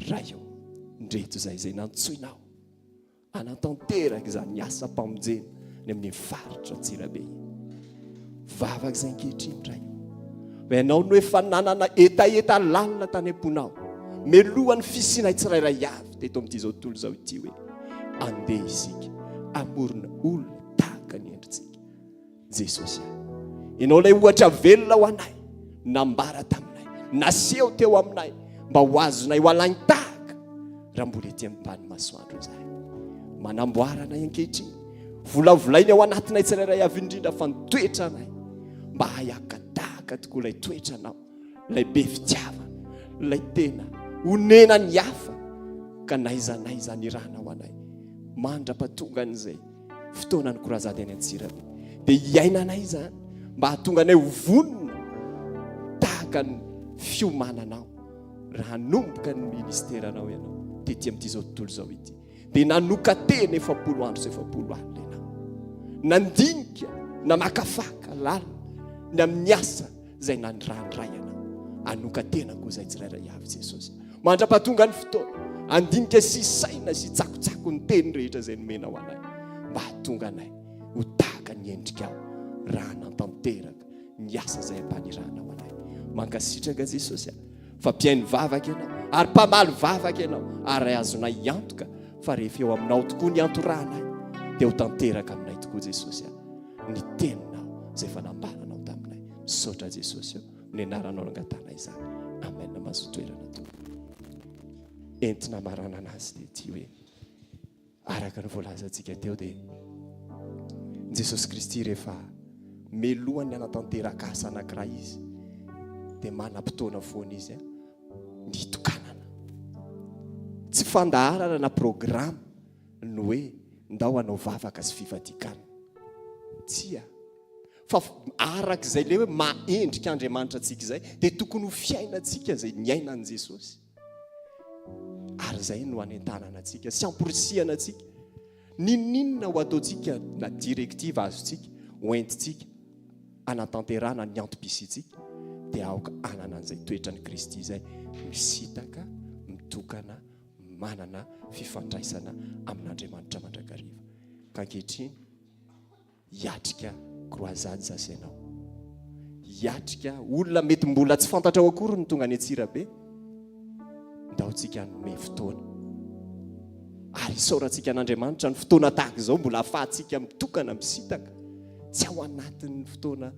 raha io ndreto zay nantsoinao anatanteraka izany asa mpamonjena ny amin'ny faritra Antsirabe. Vavaka izay ankehitriny raha io, ianao no efa nanana etaeta lalina tany am-ponao, melohan'ny fisianay tsirairay avy teto amin'ity zao tontolo zao ity, hoe andeha isika amorona olona tahaka ny endritsika Jesosy. Ianao ilay ohatra velona ho anay, nambara taminay, naseho teo aminay mba ho azonay ho alany tahaka raha mbola ety ambany masoandro izahay. Manamboara anay ankehitriny, volavolainy ao anatinay tsirairay avy indrindra fa nitoetra anay mba hayaka tahaka tokoa ilay toetra anao, ilay be fitiavana, ilay tena honena ny hafa ka naizanay izany irahana ho anay mandra-pahatonga an'izay fotoana ny korazady any Antsirabe, dia hiainanay izany mba hahatonga anay ho vonona tahaka ny fiomananao raha hanomboka ny ministeranao ianao tety amin'ity zao tontolo zao ity. Dia nanoka teny 70 andro sy 70 alina ianao, nandinika namakafaka lalina ny amin'ny asa izay nanirandray ianao, anoka tena koa izay tsirairay avy Jesosy. Mandra-pahatonga ny fotoana andinika sy saina sy tsakotsako ny teny rehetra izay nomenao anay mba hahatonga anay ho tahaka ny endrikao raha nantanteraka ny asa izay ampanirahana ho anay. Mankasitraka Jesosy fa mpiainy vavaka ianao ary mpamaly vavaka ianao, ary azonay antoka fa rehefa eo aminao tokoa ny antorahanay dia ho tanteraka aminay tokoa Jesosy ny teninao izay fa nambaranao taminay. Misaotra Jesosy ny anaranao nangatana izany. Amen. Namazo toerana to entina marana anazy dia ty hoe araka ny voalazantsika teo dia Jesosy Kristy rehefa melohany anatanteraka asa anankiray izy dia manam-potoana foana izy ny hitokanana, tsy fandaharana na programa no hoe ndao anao vavaka sy fifadikana, tsia fa araka izay le hoe mahendrika Andriamanitra antsika izay dia tokony ho fiainantsika izay niaina an' Jesosy, ary izay no hanentanana antsika sy amporisihana antsika ninninona ho ataontsika na direktiva azontsika ho entintsika anatanterana ny antom-pisitsika dia aoka anana an'izay toetra ny Kristy izay misitaka, mitokana, manana fifandraisana amin'Andriamanitra mandrakariva. Ka ankehitriny hiatrika kroazady zasy ianao, hiatrika olona mety mbola tsy fantatra ao akory ny tonga any Antsirabe, ndaontsika hanome fotoana ary isaorantsika an'Andriamanitra ny fotoana tahaka izao mbola ahafahantsika mitokana, misitaka, tsy ao anatin'ny fotoana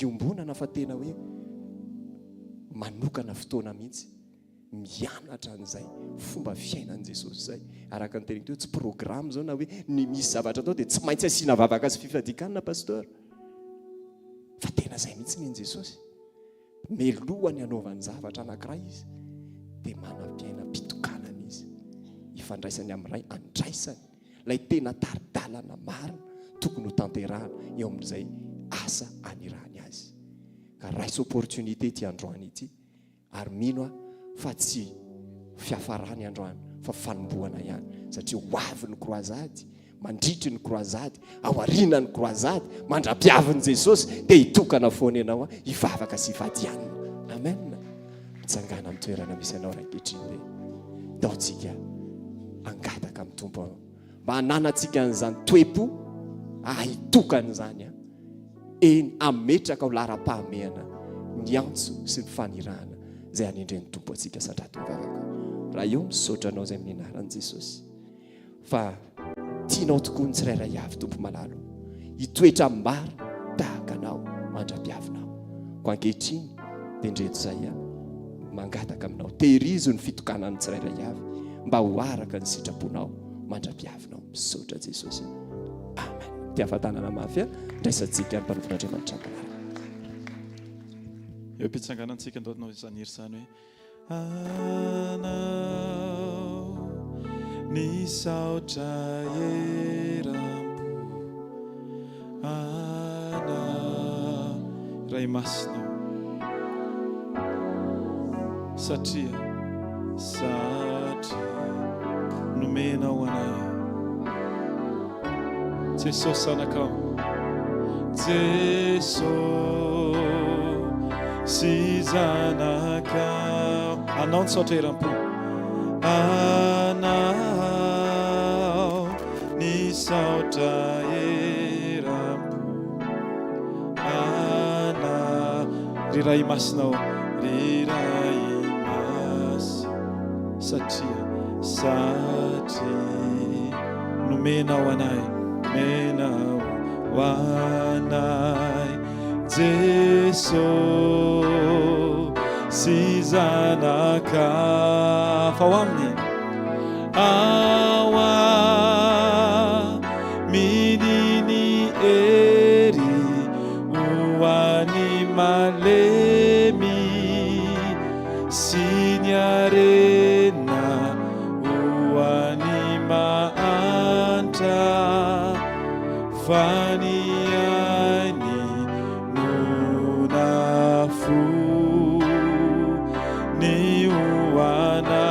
iombonana fa tena hoe manokana fotoana mihitsy mianatra an'izay fomba fiainan'i Jesosy izay. Araka ny teniko teo, tsy programa zao na hoe ny misy zavatra atao dia tsy maintsy asiana vavaka sy fifadikana pastor, fa tena izay mihitsy ny Jesosy melohany hanaovany zavatra anankiray izy dia manam-piainam-pitokanana izy, hifandraisany amin'ray andraisany ilay tena taridalana marina tokony ho tanterahana eo amin'izay asa anirahany azy. Ka raisy opportunité ty androany ity, ary mino fa tsy fiafarany androany fa fanombohana ihany, satria ho avy ny kroazady, mandritry ny kroazady, aoriana ny kroazady, mandra-piavin'i Jesosy dia hitokana foana ianao hivavaka sy hivadianina. Amen. Mitsangana amin'ny toerana misy anao rankehitriny dia daontsika angataka amin'ny tompo mba hananantsika an'izany toepo ahitokana izany eny ametraka ho lara-pahamehana ny antso sy ny fanirahana izay hanindren'ny tompo antsika satrato mivavaka. Raha io misaotra anao izay amin'ny anaran'i Jesosy fa tianao tokoa ny tsirairay avy tompo malalo hitoetra mbara tahaka anao mandra-piavinao. Ko ankehitriny dia ndreto izay mangataka aminao, tehirizo ny fitokanan'ny tsirairay avy mba ho araka ny sitraponao mandra-piavinao. Misaotra Jesosy. Amen. Tiafatanana mafy ndraisantsika ny mpanovon'Andriamanitra eo am-pitsanganantsika ndoanao izany hery izany hoe ny saotra erampo ana ray masina satria nomenao anay Jesosy sanakao Jesosy zanakao anao ny saotra eram-po anao ny saotra eram-po anao riray masinao riray satria nomenao anay menao anay Jesosy zanaka fao aminy awa mininy ery hoany malemy sy ny arena hoany mahantra fa ny ainy nonafo ny hoana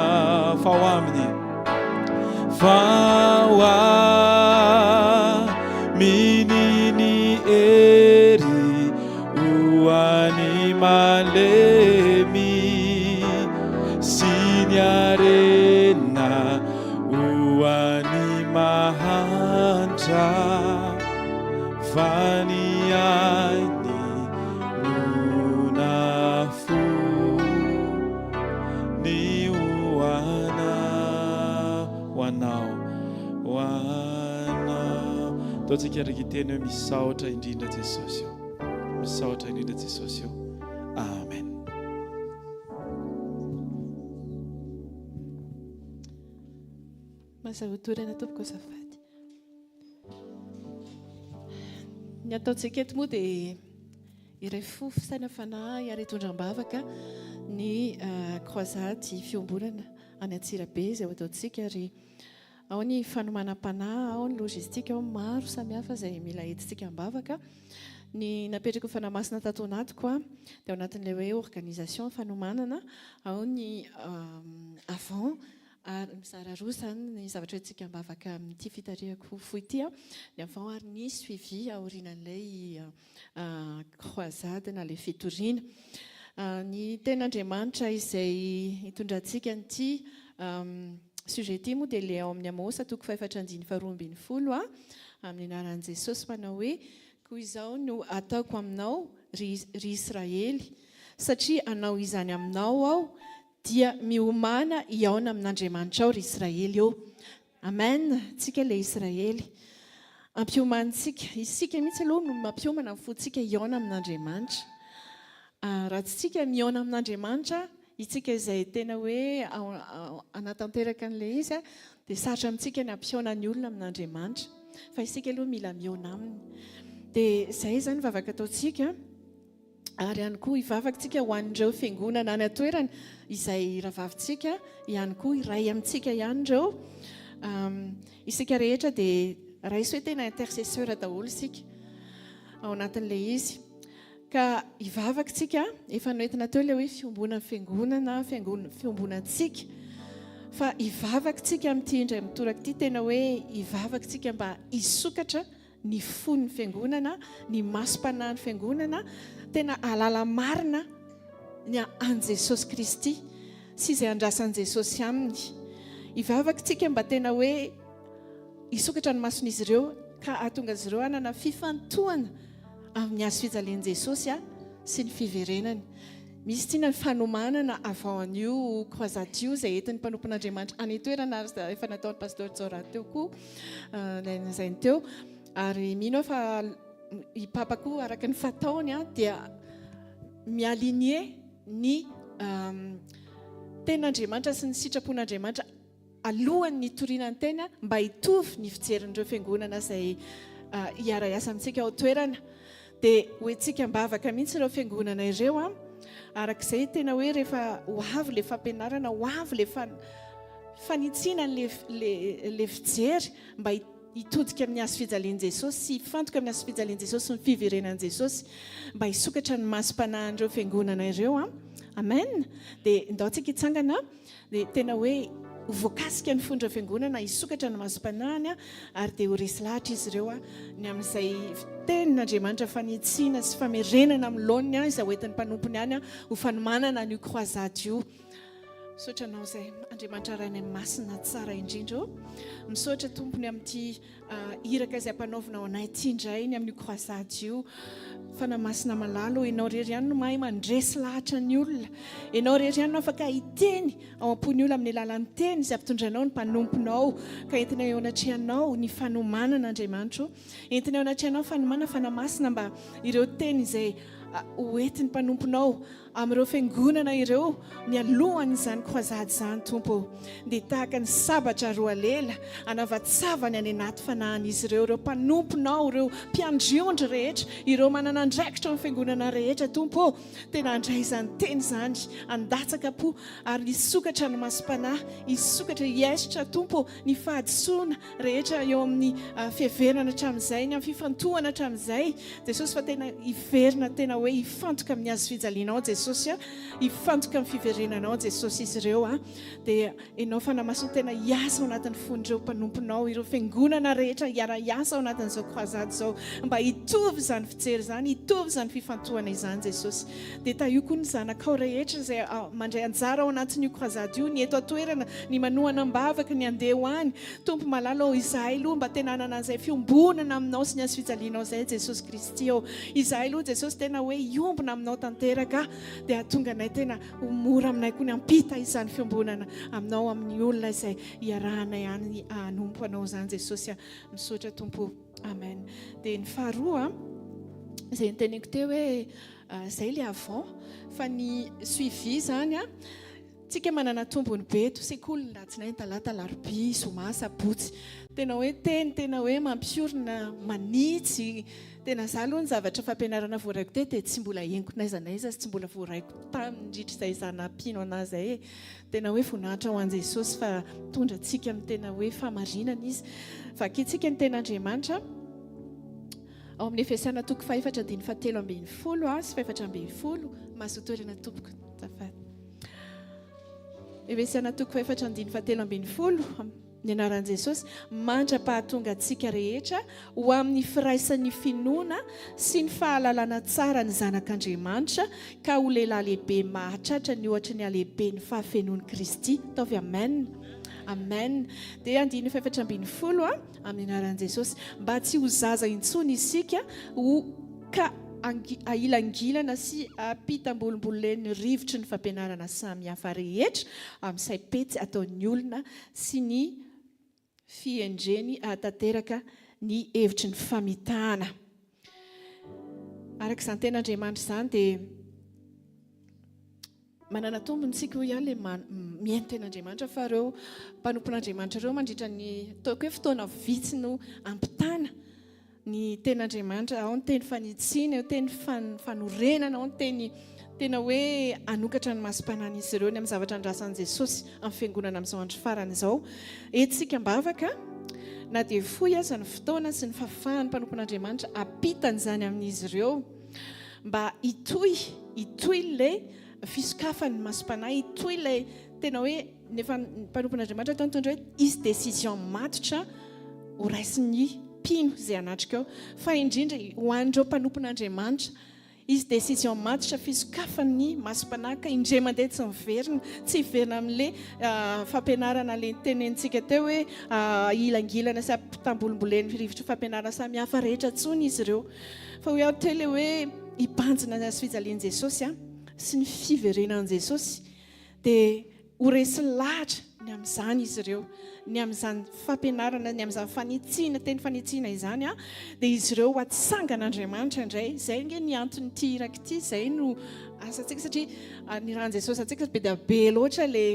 fao aminy fao mininy ery hoany malemy sy ny arena hoany mahantra fa ny ainy nonafo ny hoana hoanao ataontsika araiky teny hoe misaotra indrindra Jesosy io misaotra indrindra Jesosy io amen. Mazahotorana tompoko azafady. Ny ataontsika eto moa dia iray fofo saina fanahy ary tondram-bavaka ny croisade fiomborana any Antsirabe izay ho ataontsika ary ao ny fanomanam-panahy, ao ny logistika, ao maro samihafa izay mila entintsika am-bavaka. Ny napetraka ho fanamasina tato anatiko dia ao anatin'ilay hoe organisation fanomanana, ao ny avant ary mizara roa zany ny zavatra hoentsika am-bavaka amin'ity fitarihako fohy ity ny avant ary ny suivi aorianan'ilay croisade na ilay fitoriana. Ny ten'Andriamanitra izay hitondrantsika nyity sujet ity moa dia ilay ao amin'ny Amosa 4:12 amin'ny anaran'i Jesosy manao hoe koa izao no ataoko aminao ry Israely satria anao izany aminao ao dia miomana iaona amin'Andriamanitra ao ry Israely eo. Amen. Tsika ilay Israely ampiomantsika isika mihitsy aloha no mampiomana ny fontsika iaona amin'Andriamanitra. Raha tsy tsika miaona amin'Andriamanitra itsika izay tena hoe anatanteraka an'ilay izy dia sarotra amintsika ny ampiona ny olona amin'Andriamanitra fa isika aloha mila miaona aminy. Dia izay zany vavaka ataontsika ary ihany koa hivavakantsika ho an'ireo fiangonana any atoerana izay ravavintsika ihany koa iray amintsika ihany ireo isika rehetra dia raisy hoe tena intercesseur daholo isika ao anatin'ilay izy. Ka hivavakantsika efa noentina teo ilay hoe fiombona fiangonana fiombonantsika fa hivavakantsika amin'ity indray mitoraka ity tena hoe hivavakantsika mba hisokatra ny fon'ny fiangonana ny masom-panahy ny fiangonana tena alala marina ny an Jesosy Kristy sy izay andrasan'i Jesosy aminy. Hivavakantsika mba tena hoe hisokatra ny mason'izy ireo ka ahatonga azy ireo hanana fifantohana amin'ny azo fijalian'i Jesosy sy ny fiverenany. Misy tiana ny fanomanana avant an'io croisade io izay entin'ny mpanompon'Andriamanitra any toerana efa nataon'ny pasteur Jora teo koa naizany teo ary mino fa ipapako araka ny fataony dia mialigné ny ten'Andriamanitra sy ny sitrapon'Andriamanitra alohan'ny torianany tena mba hitovy ny fijerin'ireo fiangonana izay hiara-iasa amintsika ao toerana dia hoentsika mbavaka mihitsy ireo fiangonana ireo arak'izay tena hoe rehefa ho avy le fampianarana ho avy le fanitsiana le fijery mba hitodika amin'ny azo fijalian' Jesosy sy hifantoka amin'ny azo fijalian' Jesosy sy ny fiverenan' Jesosy mba hisokatra ny masom-panahin'ireo fiangonana ireo. Amen. Dia ndaontsika hitsangana dia tena hoe voakasika ny fondra fiangonana hisokatra ny masom-panahiny ary dia ho resy lahatra izy ireo ny amin'izay tenin'Andriamanitra fanitsiana sy famerenana amin'ny laoniny izay hoentin'ny mpanompony hany ho fanomanana an'io croisade io. Misaotra anao izay Andriamanitra rainy masina tsara indrindra. Misaotra tompony amin'ity iraka izay ampanaovinao anay ity indray ny amin'ny croisade io. Fanamasina malalo ianao rery ihany no mahay mandresy lahatra ny olona. Ianao rery ihany no afaka hiteny ao am-pony olona amin'ny lalan'ny teny izay ampitondranao ny mpanomponao ka entina eo anatrehanao ny fanomanana Andriamanitra. Entina eo anatrehanao fanomanana fanamasina mba ireo teny izay hoentin'ny mpanomponao amin'ireo fiangonana ireo mialohany izany croisade izany tompo. Dia tahaka ny sabatra roa lela anavatsavany any anaty fanahin'izy ireo mpanomponao, ireo mpiandriondry rehetra, ireo manana andraikitra amin'ny fiangonana rehetra tompo. Tena andray izany teny izany andatsaka po ary hisokatra ny masom-panahy, hisokatra hiesitra tompo ny fahadisoana rehetra eo amin'ny fiheverana hatramin'izay, ny amin'ny fifantohana hatramin'izay Jesosy fa tena hiverina tena hoe hifantoka amin'ny hazo fijalianao Jesosy, hifantoka amin'ny fiverenanao Jesosy izy ireo dia ianao fanamaso tena hiasa ao anatin'ny fondreo mpanomponao, ireo fiangonana rehetra hiasa ao anatin'izao croisade izao mba hitovy izany fijery izany, hitovy izany fifantohana izany Jesosy. Dia taio koa ny zanakao rehetra izay mandray anjara ao anatin'io croisade io, ny eto atoerana, ny manohana mbavaka, ny andeha ho any tompo malalo izahay aloha mba tena hanana an'izay fiombonana aminao sy ny azo fijalianao izay Jesosy Kristy ao. Izahay aloha Jesosy tena hoe hiombona aminao tanteraka dia tonga anay tena mora aminay koa ny ampita izany fiombonana aminao amin'ny olona izay hiarahanay any hanompo anao izany Jesosy. Misaotra tompo. Amen. Dia ny faharoa izay nyteneko teo hoe izay le avant fa ny suivi zany tsika manana tombony be to sekoly ny latsinainy talata larobia zoma sabotsy tena hoe teny tena hoe mampiorina manitsy. Tena za aloha ny zavatra fampianarana voaraiko te dia tsy mbola henko n'aiza n'aiza sy tsy mbola voaraiko tamindritra izay zanam-pino anazy zay. Tena hoe voninahitra ho an'i Jesosy fa tondra antsika amin'ny tena hoe famarinana izy. Vakintsika ny ten'Andriamanitra ao amin'ny Efesiana toko 4:7-10 sy 4:10 mahazotoerana tompoko tafady. Efesiana toko 4:7-10 ny anaran'i Jesosy mandra-pahatonga antsika rehetra ho amin'ny firaisan'ny finoana sy ny fahalalana tsara ny zanak'Andriamanitra ka ho lehilahy lehibe mahatratra ny ohatra ny alehibe ny fahafenoan'i Kristy. Taovy amen. Amen. Dia 4:12 amin'ny anaran'i Jesosy mba tsy ho zaza intsony isika ho ka ailangilana sy ampitam-bolombolon'ny rivotry ny fampianarana samihafa rehetra amin'ny saipetsy ataon'ny olona sy ny fiendreny tanteraka ny hevitry ny famitana. Araka izany ten'Andriamanitra izany dia manana tombony tsika ho ihany le mihaino ten'Andriamanitra fa ireo mpanompon'Andriamanitra ireo mandritra ny taoko hoe fotoana vitsy no ampitana ny ten'Andriamanitra, ao ny teny fanitsiana, ao teny fanorenana, ao ny teny tena hoe anokatra ny masom-panan'izy ireo ny amin'ny zavatra andrasan'i Jesosy amin'ny fiangonana amin'izao andro farany izao. Etsika mbavaka na dia fohy aza ny fotoana sy ny fahafahan'ny mpanompon'Andriamanitra ampitany izany amin'izy ireo mba hitohy ilay fisokafany masom-panahy, hitohy ilay tena hoe nefa mpanompon'Andriamanitra tao mitondra hoe isy décision matotra ho raisin'ny mpino izay anatrika ao fa indrindra ho an'ireo mpanompon'Andriamanitra izy décision matotra fisokafany masom-panahy ka indray mandeha tsy miverina, tsy hiverina amin'ilay fampianarana le tenentsika teo hoe ilangilana sy ampitam-bolomboleny rivotry fampianarana samihafa rehetra tsony izy ireo fa hoe ao teo ilay hoe hibanjina ny azo fijalian'i Jesosy sy ny fiverenan'i Jesosy dia ho resy lahatra ny amin'izany izy ireo, ny amin'izany fampianarana, ny amin'izany fanitsiana, teny fanitsiana izany dia izy ireo atsangan'Andriamanitra indray. Izay nge ny antony iraky ity, izay no asantsika satria ny rahan'i Jesosy antsika be dia be loatra le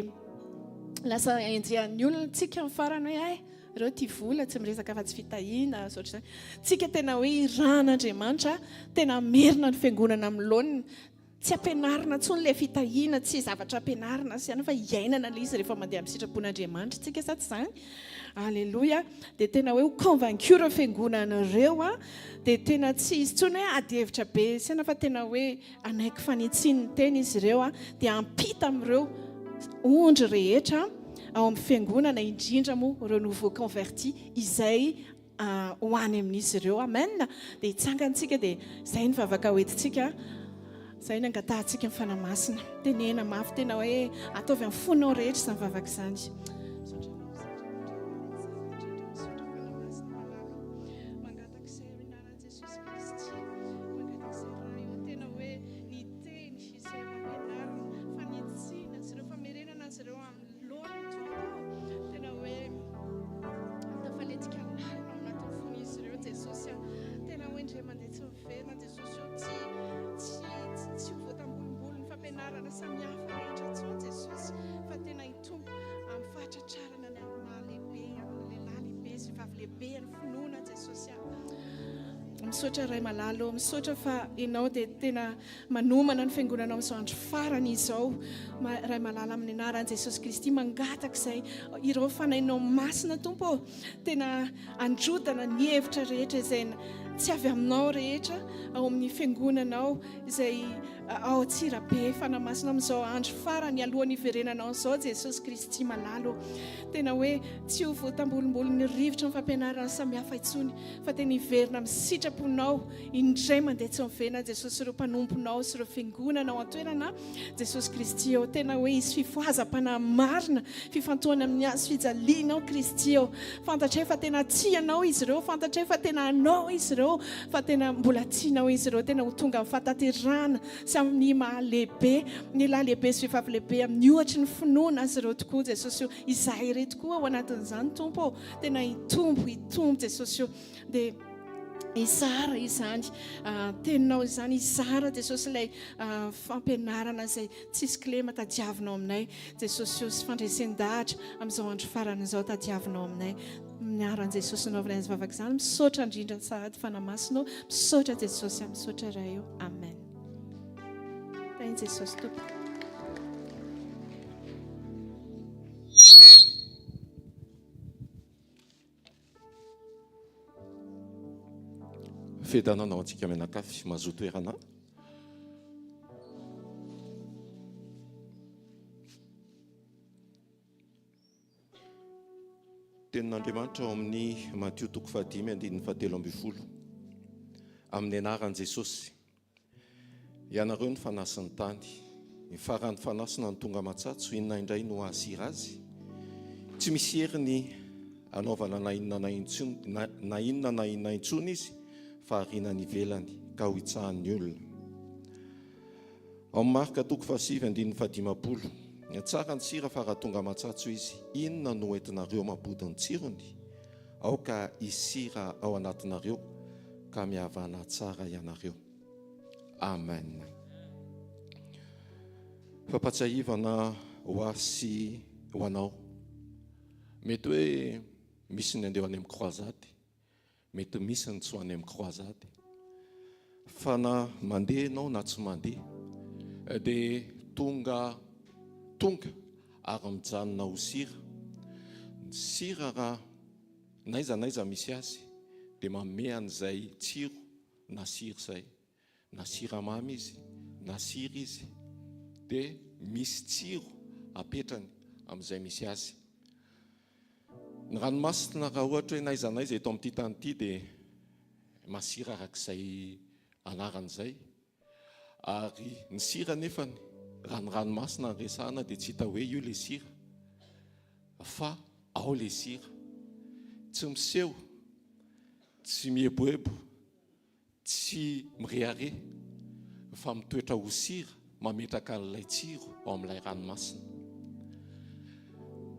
lasa enjehan'ny olona tsika amin'ny farany hoe ireo tia vola tsy miresaka fa tsy fitahiana sotra izany. Tsika tena hoe iran'Andriamanitra tena merina ny fiangonana amin'ny laoniny. tsy ampianarina ntsony le fitahiana tsy zavatra ampianarina sy fa iainana le izy rehefa mandeha amin'ny sitrapon'Andriamanitra tsika sa tsy izany. Alleloia. Dia tena hoe convaincu ireo fiangonanareo a, dia tena tsy izy tsony hoe ady hevitra be saina fa tena hoe anaiky fanitsin'ny teny izy ireo a, dia ampita amin'ireo ondry rehetra ao amin'ny fiangonana, indrindra moa ireo nouveau converti izay ho any amin'izy ireo. Amen. Dia hitsangantsika dia izay ny vavaka hoentintsika, izay ny angatahantsika amin'ny fanamasina. Tenena mafy tena hoe ataovy amin'ny fonao rehetra izany vavaka izany. Misaotra ray malalo, misaotra fa ianao dia tena manomana ny fiangonanao amin'izao andro farany izao. Ray malala amin'ny anaran'i Jesosy Kristy mangataka izay ireo fanahinao masina Tompo, tena androdana ny hevitra rehetra izay tsy avy aminao rehetra ao amin'ny fiangonanao izay ao Antsirabe, fanamasina amin'izao andro farany alohan'ny iverenanao izao Jesosy Kristy malalo. Tena hoe tsy ho voatambolombolon'ny rivotra ny fampianarana samihafa intsony, fa tena hiverina amin'ny sitraponao indray mandeha tsy miverina Jesosy, ireo mpanomponao sy ireo fiangonanao an-toerana Jesosy Kristy eo. Tena hoe isy fifohazam-panahy marina, fifantohana amin'ny azo fijalianao Kristy eo. Fantatrao fa tena tianao izy ireo, fantatrao fa tena anao izy ireo, fa tena mbola tianao izy ireo. Tena ho tonga amin'ny fataterana sy amin'ny mahalehibe, ny lahy lehibe sy vehivavy lehibe amin'ny ohatry ny finoana azy ireo tokoa Jesosy eo. Izahay reto koa ao anatin'izany Tompo, tena hitombo Jesosy eo. Dia izara izany teninao izany, izara Jesosy ilay fampianarana izay tsisy klema tadiavinao aminay Jesosy eo, sy fandraisan-dahatra amin'izao andro farany izao tadiavinao aminay. Miaran Jesosy naovana izy vavaka izany, misaotra indrindra sahady fanamasinao, misaotra Jesosy, misaotra iray eo. Amen. Thank Jesosy Tompo. Fedananao antsika menakafy mazoto toerana. Tenin'Andriamanitra ao amin'ny Matio 5:17. Amin'ny anaran'i Jesosy, ianareo ny fanasin'ny tany, ny faran'ny fanasina ny tonga matsatso, inona indray no asira azy. Tsy misy heriny anaovana na inona na inona intsony izy, fa arinany ivelany ka ho itsahan'ny olona. Ao amin'ny Marka 7:15, tsara ny sira fa raha tonga matsatso izy, inona no entinareo mabody ny tsirony? Aoka isira ao anatinareo ka mihavana tsara ianareo. Amen. Fampatsahivana ho asy ho anao. Mety hoe misy ny andeha any amin'ny croisade, mety misy ny tsy ho any amin'ny croisade. Fa na mandeha ianao na tsy mandeha, dia tonga ary mijanona ho sira. Ny sira raha naiza misy azy dia manome an'izay tsiro na sira izay, na siramamy izy na sira izy, dia misy tsiro apetrany amin'izay misy azy. Ny ranomasina raha ohatra hoe naiza eto amin'ity tany ity dia masira arak'izay anaran'izay. Ary ny sira nefany raha ny ranomasina ny resahana dia tsy hita hoe io le sira, fa ao le sira. Tsy miseho, tsy mieboebo, tsy mirehare, fa mitoetra ho sira, mametraka an'ilay tsiro ao amin'ilay ranomasina.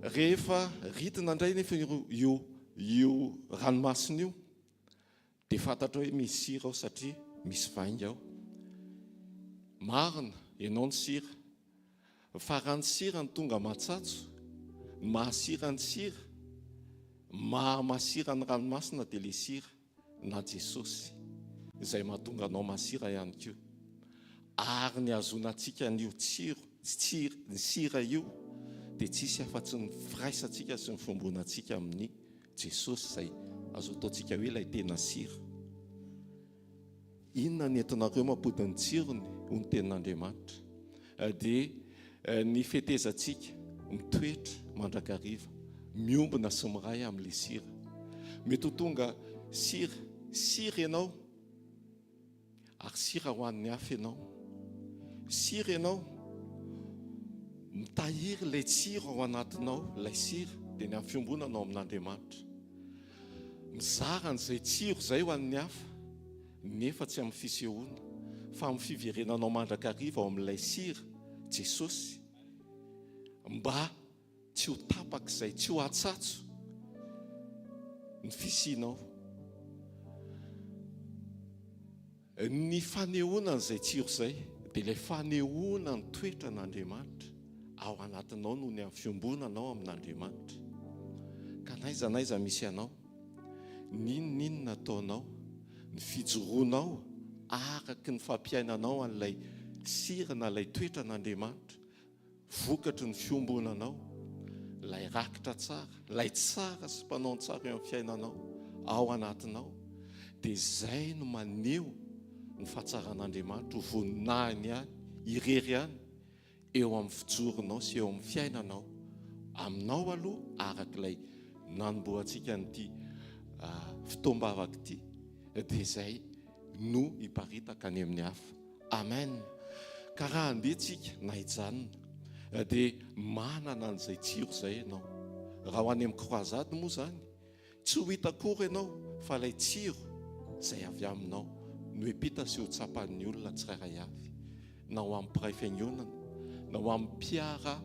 Rehefa ritina indray nefa io ranomasina io, dia fantatra hoe misy sira ao satria misy vainga ao. Marina ianao ny sira, fa raha ny sira ny tonga matsatso, mahasira ny sira, mahamasira ny ranomasina dia le sira na Jesosy izay mahatonga anao masira ihany koa. ary ny azonantsika n'io ny sira io dia tsisy afa-tsy ny firaisantsika sy ny fombonantsika amin'ny Jesosy izay azo ataontsika hoe ilay tena sira. Inona ny entinareo mampody ny tsirony ho ny tenin'Andriamanitra dia ny fetezantsika mitoetra mandrakariva miombona sy miray amin'ilay sira. Mety ho tonga sira ianao ary sira ho an'ny hafa ianao. Sira ianao mitahiry ilay tsiro ao anatinao, ilay sira dia ny amin'ny fiombonanao amin'Andriamanitra. Mizara n'izay tsiro izay ho an'ny hafa nefa tsy amin'ny fisehoana fa amin'ny fiverenanao mandrakariva ao amin'ilay sira Jesosy, mba tsy ho tapaka izay, tsy ho atsatso ny fisianao. Ny fanehoana n'izay tsiro izay dia ilay fanehoana ny toetra n'Andriamanitra ao anatinao noho ny amin'ny fiombonanao amin'Andriamanitra. Ka n'aiza misy anao, ninona ataonao, ny fijoroanao araky ny fampiainanao an'ilay sira na ilay toetra n'Andriamanitra, vokatry ny fiombonanao, ilay rakitra tsara, ilay tsara sy mpanao tsara eo amin'ny fiainanao ao anatinao, dia izay no maneho ny fahatsaran'Andriamanitra ho voninahiny ihany, irery ihany eo amin'ny fijoronao sy eo amin'ny fiainanao. Aminao aloha arak'ilay nanomboantsika n'ity fitoam-bavaka ity, dia izay no hiparitaka any amin'ny hafa. Amen. Ka raha andehantsika na hijanona dia manana an'izay tsiro izay ianao. Raha ho any amin'ny croisade moa zany, tsy ho hita akory ianao fa ilay tsiro izay avy aminao no epita sy ho tsapan'ny olona tsirairay avy, na ho amin'ny mpiray fiangonana, na ho amin'ny mpiara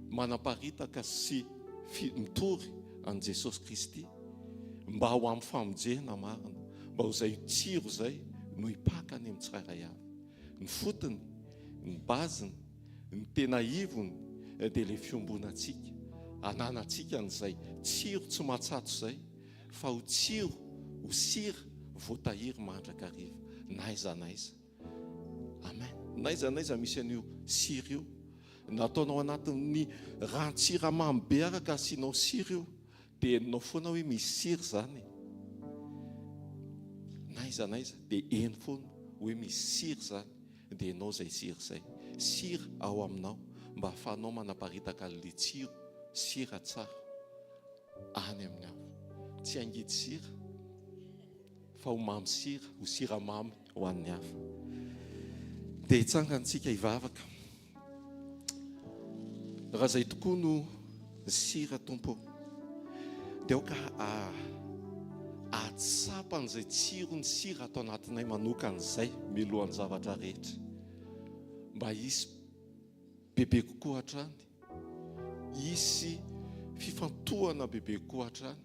manaparitaka sy mitory an Jesosy Kristy, mba ho amin'ny famonjena marina, mba ho izay tsiro izay no hipaka any amin'ny tsirairay avy. Ny fotony, ny baziny, ny tena ivony dia ilay fiombonantsika, ananantsika n'izay tsiro tsy matsatso izay, fa ho tsiro, ho sira voatahiry mandrakariva, n'aiza. Amen. N'aiza misy an'io sira io, nataonao anatin'ny rano-tsiramamy be araka asianao sira io, dia enonao foana hoe misy sira zany. N'aiza dia eny foana hoe misy sira zany, dia enao izay sira izay. Sira ao aminao mba ahafahanao manaparitaka an'ilay tsiro, sira tsara any amin'ny hafa. Tsy angidy sira fa ho mamy sira, ho siramamy ho an'ny hafa. Dia hitsangantsika hivavaka. Raha izay tokoa no sira Tompo, dia aoka atsapa n'izay tsiro ny sira atao anatinay manokan'izay milohan'ny zavatra rehetra, mba hisy bebe kokoa hatrany, hisy fifantohana bebe kokoa hatrany,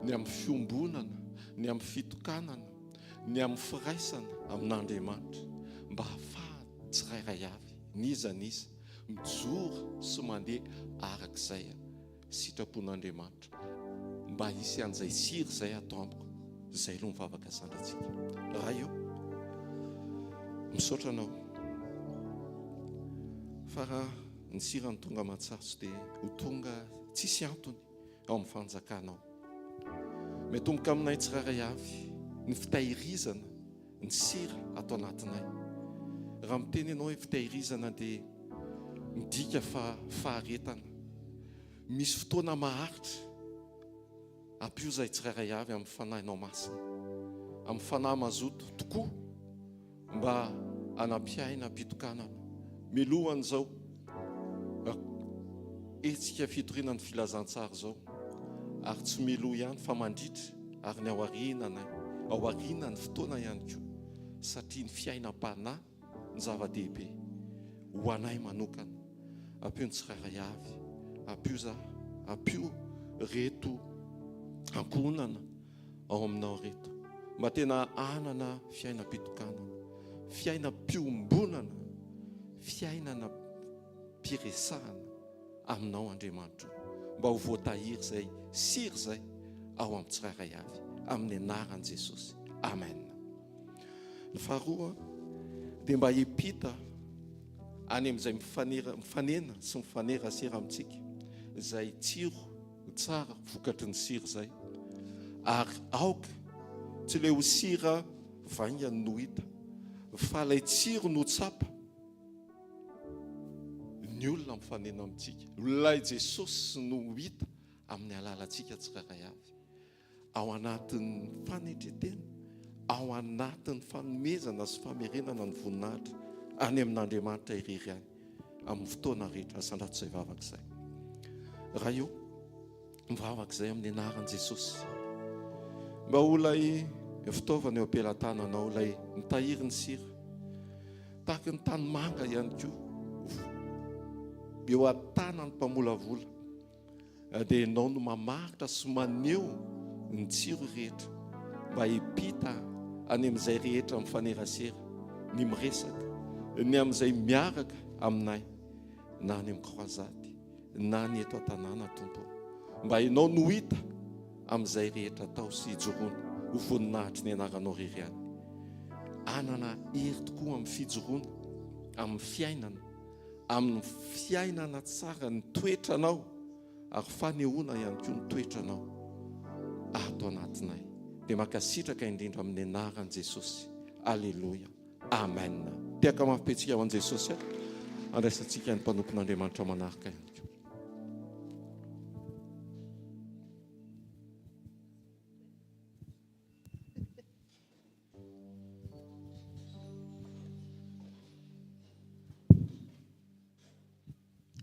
ny amin'ny fiombonana, ny amin'ny fitokanana, ny amin'ny firaisana amin'Andriamanitra, mba hahafaha tsirairay avy niza mijoro sy mandeha arak'izay sitrapon'Andriamanitra, mba hisy an'izay sira izay atao amiko. Izay aloha mivavaka sandratsika. Raha eo misaotra anao, fa raha ny sira ny tonga matsatso dia ho tonga tsisy antony ao amin'ny fanjakanao. Metomboka aminay tsirairay avy ny fitahirizana ny sira atao anatinay. Raha miteny ianao hoe fitahirizana dia midika fa faharetana. Misy fotoana maharitra ampiozay tsirairay avy amin'ny fanahinao masina, amin'ny fanahy mazoto tokoa, mba hanampiaina mpitokanana. Milohan'izao etsika fitoriana ny filazantsara zao, ary tsy miloha ihany fa mandritra, ary ny ao aoriana ny fotoana ihany koa, satria ny fiainam-panahy ny zava-dehibe ho anay manokana. Ampio ny tsirairay avy, ampio reto ankonana ao aminao reto, mba tena anana fiainam-pitokanana, fiainam-piombonana, fiainana mpiresahana aminao Andriamanitra, mba ho voatahiry izay sira izay ao amin'ny tsirairay avy, amin'ny anaran'i Jesosy. Amen. Ny faharoa dia mba hipita any amin'izay mifanena sy mifanera sera amintsika izay tsiro tsara vokatry ny sira izay, ary aoka tsy le ho sira vaingany no hita fa ilay tsiro no tsapa ny olona mifanena amintsika. Ilay Jesosy no hita amin'ny alalantsika tsirairay avy, ao anatin'ny fanetretena, ao anatin'ny fanomezana sy famerenana ny voninahitra any amin'Andriamanitra irery any amin'ny fotoana rehetra. Asandrato izay vavaka izay. Raha io mivavaka izay amin'ny anaran'i Jesosy, mba ho ilay fitaovana eo am-pelantananao, ilay mitahiry ny sira, tahaka ny tany manga ihany koa eo an-tanany mpamolavola, dia ianao no mamaritra sy maneho ny tsiro rehetra mba hipita any amin'izay rehetra mifanerasera, ny miresaka, ny amin'izay miaraka aminay, na any amin'ny croisade na ny eto an-tanàna tompony, mba ianao no hita amin'izay rehetra tao sy hijoroana ho voninahitry ny anaranao rery any. Anana hery tokoa amin'ny fijoroana, amin'ny fiainana, amin'ny fiainana tsara ny toetranao, ary fanehoana ihany koa ny toetranao ato anatinay. Dia mankasitraka indrindra amin'ny anaran'i Jesosy. Alleluia, amen. Tiaka mafipetsika ho an'i Jesosy, andraisantsika ny mpanompon'Andriamanitra manaraka ihany koa.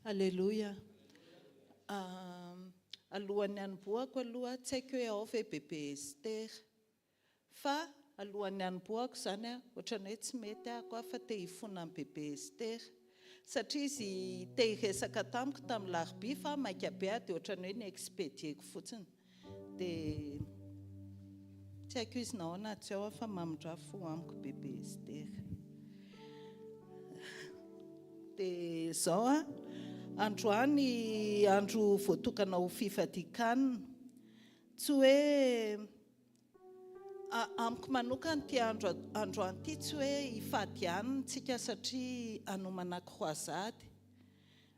Alleluia. Alohan'ny hanomboako aloha tsy haiko hoe ao ve bebe Ester, fa alohan'ny hanomboako zany ohatran'ny hoe tsy mety ako fa te hifona amin'ny bebe Ester, satria izy te hiresaka tamiko tamin'ny larobia fa maika be dia ohatran'ny hoe ny expedieko fotsiny, dia tsy haiko izy nahoana tsy ao fa mamondrafo amiko bebe Ester. Dia zao androany andro voatokana ho fifadikanina, tsy hoe amiko manokana ty androany ty tsy hoe hifadianina tsika satria hanomana croisade,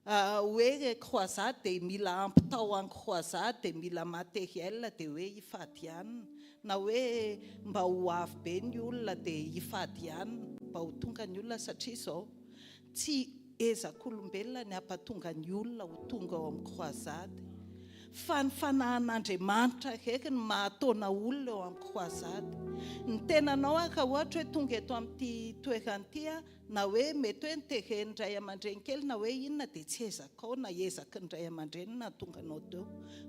hoe croisade dia mila ampitao any croisade dia mila matériel dia hoe hifadianina, na hoe mba ho avy be ny olona dia hifadianina mba ho tonga ny olona, satria izao tsy ezak'olombelona ny hampatonga ny olona ho tonga ao amin'ny croisade, fa ny fanahin'Andriamanitra reky ny mahatona olona eo amin'ny croisade. Ny tenanao ka ohatra hoe tonga eto amin'ity toeran'ity, na hoe mety hoe nitereny iray aman-dreny kely na hoe inona, dia tsy ezakao na ezaky ny iray aman-dreny na tonga anao teo,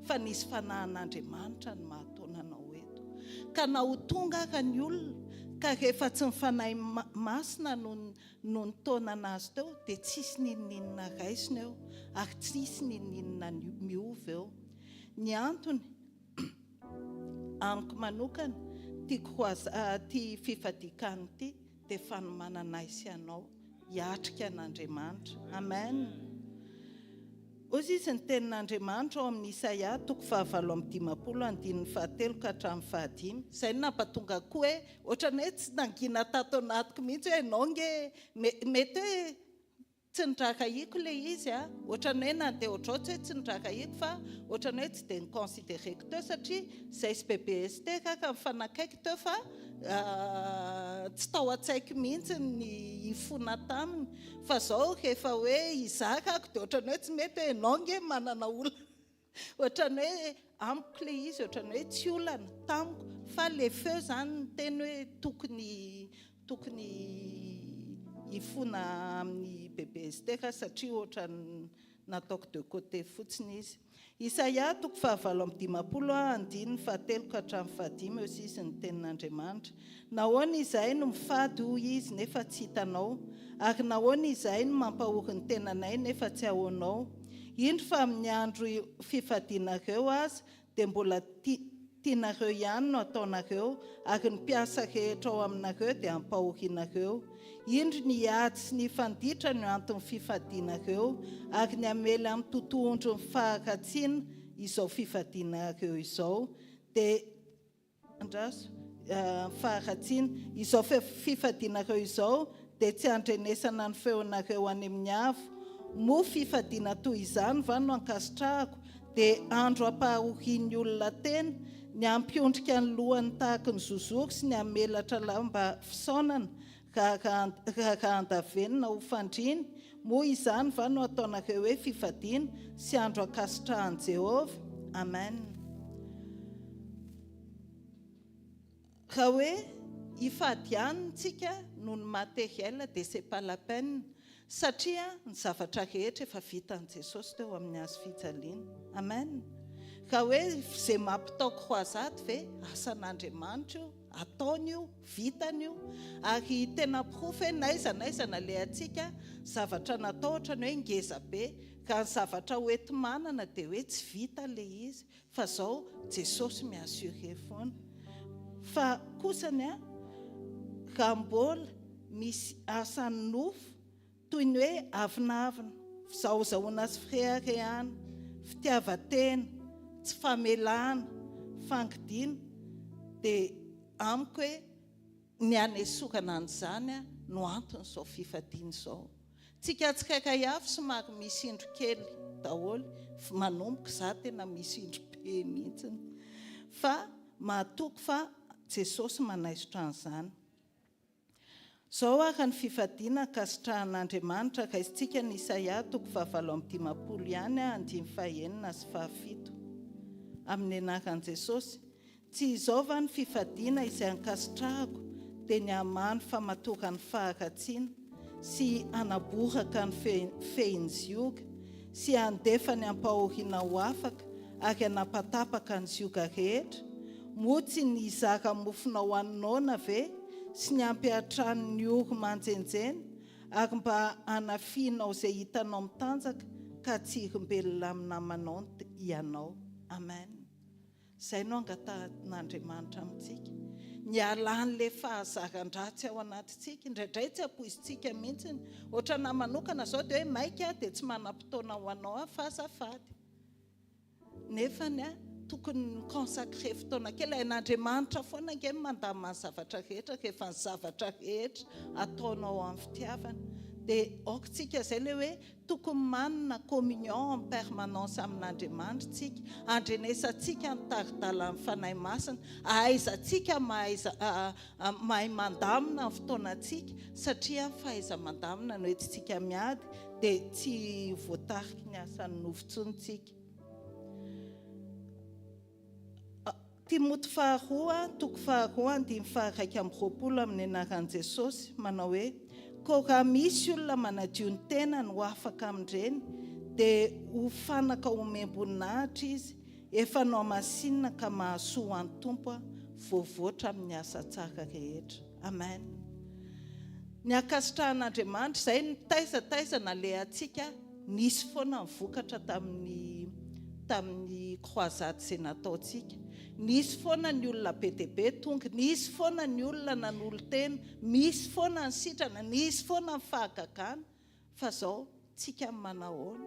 fa nisy fanahin'Andriamanitra ny mahatona anao eto. Ka na ho tonga ka ny olona, ka rehefa tsy mifanahy masina no nitaona anazy teo, dia tsisy nininina raisina eo, ary tsisy nininina miova eo. Ny antony amiko manokana ty fifadikana ity dia fanomanana isy anao hiatrika an'Andriamanitra. Amen. Ozy izy ny tenin'Andriamanitra ao amin'ny Isaia 49:17 ka hatramin'ny 15. Izay nampatonga koa hoe ohatran'ny hoe tsy nangina tato anatiko mihitsy hoe ianao nge mety hoe tsy nidrakahiko ilay izy, ohatran'ny hoe nandeha ohatraotsy hoe tsy nidrakahiko, fa ohatran'ny hoe tsy dia niconsidéreko teo satria izay sy bebe Ester ka mifanakaiky teo, fa tsy tao an-tsaiko mihitsy ny hifona taminy, fa zao rehefa hoe hizaka ako dia ohatran'ny hoe tsy mety hoe ianao nge manana olona, ohatran'ny hoe amiko ilay izy ohatran'ny hoe tsy olana tamiko, fa le feo zany ny teny hoe tokony hifona amin'ny bebe Ester satria ohatran'ny nataoko de côté fotsiny izy. Isaia 49:17 ka hatramin'ny 15 aussi izy ny tenin'Andriamanitra. Nahoana izahay no mifady hoy izy nefa tsy hitanao, ary nahoana izahay no mampahory ny tenanay nefa tsy ahoanao. Indro fa amin'ny andro fifadianareo azy dia mbola tianareo ihany no ataonareo, ary ny mpiasa rehetra ao aminareo dia ampahorianareo. Indro ny ady sy ny fanditra no antony fifadianareo, ary ny amely amin'ny totohondro ny faharatsiana izao fifadianareo izao, dia faharatsiana izao fifadianareo izao dia tsy andrenesana ny feonareo any amin'ny avo mo fifadiana toy izany va no ankasitrahako dia andro ampahorin'ny olona tena ny ampiondrika ny lohany tahaka ny zozoky sy ny amelatra lamba fisaonana raha andavenina ho fandriny moa izany va no ataonareo hoe fifadiana sy andro ankasitrahan'i Jehova. Amen. Raha hoe ifadianitsika noho ny materiel dia c'est pas la peine satria ny zavatra rehetra efa vitan'i Jesosy teo amin'ny hazo fijaliana. Amen. Raha hoe izay mampitao croisade ve asan'Andriamanitra io, ataony io, vitany io, ary tena profo naiza na le atsika zavatra natao ohatrany hoe ngeza be ka ny zavatra hoety manana dia hoe tsy vita le izy fa zao Jesosy miassure foana. Fa kosany raha mbola misy asany nofo toy ny hoe avinavina, fizahozahoana sy fireharehana, fitiavatena, tsy famelana, fangidiana, dia amiko hoe ny anesorana an'izany no antony izao fifadiana izao. Tsika tsikaiky avy somary misy indro kely daholo, manomboka za tena misy indro be mihitsiny, fa mahatoky fa Jesosy manaisotra an'izany. Zao ary ny fifadiana kasitrahan'Andriamanitra ka isitsika ny Isaia 7:50 ihany 5:9 sy 7 amin'ny anaran'i Jesosy. Tsy izao va ny fifadiana izay ankasitrahako dia ny hamany famatorany faharatsiana sy anaboraka ny fehin-zioga sy andefa ny ampahoriana ho afaka ary anapatapaka ny zioga rehetra. Moa tsy ny hizaka mofona ho aninaona ve sy ny ampiatrany ny oro manjenjena ary mba anafianao izay hitanao mitanjaka ka tsy hirombelona amin'ny namanao ianao. Amen. Izay no angatan'Andriamanitra amintsika. Ny alan'le fahazaran-dratsy ao anatintsika, indraindray tsy ampoizintsika mihitsy. Ohatra na manokana zao dia hoe maika dia tsy manam-potoana ho anao fa azafady. Nefany tokony consacré fotoana kely ain'Andriamanitra foana nge mandamina ny zavatra rehetra rehefa ny zavatra rehetra ataonao amin'ny fitiavana. Dia aokantsika izay le hoe tokony manana communion en permanence amin'Andriamanitra tsika, andrenesantsika ny taridala amin'ny fanahy masina, ahaizantsika mahay mandamina ny fotoanantsika satria ny fahaiza mandamina no entintsika miady dia tsy voatarika ny asan'ny nofon-tsonitsika. Timoty 2:2 amin'ny anaran'i Jesosy manao hoe koa raha misy olona manadio ny tena no afaka amin'ireny dia ho fanaka homem-boninahitra izy efa nao masinina ka mahasoa an'ny tompo voavoatra amin'ny asa tsara rehetra. Amen. Ny ankasitrahan'Andriamanitra izay ny taizataizana le atsika nisy foana mivokatra tamin'ny croisade izay nataontsika. Nisy foana ny olona be dia be tonga, nisy foana ny olona nanolo-tena, misy foana ny sitrana, nisy foana ny fahagagana, fa zao tsika manahoana.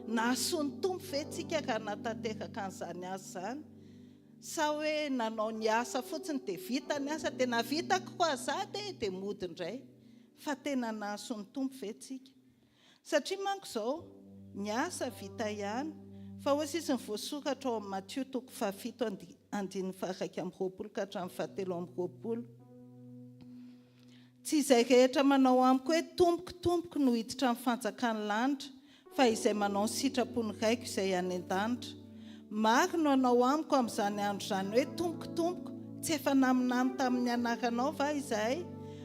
Nahasoa ny tompo ve tsika raha natateraka an'izany asa izany? Sa hoe nanao ny asa fotsiny dia vita ny asa, dia navita croisade dia mody indray, fa tena nahasoa ny tompo ve tsika? Satria manko zao ny asa vita ihany. Fa hoy izy ny voasoratra ao amin'ny Matthieu 7:1-7 tsy izay rehetra manao amiko hoe tompoko no hiditra amin'ny fanjakany lanitra, fa izay manao ny sitrapony raiko izay any an-danitra. Maro no anao amiko amin'izany andro izany hoe tompoko, tsy efa naminamy tamin'ny anaranao va izahay?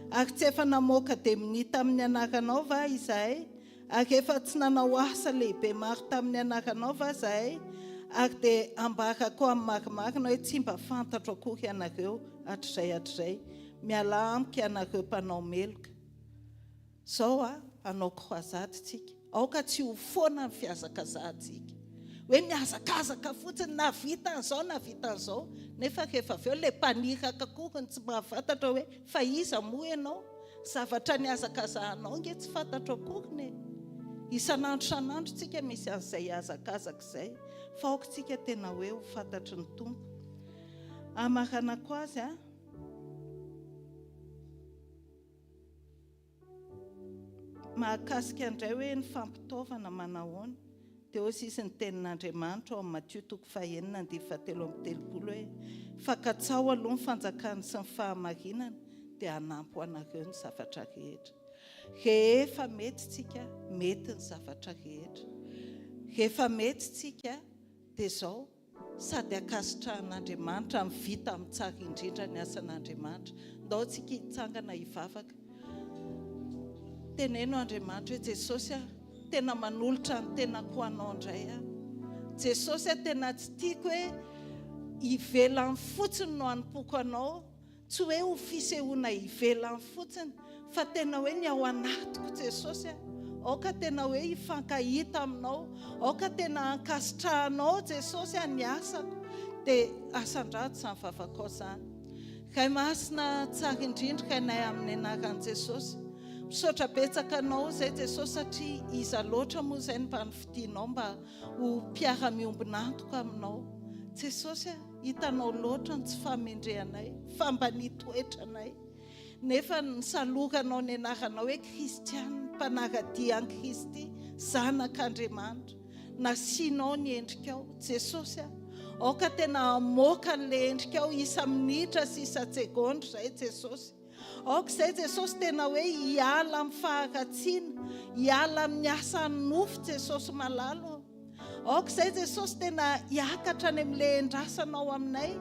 Ary tsy efa namoaka demoni tamin'ny anaranao va izahay? Ary efa tsy nanao asa lehibe maro tamin'ny anaranao va izahay? Ary dia ambarako amin'ny marimarina hoe tsy mba fantatro akory ianareo hatrizay. Miala amiko ianareo mpanao meloka. Zao hanao croisade tsika. Aoka tsy ho foana ny fiazakazantsika. Hoe miazakazaka fotsiny na vitan'izao, nefa rehefa avy eo le mpaniraka akory ny tsy mba fantatra hoe fa iza moa ianao? Zavatra niazakazahanao nge tsy fantatro akory ne? Isan'andro tsika misy an'izay azakazaka izay, fa aoka tsika tena hoe ho fantatry ny tompo. Amaranako azy mahakasika indray hoe ny fampitaovana manahoana dia eo sisy ny tenin'Andriamanitra ao amin'ny Matthieu 9:7 hoe fakatsao aloha ny fanjakany sy ny fahamarinana dia hanampy ho anareo ny zavatra rehetra. Rehefa mety tsika, mety ny zavatra rehetra. Rehefa mety tsika dia izao sady akasitrahan'Andriamanitra mivita amin'ny tsara indrindra ny asan'Andriamanitra. Ndao tsika hitsangana hivavaka. Teneno Andriamanitra hoe Jesosy tena manolotra ny tenako ho anao indray aho. Jesosy tena tsy tiako hoe ivelany fotsiny no anompoko anao, tsy hoe ho fisehoana ivelany fotsiny, fa tena hoe ny ao anatiko Jesosy. Aoka tena hoe hifankahita aminao, aoka tena ankasitrahanao Jesosy ny asako, dia asan-drato izany vavaka ao izany. Kay masina tsara indrindra kainay amin'ny anaran'i Jesosy. Misaotra betsaka anao izay Jesosy satria iza loatra moa izay mba nifidianao mba ho mpiara-miombona antoka aminao. Jesosy hitanao loatra ny tsy famendrehanay, fa mba nitoetranay. Nefa nisaloranao ny anaranao hoe Kristiana, mpanaradia an'i Kristy, zanak'Andriamanitra. Nasianao ny endrikao Jesosy. Aoka tena hamoaka an'ilay endrikao isa minitra sy isa segondra izay Jesosy. Aoka izay Jesosy tena hoe hiala amin'ny faharatsiana, hiala amin'ny asan'ny nofo Jesosy malalo. Aoka izay Jesosy tena hiakatra any amin'ilay endrasanao aminay,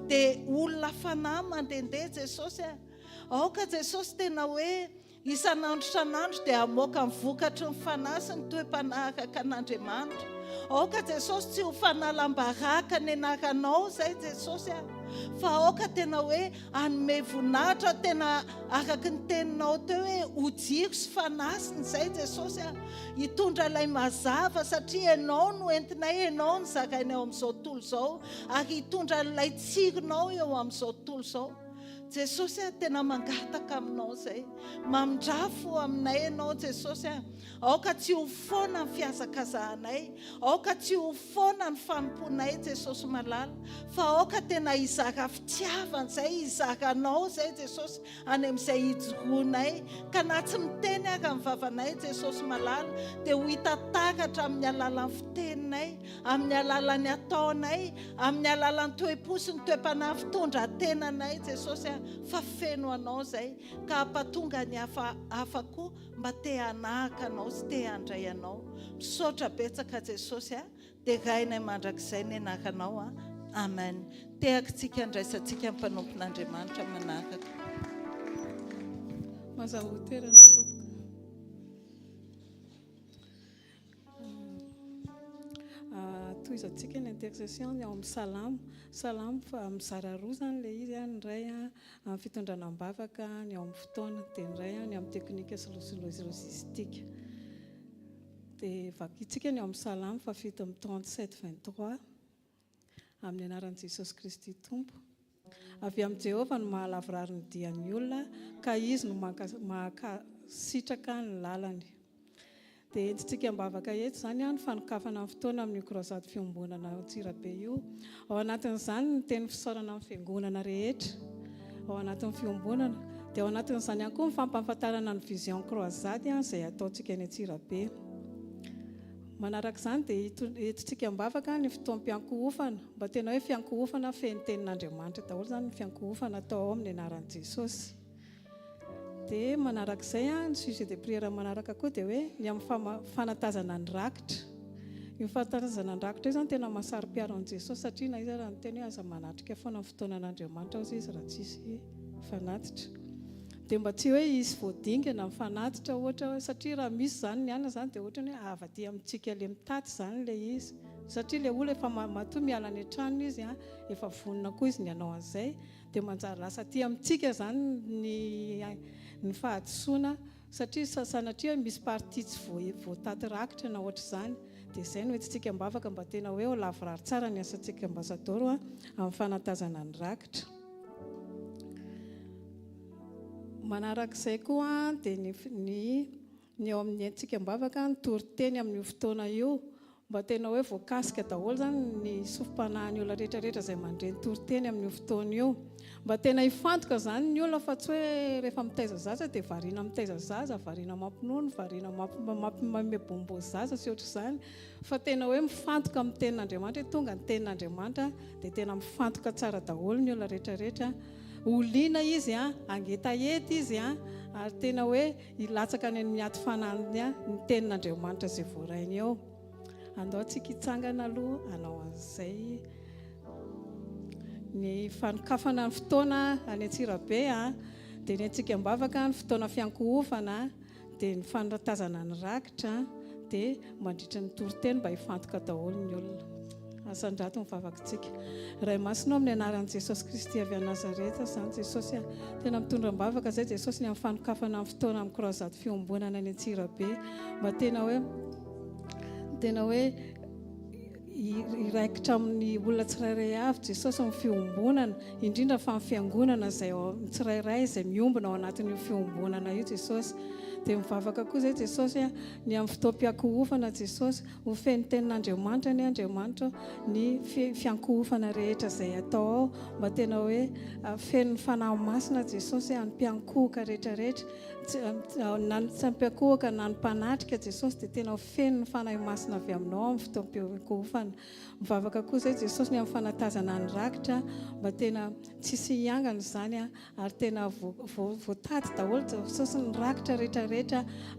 dia olona fanahy mandehandeha Jesosy. Aoka Jesosy tena hoe isan'andro isan'andro dia hamoaka ny vokatry ny fanahy sy ny toe-panaraka an'Andriamanitra. Aoka Jesosy tsy ho fanalam-baraka ny anaranao izay Jesosy, fa aoka tena hoe hanome voninahitra tena araka ny teninao teo hoe ho jiro sy fanasiny izay Jesosy. Hitondra ilay mazava satria ianao no entinay, ianao no zarainay eo amin'izao tontolo izao, ary hitondra ilay tsironao eo amin'izao tontolo izao. Jesosy tena mangataka aminao izay, mamindrafo aminay ianao Jesosy. Aoka tsy ho foana ny fiazakazahanay, aoka tsy ho foana ny fanomponay Jesosy malala, fa aoka tena hizara fitiavana izay hizaranao izay Jesosy any amin'izay hijoroanay. Ka na tsy miteny ary ny vavanay Jesosy malala, dia ho hita takatra amin'ny alalan'ny fiteninay, amin'ny alalan'ny ataonay, amin'ny alalan'ny toe-po sy ny toe-panahy fitondran-tenanay Jesosy. Fa feno anao izay, ka hampatonga ny hafa koa mba te hanahaka anao sy te handray anao. Misaotra betsaka Jesosy, dia rainay mandrakizay ny anaranao. Amen. Tehakintsika andraisantsika ny mpanompon'Andriamanitra manaraka. Mazava ho toerana tompoko. Toy izantsika ny intercession ny ao amin'ny salamo fa mizara roa izany ilay izy. Ny iray amin'ny fitondrana am-bavaka ny ao amin'ny fotoana, dia ny iray ny amin'ny teknika sy logistika. Dia vakitsika ny ao amin'ny salamo fa fito amin'ny 37:23 amin'ny anaran'i Jesosy Kristy Tompo. Avy amin'ny Jehovah no mahalavorary ny dian'ny olona, ka izy no mahakasitraka ny lalany. Dia entintsika am-bavaka eto izany ny fanokafana amin'ny fotoana amin'ny krozady fiombonana Antsirabe io. Ao anatin'izany ny teny fisaorana amin'ny fiangonana rehetra ao anatin'ny fiombonana, dia ao anatin'izany ihany koa ny fampahafantarana ny vision krozady izay ataontsika ny Antsirabe. Manaraka izany dia entintsika am-bavaka ny fotoam-piankohofana, mba tena hoe fiankohofana feno tenin'Andriamanitra daholo izany ny fiankohofana atao ao amin'ny anaran'i Jesosy. Dia manarak'izay ny sujet de prière manaraka koa dia hoe ny amin'ny fanatazana ny rakitra. Io fanatazana ny rakitra io izany tena mahasaro-piaro an'i Jesosy satria na izy raha ny teny hoe aza manatrika foana ny fotoanan'Andriamanitra ao izy raha tsisy fanatitra. Dia mba tsy hoe izy voadingana ny fanatitra ohatra, satria raha misy izany ny anna izany dia ohatra hoe avaty amintsika ilay mitaty izany ilay izy. Satria ilay olona efa matoa miala ny an-tranony izy, efa vonona koa izy ny hanao an'izay. Dia manjary lasa aty amintsika izany ny fahadisoana, satria sanatria misy parti tsy voataty rakitra na ohatra izany. Dia izay no entintsika am-bavaka mba tena hoe ho lavorary tsara ny asantsika ambasadoro amin'ny fanatazana ny rakitra. Manarak'izay koa dia ny ao amin'ny entintsika am-bavaka ny toriteny amin'ny fotoana io, mba tena hoe voakasika daholo zany ny sofim-panahiny olona rehetrarehetra izay mandreny toriteny amin'io fotoana io, mba tena hifantoka zany ny olona fa tsy hoe rehefa mitaiza zaza dia variana mitaiza zaza, variana mampinono, variana mamebombo zaza sy ohatr'izany, fa tena hoe mifantoka amin'ny tenin'Andriamanitra, tonga ny tenin'Andriamanitra dia tena mifantoka tsara daholo ny olona rehetrarehetra. Oliana izy angetahety izy ary tena hoe hilatsaka any amin'ny aty fananiny ny tenin'Andriamanitra izay voarainy eo. Andao antsika hitsangana aloha hanao an'izay ny fanokafana ny fotoana any Antsirabe dia ny antsika mbavaka ny fotoana fiankohofana dia ny fanatazana ny rakitra dia mandritra ny toriteny mba hifantoka daholo ny olona. Asandrato mivavakantsika. Ray masinao amin'ny anaran'i Jesosy Kristy avy a Nazareta, izany Jesosy tena mitondra mbavaka izay Jesosy ny amin'ny fanokafana amin'ny fotoana amin'ny korazato fiombonana any Antsirabe, mba tena hoe iraikitra amin'ny olona tsirairay avy Jesosy amin'ny fiombonana, indrindra fa amin'ny fiangonana izay tsirairay izay miombona ao anatin'io fiombonana io Jesosy. Dia mivavaka koa izay Jesosy ny amin'ny fotoam-piankohofana Jesosy ho feny tenin'Andriamanitra ny Andriamanitra ny fiankohofana rehetra izay atao ao, mba tena hoe feny ny fanahy masina Jesosy amin'ny mpiankohoka rehetrarehetra, na ny mpiankohoka na ny mpanatrika Jesosy dia tena feny ny fanahy masina avy aminao amin'ny fotoam-piankohofana. Mivavaka koa izay Jesosy ny amin'ny fanatazana ny rakitra, mba tena tsisy hiangana izany ary tena voatady daholo Jesosy ny rakitra rehetrarehetra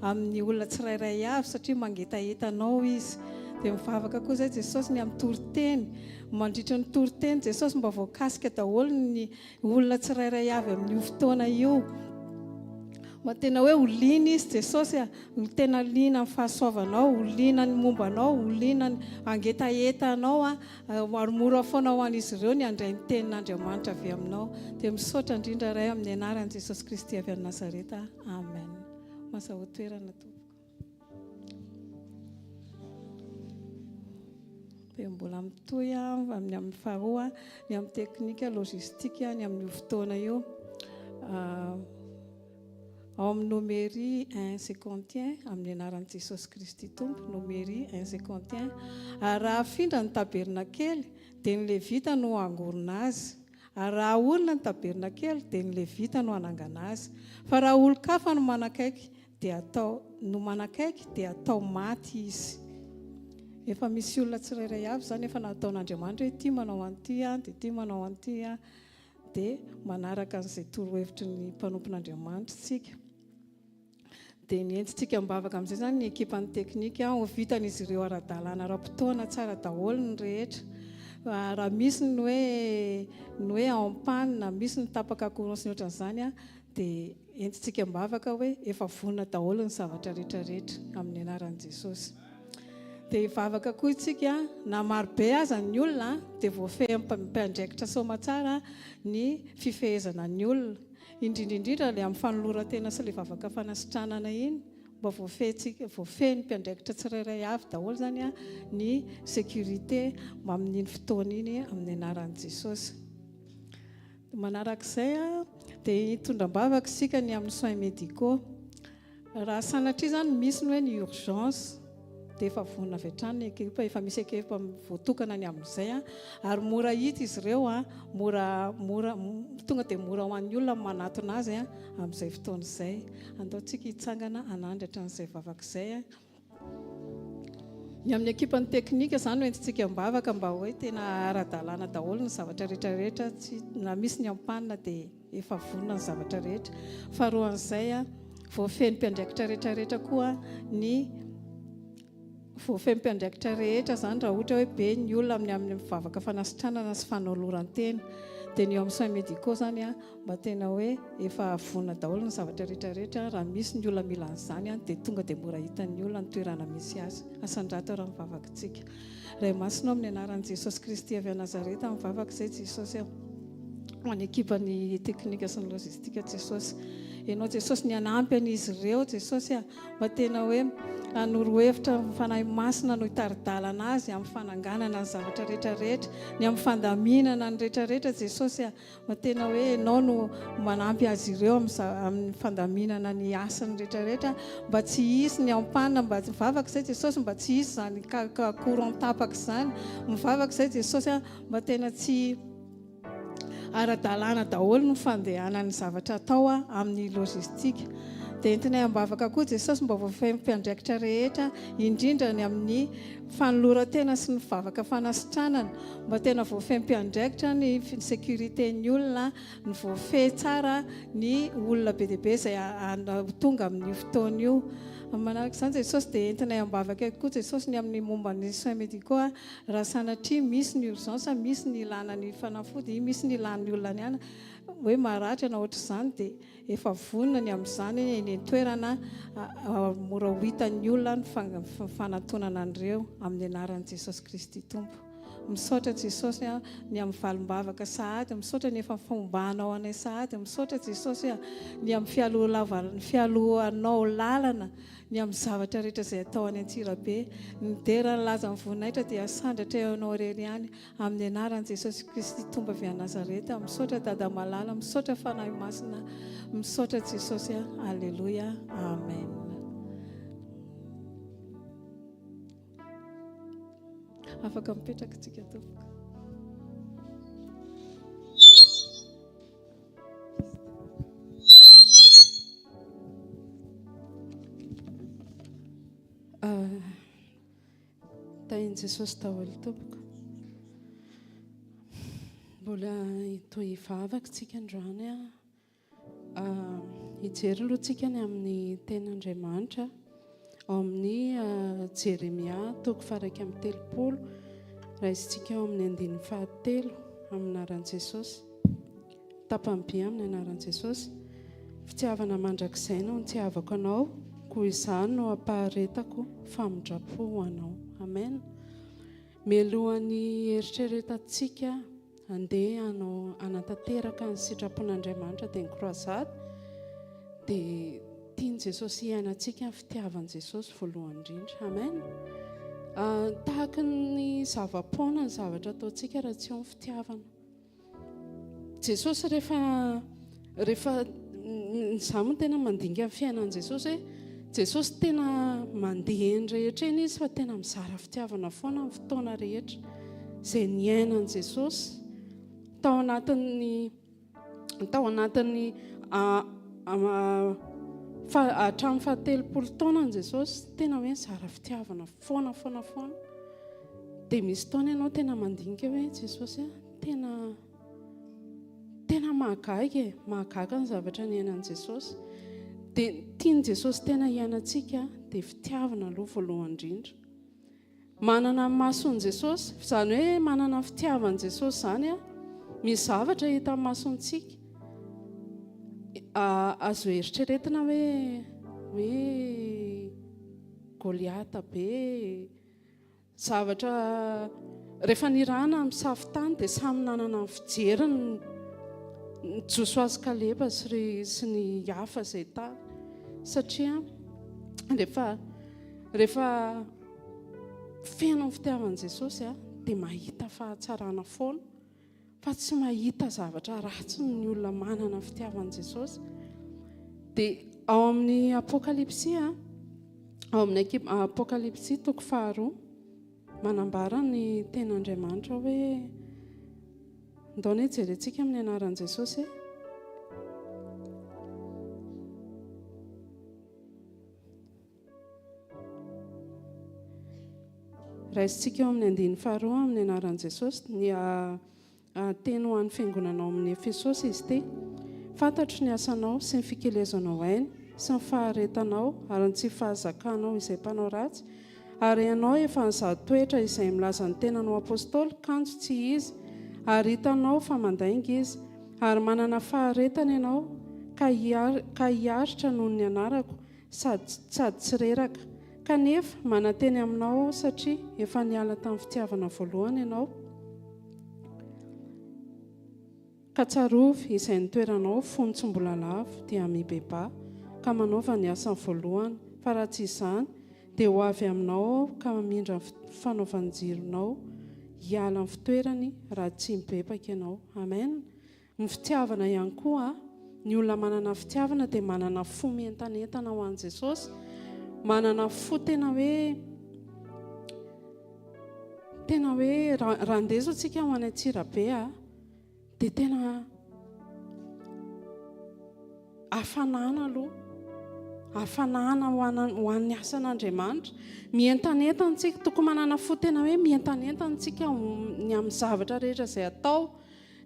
amin'ny olona tsirairay avy satria mangetahetanao izy. Dia mivavaka koa izay Jesosy ny amin'ny toriteny, mandritra ny toriteny Jesosy mba voakasika daholo ny olona tsirairay avy amin'io fotoana io. Ma tena hoe oliana izy Jesosy tena liana amin'ny fahasoavanao, oliana ny mombanao, oliana ny angetahetanao ary mora foana ho an'izy ireo ny handray ny tenin'Andriamanitra avy aminao. Dia misaotra indrindra ray amin'ny anaran'i Jesosy Kristy avy a Nazareta. Amen. Masaho toerana tompoko. Dia mbola mitohy amin'ny faharoa ny amin'ny teknika logistika ny amin'ny fotoana io. Ao amin'ny nomery 1:51 amin'ny anaran'i Jesosy Kristy tompo, nomery 1:51. Ary raha afindra ny tabernakely dia ny levita no angorona azy, ary raha olona ny tabernakely dia ny levita no anangana azy, fa raha olon-kafa no manakaiky dia atao maty izy. Efa misy olona tsirairay avy zany efa nataon'Andriamanitra hoe ity manao an'ity dia ity manao an'ity dia manaraka an'izay torohevitry ny mpanompon'Andriamanitra tsika. Dia ny entintsika mbavaka amin'izay zany ny ekipan'ny teknika ho vitan'izy ireo ara-dalàna ara-potoana tsara daholo ny rehetra. Raha misy ny hoe ampany na misy ny tapaka courant sy ny ohatran'izany dia entintsika mbavaka hoe efa vonona daholo ny zavatra rehetrarehetra amin'ny anaran'i Jesosy. Dia hivavaka koa itsika na marobe aza ny olona dia voafehy-mpiandraikitra soma tsara ny fifehezana ny olona, indrindraindrindra ilay amin'ny fanoloran-tena sy ilay vavaka fanasitranana iny, mba voafehy ny mpiandraikitra tsirairay avy daholo zany ny sécurité amin'iny fotoana iny amin'ny anaran'i Jesosy. Manarak'izay dia hitondram-bavaka isika ny amin'ny soins médicaux. Raha sanatria zany misy ny hoe ny urgence dia efa vonona avy hatrany ekipa, efa misy ekipa voatokana ny amin'izay ary mora hita izy ireo tonga dia mora ho an'ny olona manatona azy amin'izay fotoana izay. Andaontsika hitsangana hanandratra n'izay vavak'izay. Ny amin'ny ekipan'ny teknika izany no entintsika mbavaka mba hoe tena ara-dalàna daholo ny zavatra rehetrarehetra, na misy ny ampanina dia efa vonona ny zavatra rehetra. Faharoan'izay voafehy ny mpiandraikitra rehetrarehetra koa ny voafehy mpiandraikitra rehetra zany raha ohatra hoe be ny olona amin'ny mivavaka fanasitranana sy fanoloran-tena. Dia ny amin'ny soins médicaux zany mba tena hoe efa vonona daholo ny zavatra rehetrarehetra. Raha misy ny olona mila an'izany dia tonga dia mora hitan'ny olona ny toerana misy azy. Asandrato raha mivavakantsika. Ray masinao amin'ny anaran'i Jesosy Kristy avy a Nazareta, mivavaka izay Jesosy ho any ekipany teknika sy ny lojistika jesosy. Ianao jesosy ny anampy an'izy ireo jesosy mba tena hoe hanoro-hevitra mifanahy masina no hitaridalana azy amin'ny fananganana ny zavatra rehetrarehetra, ny amin'ny fandaminana ny rehetrarehetra jesosy mba tena hoe ianao no manampy azy ireo amin'ny fandaminana ny asany rehetrarehetra, mba tsy hisy ny ampanina, mba mivavaka izay jesosy mba tsy hisy zany courant tapaka izany, mivavaka izay jesosy mba tena tsy ara-dalàna daholo no fandehanany zavatra atao amin'ny lojistika. Dia entinay ambavaka koa jesosy mba voafehy mpiandraikitra rehetra, indrindra ny amin'ny fanoloran-tena sy ny vavaka fanasitranana, mba tena voafehy mpiandraikitra ny sécurité-ny olona, ny voafehy tsara ny olona be dia be izay tonga amin'ny fotoana io. Manaraka izany jesosy dia entinay ambavaka koa jesosy ny amin'ny momba ny soins médicaux raha sanatria misy ny urgence, misy ny ilana ny fanafody, misy ny ilana ny olona niana hoe maratra na ohatra izany dia efa vonona ny amin'izany eny toerana mora ho hitan'ny olona ny fanantonana an'ireo amin'ny anaran'i Jesosy Kristy Tompo. Misaotra jesosy ny amin'ny valim-bavaka sahady, misaotra ny efa fombanao anay sahady, misaotra jesosy ny amin'ny fialohanao lalana, ny amin'ny zavatra rehetra izay atao any Antsirabe. Ny dera ny laza ny voninahitra dia sandratra eonao rery ihany amin'ny anaran'i Jesosy Kristy Tompo avy a Nazareta. Misaotra dada malala, misaotra fanahy masina, misaotra jesosy. Alleluia, amen. Afaka mipetraka tsika tompoko. Tahin Jesosy daholo tompoko. Mbola toy hivavaka tsika androany hijery aloha tsika ny amin'ny ten'Andriamanitra ao amin'ny Jeremia toko 1:30 raha izintsika ao amin'ny 7 amin'ny anaran'i Jesosy. Tapany be amin'ny anaran'i Jesosy. Fitiavana mandrakizay no nitiavako anao, koa izany no ampaharetako famindrapo ho anao. Amen. Mialohan'ny eritreretantsika handeha hanao hanatanteraka ny sitrapon'Andriamanitra dia ny croisade, dia tiany Jesosy hiainantsika ny fitiavan'i Jesosy voalohany indrindra. Amen. Tahaka ny zava-poana ny zavatra ataontsika raha tsy eo ny fitiavana. Jesosy rehefa izaho moa tena mandinga ny fiainan'i Jesosy hoe Jesosy tena mandeha eny rehetra eny izy fa tena mizara fitiavana foana amin'ny fotoana rehetra izay niainan'i Jesosy tao anatin'ny hatramin'ny 70 taona ny Jesosy tena hoe mizara fitiavana foana. Dia misy taona ianao tena mandinika hoe Jesosy tena mahagaga ny zavatra niainan'i Jesosy. Dia tiany Jesosy tena hiainantsika dia fitiavana aloha voalohany indrindra. Manana ny mason'i Jesosy, izany hoe manana ny fitiavan'i Jesosy zany misy zavatra hita amin'ny masontsika. Azo eritreretina hoe Goliata be, zavatra rehefa nirahana amin'ny safitany dia samy nanana ny fijeriny Joshua sy Kaleba sy ny hafa izay tany. Satria rehefa feno ny fitiavan'i Jesosy dia mahita fahatsarana foana, fa tsy mahita zavatra ratsy ny olona manana fitiavan'i Jesosy. Dia ao amin'ny Apokalipsy toko 2 manambara ny ten'Andriamanitra hoe ndao ny jerentsika amin'ny anaran'i Jesosy. Raha izintsika eo amin'ny 2 amin'ny anaran'i Jesosy, ny teny ho an'ny fiangonana amin'ny Efesosy izy ity. Fantatro ny asanao sy ny fikelezanao ainy sy ny faharetanao ary ny tsy fahazakanao izay mpanao ratsy, ary ianao efa nizaha toetra izay milaza ny tenanao apôstôly, kanjo tsy izy, ary hitanao fa mandainga izy, ary manana faharetana ianao ka hiaritra noho ny anarako sady tsy reraka. Kanefa mananteny aminao satria efa niala tamin'ny fitiavana voalohany ianao. ka tsarovy izay nitoeranao fontsombola lavo dia mibeba ka manaova ny asany voalohany fa raha tsy izany dia ho avy aminao ka mamindra fanaovanjironao hiala amin'ny fitoerany raha tsy mibebaka ianao. Amen. Ny fitiavana ihany koa, ny olona manana fitiavana dia manana fo mientanentana ho an'i Jesosy, manana fo tena hoe raha andeha zao tsika ho any Antsirabe dia tena hafanana aloha, hafanana ho an'ny asan'Andriamanitra. Mientanentana tsika, tokony manana fo tena hoe mientanentana tsika ny amin'ny zavatra rehetra izay atao,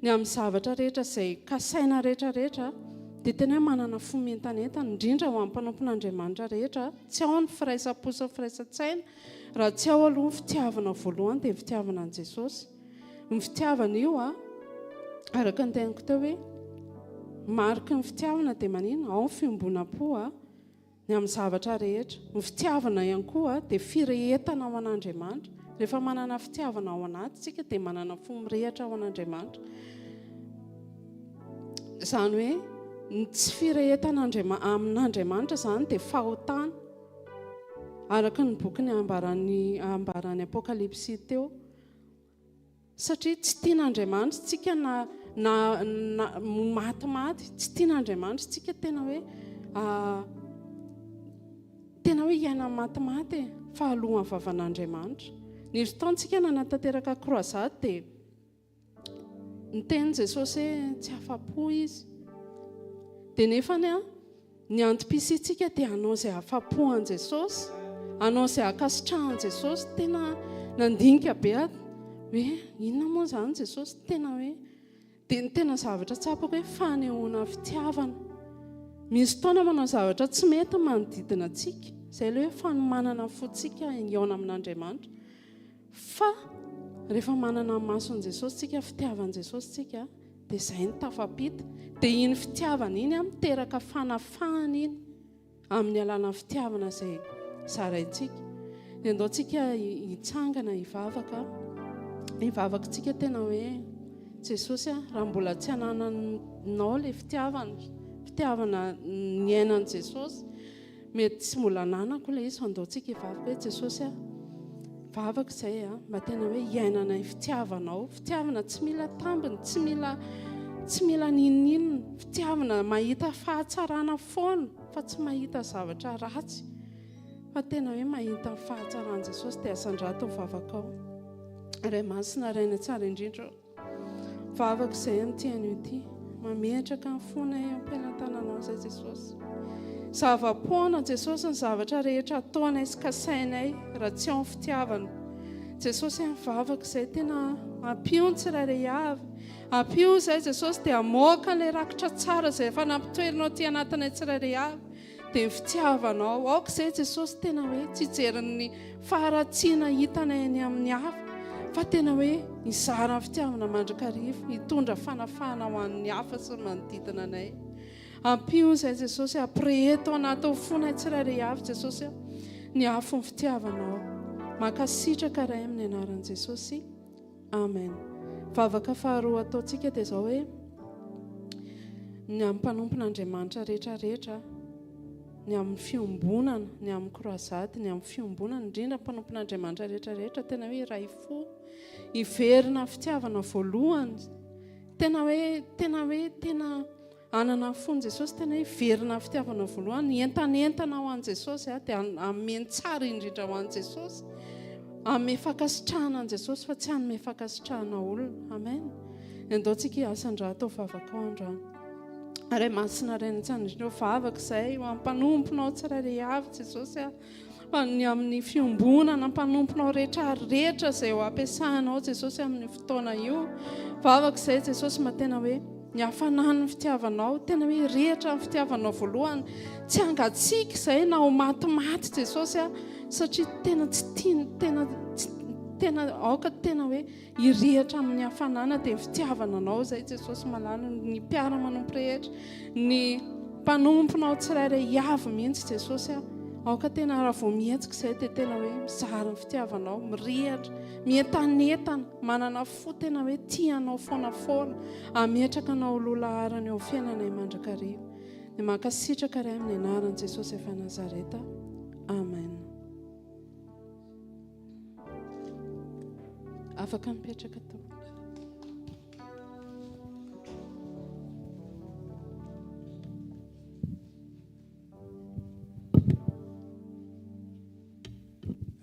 ny amin'ny zavatra rehetra izay kasaina rehetrarehetra, dia tena hoe manana fo mientanentana, indrindra ho amin'ny mpanompon'Andriamanitra rehetra. Tsy ao ny firaisapo sy firaisan-tsaina, raha tsy ao aloha ny fitiavana voalohany dia ny fitiavana an'i Jesosy. Ny fitiavana io araka ny tenako teo hoe mariky ny fitiavana dia manina ao ny fiombonam-po ny amin'ny zavatra rehetra. Ny fitiavana ihany koa dia firehetana ao an'Andriamanitra. Rehefa manana fitiavana ao anatintsika dia manana fo mirehatra ao an'Andriamanitra. Izany hoe tsy firehetana amin'Andriamanitra izany dia fahotana. Araka ny boky ny ambarany Apokalipsy teo, satria tsy tian'Andriamanitra tsika na matimaty, tsy tian'Andriamanitra tsika tena hoe hiaina matimaty fa alohan'ny vavan'Andriamanitra. Ny fotoantsika nanatanteraka croisade dia niteny Jesosy hoe tsy afa-po izy, dia nefa ny antom-pisiantsika dia hanao izay afa-po an'i Jesosy, hanao izay akasitrahan'i Jesosy. Tena nandinika be hoe inona moa izany Jesosy, tena hoe dia ny tena zavatra tsapako hoe fanehoana fitiavana. Misy fotoana manao zavatra tsy mety manodidina antsika, izay ilay hoe fanomanana fotsika hiaona amin'Andriamanitra. Fa rehefa manana mason'i Jesosy tsika, fitiavan'i Jesosy tsika, dia izay ny tafampita. Dia iny fitiavana iny miteraka fanafahana iny amin'ny alàna fitiavana izay zaraintsika. Dia andaontsika hitsangana hivavaka tena hoe Jesosy raha mbola tsy hanananao ilay fitiavana ny ainan'i Jesosy, mety tsy mbola nanako ilay izy, andaontsika hivavaka hoe Jesosy vavaka izay mba tena hoe hiainana fitiavanao. Fitiavana tsy mila tambiny, tsy mila ninninina, fitiavana mahita fahatsarana foana fa tsy mahita zavatra ratsy, fa tena hoe mahita fahatsaran'i Jesosy. Dia asandrato ho vavaka ao, ray masina raina tsara indrindra vavaka izay amitian'io ity, mametraka ny fona am-pelantananao izay Jesosy. Zava-poana Jesosy ny zavatra rehetra ataonay sy kasainay raha tsy ao ny fitiavana. Jesosy mivavaka izay tena ampio ny tsirairay avy, ampio izay Jesosy dia amoaka ilay rakitra tsara izay efa nampitoerinao ty anatinay tsirairay avy, dia ny fitiavanao aoka izay Jesosy tena hoe tsy jerin'ny faharatsiana hitanay any amin'ny hafa, fa tena hoe hizara ny fitiavana mandrakariva, hitondra fanafahana ho an'ny hafa sy manodidina anay. Ampio izay Jesosy, ampireheto anaty fonay tsirairay avy Jesosy ny afo ny fitiavanao. Mankasitraka ray amin'ny anaran'i Jesosy. Amen. Vavaka faharoa ataontsika dia izao hoe ny amin'ny mpanompon'Andriamanitra rehetrarehetra, ny amin'ny fiombonana, ny amin'ny croisade, ny amin'ny fiombonana, indrindra mpanompon'Andriamanitra rehetrarehetra tena hoe iray fo, hiverina fitiavana voalohany, tena anana fon'i Jesosy, tena hoe verina fitiavana voalohany, ny entanentana ho an'i Jesosy dia ameny tsara indrindra ho an'i Jesosy, ame fankasitrahana an'i Jesosy fa tsy hanome fankasitrahana olona. Amen. Andaontsika asandrato ho vavaka ao androany. Ray masina ray nitsanindrindra vavaka izay ho ammpanomponao tsirairay avy Jesosy, ny amin'ny fiombonana, mpanomponao rehetrarehetra izay ho ampiasainao Jesosy amin'ny fotoana io. Vavaka izay Jesosy matena hoe ny hafanana ny fitiavanao, tena hoe rehetra ny fitiavanao voalohany, tsy hangatsiaka izay na ho matimaty Jesosy, satria tena tsy tena aoka tena hoe hirehatra amin'ny hafanana dia ny fitiavananao izay Jesosy malala, ny mpiara-manompo rehetra, ny mpanomponao tsirairay avy mihitsy Jesosy aoka tena raha vao mihetsika izay dia tena hoe mizara ny fitiavanao, mirehatra, mientanentana, manana fo tena hoe tianao foana foana, ametraka anao lolaharany eo amin'ny fiainanay mandrakariva. Dia mankasitraka ray amin'ny anaran'i Jesosy efa Nazareta. Amen. Afaka mipetraka tao.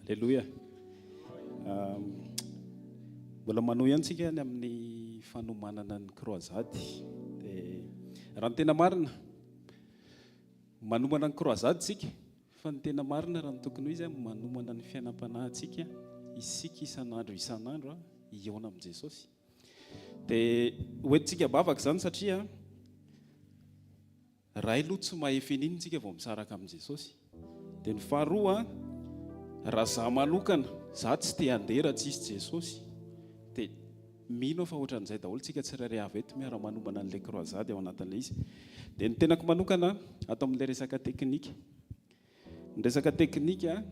Alleluia. Mbola manohy antsika ny amin'ny fanomanana ny kroazady. Dia raha ny tena marina manomana ny kroazady tsika, fa ny tena marina raha ny tokony ho izy manomana ny fiainam-panahintsika isika isan'andro iona amin'i Jesosy. Dia hoentintsika bavaka izany satria raha aloha tsy mahefen'iny tsika vao misaraka amin'i Jesosy. Dia ny faharoa, raha za manokana, za tsy te handeha raha tsisy Jesosy, dia mino fa ohatran'izay daholo tsika tsirairay avy eto miara manomana an'ilay kroazady ao anatin'ilay izy. Dia ny tenako manokana atao amin'ilay resaka teknika. Ny resaka teknika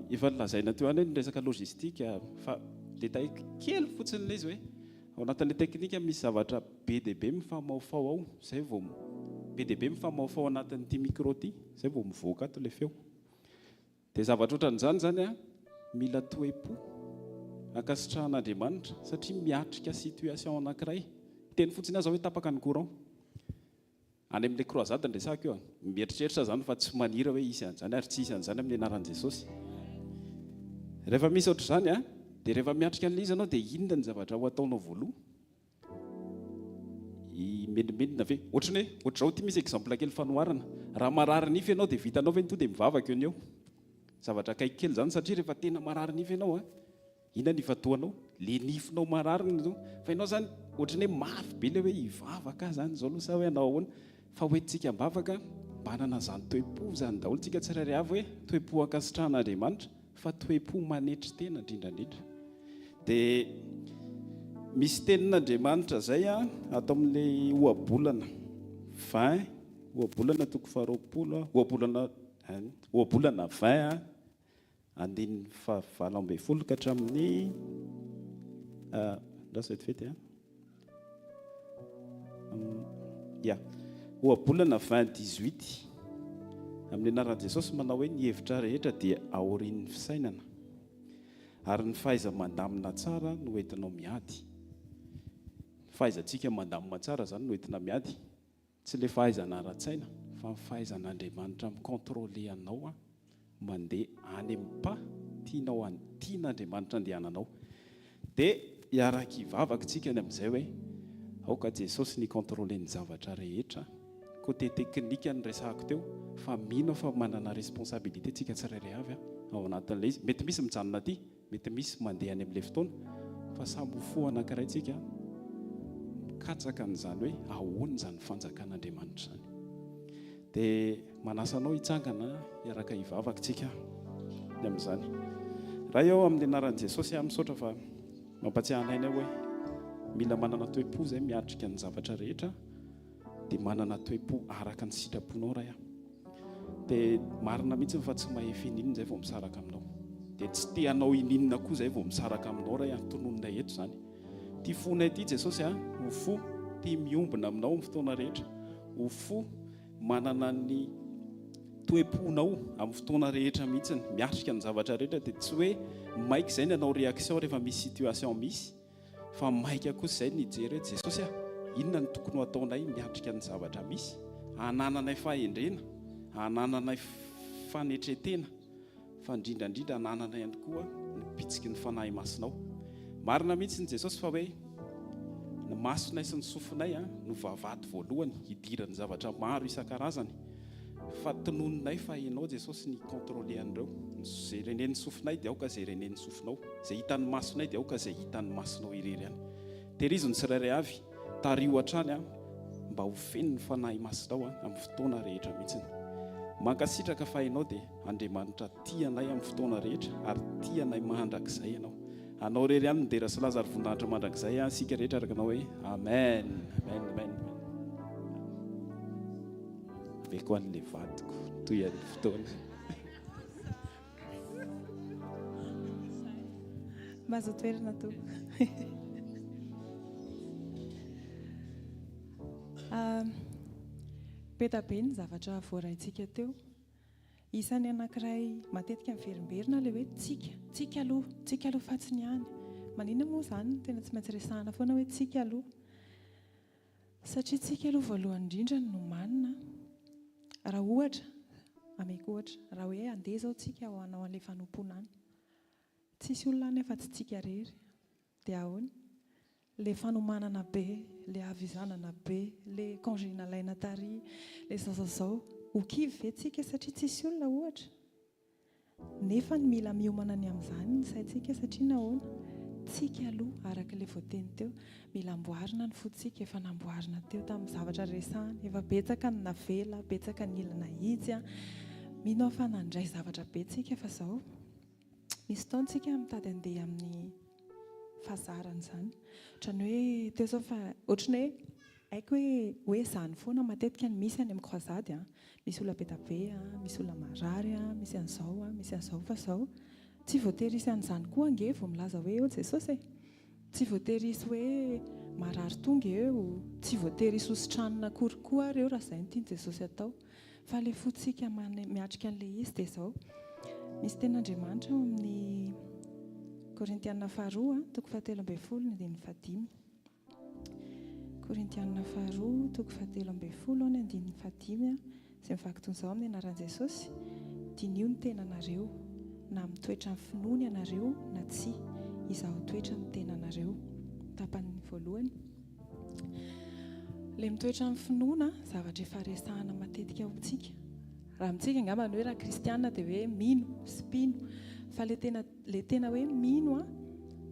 efa lazaina teo any ny resaka logistika, fa détail kely fotsiny ilay izy hoe ao anatin'ilay teknika misy zavatra be dia be mifamaofao ao, izay vao be dia be mifamaofao anatin'ity micro ity, izay vao mivoaka ato ilay feo. Dia zavatra ohatran'izany zany mila toe-po ankasitrahan'Andriamanitra satria miatrika situation anankiray. Teny fotsiny aza hoe tapaka ny courant. Any amin'ilay kroazady ny resaka eo, mieritreritra zany fa tsy manira hoe isy an'izany ary tsy isy an'izany amin'ny anaran'i Jesosy. Rehefa misy ohatr'izany dia rehefa miatrika an'ilay izy anao dia inona ny zavatra ho ataonao voaloha? Menimena ve? Ohatrany hoe ohatr'izao ity misy exemple kely fanoharana. Raha marary nify ianao dia vitanao ve to dia mivavaka eo. Zavatra kaiky kely zany satria rehefa tena marary nify ianao inona ny fatoanao? Le nifinao marary no. Fa ianao zany ohatrany hoe mafy be le hoe hivavaka zany zao aloha sa hoe anao ahoana? Fa hoentintsika mivavaka manana zany toe-po zany daholo tsika tsirairay avy hoe toe-po ankasitrahan'Andriamanitra, fa toe-po manetry tena indrindrandrindra. Dia misy tenin'Andriamanitra zay atao amin'ilay ohabolana 20, ohabolana toko faharoapolo, ohabolana 20 andininy fahavalo ambin'ny folo ka hatramin'ny ndasety fety ohabolana 20:18 amin'ny anaran'i Jesosy manao hoe ny hevitra rehetra dia aorian'ny fisainana ary ny fahaiza mandamina tsara no entinao miady. Fahaizantsika mandamina tsara zany no entina miady, tsy ilay fahaizana ara-tsaina fa ny fahaizan'Andriamanitra mikontrôle anao mandeha any amin'ny pas tian'Andriamanitra andehananao. Dia hiaraka hivavaka tsika ny amin'izay hoe aoka Jesosy ny kontrole ny zavatra rehetra. Côté teknika ny resahako teo, fa mino fa manana responsabilité tsika tsirairay avy ao anatin'ilay izy. Mety misy mijanona aty, mety misy mandeha any amin'ilay fotoana, fa samy ho fo anankiray tsika mikatsaka n'izany hoe ahoana izany fanjakan'Andriamanitra izany. Dia manasa anao hitsangana hiaraka hivavaka tsika ny amin'izany. Raha eo amin'ny anaran'i Jesosy misaotra fa mampatsiahy anay hoe mila manana toe-po izay miatrika ny zavatra rehetra, dia manana toe-po araka ny sitraponao raha. Dia marina mihitsy fa tsy mahefy ininona izay vao misaraka aminao. Dia tsy tianao ininona koa izay vao misaraka aminao raha antononina eto izany. Tia fonay ity Jesosy ho fo tia miombona aminao amin'ny fotoana rehetra, ho fo manana ny toe-ponao amin'ny fotoana rehetra mihitsy, miatrika ny zavatra rehetra. Dia tsy hoe maika izay ny anao réaction rehefa misy situation misy, fa maika kosa izay nijery hoe Jesosy inona ny tokony ho ataonay miatrika ny zavatra misy, hanananay fahendrena, hanananay fanetretena, fa indrindrandrindra hanananay ihany koa ny pitsiky ny fanahy masinao. Marina mihitsy ny Jesosy fa hoe ny masonay sy ny sofinay no vavady voalohany hidirany zavatra maro isan-karazany, fa tonononay fa ianao Jesosy ny kontrole an'ireo. Izay renen'ny sofinay dia aoka izay renen'ny sofinao, izay hitan'ny masonay dia aoka izay hitan'ny masonao irery ihany. Tehirizony tsirairay avy tario hatrany mba ho feno ny fanahy masinao amin'ny fotoana rehetra mihitsy. Mankasitraka fa ianao dia Andriamanitra tianay amin'ny fotoana rehetra ary tianay mandrakizay ianao. Anao rery ihany midera sy Lazaro voninahitra mandrakizay isika rehetra araka anao hoe amen, amen, amen. Ve koa an'ilay vadiko toy an'ny fotoana. mahazo toerana to. Betabe ny zavatra voaraintsika teo. Isany anankiray matetika miverimberina le hoe tsika aloha fatsiny ihany. Manina moa zany tena tsy maintsy resahana foana hoe tsika aloha. Satria tsika aloha voalohany indrindra no manina. Raha ohatra, ameko ohatra, raha hoe andeha zao tsika ho anao an'ilay fanompoana any. Tsisy olona any fa tsy tsika rery. Dia ahoana? Le fanomanana be, le avizanana be, le congé nalaina tary, le zazazao. Ho kivy ve tsika satria tsisy olona ohatra? Nefa ny mila miomana ny amin'izany ny saintsika satria nahoana? Tsika aloha araka ilay voateny teo, mila amboarina ny fotsika efa namboarina teo tamin'ny zavatra resahana, efa betsaka ny navela, betsaka ny ilana izy. Mino fa nandray zavatra be tsika fa zao misy taontsika mitady andeha amin'ny fahazarana izany. Ohatrany hoe teo zao fa ohatrany hoe haiko hoe izany foana matetika ny misy any amin'ny croisade. Misy olona betabe, misy olona marary, misy an'izao fa zao tsy voatery isy an'izany koa ange vao milaza hoe eo Jesosy. Tsy voatery isy hoe marary tonga eo, tsy voatery isy hositranona koa reo raha izay no tiany Jesosy atao. Fa le fotsika miatrika an'ilay izy dia izao. Misy ten'Andriamanitra ao amin'ny Korintiana faharoa, toko 7:15. Korintiana faharoa, toko 7:15, izay mivaky toy izao amin'ny anaran'i Jesosy. Dinio ny tenanareo, na mitoetra amin'ny finoana ianareo na tsy, izaho toetra ny tenanareo. Tapany voalohany. Le mitoetra amin'ny finoana, zavatra efa resahana matetika ao amintsika. Raha amintsika angamba hoe raha kristiana dia hoe mino, spino. Fa le tena hoe mino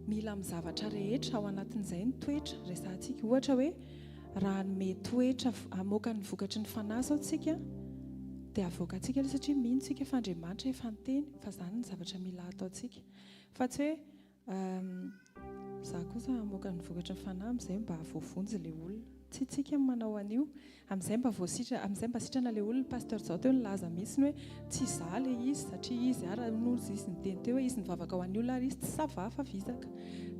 mila amin'ny zavatra rehetra ao anatin'izay ny toetra resahantsika. Ohatra hoe raha me toetra amoaka ny vokatry ny fanahy zao tsika dia avoakantsika ilay satria mino tsika fa Andriamanitra efa niteny fa izany ny zavatra mila ataontsika. Fa tsy hoe za kosa amoaka ny vokatry ny fanahy amin'izay mba voavonjy ilay olona. Tsy tsika manao an'io. Amin'izay mba sitrana ilay olona. Pasteur zao teo nilaza mihitsy hoe tsy za le izy satria izy raha nozy izy niteny teo hoe izy nivavaka ho an'io ary izy tsy sava fa vizaka.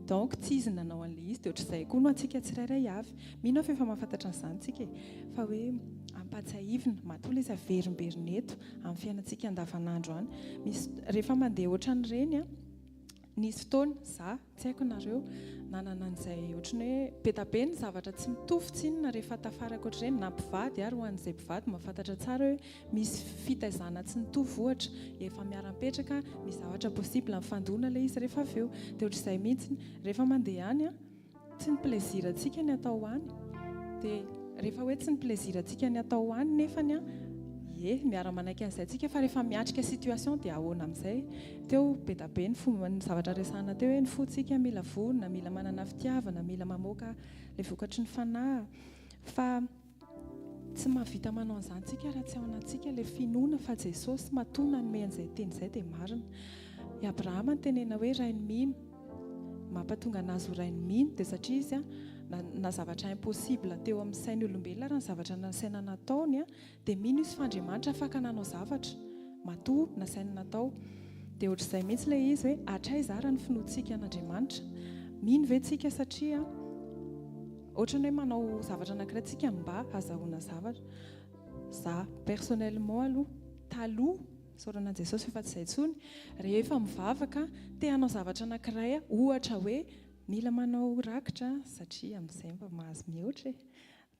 Donc tsy izy nanao an'ilay izy dia ohatr'izay koa no antsika tsirairay avy. Mino fa efa mahafantatra an'izany tsika fa hoe ampatsahivina matoa izy averimberina eto amin'ny fiainantsika andavanandro any. Rehefa mandeha ohatran'ireny nisy fotoana za tsy haiko nareo nanana an'izay ohatrany hoe betabe ny zavatra tsy mitovy tsinona rehefa tafaraka ohatr'ireny na mpivady ary ho an'izay mpivady mahafantatra tsara hoe misy fitaizana tsy mitovy ohatra efa miara-mipetraka misy zavatra possible amin'ny fandoana ilay izy rehefa avy eo dia ohatr'izay mihitsy rehefa mandeha any tsy ny plezira antsika ny atao any dia rehefa hoe tsy ny plezira antsika ny atao any nefany miara-manaiky an'izay tsika fa rehefa miatrika situation dia ahoana amin'izay. Teo betabe ny fomba ny zavatra resahana teo hoe ny fotsika mila vonona, mila manana fitiavana, mila mamoaka le vokatry ny fanahy. Fa tsy mahavita manao an'izany tsika raha tsy ao anatsika le finoana fa Jesosy matona nome an'izay teny izay dia marina. I Abrahama ny tenena hoe ray ny mino, mampatonga anazy ho ray ny mino dia satria izy na zavatra impossible teo amin'ny sain'ny olombelona raha ny zavatra nasaina nataony dia mino izy fa Andriamanitra afaka nanao zavatra matoa nasaina natao. Dia ohatr'izay mihitsy ilay izy hoe hatraiza raha ny finoantsika an'Andriamanitra. Mino ve tsika satria ohatrany hoe manao zavatra anankiray tsika mba hazahoana zavatra. Za personnellement aloha taloha saoranan'i Jesosy efa tsy izay intsony rehefa mivavaka te hanao zavatra anankiray ohatra hoe mila manao rakitra satria amin'izay mba mahazo mihoatra.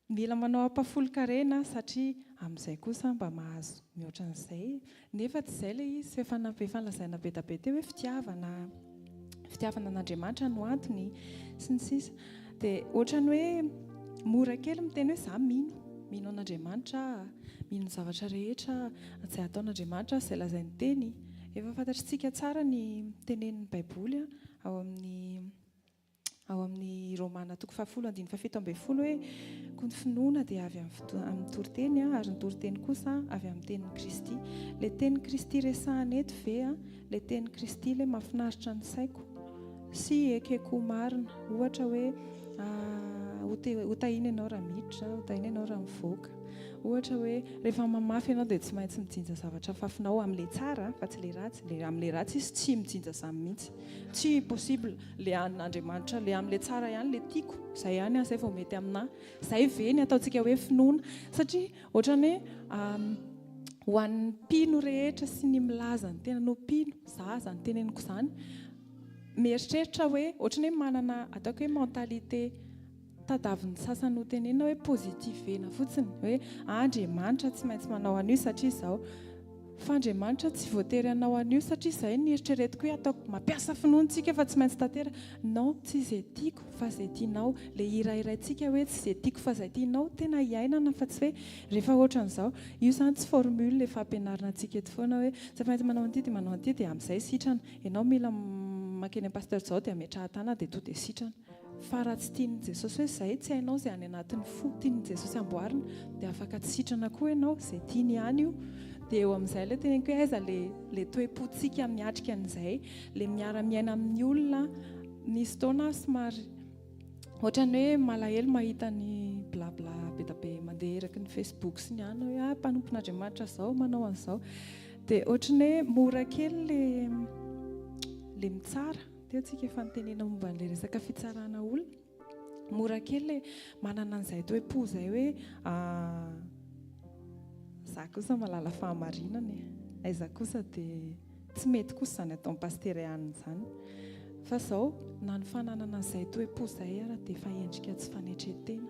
Mila manao ampafolo-karena satria amin'izay kosa mba mahazo mihoatra an'izay. Nefa tsy izay ilay izy efa lazaina betabe teo hoe fitiavana an'Andriamanitra no antony sy ny sisa. Dia ohatrany hoe mora kely miteny hoe za mino an'Andriamanitra, mino ny zavatra rehetra izay ataon'Andriamanitra izay lazainy teny. Efa fantatritsika tsara ny tenenin'ny Baiboly ao amin'ny Romana toko 10:17 hoe koa ny finoana dia avy amin'ny toriteny ary ny toriteny kosa avy amin'ny tenin'ny Kristy. Le tenin'ny Kristy resahana eto ve le tenin'ny Kristy le mahafinaritra ny saiko sy ekeko marina ohatra hoe hotahina ianao raha miditra, hotahina ianao raha mivoaka. Ohatra hoe rehefa mamafy ianao dia tsy maintsy mijinja zavatra fafinao amin'ilay tsara fa tsy ilay ratsy. Amin'ilay ratsy izy tsy mijinja izany mihitsy. Tsy possible ilay an'Andriamanitra, ilay amin'ilay tsara ihany ilay tiako. Izay ihany izay vao mety aminahy. Izay ve ny ataontsika hoe finoana. Satria ohatran'ny hoe ho an'ny mpino rehetra sy ny milaza ny tena no mpino, za zany teneniko izany. Mieritreritra hoe ohatran'ny hoe manana ataoko hoe mentalité tadaviny sasany ho tenena hoe pozitivena fotsiny hoe Andriamanitra tsy maintsy manao an'io satria izao. Fa Andriamanitra tsy voatery hanao an'io satria izay ny eritreretiko hoe ataoko mampiasa finoantsika fa tsy maintsy tantera. Non, tsy izay tiako fa izay tianao. Ilay irairaintsika hoe tsy izay tiako fa izay tianao tena hiainana fa tsy hoe rehefa ohatran'izao. Io zany tsy formule le fampianarana antsika eto foana hoe tsy maintsy manao an'ity dia manao an'ity dia amin'izay sitrana. Ianao mila makeny am-pasteur izao dia ametrahan-tana dia to dia sitrana. Fa raha tsy tian'i Jesosy hoe izay tsy hainao izay any anatin'ny fo tian'i Jesosy amboarina dia afaka tsy sitrana koa ianao izay tiany ihany io. Dia eo amin'izay ilay teneniko hoe aiza le toe-pontsika miatrika an'izay, le miara-miaina amin'ny olona. Nisy taona somary ohatran'ny hoe malahelo mahita ny blabla be da be mandeha eraky ny Facebook sy ny any hoe mpanompon'Andriamanitra izao manao an'izao. Dia ohatran'ny hoe mora kely le mitsara. Teo antsika efa nitenena momba n'ilay resaka fitsarana olona. Mora kely le manana an'izay toe-po izay hoe za kosa malala fahamarinana. Aiza kosa dia tsy mety kosa izany atao pastery ihany izany. Fa izao na ny fananana an'izay toe-po izay ara dia efa endrika tsy fanetretena.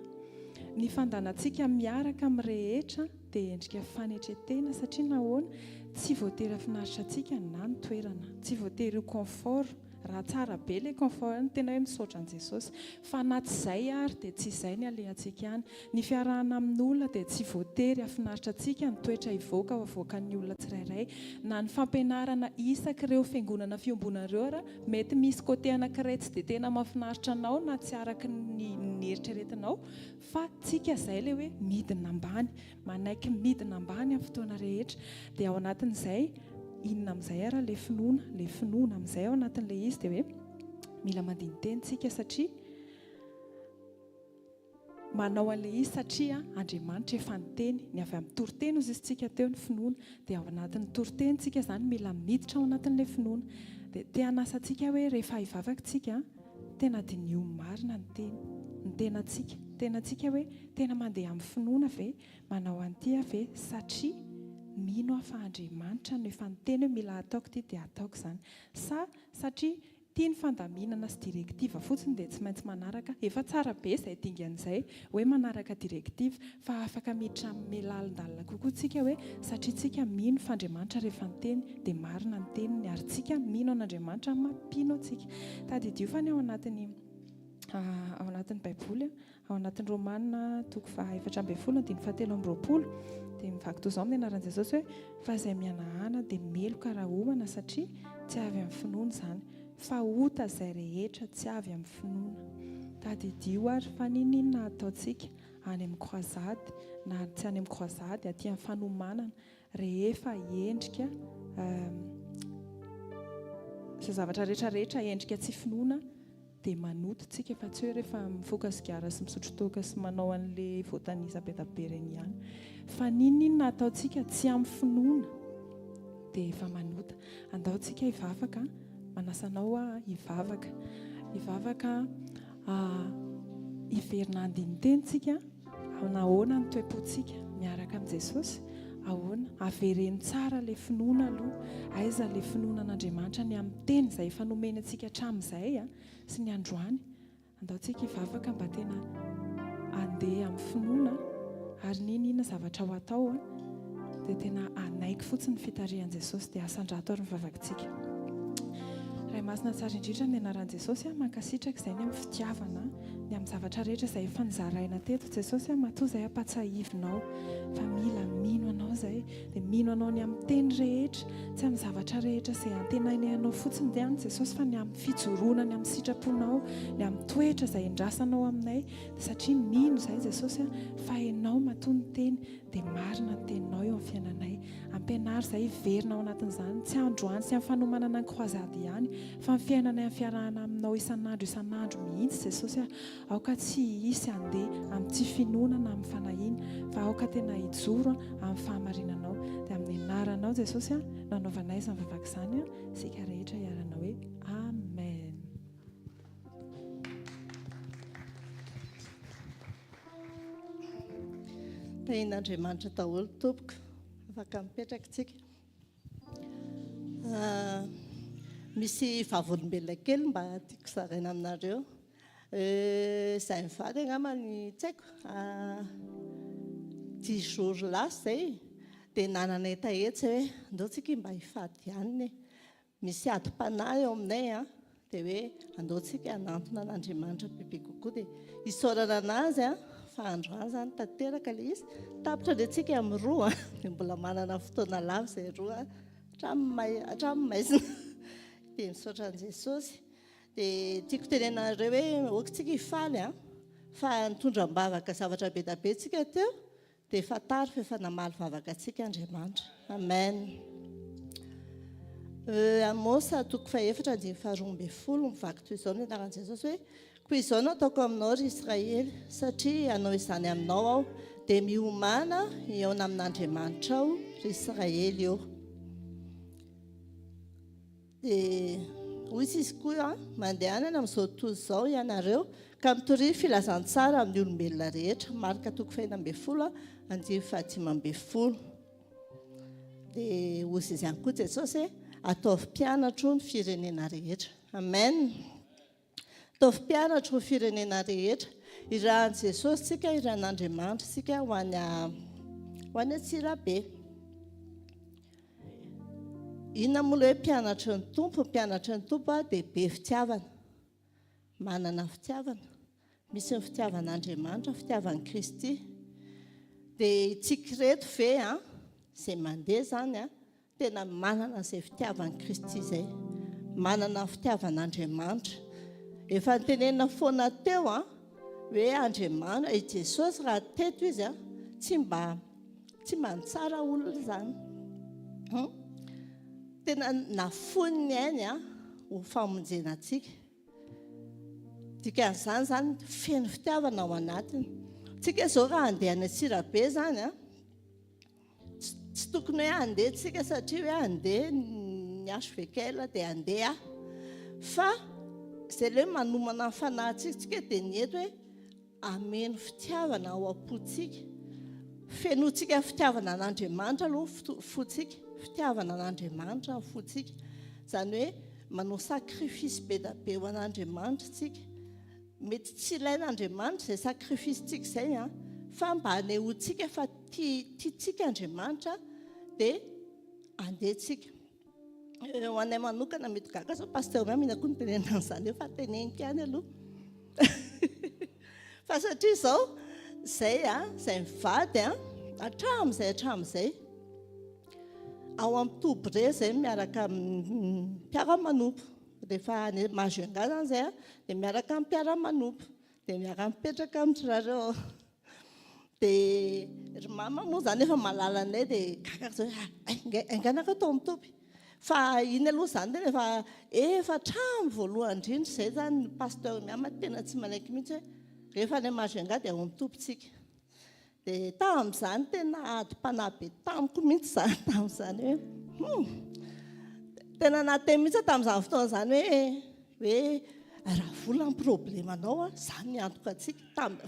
Ny fandanantsika miaraka amin'ny rehetra dia endrika fanetretena satria nahoana tsy voatery afinaritra antsika na ny toerana, tsy voatery ho confort. Raha tsara be ilay confort ny tena hoe misaotra an'i Jesosy. Fa na tsy izay ary dia tsy izay ny alehantsika ihany. Ny fiarahana amin'ny olona dia tsy voatery afinaritra antsika ny toetra hivoaka ho avoakan'ny olona tsirairay. Na ny fampianarana isak'ireo fiangonana fiombonareo ara mety misy côté anankiray tsy dia tena mahafinaritra anao na tsy araka ny eritreretinao. Fa tsika izay ilay hoe midina ambany, manaiky midina ambany amin'ny fotoana rehetra. Dia ao anatin'izay inona amin'izay ara le finoana amin'izay ao anatin'ilay izy dia hoe mila mandini-teny tsika satria manao an'ilay izy satria Andriamanitra efa niteny. Ny avy amin'ny toriteny ozy izy tsika teo ny finoana dia ao anatin'ny toriteny tsika izany mila miditra ao anatin'ilay finoana. Dia te hanasa tsika hoe rehefa hivavaka tsika tena dinio marina ny tenantsika. Tenantsika hoe tena mandeha amin'ny finoana ve, manao an'ity ve satria mino aho fa Andriamanitra no efa niteny hoe mila ataoko ity dia ataoko izany. Satria tia ny fandaminana sy direktiva fotsiny dia tsy maintsy manaraka. Efa tsara be izay dingan'izay hoe manaraka direktiva fa afaka miditra amin'ny lalindalina kokoa tsika hoe satria tsika mino fa Andriamanitra rehefa niteny dia marina ny teniny ary tsika mino an'Andriamanitra mampino antsika. Tadidio fa ny ao anatin'ny Baiboly, ao anatin'ny Romanina 4:7-7 dia mivaky toy izao amin'ny anaran'i Jesosy hoe fa izay mianahana dia meloka raha homana satria tsy avy amin'ny finoana izany. Fa ota izay rehetra tsy avy amin'ny finoana. Tadidio ary fa ninona ataontsika any amin'ny croisade na tsy any amin'ny croisade aty amin'ny fanomanana rehefa endrika izay zavatra rehetrarehetra endrika tsy finoana dia manototsika fa tsy hoe rehefa mifoka sigara sy misotro toaka sy manao an'ilay voatanisa be da be reny ihany. Fa ninona ataontsika tsy amin'ny finoana dia efa manota. Andaontsika hivavaka, manasanao hivavaka. Hivavaka hiverina andini-tenitsika nahoana ny toe-pontsika miaraka amin'i Jesosy. Ahoana avereny tsara ilay finoana aloha. Aiza ilay finoana an'Andriamanitra ny amin'ny teny izay efa nomeny antsika hatramin'izay sy ny androany. Andaontsika hivavaka mba tena andeha amin'ny finoana ary ninona zavatra ho atao dia tena anaiky fotsiny fitarihan'i Jesosy dia asandrato ary mivavakantsika. Ray masina tsara indrindra ny anaran'i Jesosy mankasitraka izay ny amin'ny fitiavana ny amin'ny zavatra rehetra izay efa nizaraina teto. Jesosy matoa izay ampatsahivinao fa mila mino anao izay dia mino anao ny amin'ny teny rehetra, tsy amin'ny zavatra rehetra izay antenainao fotsiny dia any Jesosy fa ny amin'ny fijoroana, ny amin'ny sitraponao, ny amin'ny toetra izay endrasanao aminay. Satria mino izay Jesosy fa ianao matoa ny teny dia marina ny teninao eo amin'ny fiainanay. Ampianary izay hiverina ao anatin'izany tsy androany sy amin'ny fanomanana ny croisade ihany fa ny fiainanay amin'ny fiarahana aminao isan'andro mihitsy Jesosy aoka tsy hisy andeha amin'ny tsy finoana amin'ny fanahiny fa aoka tena hijoro amin'ny fahamarinanao. Dia amin'ny anaranao Jesosy nanaovana izany vavaka izany isika rehetra iarana hoe amen. Tain'Andriamanitra daholo tompoko afaka mipetraka tsika. Misy vavolombelona kely mba tiako zaraina aminareo. Izay mivady angambany tsy haiko 10 jours lasa izay dia nanana etaetsy hoe andao tsika mba hifady ihany. Misy adi-panahy eo aminay dia hoe andao tsika hanantona an'Andriamanitra bebe kokoa. Dia isaorana anazy fa androany izany tanteraka ilay izy. Tapitra ilay tsika amin'ny roa dia mbola manana fotoana lava izay roa hatramin'ny maizina. Dia misaotra an' Jesosy. Dia tiako tenenareo hoe oka tsika hifaly fa nitondram-bavaka zavatra be da be tsika teo dia efa tary fa efa namaly vavaka tsika Andriamanitra. Amen. Amosa 4:4-12 mivaky toy izao ny anaran'i Jesosy hoe koa izao no ataoko aminao ry Israely satria hanao izany aminao aho dia miomana eona amin'Andriamanitra aho ry Israely eo. Dia hoy izy koa mandehanana amin'izao tontolo izao ianareo ka mitory filazantsara amin'ny olombelona rehetra. Marika 5:15-15. Dia hoy izy ihany koa Jesosy ataovy mpianatro ny firenena rehetra. Amen. Ataovy mpianatro ny firenena rehetra. Irahan'i Jesosy tsika, irahan'Andriamanitra tsika ho any Antsirabe. Inona moa hoe mpianatry ny tompo? Mpianatry ny tompo dia be fitiavana, manana fitiavana. Misy ny fitiavan'Andriamanitra, fitiavan'i Kristy. Dia tsika reto ve izay mandeha izany tena manana izay fitiavan'i Kristy izay, manana fitiavan'Andriamanitra. Efa nitenenina foana teo hoe Andriamanitra i Jesosy raha teto izy tsy mba nitsara olona izany. Tena nafoniny ainy ho famonjena antsika. Dikan'izany izany feno fitiavana ao anatiny. Tsika izao raha handeha any Antsirabe izany tsy tokony hoe handeha tsika satria hoe handeha ny Ashvekel dia handeha fa izay ilay manomana ny fanahintsika dia ny eto hoe ameno fitiavana ao am-potsika. Fenotsika fitiavana an'Andriamanitra aloha fotsika. Fitiavana an'Andriamanitra ny fotsika. Izany hoe manao sakrifisy be da be ho an'Andriamanitra tsika. Mety tsy ilain'Andriamanitra izay sakrifisy-tsika izay fa mba hanehoantsika fa tiantsika Andriamanitra dia andehitsika. Ho anay manokana mety gaga zao pasteur mihina koa nitenenina an'izany fa teneniko ihany aloha. Fa satria izao izay mivady hatramin'izay ao amin'ny Tobre izay miaraka mpiara-manompo. Rehefa mahazo enga zany izay dia miaraka amin'ny mpiara-manompo dia miaraka mipetraka amin'irareo. Dia ry mama moa izany efa mahalala anay dia gaga zao ainganaka atao mitopy. Fa iny aloha izany tena efa hatramin'ny voalohany indrindra izay zany ny pasteur miama tena tsy manaiky mihitsy hoe rehefa ilay mahazo enga dia ao mitopytsika. Dia tamin'izany tena adi-panahy be tamiko mihitsy izany tamin'izany hoe tena nateny mihitsy tamin'izany fotoana izany hoe raha vola ny problemanao izany ny antoka antsika tamin'ny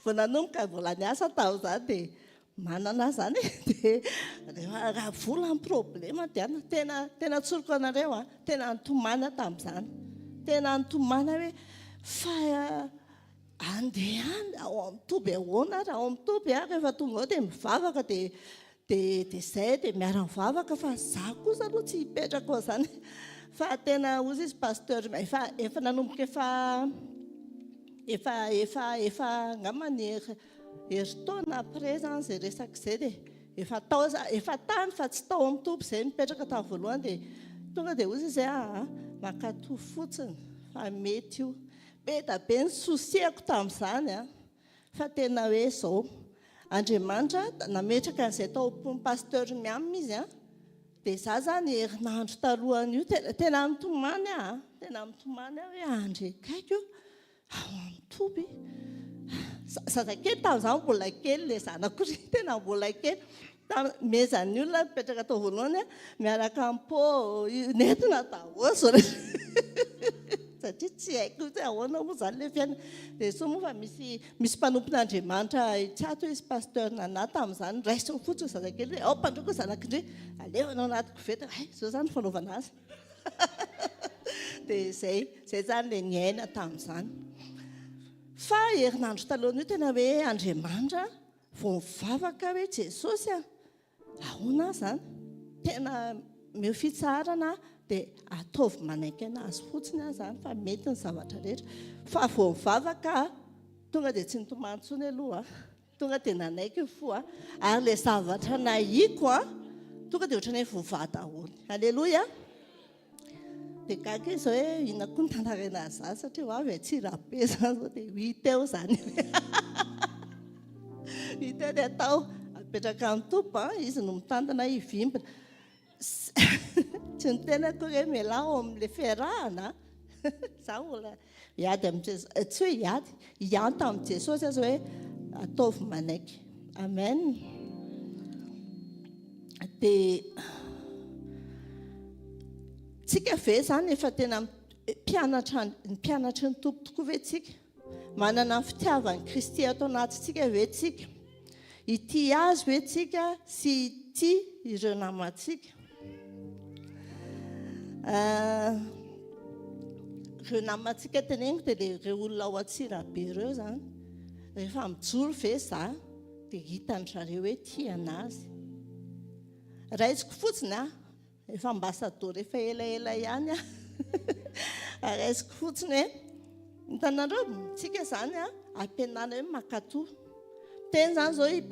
vao nanomboka vola ny asa tamin'izany dia manana zany dia raha vola ny problema diana tena tsoroko anareo tena nitomana tamin'izany. Tena nitomana hoe fa andehany ao amin'ny toby ahoana raha ao amin'ny toby rehefa tonga ao dia mivavaka dia izay dia miara-mivavaka fa za kosa aloha tsy hipetraka ao izany. Fa tena ozy izy pasteur efa nanomboka efa angambany herintaona après zany izay resaka izay dia efa tany fa tsy tao amin'ny toby izay mipetraka tamin'ny voalohany dia tonga dia ozy izy makatoa fotsiny fa mety io. Be da be ny sosiako tamin'izany fa tena hoe izao Andriamanitra nametraka an'izay tao ny pasteur miamina izy dia za zany herinandro talohany io tena nitomany tena mitomany aho hoe andrekaiko ao amin'ny toby zazakely tamin'izany mbola kely le zanako ry tena mbola kely mezan'ny olona mipetraka tao voalohany miaraka ampo nentina daholo satria tsy haiko hoe ahoana moa zany le fiaina dia so moa fa misy mpanompon'Andriamanitra tsy ato izy pasteur Nana tamin'izany raisiny fotsiny zazakely hoe ao mpandroko zanakindre alevanao anaty koveta zao zany fanaovana azy dia zay zany le niaina tamin'izany fa herinandro taloha io tena hoe Andriamanitra vao mivavaka hoe Jesosy ahoana zany tena meo fitsarana dia ataovy manaiky anazy fotsiny zany fa mety ny zavatra rehetra fa vao mivavaka tonga dia tsy nitomany intsony aloha tonga dia nanaiky fo ary le zavatra nahiko tonga dia ohatrany hoe voavaha daholo. Alleloia. Dia gaga izy hoe inona koa ny tantarana azy satria avy atsirabe zany zao dia hita eo zany hita dia atao apetraka amin'ny topo izy no mitantana hivimbina tsy ny tena koa hoe mialao amin'ilay fiarahana za mbola hiady amin'ny tsy hoe hiady hianta amin'ny Jesosy azy hoe ataovy manaiky. Amen. Dia tsika ve zany efa tena mpianatra ny tompo tokoa ve tsika manana ny fitiavany Kristy atao anatintsika ve tsika ity azy ve tsika sy ity ireo namantsika ireo namantsika teneniko dia ireo olona ao Antsirabe ireo zany rehefa mijoro ve za dia hitany zareo hoe tiana azy raisiko fotsiny efa ambasador efa elaela ihany raisiko fotsiny hoe hitanareo tsika zany ampianana hoe makatoa teny zany zao i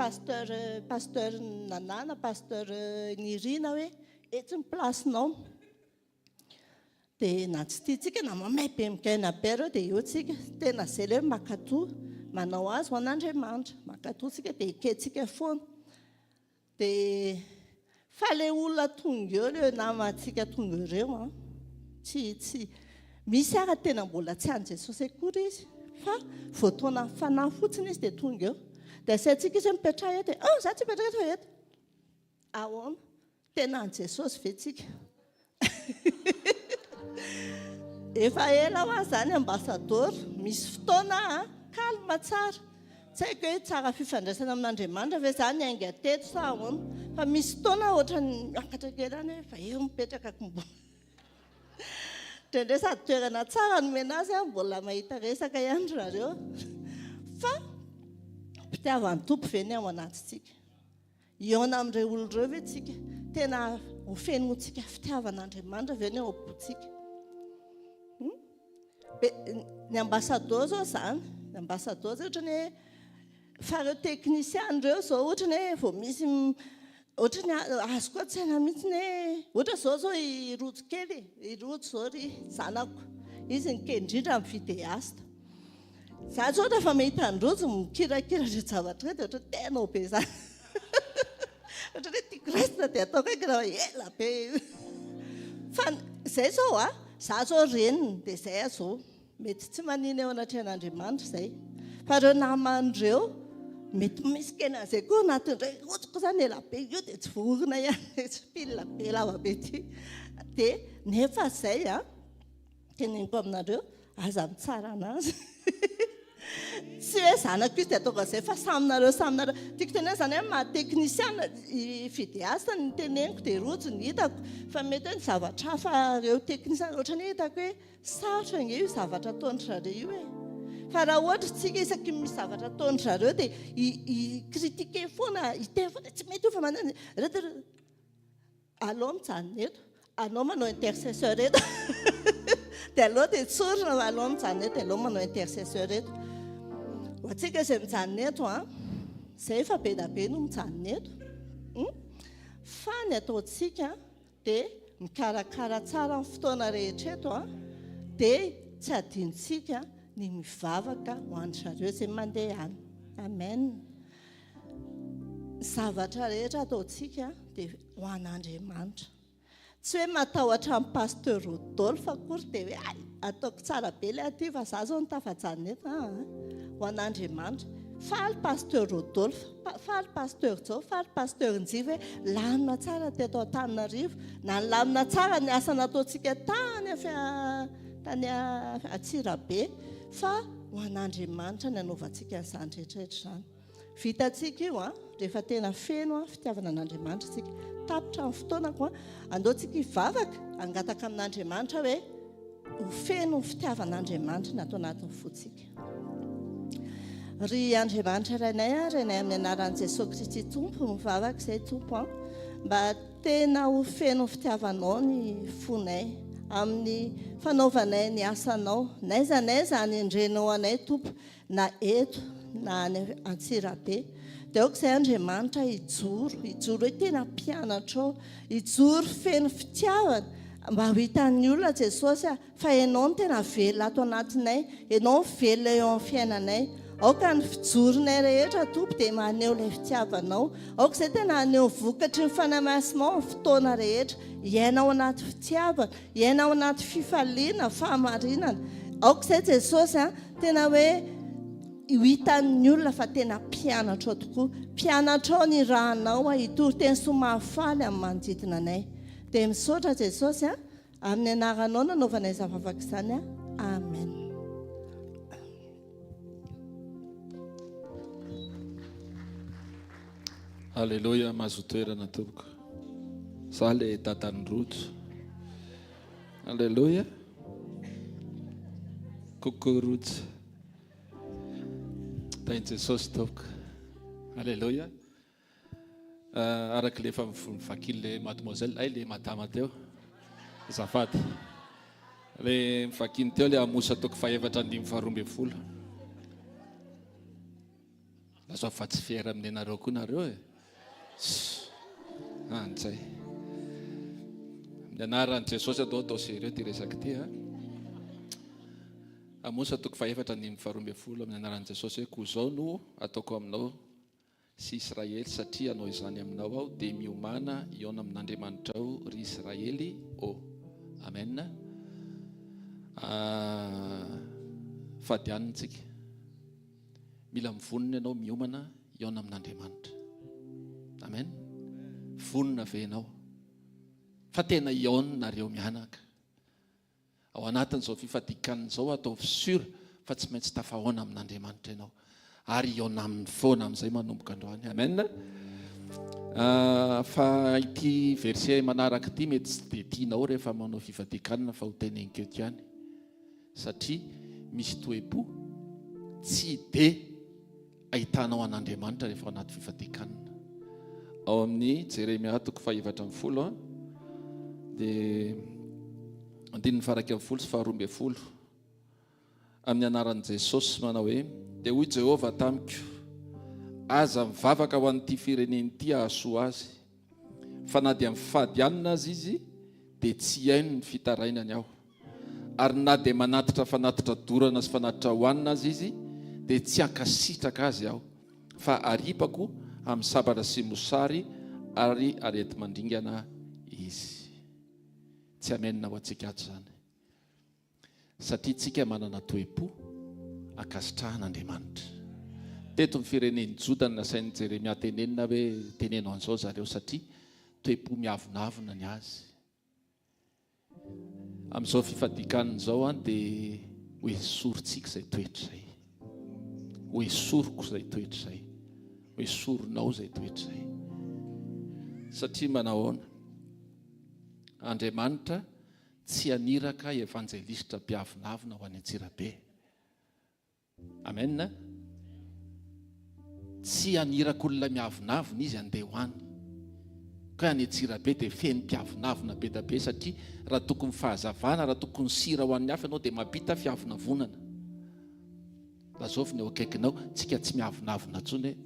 pasteur Nanana pasteur Nirina hoe etsy ny plasinao dia na tsy tiantsika na mamay be migaina be reo dia eo tsika tena zay le hoe makatoa manao azy ho an'Andriamanitra makatoa tsika dia ikentsika foana dia fa le olona tonga eo le namantsika tonga ireo tsy misy ara tena mbola tsy any Jesosy akory izy fa voataona fanahy fotsiny izy dia tonga eo dia saintsika izy mipetraha eto za tsy mipetraka eto eto ahoana tena any Jesosy ve tsika efa ela ho azy zany ambasador misy fotoana kalma tsara tsy haiko hoe tsara fifandraisana amin'Andriamanitra ve zany ainga teto sa ahoana fa misy fotoana ohatrany miakatra kely any hoe fa eo mipetraka kombo drendre sady toerana tsara nomena azy mbola mahita resaka ihany zareo fa mpitiavan'ny tompo ve ny ao anatintsika iona amin'ireo olon'ireo ve tsika tena hofenotsika fitiavan'Andriamanitra ve ny ao am-potsika ny ambasador zao zany ny ambasador zay ohatrany hoe fareo teknisiany ireo zao ohatrany hoe vao misy ohatrany azo koa tsaina mihitsy hoe ohatra zao irojo kely irojo zao ry zanako izy nikendrindra amin'ny videasta za zao rehefa mahita ny rojo mikirakira ireo zavatra dia ohatra tenao be zany ohatra hoe tiako resina dia ataoko hoe raha ela be fa zay zao za zao reniny dia zay azao mety tsy manina eo anatrehan'Andriamanitra zay fa ireo naman'ireo mety misy kena zay koa anatin'ireo rotsoko zany ela be io dia tsy vorona ihany tsy pilina be lava be ty dia nefa zay teneniko aminareo aza mitsara anazy tsy hoe zanako izy dia ataoko zay fa saminareo tiako tenena zany hoe mahateknisiana videasta ny teneniko dia rojo ny hitako fa mety hoe ny zavatra hafa reo teknisiana ohatrany hitako hoe sarotra nge io zavatra ataon'ny zareo io fa raha ohatra tsika isaky misy zavatra ataon'ny zareo dia ikritike foana iteny foana tsy mety io fa manana alao mijanona eto anao manao intercesseur eto dia alao dia tsorina fa alao mijanona eto alao manao intercesseur eto ho atsika izay mijanona eto zay efa be da be no mijanona eto fa ny ataontsika dia mikarakara tsara ny fotoana rehetra eto dia tsy adintsika ny mivavaka ho an'ny zareo izay mandeha any. Amen. Zavatra rehetra ataontsika dia ho an'Andriamanitra tsy hoe matahotra amin'ny pasteur Rodolphe akory dia hoe ay ataoko tsara be ilay aty fa za zao nitafajanona eto ho an'Andriamanitra. Faly pasteur Rodolphe, faly pasteur Jao, faly pasteur Njiva hoe lamina tsara teto Antananarivo, na ny lamina tsara ny asa nataontsika tany Antsirabe, fa ho an'Andriamanitra ny anaovantsika an'izany rehetrarehetra izany. Vitantsika io rehefa tena feno fitiavana an'Andriamanitra tsika. Tapitra amin'ny fotoanako andaontsika hivavaka angataka amin'Andriamanitra hoe ho feno ny fitiavan'Andriamanitra natao anatin'ny fotsika. Ry Andriamanitra rainay amin'ny anaran'i Jesosy Kristy Tompo mivavaka izay Tompo mba tena ho feno ny fitiavanao ny fonay amin'ny fanaovanay ny asanao, n'aiza ny endrenao anay Tompo, na eto na any Antsirabe. Dia aoka izay Andriamanitra hijoro hoe tena mpianatra, hijoro feno fitiavana mba ho hitan'ny olona Jesosy fa ianao no tena velona ato anatinay, ianao velona eo amin'ny fiainanay. Aoka ny fijoronay rehetra Tompo dia maneho ilay fitiavanao. Aoka izay tena haneho vokatry ny fanamasinao amin'ny fotoana rehetra, iainao anaty fitiavana, iainao anaty fifaliana, fahamarinana. Aoka izay Jesosy tena hoe ho hitan'ny olona fa tena mpianatra tokoa. Mpianatra ao ny rahanao hitory teny somafaly amin'ny manodidina anay. Dia misaotra Jesosy amin'ny anaranao nanaovanay zavavaka izany. Amen. Alléluia, mahazo toerana tompoko. Za le dadan'ny rojo. Alléluia. Coucou rojo. Tain'i Jesosy tompoko. Alléluia. Araka le efa mivakily le mademoiselle ay le madama teo. Zafady. Le mivakiny teo le amosa toko fahaefatra andimy faharoa ambin'ny folo. Lazo afa-tsy fiera amin'ny anareo koa nareo e. Antsay. Amin'ny anaran'i Jesosy atao sérieux ty resaka ty amosa toko fahaefatra andimy faharoa ambin'ny folo amin'ny anaran'i Jesosy hoe koa zao no ataoko aminao sy Israely satria anao izany aminao aho dia miomana iona amin'Andriamanitra ao ry Israely Amen. Fadianitsika mila mivonona ianao miomana iona amin'Andriamanitra. Amen. Vonona ve ianao fa tena iona nareo mianaka ao anatin'izao fifadikan'izao ataovy sura fa tsy maintsy tafahoana amin'Andriamanitra ianao ary iona amin'ny foana amin'izay manomboka androany. Amen. Fa ity verset manaraka ity mety tsy dia tianao rehefa manao fifadikanana fa ho teneniko eto ihany satria misy toe-po tsy dia ahitanao an'Andriamanitra rehefa anaty fifadikanana. Ao amin'ny Jeremia toko fahaefatra ambin'ny folo dia andininy faraka ambin'ny folo sy faharoa ambin'ny folo amin'ny anaran'i Jesosy manao hoe dia hoy Jehovah tamiko aza mivavaka ho an'ity fireneny ity ahasoa azy fa na dia mifady hanina azy izy dia tsy haino ny fitarainany aho ary na dia manatitra fanatitra dorana sy fanatitra hohanina azy izy dia tsy hankasitraka azy aho fa aripako amin'ny sabatra sy mosary ary arety mandringana izy. Tsy amenina ho antsika ato izany satria tsika manana toe-po akasitrahan'Andriamanitra. Teto ny fireneny Jodany nasain'i Jeremia tenenina hoe teneno an'izao zareo satria toe-po miavonavona ny azy. Amin'izao fifadikanana izao dia hoesorontsika izay toetra izay, hoesoroko izay toetra izay, hoesoronao izay toetra izay. Satria manahoana Andriamanitra tsy haniraka evanjelistra mpiavonavona ho any Antsirabe. Amen. Tsy haniraka olona miavonavona izy andeha ho any. Ka any Antsirabe dia feno mpiavonavona be da be satria raha tokony fahazavana, raha tokony sira ho an'ny hafa ianao dia mampita fiavonavonana. Lazovina eo akaikinao, tsika tsy miavonavona intsony.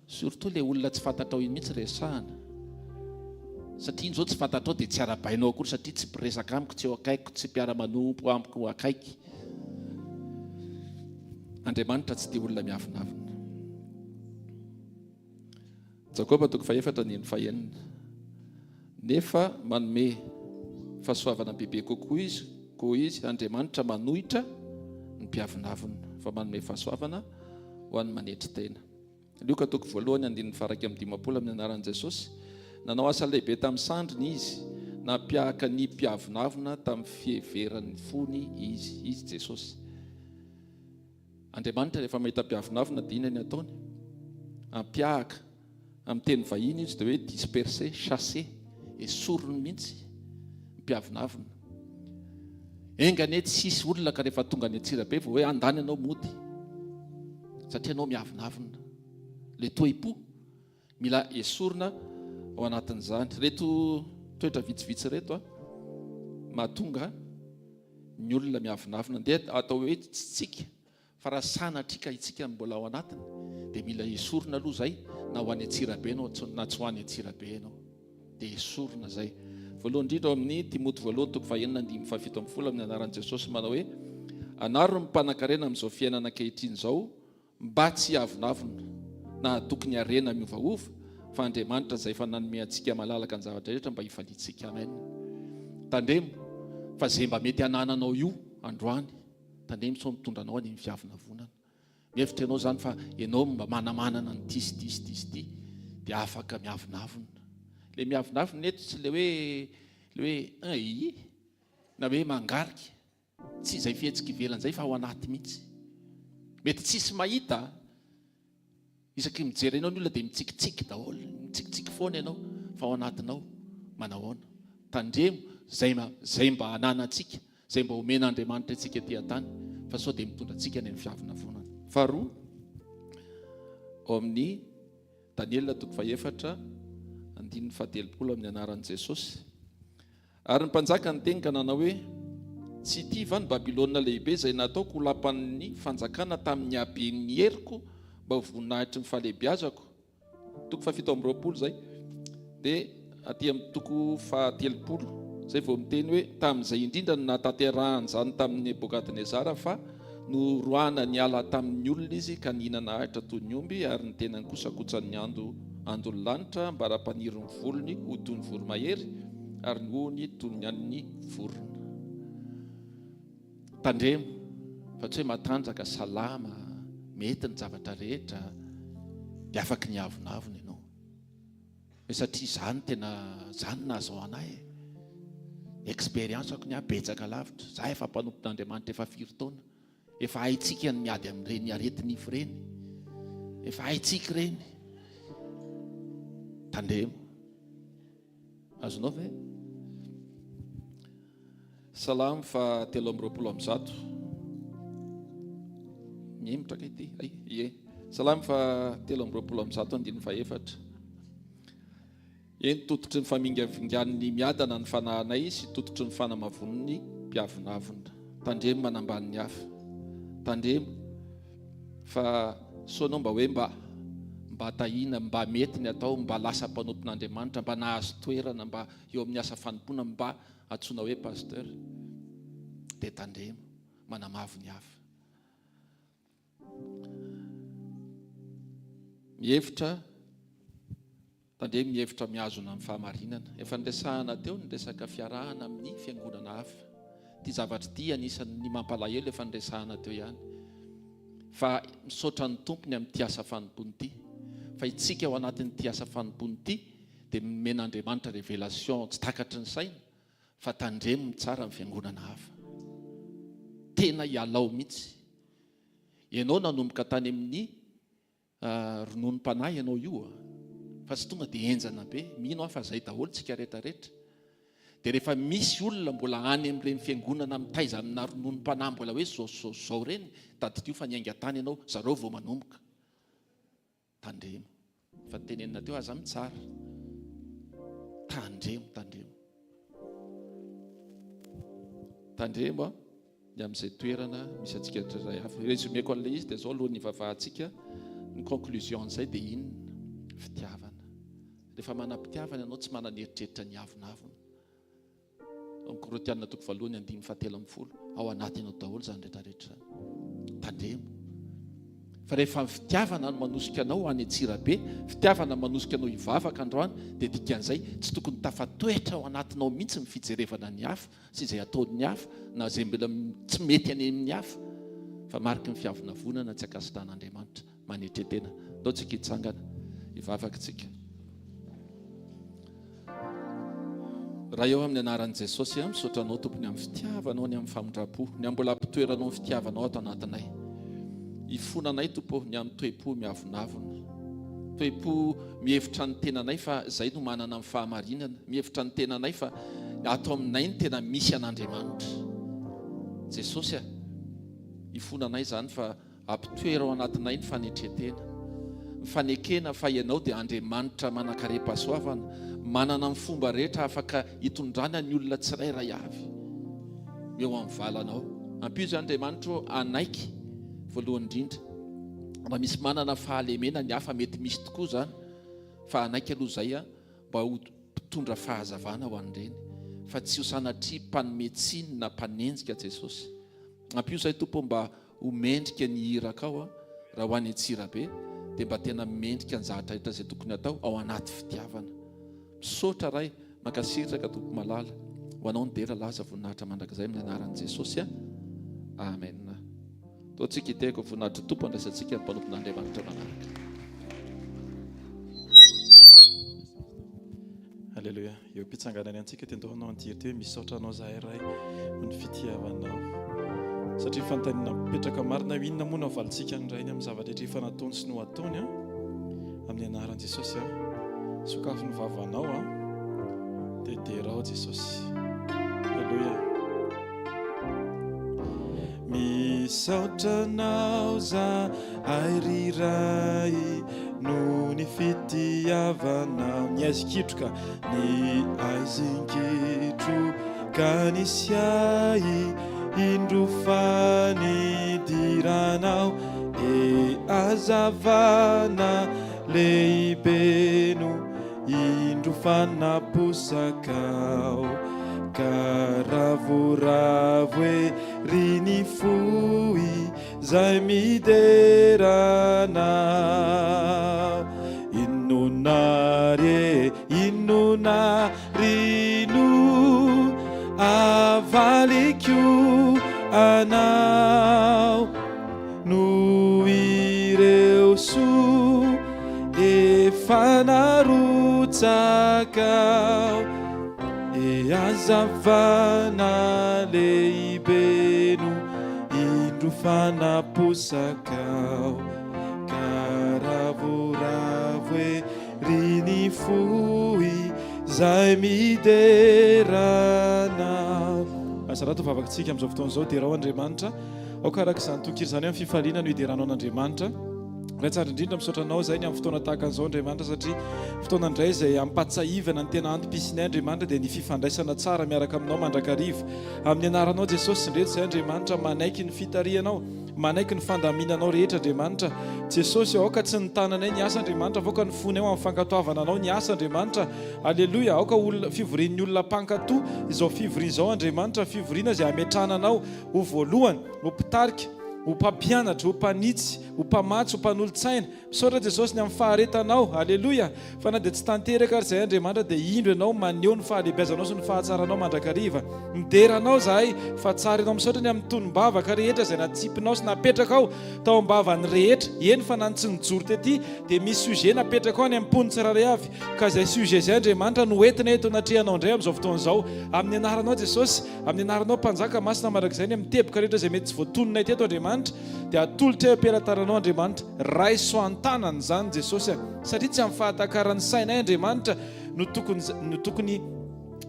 Surtout le olona tsy fantatrao iny mihitsy resahana. Satria iny zao tsy fantatrao dia tsy arabainao akory satria tsy mpiresaka amiko, tsy eo akaiko, tsy mpiara-manompo amiko akaiky. Andriamanitra tsy dia olona miavonavona. Jakoba toko fahaefatra andininy fahaenina nefa manome fahasoavana bebe kokoa izy koa izy Andriamanitra manohitra ny mpiavinavina fa manome fahasoavana ho an'ny manetry tena. Luka toko voalohany 1:15 amin'ny anaran'i Jesosy. Nanao asa lehibe tamin'ny sandriny izy, nampiahaka ny mpiavinavina tamin'ny fieveran'ny fony izy Jesosy. Andriamanitra rehefa mahita mpiavinavina dia inona ny ataony? Ampiahaka. Amin'ny teny vahiny izy dia hoe disperser, chasser, esorony mihitsy mpiavinavina. Engane tsy sisy olona ka rehefa tonga ny Antsirabe vao hoe andany ianao mody, satria ianao miavinavina. Le toepo mila esorina ao anatin'izany. Reto toetra vitsivitsy reto mahatonga ny olona miavinavina dia atao hoe tsy tsika fa raha sanatrika itsika mbola ao anatiny dia mila esorina aloha zay, na ho any Antsirabe ianao na tsy ho any Antsirabe ianao dia esorina zay. Voalohany indrindra amin'ny Timoty 2:9-7 amin'ny anaran'i Jesosy manao hoe anaro ny mpanan-karena amin'izao fiainana ankehitriny izao mba tsy avinavina na tokony harena miovaova fa Andriamanitra izay efa nanome antsika malalaka ny zavatra rehetra mba hifalitsika. Amen. Tandremo fa izay mba mety hanananao io androany, tandremo sao mitondra anao any fiavinavonana. Mihevitra ianao zany fa ianao mba manamanana ny ty dia afaka miavinavina. Le miavinavina eto tsy le hoe i na hoe mangarika, tsy izay fihetsika ivelany zay fa ao anaty mihitsy. Mety tsisy mahita, isaky mijery ianao ny olona dia mitsikitsiky daholo, mitsikitsiky foana ianao fa ao anatinao manahoana. Tandremo zay mba hananantsika, zay mba omen'Andriamanitra antsika etỳ an-tany, fa sao dia mitondra antsika any amin'ny fiavinavonana. Faharoa, ao amin'ny Daniel 4:17 amin'ny anaran'i Jesosy. Ary ny mpanjaka nyteny ka nanao hoe tsy ity va ny Babilôna lehibe izay nataoko ho lapan'ny fanjakana tamin'ny haben'ny heriko mba ho voninahitry ny fahalehibiazako. Toko 7:20 zay. Dia aty amin'ny toko 7:30 zay vao miteny hoe tamin'izay indrindra no nahatanterahany zany tamin'ny Nebokadnezara fa norohana ny ala tamin'ny olona izy ka nihinana ahitra toy ny omby, ary ny tenany kosa kotsan'ny andony lanitra mba raha-paniry ny volony ho toy ny voromahery ary ny hohony toy ny an'ny vorona. Tandremo fa tsy hoe matanjaka salama mety ny zavatra rehetra dia afaka ny avinavina ianao. Satria zany tena zany nahazo anahy expérience ako ny abetsaka lavitra. Za efa mpanompon'Andriamanitra efa 4 taona, efa haitsika ny miady amin'ireny aretin'ifo ireny, efa haitsika ireny. Tandremo azonao ve? Salamo 3:20 miemotra ka ity. Salamo 3:20 eny tototry ny famingavingan'ny miadana ny fanahanay, sy tototry ny fanamavon'ny mpiavinavina. Tandremo manambany hafa. Tandremo fa soanao mba hoe mba tahina, mba mety ny atao, mba lasa mpanompon'Andriamanitra, mba nahazo toerana, mba eo amin'ny asa fanompoana, mba atsoina hoe pasteur, dia tandremo manamavo ny hafa. Tandremo mihevitra mihazona amin'ny fahamarinana. Efa niresahana teo ny resaka fiarahana amin'ny fiangonana hafa. Ty zavatra ty anisan'ny mampalahelo efa niresahana teo ihany. Fa misaotra ny tompony amin'ity asa fanompony ity. Fa itsika ao anatin'ity asa fanompony ity dia men'Andriamanitra révélation tsy takatry ny saina, fa tandremo tsara amin'ny fiangonana hafa. Tena hialao mihitsy. Ianao nanomboka tany amin'ny rononom-panahy ianao io, fa tsy tonga dia enjana be. Mino aho fa zay daholo tsika rehetrarehetra. Dia rehefa misy olona mbola any amin'ireny fiangonana mitaiza amina rononom-panahy mbola hoe zao ireny, taditio fa niainga tany ianao, zareo vao manomboka. Tandremo. Fa tenenina teo aza mitsara. Tandremo ny amin'izay toerana misy antsika ray hafa. Resumeko an'ilay izy dia zao alohan'ny ivavahantsika, ny conclusion an'izay dia inona? Fitiavana. Rehefa manam-pitiavana ianao tsy mananeritreritra ny avinavina. Amin'ny Korinthiana 2:7 ao anatinao daholo zany rehetrarehetra. Tandremo. fa rehefa fitiavana no manosika anao any Antsirabe, fitiavana manosika anao hivavaka androany, dia dikan'izay tsy tokony tafatoetra ao anatinao mihitsy ny fijerevana ny hafa sy izay ataon'ny hafa na izay mbola tsy mety any amin'ny hafa, fa mariky ny fiavonavonana tsy akasitan'Andriamanitra manetretena. Ndao tsika hitsangana hivavaka tsika. Raha eo amin'ny anaran'i Jesosy misaotra anao tompony amin'ny fitiavanao ny amin'ny famondrapo, ny ambola ampitoeranao ny fitiavanao ato anatinay. Ifonanay tompo ny amin'ny toe-po miavonavona, toe-po mihevitra ny tenanay fa izay no manana amin'ny fahamarinana, mihevitra ny tenanay fa ato aminay ny tena misy an'Andriamanitra. Jesosy ifonanay zany fa ampitoera ao anatinay ny fanetretena, ny fanekena fa ianao dia Andriamanitra manakare-pahasoavana, manana ny fomba rehetra afaka hitondrana ny olona tsirairay avy eo amin'ny valanao. Ampio izay Andriamanitra anaiky voalohany indrindra, raha misy manana fahalemena ny hafa mety misy tokoa zany, fa anaiky aloha izay mba ho mpitondra fahazavana ho an'ireny, fa tsy ho sanatria mpanometsiny na mpanenjika Jesosy. Ampio izay tompo mba ho mendrika ny hiraka ao raha ho any Antsirabe, dia mba tena mendrika ny zavatra rehetra izay tokony atao ao anaty fitiavana. Misaotra ray mankasitraka tompo malala ho anao ny dera laza voninahitra mandrakizay amin'ny anaran'i Jesosy. Amen. Totsika hiteko voninahitra tompo andraisantsika ny mpanompon'Andriamanitra manaraka. Alleluia. Eo mpitsanganany antsika tendoanao antiry hoe misaotra anao zahay ray ny fitiavanao, satria fanontaniana mipetraka marina inona moa navalitsika ny rainy amin'ny zavatra rehetra efa nataony sy no ataony amin'ny anaran'i Jesosy. Sokafo ny vavanao dia derao Jesosy. Alleluia. Misaotra anao zahay riray no ny fitiavanao, ny aizikitroka ny aizinkitroka nisy ahy indro fanidiranao, e azavana lehibe no indro fanaposakao, karavoravo e rini fohy zay mideranao, inonare inonarino avalikio anao no ireo so efa narotsakao, e azavana lehibe no indro fanaposakao, karavoravo e rini fohy zay mideranao. Asarato vavakantsika amin'izao fotoana izao derao Andriamanitra, ao karak'izany tokiry izany amin'ny fifaliana no hideranao an'Andriamanitra. Raha tsara indrindra misaotra anao zay ny amin'ny fotoana tahaka an'izao Andriamanitra, satria fotoana indray izay ampatsahivana ny tena antom-pisinay Andriamanitra dia ny fifandraisana tsara miaraka aminao mandrakariva. Amin'ny anaranao Jesosy indreto izay Andriamanitra manaiky ny fitarianao, manaiky ny fandaminanao rehetra Andriamanitra. Jesosy aoka tsy ny tananay ny asa Andriamanitra, aoka ny fonay amin'ny fankatoavana anao ny asa Andriamanitra. Alleluia. Aoka fivorian'ny olona mpankato izao fivoriana izao Andriamanitra, fivoriana izay ametrahana ho voalohany, ho mpitarika, ho mpampianatra, ho mpanitsy, ho mpamatsy, ho mpanolo-tsaina. Misaotra Jesosy ny amin'ny faharetanao. Alleluia. Fa na dia tsy tanteraka ary izay Andriamanitra dia indro ianao maneho ny fahalebiazanao sy ny fahatsaranao mandrakariva. Mideranao zahay fa tsara ianao. Misaotra ny amin'ny tonom-bavaka rehetra izay natsipinao sy napetraka ao tao am-bavany rehetra. Eny fa na tsy nijoro tety dia misy sujet napetraka ao any am-pony tsiraray avy, ka izay sujet izay Andriamanitra no entina eto anatrehanao indray amin'izao fotoana izao. Amin'ny anaranao Jesosy, amin'ny anaranao mpanjaka masina mandrakizay ny amin'ny teboka rehetra izay mety tsy voatononay teto Andriamanitra, dia atolotra am-pelataranao Andriamanitra, ray soantanany zany Jesosy, satria tsy amin'ny fahatakaran'ny sainay Andriamanitra no tokony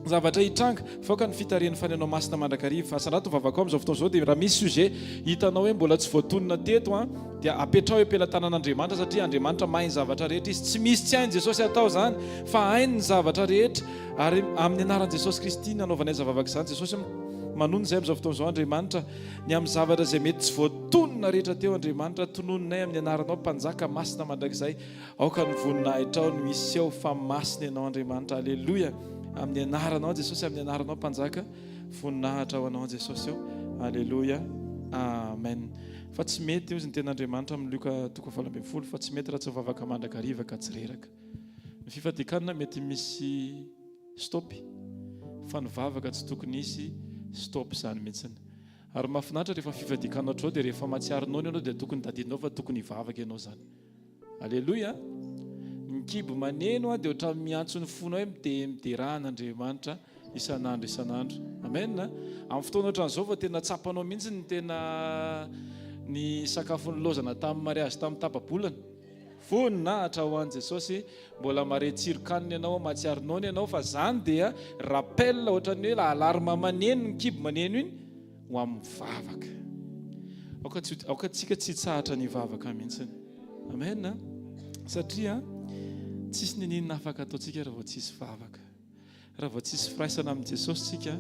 zavatra hitranga, faoka ny fitarian'ny fanenao masina mandrakariva. Asanato vavaka amin'izao fotoana izao dia raha misy sujet hitanao hoe mbola tsy voatonona teto dia apetrao am-pelatanan'Andriamanitra, satria Andriamanitra mahay ny zavatra rehetra. Izy tsy misy tsy hainy Jesosy atao zany, fa hainy ny zavatra rehetra. Ary amin'ny anaran'i Jesosy Kristy nanaovanay zavavaka izany Jesosy manono izay amin'izao fotoana izao Andriamanitra, ny amin'ny zavatra izay mety tsy voatonona rehetra teo Andriamanitra, tononinay amin'ny anaranao mpanjaka masina mandrakizay. Aoka ny voninahitra ao no misy eo fa masina ianao Andriamanitra. Alleluia. Amin'ny anaranao Jesosy, amin'ny anaranao mpanjaka voninahitra ao anao Jesosy eo. Alleluia. Amen. fa tsy mety io izy ny ten'Andriamanitra amin'ny Luka 2:20 fa tsy mety raha tsy vavaka mandrakariva ka tsy reraka. Ny fifadikanana mety misy stopy fa ny vavaka tsy tokony isy stop zany mihitsiny. Ary mahafinaritra rehefa fifadikanao ohatrao dia rehefa matsiarinao ianao dia tokony tadidinao fa tokony hivavaka ianao zany. Alleluia. Ny kibo maneno dia ohatran'ny miantso ny fona hoe miderahan'Andriamanitra isan'andro. Amen. Amin'ny fotoana ohatran'izao fa tena tsapanao mihitsy ny tena ny sakafon'ny lozana tamin'ny mariazy tamin'ny tapa-bolana. Voninahitra ho an'i Jesosy, mbola mare tsirokanina ianao, matsiarinao ny ianao, fa zany dia rappel ohatran'ny hoe alarma maneno ny kibo maneno iny ho amin'ny vavaka. Aoka tsika tsy tsahatra ny vavaka mihitsy. Amen. Satria tsisy ninina afaka ataontsika raha vao tsisy vavaka. Raha vao tsisy firaisana amin'i Jesosy tsika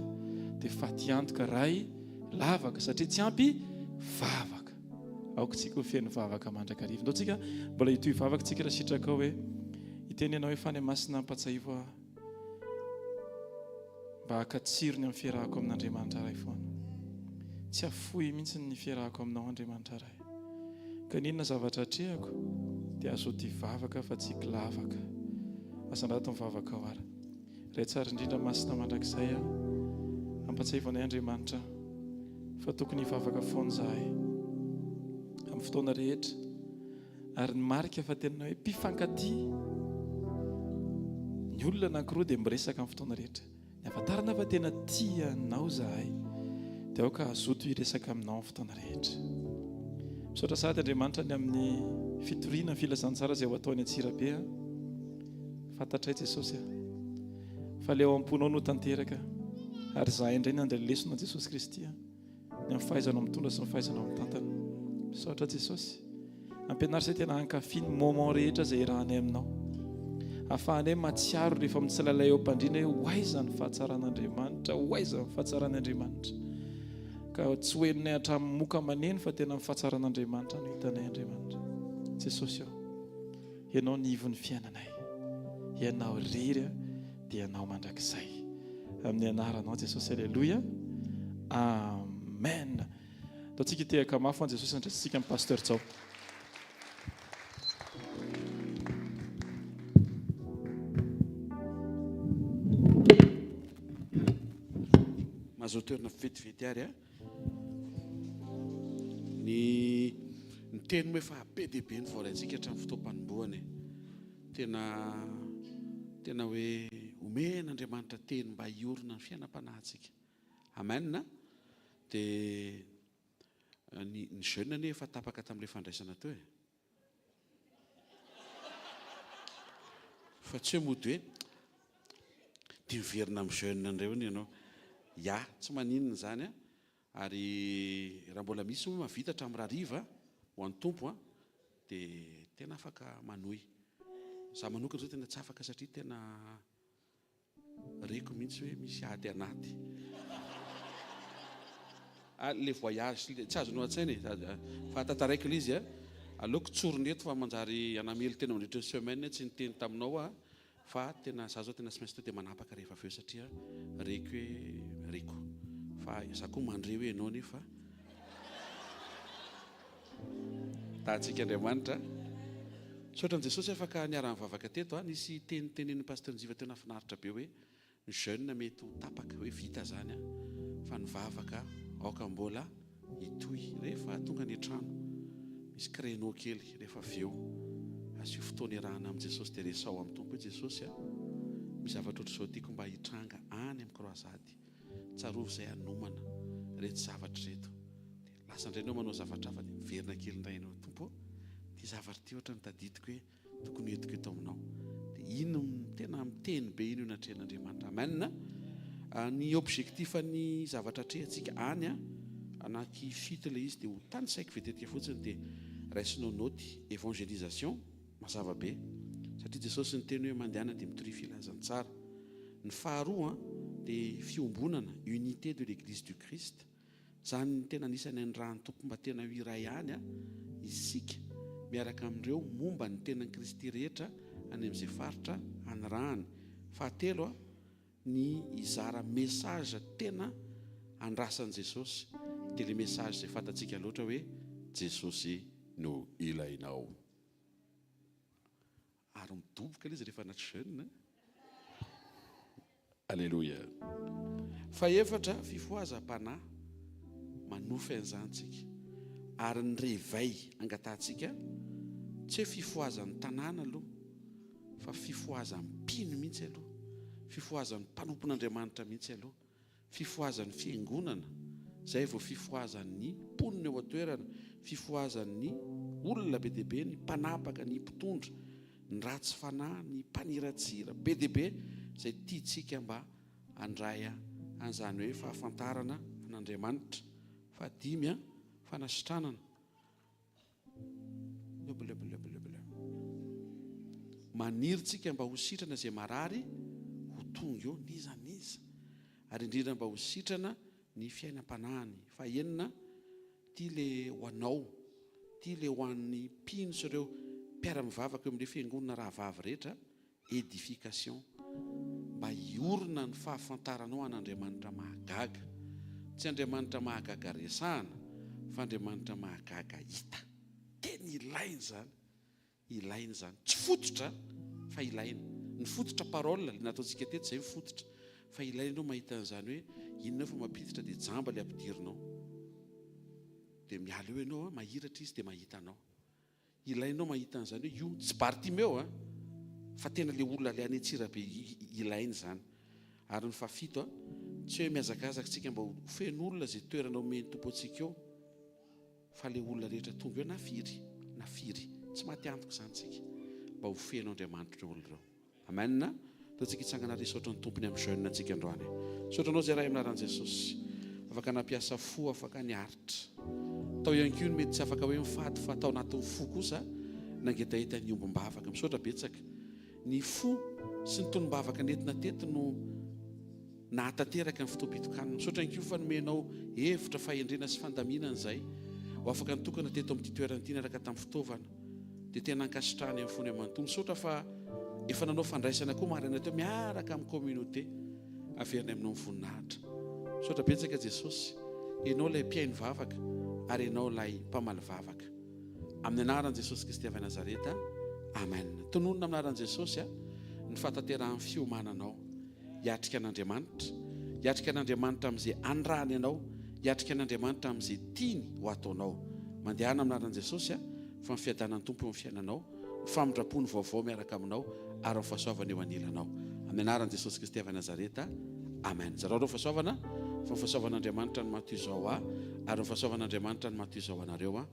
dia faty antoka ray lavaka satria tsy ampy vavaka. Aoka tsika ho feno vavaka mandrakariva. Ndao tsika mbola hitohy vavaka tsika raha sitraka hoe hiteny ianao hoe fany masina ampatsahivy mba hakatsirony amin'ny fiarahako amin'Andriamanitra ray foana. Tsy afoy mihitsy ny fiarahako aminao Andriamanitra ray. Ka ninona zavatra atrehako dia azo ty vavaka fa tsy lavaka. Asandrato mivavaka ao ary. Ray tsara indrindra masina mandrakizay ampatsahivy anay Andriamanitra fa tokony hivavaka foana zahay amin'ny fotoana rehetra. Ary ny marika fa tena hoe mpifankatia. Ny olona anankiroa dia miresaka amin'ny fotoana rehetra. Ny afantarana fa tena tianao zahay dia aoka azoto hiresaka aminao amin'ny fotoana rehetra. Misaotra sady Andriamanitra ny amin'ny fitoriana filazantsara izay ho ataony Antsirabe. Fantatray Jesosy fa leo am-ponao no tanteraka ary zahay indray ny andeha lesona Jesosy Kristy ny amin'ny fahaizanao mitondra sy ny fahaizanao mitantana. Misaotra Jesosy, ampianary izay tena hankafy ny moment rehetra izay irahanay aminao, ahafahanay matsiaro rehefa mitsilalay eo am-pandriana hoe hoaiza ny fahatsaran'Andriamanitra, hoaiza ny fahatsaran'Andriamanitra. Ka tsy hoeninay hatramin'ny moka maneno fa tena ny fahatsaran'Andriamanitra no hitanay Andriamanitra. Jesosy ianao ny ivon'ny fiainanay, ianao rery dia ianao mandrakizay. Amin'ny anaranao Jesosy, alleluia, amen. Ataontsika tehaka mafy an Jesosy andrasitsika amin'ny pasteur Tsao. Mahazo toerana vetivety ary ny teny hoe fa be dia be ny voaraintsika hatramin'ny fotoam-panombohany. Tena hoe omen'Andriamanitra teny mba hiorina ny fiainam-panahintsika. Amen. Dia ny jeune anie efa tapaka tamin'ilay fandraisana teo fa tsy hoe mody hoe dia miverina amin'ny jeune indray ny ianao. Ya, tsy maninona zany ary raha mbola misy moa mavita hatramin'ny rariva ho an'ny tompo dia tena afaka manohy. Za manokana zao tena tsy afaka satria tena reko mihitsy hoe misy ady anaty. Le voyage tsy azonao an-tsaina fa tantaraiko ilay izy aleoko tsorony eto fa manjary anamely tena mandritra ny semaine tsy niteny taminao fa tena za zao tena tsy maintsy to dia manapaka rehefa avy eo satria reko hoe reko fa za koa mandre hoe ianao nefa tahantsika Andriamanitra. Misaotra an Jesosy afaka niara-mivavaka teto nisy tenen'ny pasteur Njiva tena finaritra be hoe ny jeune mety ho tapaka hoe vita zany fa ny vavaka aoka mbola hitohy rehefa tonga ny trano. Misy créneau kely rehefa avy eo asio fotoana iarahana amin'i Jesosy dia resao amin'ny tompo hoe Jesosy misy zavatra ohatr'izao tiako mba hitranga any amin'ny kroazady, tsarovy izay hanomana reto zavatra reto. Dia lasa indray ianao manao zavatra hafa dia miverina kely indray ianao tompo ty zavatra ty ohatra ny tadidiko hoe tokony hoentiko eto aminao. Dia ino tena miteny be ino natrehan'Andriamanitra. Amen. Ny objectif-ny zavatra atrehantsika any anaky fito ilay izy dia ho tany saiko vetetika fotsiny dia raisinao noty évangélisation mazava be satria Jesosy ny teny hoe mandehana dia mitory filazantsara. Ny faharoa dia fiombonana, unité de l'église du Christ. Zany ny tena anisany ny raha ny tompo mba tena ho iray any isika miaraka amin'ireo momba ny tenan'ny Kristy rehetra any amin'izay faritra anyrahany. Fahatelo ny izara message tena andrasan'i Jesosy dia le message izay fantatsika loatra hoe Jesosy no ilainao. Ary midoboka ilay izy rehefa anaty jeune. Alleluia. Faefatra fifohazam-panahy manofy an'izantsika. Ary ny revay angatantsika tsy hoe fifohazan'ny tanàna aloha, fa fifohazan'ny mpino mihitsy aloha, fifohazan'ny mpanompon'Andriamanitra mihitsy aloha, fifohazan'ny fiangonana, zay vao fifohazan'ny mponina eo an-toerana, fifohazan'ny olona be dia be, ny mpanapaka, ny mpitondra, ny ratsy fanahy, ny mpaniratsira be dia be, zay tiantsika mba handray an'izany hoe fahafantarana an'Andriamanitra. Fahadimy, fanasitranana. Maniritsika mba ho sitrana izay marary ho tonga eo nizaniza, ary indrindra mba ho sitrana ny fiainam-panahiny. Fahenina, tia le ho anao, tia le ho an'ny mpino sy ireo mpiara-mivavaka eo amin'ilay fiangonana rahavavy rehetra, edification, mba hiorina ny fahafantaranao an'Andriamanitra mahagaga. Tsy Andriamanitra mahagaga resahana, fa Andriamanitra mahagaga hita. Tena ilaina zany, ilaina zany, tsy fototra fa ilaina. Ny fototra parole nataontsika teto izay fototra, fa ilainao mahita an'izany hoe inona fa mampiditra dia jamba ilay ampidirinao, dia miala eo ianao, mahiratra izy dia mahita anao. Ilainao mahita an'izany hoe io tsy Bartimeo fa tena le olona le any Antsirabe ilaina zany. Ary ny fafito, tsy hoe miazakazaka tsika mba ho feno olona zay toerana omeny tompo antsika eo, fa le olona rehetra tonga eo nafiry, tsy maty antoka zany tsika, mba ho feno Andriamanitra ny olona ireo. Amen. Taontsika hitsangana risaotra ny tompony amin'ny jeune antsika androany. Saotranao zay raha aminaran'i Jesosy, afaka nampiasa fo, afaka niaritra. Tao ihany koa mety tsy afaka hoe mifaty, fa tao anatin'ny fo kosa nangetahita ny ombam-bavaka. Misaotra betsaka. Ny fo sy ny tonom-bavaka nentina teto no nahatanteraka ny fotoam-pitokanana. Misaotra ihany koa fa nomenao hevitra fahendrena sy fandaminana izay ho afaka nitokana teto amin'ity toerana ity araka tamin'ny fitaovana, dia tena ankasitrahany amin'ny fony amanontolo. Misaotra fa efa nanao fandraisana koa marina teo miaraka amin'ny communauté averina aminao amin'ny voninahitra. Misaotra betsaka Jesosy, ianao ilay mpiaino vavaka ary ianao ilay mpamaly vavaka. Amin'ny anaran'i Jesosy Kristy avy Nazareta, amen. Tononona amin'ny anaran'i Jesosy ny fahatanterahany fiomananao, hiatrika an'Andriamanitra, hiatrika an'Andriamanitra amin'izay andrahany ianao, hiatrika an'Andriamanitra amin'izay tiany ho ataonao. Mandehana amin'ny anaran'i Jesosy fa ny fiadanany tompo eo amin'ny fiainanao, famindrapony vaovao miaraka aminao ary ny fahasoavana eo anilanao. Amin'ny anaran'i Jesosy Kristy avy Nazareta, amen. Zareo reo fahasoavana, fa ny fahasoavan'Andriamanitra ny maty izao ary ny fahasoavan'Andriamanitra ny maty izao anareo